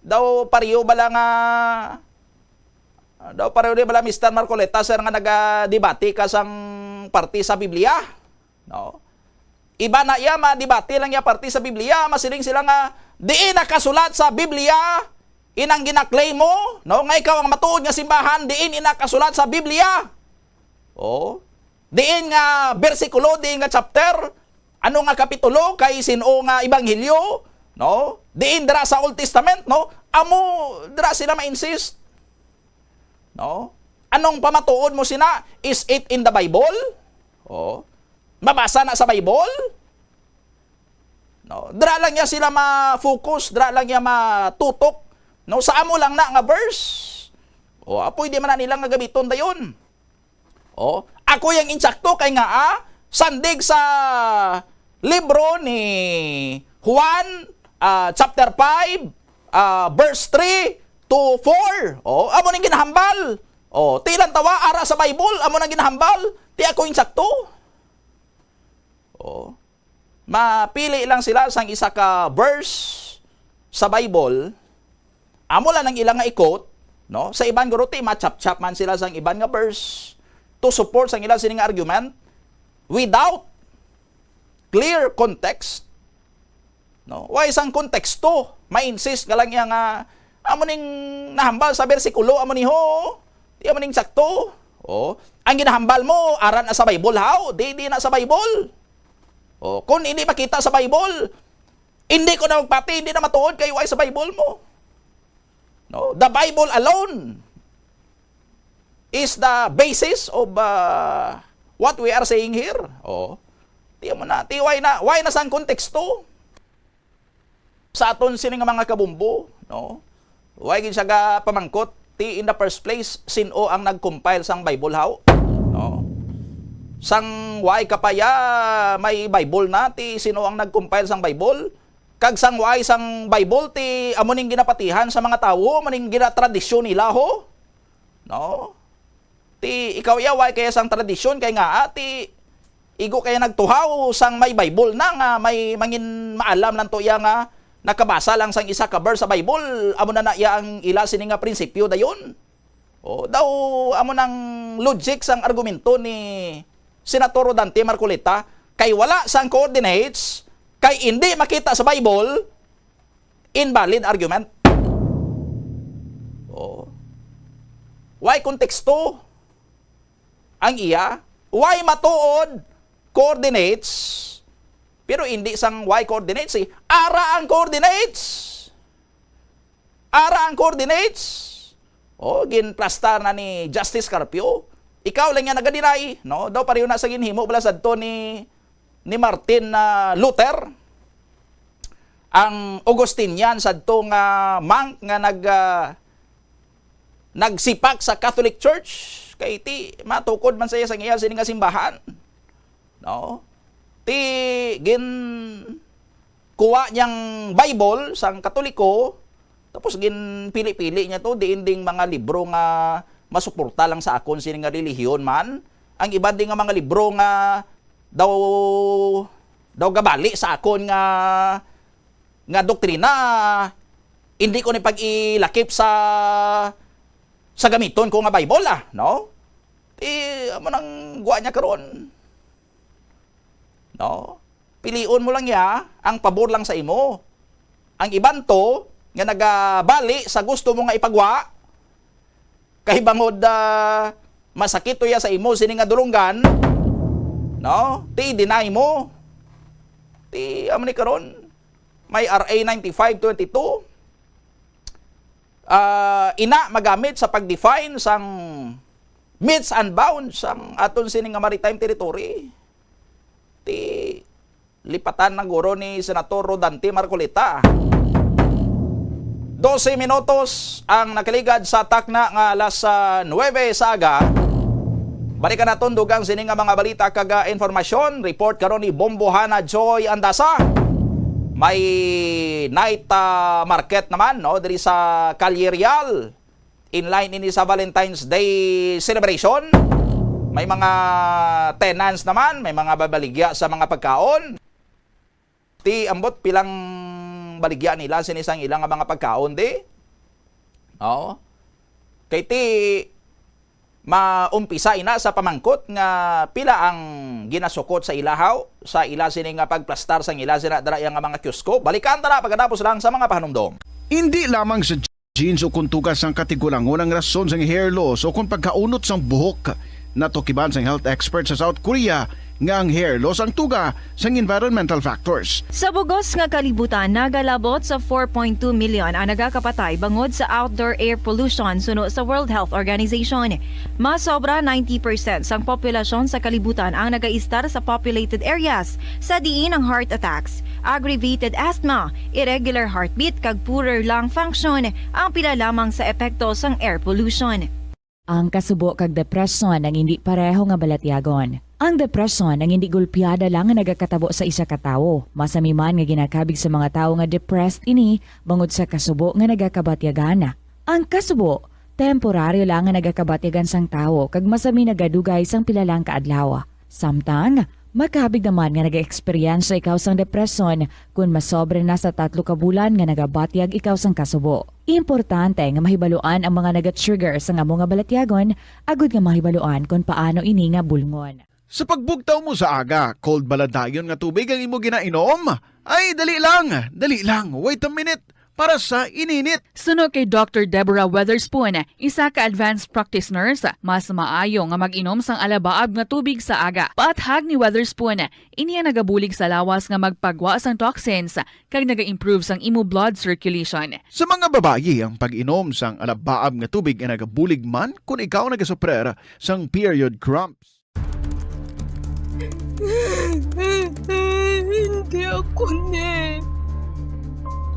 Daw pariyo bala nga Mr. Marcolita sir nga nagadebate ka sang parti sa Biblia, no? Iba na iya madebate lang ya parti sa Biblia, masiling sila nga diin nakasulat sa Biblia inang ginaklaim mo, no? Nga ikaw ang matuod nga simbahan, diin inakasulat sa Biblia. Diin nga bersikulo, diin nga chapter, ano nga kapitulo kay sino nga ebanghelyo, no? Diin dira sa Old Testament, no? Amo dira sila ma-insist, no? Anong pamatuod mo sina? Is it in the Bible? Mabasa na sa Bible? No? Dira lang niya sila ma-focus, dira lang niya matutok, no? Sa amo lang na nga verse. Apoy di man na nilang nagabiton dayon. Ako yung insakto kay nga sandig sa libro ni Juan chapter 5 verse 3 to 4. Amo ning ginahambal. O, tilan tawa, ara sa Bible, amo nang ginahambal, ti ako insakto. O, mapili lang sila sang isa ka verse sa Bible, amo lang ang ilang nga i-quote, no? Sa iban guro ti matchap-chap man sila sang iban nga verse to support sang ilang sining argument without clear context. No? Why isang konteksto? Ma-insist ka lang yang amo ning nahambal sa bersikulo, amo ni ho. Di amo ning sakto. O, ang ginahambal mo, aran na sa Bible, how? Di na sa Bible. O, kung hindi makita sa Bible, hindi ko na magpati, hindi na matuod kayo ay sa Bible mo. No? The Bible alone is the basis of what we are saying here. O, di mo na, why na sang konteksto? Sa aton sini nga mga kabumbo, no? Why gid siya ga pamangkot? Ti in the first place, sino ang nag-compile sang Bible how? No? Sang why kapaya may Bible na, ti sino ang nag-compile sang Bible? Kag sang why sang Bible, ti amo ning ginapatihan sa mga tawo, amo ning ginatradisyon nila ho? No? Ti ikaw ya why kaya sang tradisyon kay nga ti igo kaya nagtuhaw sang may Bible na nga may mangin maalam lang to ya nga nakabasa lang sang isa ka verse sa Bible, amo na iya ang ila sini nga prinsipyo dayon. O daw amo nang logic sang argumento ni Senator Dante Marcoleta kay wala sang coordinates, kay hindi makita sa Bible, invalid argument. O why konteksto ang iya? Why matuod coordinates? Pero hindi sang y coordinates eh. Ara ang coordinates. Ara ang coordinates. O, ginplastar na ni Justice Carpio. Ikaw lang yan nagadinay. No? Daw pareho na sa ginhimo balasad to ni Martin Luther. Ang Augustinian sadto nga monk nga nagsipak sa Catholic Church. Kay ti matukod man saya sang iya sini nga simbahan. No? Ti kuha niyang Bible sang Katoliko, tapos gin pili-pili niya to diinding mga libro nga masuporta lang sa akon sini nga relihiyon man. Ang iba ding nga mga libro nga daw gabali sa akon nga doktrina, hindi ko ni pag-ilakip sa gamiton ko nga Bible no? Ti amo nang guwa niya karon. No? Piliun mo lang ya ang pabor lang sa imo. Ang iban to nga nagabali sa gusto mo nga ipagwa kay bangod masakit to ya sa imo sini nga dulunggan, no? Ti deny mo. Ti amo ni karon may RA 9522 ina magamit sa pag-define sang metes and bounds sang aton sini nga maritime territory. Ti lipatan ng guro ni Senator Dante Marcoleta. 12 minutos ang nakaligad sa takna nga alas 9 saga. Balikan naton dugang sini nga mga balita kaga informasyon. Report karon ni Bombohana Joy Andasa. May night market naman no diri sa Calle Real. Inline ini sa Valentine's Day celebration. May mga tenants naman, may mga babaligya sa mga pagkaon. Ti ambot pilang baligya nila sinisang ilang mga pagkaon di. No? Kay ti maumpisa ina sa pamangkot nga pila ang ginasukot sa ilahaw sa ila sini nga pagplastar sang ila sina dara nga mga kiosko. Balikan tara pagkatapos lang sa mga pahanumdom. Hindi lamang sa jeans o kung tugas ang katigulangon ang rason sang hair loss o kung pagkaunot sang buhok. Natukiban sang health expert sa South Korea nga ang hair loss ang tuga sang environmental factors. Sa bugos nga kalibutan, nagalabot sa 4.2 million ang nagakapatay bangod sa outdoor air pollution suno sa World Health Organization. Mas sobra 90% sang populasyon sa kalibutan ang nagaistar sa populated areas sa diin ang heart attacks, aggravated asthma, irregular heartbeat kag poorer lung function ang pila lamang sa epekto sang air pollution. Ang kasubo kag depresyon ang hindi pareho nga balatyagon. Ang depresyon ang hindi gulpiyada lang nga nagakatabo sa isa ka tawo. Masami man nga ginakabig sa mga tawo nga depressed ini bangod sa kasubo nga nagakabatyagan. Ang kasubo temporaryo lang nga nagakabatigan sang tawo kag masami nagadugay sang pilalang kaadlaw. Samtang, makabig naman nga nag-experience ikaw sang depresyon kung masobre na sa 3 ka bulan nga nagabatyag ikaw sang kasubo. Importante nga mahibaluan ang mga naga-trigger sa nga mga balatyagon, agud nga mahibaluan kung paano ini nga bulngon. Sa pagbugtaw mo sa aga, cold baladayon nga tubig ang imo ginainom? Ay, dali lang, wait a minute, para sa ininit. Suno kay Dr. Deborah Weatherspoon, isa ka advanced practice nurse, mas maayo nga mag-inom sang alabaab nga tubig sa aga. Paathag ni Weatherspoon, iniya nagabulig sa lawas nga magpagwa sang toxins kag naga-improve sang imo blood circulation. Sa mga babayi, ang pag-inom sang alabaab nga tubig ay nagabulig man kung ikaw nagasuprer sang period cramps. Hindi ako ne.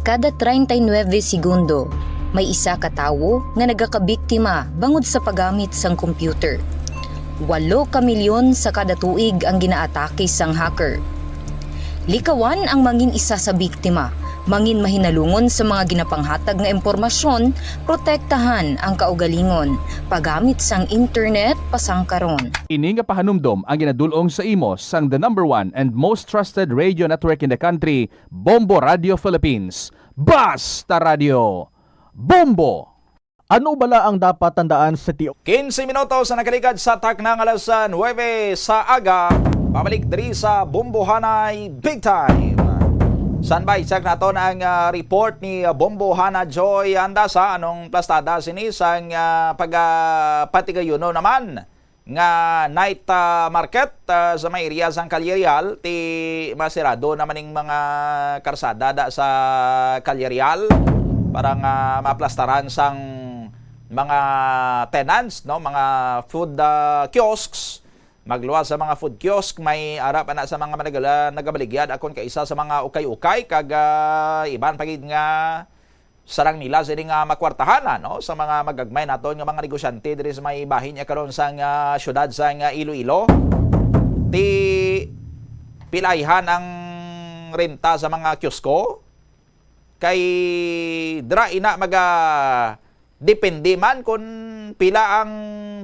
Kada 39 segundo, may isa ka tawo nga nagakabiktima bangod sa paggamit sang computer. 8 ka milyon sa kada tuig ang ginaatake sang hacker. Likawan ang mangin isa sa biktima, mangin mahinalungon sa mga ginapanghatag nga impormasyon, protektahan ang kaugalingon, paggamit sang internet pasang karon. Ini nga pahanumdom ang ginadulong sa imo sang the number 1 and most trusted radio network in the country, Bombo Radio Philippines. Basta Radio Bombo! Ano bala ang dapat tandaan sa 15 minutos na nakaligad sa taknang alas 9 sa aga. Pabalik diri sa Bombohanay Big Time. Standby, check naton ang report ni Bombohana Joy Andasa. Anong plastada sinisang pagpatigayuno naman nga night market sa may area sang Calyarial. Ti masirado naman ng mga karsada da sa Calyarial para nga maplastaran sang mga tenants, no, mga food kiosks. Magluwas sa mga food kiosk, may arap na sa mga nagabaligyad akon kaisa sa mga ukay-ukay kag iban pagid nga sarang nila sini nga makwartahan no sa mga magagmay naton nga mga negosyante diri sa may bahin niya karon sa syudad sa Iloilo. Ti pilaihan ang renta sa mga kiosko kay dra ina maga depende man kung pila ang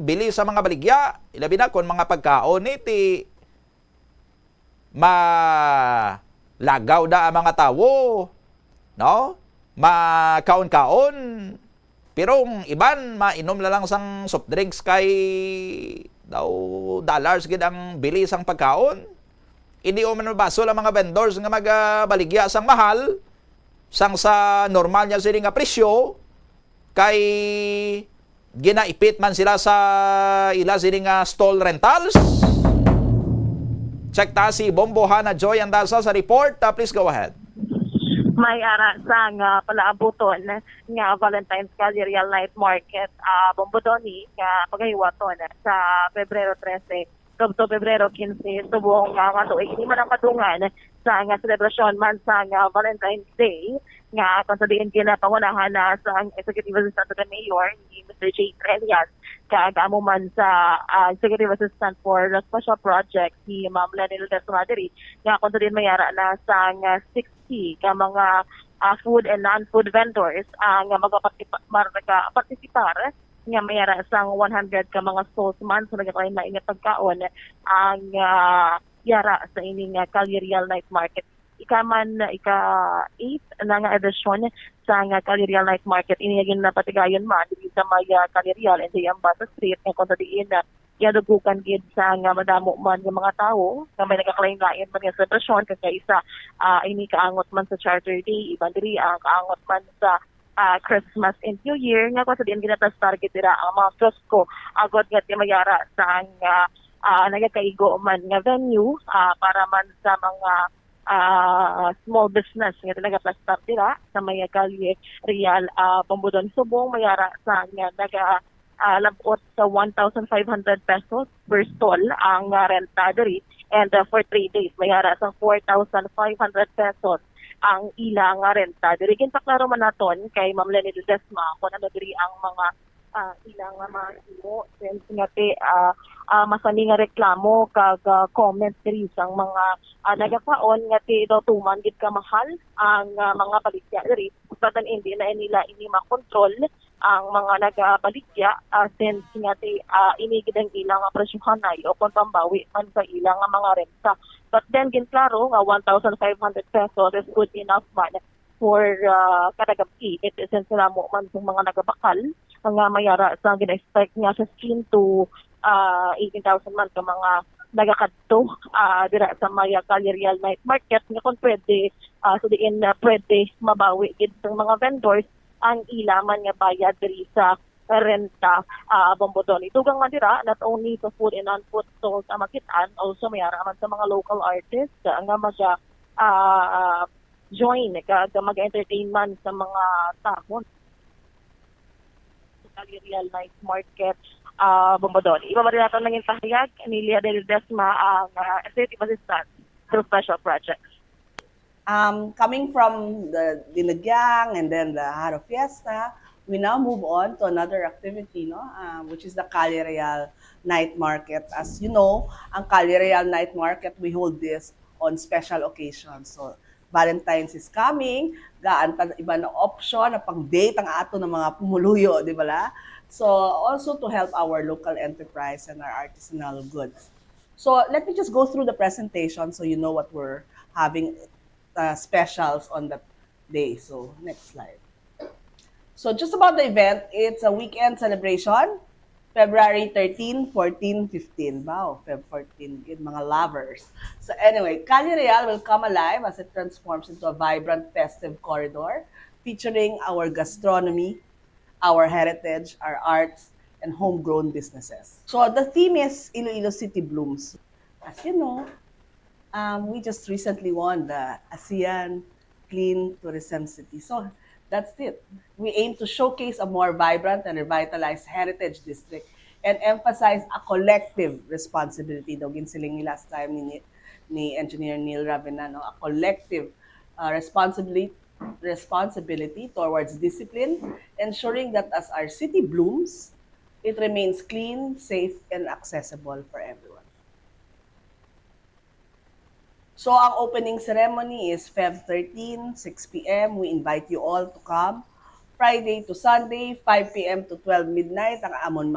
bili sa mga baligya. Ilabi na kung mga pagkaon ti malagaw da ang mga tawo, no? Makaon-kaon. Pero iban mainom na lang sang soft drinks kay daw dollars gid ang bili sang pagkaon. Hindi o man baso lang mga vendors nga magabaligya sang mahal sang sa normal niya sila nga presyo. Kay ginaipit man sila sa ila sining stall rentals. Check ta si Bombohana Joy Andasa sa report. Please go ahead. May ara sang palaabuton nga Valentine's Calyarial Night Market Bombodoni nga paghiwaton sa Pebrero 13 to Pebrero 15 subong nga tuig hindi man ang patungan sa nga selebrasyon man sa Valentine's Day nga kung sabihin kinapangunahan na sa Executive Assistant to the Mayor ni Mr. J. Trelias kaagamo man sa Executive Assistant for the Special Project si Ma'am Lenny Lourdes Maderi nga kung sabihin mayara na sa 60 ka mga food and non-food vendors nga magapartisipar nga mayara sang 100 ka mga stalls man so nagkakain na ingat pagkaon ang yara sa ining Calyarial Night Market. Ikaman ika-8 na nga edisyon sa Calyarial Night Market. Iniyagin na patigayon man dito sa may Calyarial and the Ambata Street nga kung diin na yadugukan gid sa nga madamo man ng mga tao nga may nagkakalain-lain man nga selebrasyon kay isa ini kaangot man sa Charter Day, iban diri ang kaangot man sa Christmas and New Year nga kung diin ginatas target dira ang mga kiosco agad nga mayara sa nagakaigo man nga venue para man sa mga small business nga talaga plastar dira sa may Calyarial Bombodon Subong mayara sa nga labot sa 1,500 pesos per stall ang renta diri and for 3 days mayara sa 4,500 pesos ang ilang renta diri. Kinpaklaro man naton kay Ma'am Lenny Ledesma kung ano diri ang mga ilang mga imo since nga masani nga reklamo kag comment diri sang mga nagakaon nga daw tuman gid ka mahal ang mga baligya diri. Patan hindi na nila ini makontrol ang mga nagabaligya since nga inigid ang ilang presyuhanay o kung pambawi man sa ilang mga renta. But then ginklaro nga 1,500 pesos is good enough man for kadagabi. It is since sila mo man yung mga nagabakal nga mayara sa gina-expect nga 15 to 18,000 man ka mga nagakadto dira sa Maya Calerial Night Market nga kung pwede so diin pwede mabawi gid sa mga vendors ang ilaman nga bayad diri sa renta Bombodon. Itugang man dira not only sa food and non-food stalls ang makitaan, also mayara man sa mga local artists nga maga join mag-entertain man sa mga tahon Calerial Night Market Bombodon. Iba ba rin natin naging pahayag ni Lia Del Desma ang Executive Assistant to Special Projects. Coming from the Dinagyang and then the Haro Fiesta, we now move on to another activity, which is the Calle Real Night Market. As you know, ang Calle Real Night Market, we hold this on special occasions. So, Valentine's is coming, gaan pa iba na option na pang-date ang ato ng mga pumuluyo, di ba la? So, also to help our local enterprise and our artisanal goods. So, let me just go through the presentation so you know what we're having specials on that day. So, next slide. So, just about the event, it's a weekend celebration. February 13, 14, 15. Wow, Feb 14, good mga lovers. So anyway, Calle Real will come alive as it transforms into a vibrant festive corridor featuring our gastronomy, our heritage, our arts, and homegrown businesses. So the theme is Iloilo City Blooms. As you know, we just recently won the ASEAN Clean Tourism City. So that's it. We aim to showcase a more vibrant and revitalized heritage district and emphasize a collective responsibility. Daw ginsiling ni last time ni Engineer Neil Ravena, no? A collective responsibility towards discipline, ensuring that as our city blooms, it remains clean, safe, and accessible for everyone. So, ang opening ceremony is Feb 13, 6 p.m. We invite you all to come. Friday to Sunday, 5 p.m. to 12 midnight, ang amon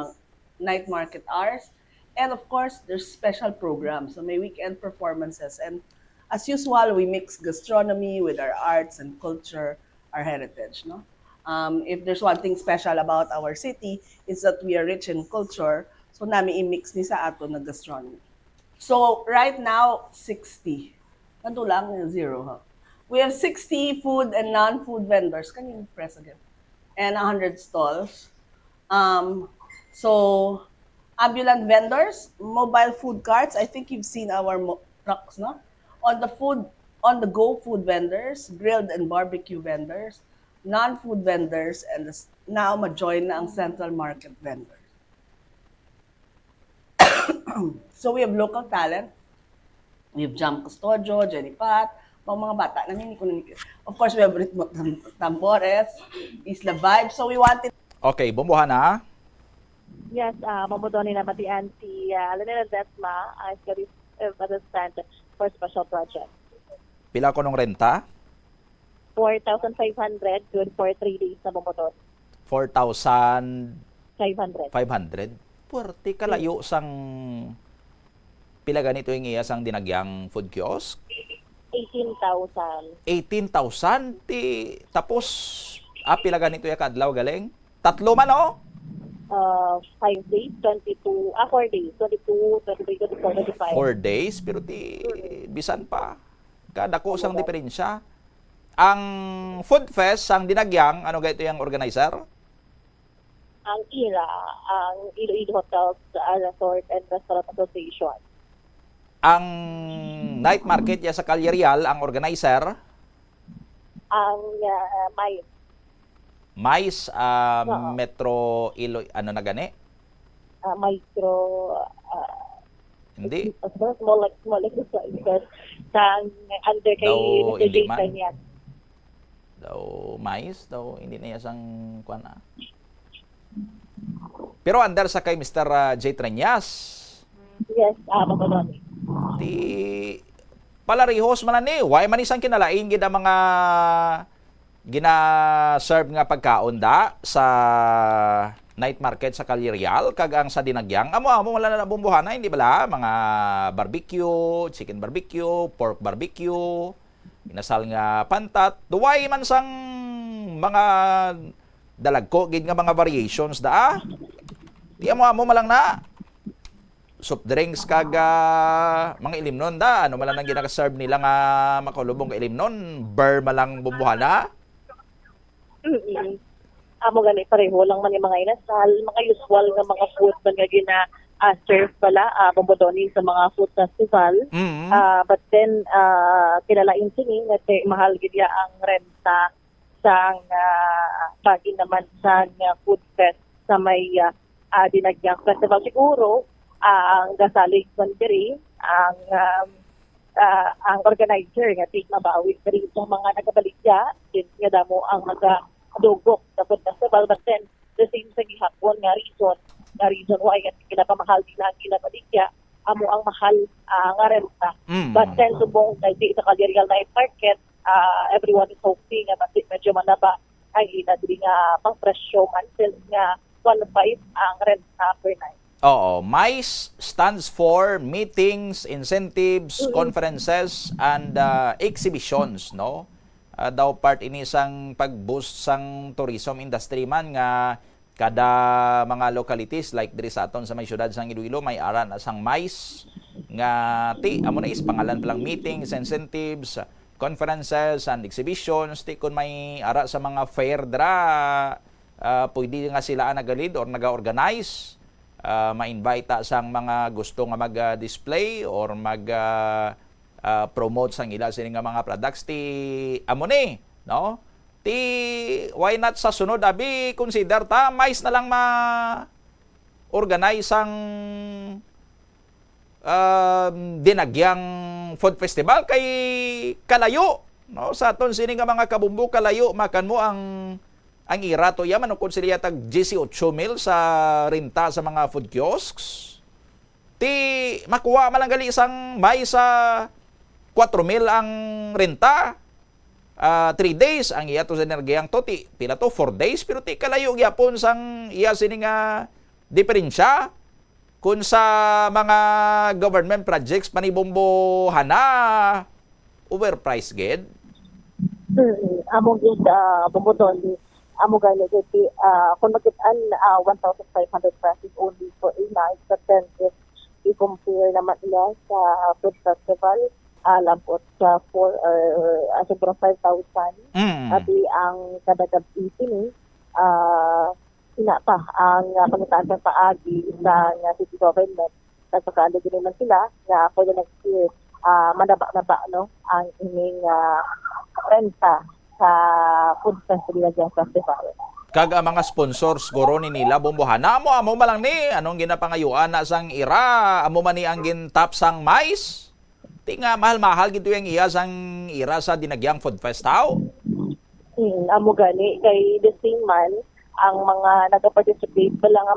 night market hours. And of course, there's special programs. So, may weekend performances. And as usual, we mix gastronomy with our arts and culture, our heritage. No? If there's one thing special about our city, is that we are rich in culture. So, nami i-mix ni sa ato na gastronomy. So, right now, 60. Kanto lang, 0. Huh? We have 60 food and non-food vendors. Can you press again? And 100 stalls. So, ambulant vendors, mobile food carts. I think you've seen our trucks, no? On the go food vendors, grilled and barbecue vendors, non-food vendors, and now ma-join na ang central market vendors. So we have local talent. We have Jam Custodio, Jenny Pat, mga bata. Of course, we have Ritmo Tambores, Isla Vibe. So we wanted... Okay, bumbuhan na. Yes, mamudoni na matian si Lenina Desma as assistant for special project. Pila ko nung renta? 4,500 good for 3 days na bumudon. 4,500. 500? Puwerte kalayo sang pila ganito yung iya sang dinagyang food kiosk? 18,000. 18,000? Tapos, pila ganito yung kadlaw galing? 3 man, oh? 5 days, 22, 4 days, 22, 23, 24, 25. 4 days, pero bisan pa. Kada ko sang diferensya. Ang food fest, sang dinagyang, ano ganito yung organizer? Ang IRA, ang Iloilo Hotels Resort and Restaurant Association. Ang night market ya sa Calle Real, ang organizer? Ang MICE. MICE, Metro Iloilo, ano na gani? Micro, hindi. Small because sa under kay Jason yan. Daw MICE, daw hindi na yasang kuan na. Pero under sa kay Mr. J. Treñas. Yes, mamadoni. Palarihos man ni, why man isang kinalain gid ang mga gina-serve nga pagkaon da sa night market sa Calirial kag ang sa Dinagyang amo wala na bumbuhanay hindi bala mga barbecue, chicken barbecue, pork barbecue, inasal nga pantat, duway man sang mga dalagko gid nga mga variations da. Di amo malang na soft drinks kag mga ilimnon da ano malang nang ginaka-serve nila nga makulubong ka ilimnon, ber malang bumbuhana. Amo gani pareho lang man yung mga inasal, mga usual nga mga food man nga serve pala bombodoni sa mga food festival. But then kinalain singing at mahal gid ya ang renta sang bagi naman sa food fest sa may Dinagyang Festival. Siguro ang gasalig man diri ang organizer nga tig mabawi diri sa mga nagabaligya din nga damo ang dugok sa food festival, but then the same sa gihapon nga reason why nga kinapamahal din ang kinabaligya amo ang mahal nga renta. But then subong sa Calirial Night Market, everyone is hoping nga medyo manaba ang ina diri nga pang presyo man since nga 1.5 ang renta per night. Oo, MICE stands for Meetings, Incentives, Conferences, and Exhibitions, no? Daw part ini sang pag-boost sang tourism industry man nga kada mga localities like diri sa aton sa may syudad sang Iloilo may aran sang MICE nga amo na is pangalan pa lang meetings, incentives, conferences and exhibitions ti kun may ara sa mga fair dra pwede nga sila nagalid or naga-organize ma-invite sang mga gusto nga mag-display or promote sang ila sini nga mga products ti amo ni no ti why not sa sunod abi consider ta mais na lang organize ang Dinagyang Food Festival kay kalayo no sa aton sini nga mga kabumbu kalayo makan mo ang ira to yaman kung sila tag 18 mil sa renta sa mga food kiosks ti makuha malang isang may sa 4,000 ang renta. 3 days ang iya to sa energyang to ti pila to 4 days pero ti kalayo gyapon sang iya sini nga diferensya kun sa mga government projects panibombohan na overpriced gid. Among gid bumudon amo gani ti kung makitaan 1,500 pesos only for a night, but then if i-compare naman nila sa food festival labot sa 5,000 at ang kadagag ni ina pa ang pangitaan sa paagi sa city government nagpakaalo din naman sila nga for the next year manaba no ang ining renta sa food festival kag mga sponsors goro ni nila bombohana amo malang ni anong ginapangayuan na sang ira amo man ni ang gintap sang mais tinga mahal-mahal gito yung iya sang ira sa Dinagyang Food Fest how? Amo gani kay the same man ang mga nag-participate pala nga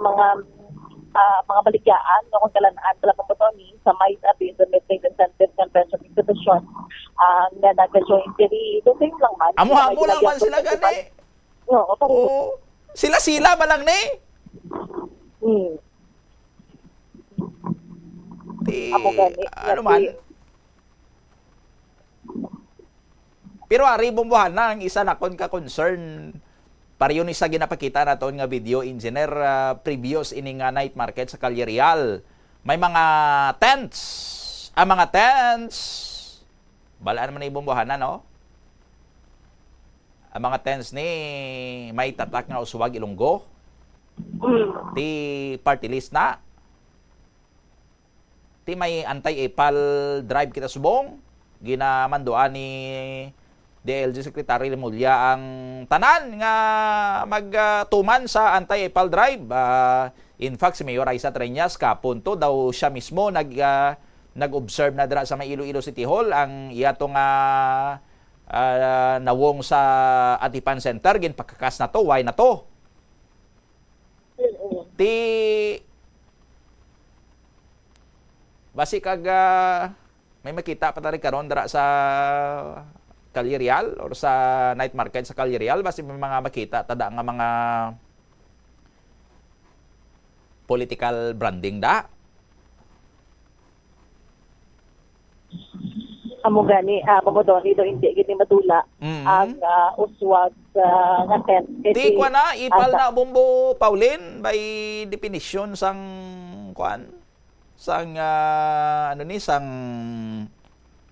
mga baligyaan no kung talanaan pala po ni sa MICE abi the Meeting Incentive Convention Exhibition nga nag-join diri the same lang man amo lang man sila gani no pero sila ba lang ni amo gani ano man pero ari bumbuhan na ang isa na kon ka concern pareho ni sa ginapakita naton nga video engineer previous ini nga night market sa Calirial may mga tents ang mga tents balaan man ibumbuhan na no ang mga tents ni may tatak nga uswag Ilonggo ti party list na ti may anti-epal drive kita subong ginamandoan ni DLG Secretary Lemulia ang tanan nga magtuman sa anti-epal drive. In fact, si Mayor Aisa Treñas kapunto daw siya mismo nag-observe na dira sa may Iloilo City Hall ang iyato nga nawong sa Atipan Center gin pagkakas na to, why na to? Ti basi kag may makita pa tari karon dira sa Calle or sa night market sa Calle basi may mga makita tada nga mga political branding da. Amo gani, Mamodoni do hindi gini madula ang uswag nga tent. Di kwa na, ipal na Bombo Pauline by definition sang kuan sang sang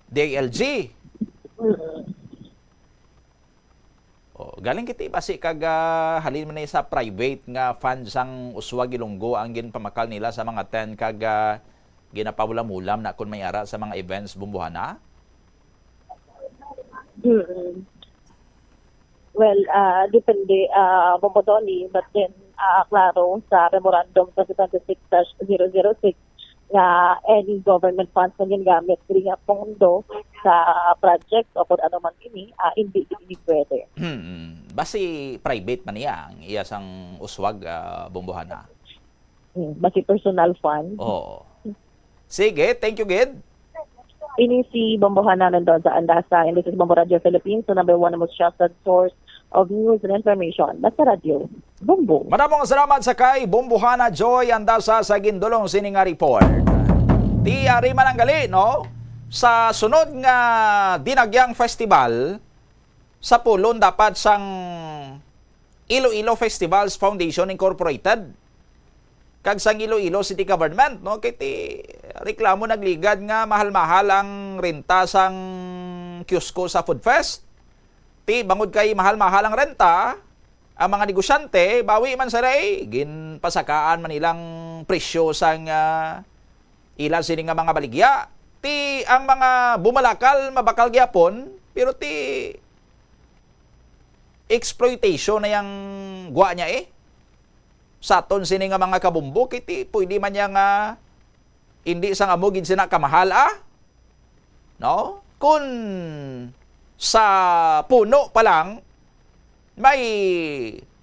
DILG. Galing kiti basi kag halin man sa private nga fund sang uswag Ilonggo ang ginpamakal nila sa mga tent kag ginapawulam-ulam na kun may ara sa mga events bumbuhana. Well, depende Mamodoni, but then klaro sa memorandum 2026-006 nga any government funds na ginagamit kini nga pondo sa project o kung ano man ini, hindi pwede. Basi private man iya ang iya sang uswag bumbuhana. Basi personal fund. Oo. Sige, thank you, Gid. Ini si Bombohana nandun sa Andasa, and this is Bombo Radio Philippines, the number one and most trusted source of news and information. Basta Radio, Bombo. Maraming salamat sa kay Bombohana Joy Andasa sa gindulong sining nga report. Ti ari mananggali, no? Sa sunod nga Dinagyang Festival, sa pulon dapat sang Iloilo Festivals Foundation Incorporated. Kag sang Iloilo City Government, no? Kay ti reklamo nagligad nga mahal-mahal ang renta sang kiosko sa Food Fest. Ti bangod kay mahal-mahal ang renta, ang mga negosyante bawi man sa ray ginpasakaan man ilang presyo sang ilan sini nga mga baligya. Ti ang mga bumalakal mabakal gyapon, pero ti exploitation na yang gwa niya sa aton sini nga mga kabumbo kiti pwede man niya nga hindi sang amugin sina kamahal no? Kung sa puno pa lang may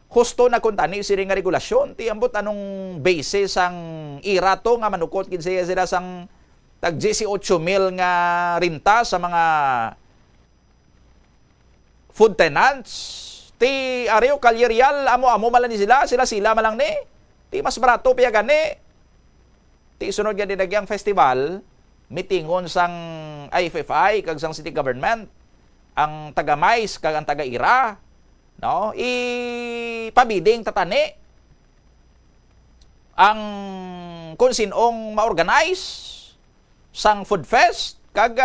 husto na kuntani sini nga regulasyon ti ambot anong basis ang irato nga manukot kin sila sang tag 18,000 nga renta sa mga food tenants. Ti Areo Calle amo malan ni sila malang ni. Ti mas barato piya gani. Ti sunod nga Dinagyang Festival, mitingon sang IFFI kag sang city government, ang taga Mais kag ang taga Ira, no? Ipabiding tatani ang kung sinong ma-organize sang food fest kag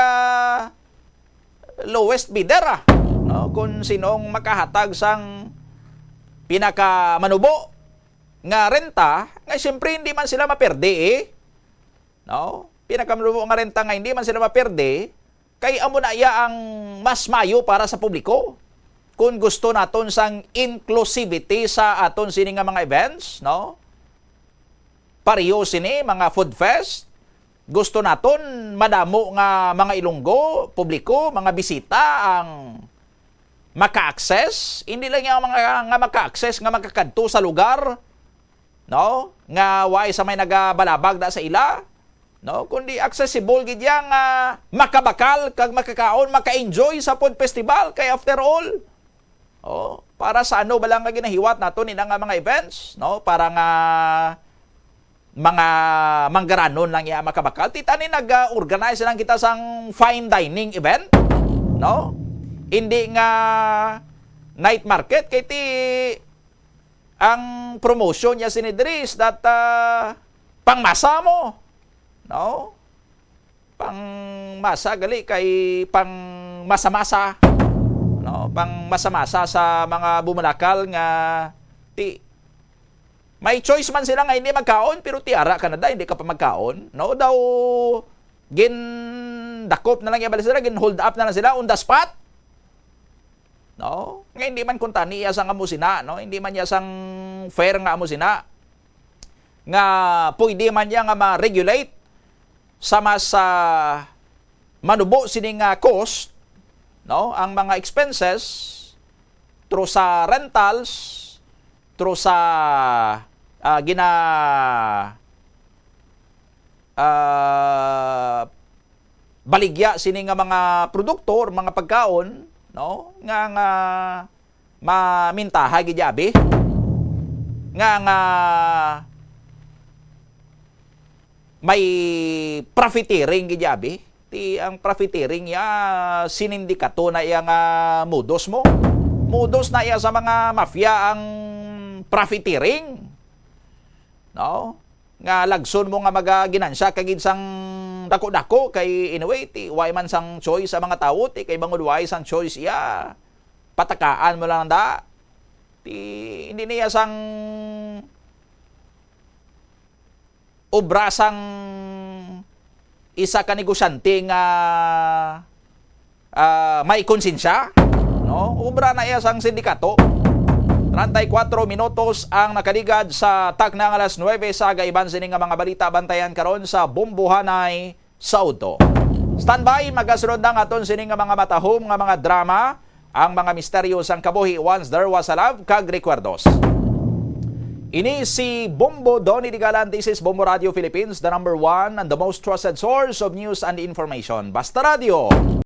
lowest bidder no? Kung sinong makahatag sang pinaka manubo nga renta, nga siyempre hindi man sila maperde no? Pinaka manubo nga renta nga hindi man sila maperde, kay amo na iya ang mas mayo para sa publiko. Kung gusto naton sang inclusivity sa aton sini nga mga events, no? Pareho sini mga food fest, gusto naton madamo nga mga Ilonggo, publiko, mga bisita ang maka-access, hindi lang yung mga nga maka-access nga makakadto sa lugar, no? Nga way sa may nagabalabag da sa ila, no? Kundi accessible gid yang makabakal kag makakaon, maka-enjoy sa food festival kay after all. Para sa ano balang nga ginahiwat naton ina nga mga events, no? Para nga mga manggaranon lang ya makabakal. Titani nag-organize lang kita sang fine dining event, no? Hindi nga night market kay ti ang promotion niya sinidris that pangmasa mo, no? Pangmasa gali kay pang masa-masa, no? Pang masa-masa sa mga bumalakal nga ti may choice man sila nga hindi magkaon, pero tiara ka na da, hindi ka pa magkaon, no? Daw gin dakop na lang yabali sila, gin hold up na lang sila on the spot, no? Nga hindi man kuntani iya sang amusina, no? Hindi man iya sang fair nga amusina, nga pwede man niya nga ma-regulate sa mas manubo sini nga cost, no? Ang mga expenses through sa rentals, through sa baligya sini nga mga produkto or mga pagkaon, no nga mamintaha gidyabi nga may profiteering gidyabi. Ti ang profiteering ya sinindikato na iya nga mudos mo. Mudos na iya sa mga mafia ang profiteering. No? Nga lagson mo nga magaginansya kagid sang dako-dako kay anyway ti way man sang choice sa mga tao ti kay bangod way sang choice iya. Patakaan mo lang da. Ti hindi niya sang obrasang isa ka negosyante nga may konsensya, no? Ubra na iya sang sindikato. 34 minutos ang nakaligad sa taknang alas 9 sa gaiban sining nga mga balita bantayan karon sa Bombohanay, Saudo. Standby magasunod na aton sining nga mga matahom nga mga drama, ang mga misteryo sang kabuhi once there was a love kag recuerdos. Ini si Bombo Donny Digalan. This is Bombo Radio Philippines, the #1 and the most trusted source of news and information. Basta Radio.